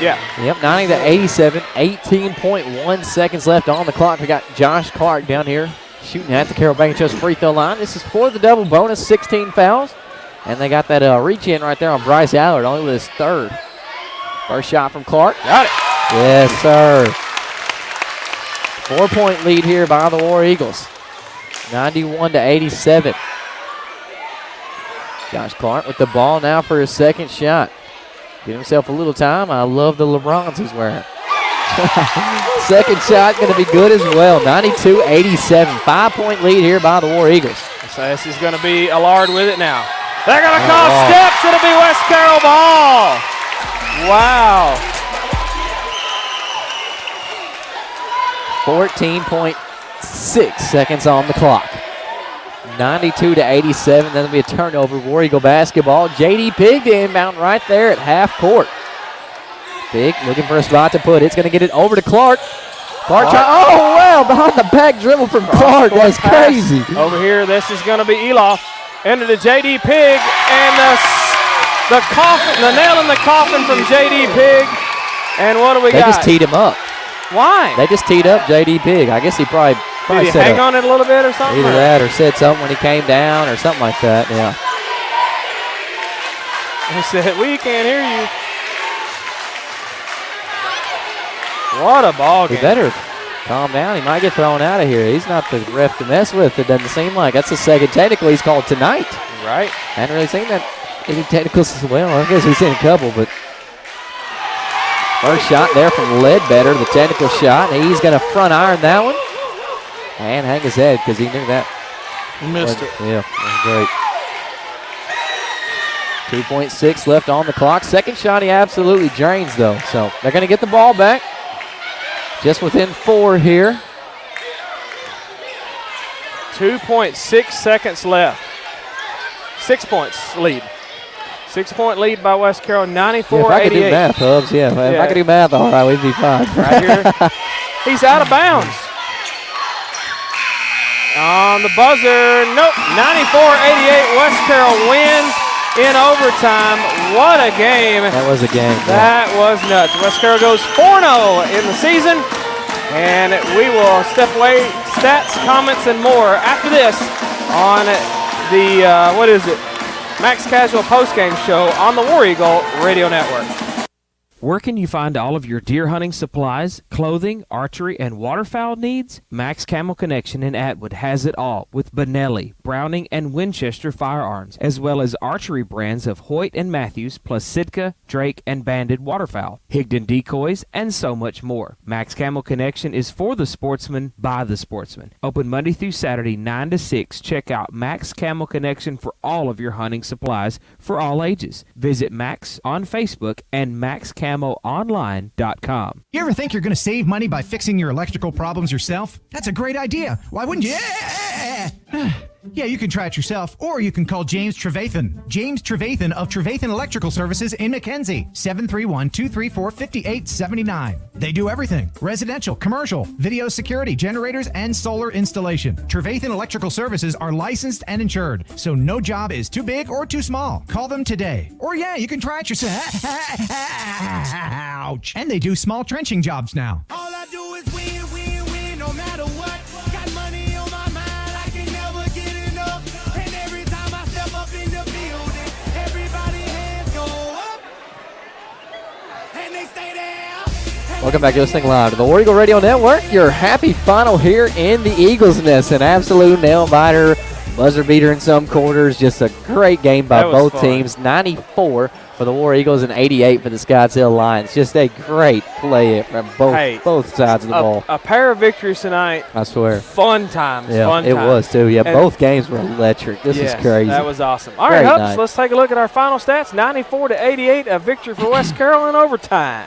Yeah. Yep, 90-87, 18.1 seconds left on the clock. We got Josh Clark down here shooting at the Carroll Bank and Trust free throw line. This is for the double bonus, 16 fouls. And they got that reach in right there on Bryce Allard, only with his third. First shot from Clark. Got it. Yes, sir. 4-point lead here by the War Eagles. 91-87. Josh Clark with the ball now for his second shot. Get himself a little time. I love the LeBrons he's wearing. Second shot going to be good as well. 92-87. 5-point lead here by the War Eagles. So this is going to be Allard with it now. They're going to call steps. It'll be West Carroll ball. Wow. 14.6 seconds on the clock. 92-87. That'll be a turnover. War Eagle basketball. J.D. Pig to inbound right there at half court. Pig looking for a spot to put. It's going to get it over to Clark. Clark oh, well, behind the back dribble from Clark. That's crazy. Over here, this is going to be Eloff. Into the J.D. Pig. And the nail in the coffin from J.D. Pig. And what do we got? They just teed him up. Why? They just teed up J.D. Pig. I guess he probably Did he hang on it a little bit or something? Either that or said something when he came down or something like that, yeah. He said, we can't hear you. What a ball game. He better calm down. He might get thrown out of here. He's not the ref to mess with, it doesn't seem like. That's the second technical he's called tonight. Right. Hadn't really seen that any technicals as well. I guess we've seen a couple, but first shot there from Ledbetter, the technical shot. And he's going to front iron that one and hang his head because he knew that. Missed it. Yeah, that's great. 2.6 left on the clock. Second shot he absolutely drains, though. So they're going to get the ball back. Just within 4 here. 2.6 seconds left. 6 points lead. 6-point lead by West Carroll, 94-88. If I could do math, Hubs, If I could do math, all right, we'd be fine. Right here. He's out of bounds. On the buzzer, nope. 94-88, West Carroll wins in overtime. What a game. That was a game. That was nuts. West Carroll goes 4-0 in the season. And we will step away, stats, comments, and more after this on the, Max Casual postgame show on the War Eagle Radio Network. Where can you find all of your deer hunting supplies, clothing, archery, and waterfowl needs? Max Camel Connection in Atwood has it all with Benelli, Browning, and Winchester firearms, as well as archery brands of Hoyt and Matthews, plus Sitka, Drake, and Banded waterfowl, Higdon decoys, and so much more. Max Camel Connection is for the sportsman, by the sportsman. Open Monday through Saturday, 9 to 6. Check out Max Camel Connection for all of your hunting supplies for all ages. Visit Max on Facebook and MaxCamoOnline.com. You ever think you're going to save money by fixing your electrical problems yourself? That's a great idea. Why wouldn't you? Yeah, you can try it yourself, or you can call James Trevathan. James Trevathan of Trevathan Electrical Services in McKenzie, 731-234-5879. They do everything: residential, commercial, video security, generators, and solar installation. Trevathan Electrical Services are licensed and insured, so no job is too big or too small. Call them today. Or yeah, you can try it yourself. Ouch. And they do small trenching jobs now. All I do is win, win, win, no matter what. Got money on my mind, I can never get enough. And every time I step up in the building, everybody hands go up. And they stay there. Welcome back to listening live to the War Eagle Radio Network. Your happy final here in the Eagles' Nest. An absolute nail-biter, buzzer beater in some quarters. Just a great game by both teams. 94 for the War Eagles and 88 for the Scotts Hill Lions. Just a great play from both sides of the ball. A pair of victories tonight. I swear. Fun times. Yeah, fun it times. was too. Yeah, and both games were electric. This is crazy. That was awesome. All right, Hubs, let's take a look at our final stats. 94-88, a victory for West Carroll in overtime.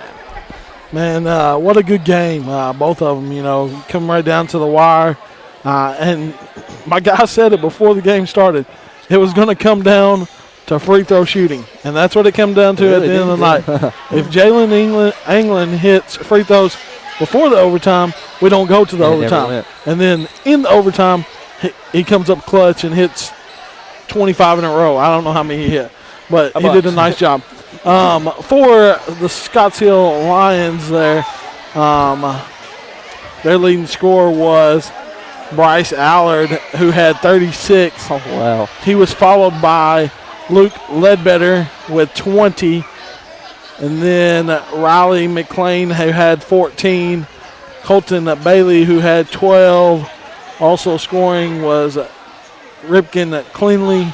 Man, what a good game. Both of them, come right down to the wire. And my guy said it before the game started. It was going to come down to free throw shooting, and that's what it came down to at the end of the night. If Jalen England hits free throws before the overtime, we don't go to the overtime. And then in the overtime, he comes up clutch and hits 25 in a row. I don't know how many he hit, but he did a nice job. For the Scotts Hill Lions there, their leading scorer was Bryce Allard, who had 36. Oh, wow. He was followed by Luke Ledbetter with 20. And then Riley McLean, who had 14. Colton Bailey, who had 12. Also scoring was Ripken Cleanly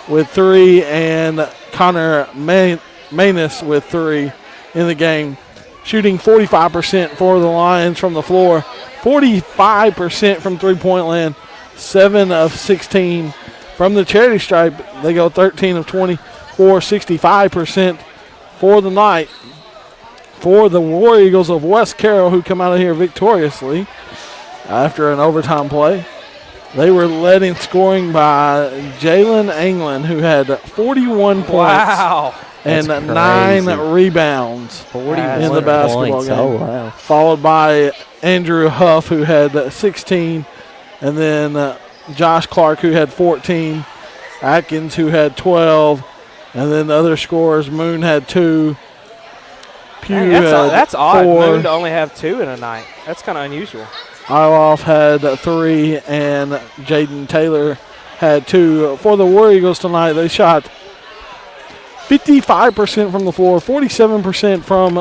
with 3 and Connor Manus with 3 in the game. Shooting 45% for the Lions from the floor, 45% from three-point land, 7 of 16 from the charity stripe. They go 13 of 24, 65% for the night. For the War Eagles of West Carroll, who come out of here victoriously after an overtime play. They were led in scoring by Jalen England, who had 41 points. Wow. And 9 rebounds in the basketball game. Oh, wow. Followed by Andrew Huff, who had 16. And then Josh Clark, who had 14. Atkins, who had 12. And then the other scorers, Moon had 2. Pugh had that's odd. 4. Moon to only have 2 in a night. That's kind of unusual. Iloff had 3. And Jaden Taylor had 2. For the War Eagles tonight, they shot 55% from the floor, 47% from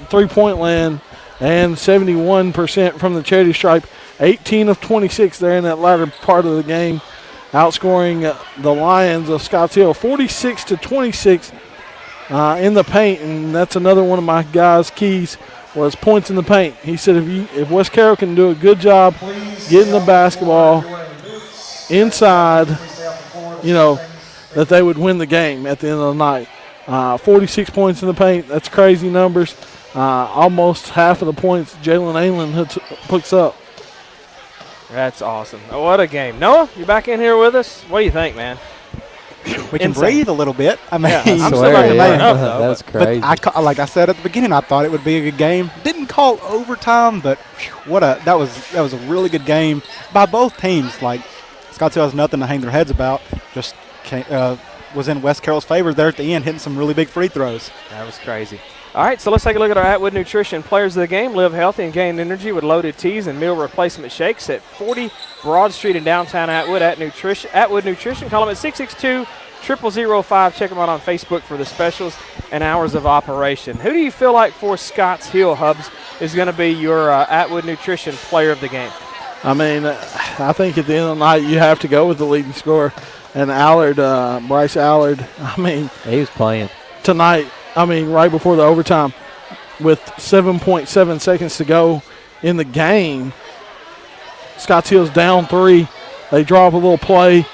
three-point land, and 71% from the charity stripe. 18 of 26 there in that latter part of the game, outscoring the Lions of Scotts Hill 46-26 in the paint. And that's another one of my guys' keys was points in the paint. He said if West Carroll can do a good job getting the basketball inside, that they would win the game at the end of the night. 46 points in the paint. That's crazy numbers. Almost half of the points Jalen England puts up. That's awesome. What a game. Noah, you back in here with us? What do you think, man? We can breathe a little bit. I mean, I'm still not debating up, though. That's crazy. But like I said at the beginning, I thought it would be a good game. Didn't call overtime, but that was a really good game by both teams. Like Scottsdale has nothing to hang their heads about. Just was in West Carroll's favor there at the end, hitting some really big free throws. That was crazy. All right, so let's take a look at our Atwood Nutrition players of the game. Live healthy and gain energy with loaded teas and meal replacement shakes at 40 Broad Street in downtown Atwood. Atwood Nutrition. Call them at 662-0005. Check them out on Facebook for the specials and hours of operation. Who do you feel like for Scotts Hill, Hubs, is going to be your Atwood Nutrition player of the game? I mean, I think at the end of the night you have to go with the leading scorer. And Allard, Bryce Allard, he was playing tonight. Right before the overtime, with 7.7 seconds to go in the game, Scotts Hill's down 3. They draw up a little play.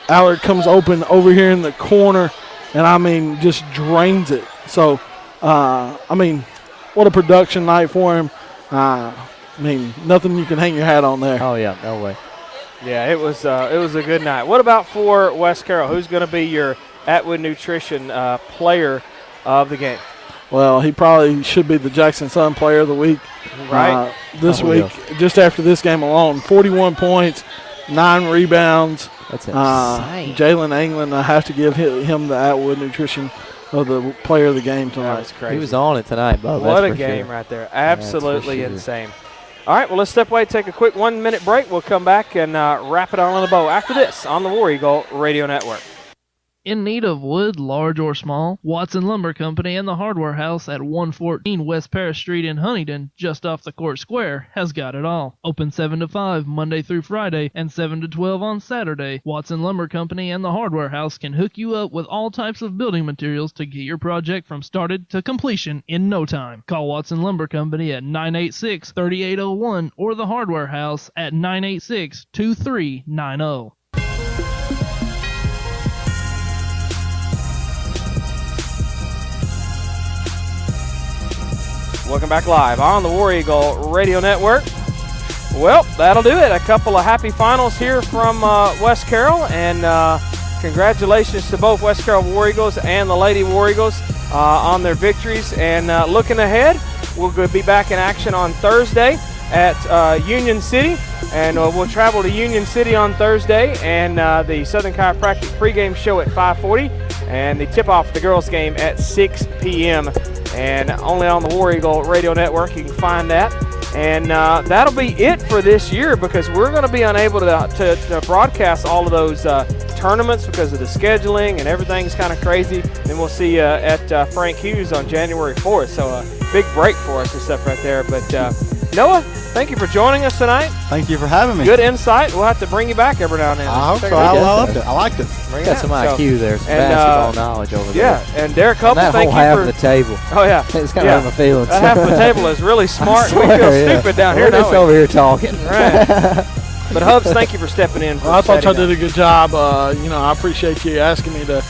Allard comes open over here in the corner, and just drains it. So, what a production night for him. Nothing you can hang your hat on there. Oh yeah, no way. Yeah, it was a good night. What about for West Carroll? Who's going to be your Atwood Nutrition player of the game? Well, he probably should be the Jackson Sun player of the week. Right. This week, just after this game alone, 41 points, 9 rebounds. That's insane. Jalen England, I have to give him the Atwood Nutrition of the player of the game tonight. That's crazy. He was on it tonight, Bo. What a game right there. Absolutely insane. All right, well, let's step away, take a quick 1-minute break. We'll come back and wrap it on the bow after this on the War Eagle Radio Network. In need of wood, large or small? Watson Lumber Company and the Hardware House at 114 West Paris Street in Huntington, just off the Court Square, has got it all. Open 7 to 5 Monday through Friday and 7 to 12 on Saturday. Watson Lumber Company and the Hardware House can hook you up with all types of building materials to get your project from started to completion in no time. Call Watson Lumber Company at 986-3801 or the Hardware House at 986-2390. Welcome back live on the War Eagle Radio Network. Well, that'll do it. A couple of happy finals here from West Carroll, and congratulations to both West Carroll War Eagles and the Lady War Eagles on their victories. And looking ahead, we'll be back in action on Thursday at Union City, and we'll travel to Union City on Thursday, and the Southern Chiropractic pregame show at 5:40, and the tip-off of the girls' game at 6 p.m., and only on the War Eagle Radio Network you can find that. And that'll be it for this year, because we're going to be unable to broadcast all of those tournaments because of the scheduling and everything's kind of crazy. Then we'll see you at Frank Hughes on January 4th. So a big break for us and stuff right there. But Noah, thank you for joining us tonight. Thank you for having me. Good insight. We'll have to bring you back every now and then. I hope Check so. it out. I loved it. I liked it. Bring Got it some out. IQ there, some and, basketball knowledge over there. Yeah, and Derek Hubble, that thank whole you half for of the table. Oh yeah, It's kind of hurt my feelings. That half of the table is really smart. I We feel swear, stupid down here. We're just over here talking. Right. But Hubs, thank you for stepping in. Well, I thought y'all did a good job. I appreciate you asking me to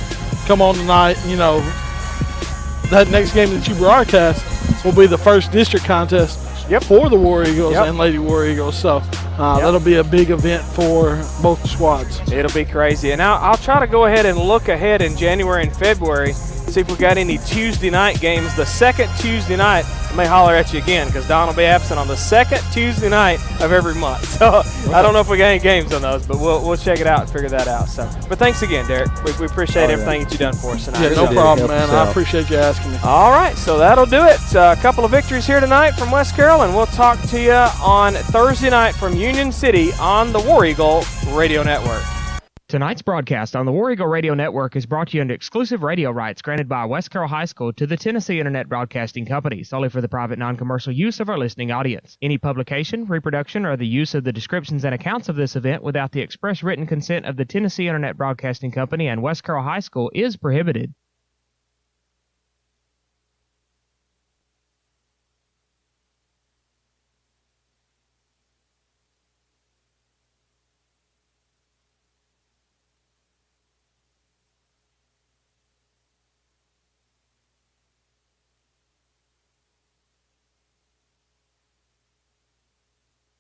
come on tonight. That next game that you broadcast will be the first district contest for the War Eagles and Lady War Eagles. So that'll be a big event for both squads. It'll be crazy. And I'll try to go ahead and look ahead in January and February, see if we got any Tuesday night games. The second Tuesday night, I may holler at you again because Don will be absent on the second Tuesday night of every month. So I don't know if we got any games on those, but we'll check it out and figure that out. So, but thanks again, Derek. We appreciate everything that you've done for us tonight. Yeah, no problem, man. I appreciate you asking me. All right, so that'll do it. A couple of victories here tonight from West Carroll, and we'll talk to you on Thursday night from Union City on the War Eagle Radio Network. Tonight's broadcast on the War Eagle Radio Network is brought to you under exclusive radio rights granted by West Carroll High School to the Tennessee Internet Broadcasting Company, solely for the private non-commercial use of our listening audience. Any publication, reproduction, or the use of the descriptions and accounts of this event without the express written consent of the Tennessee Internet Broadcasting Company and West Carroll High School is prohibited.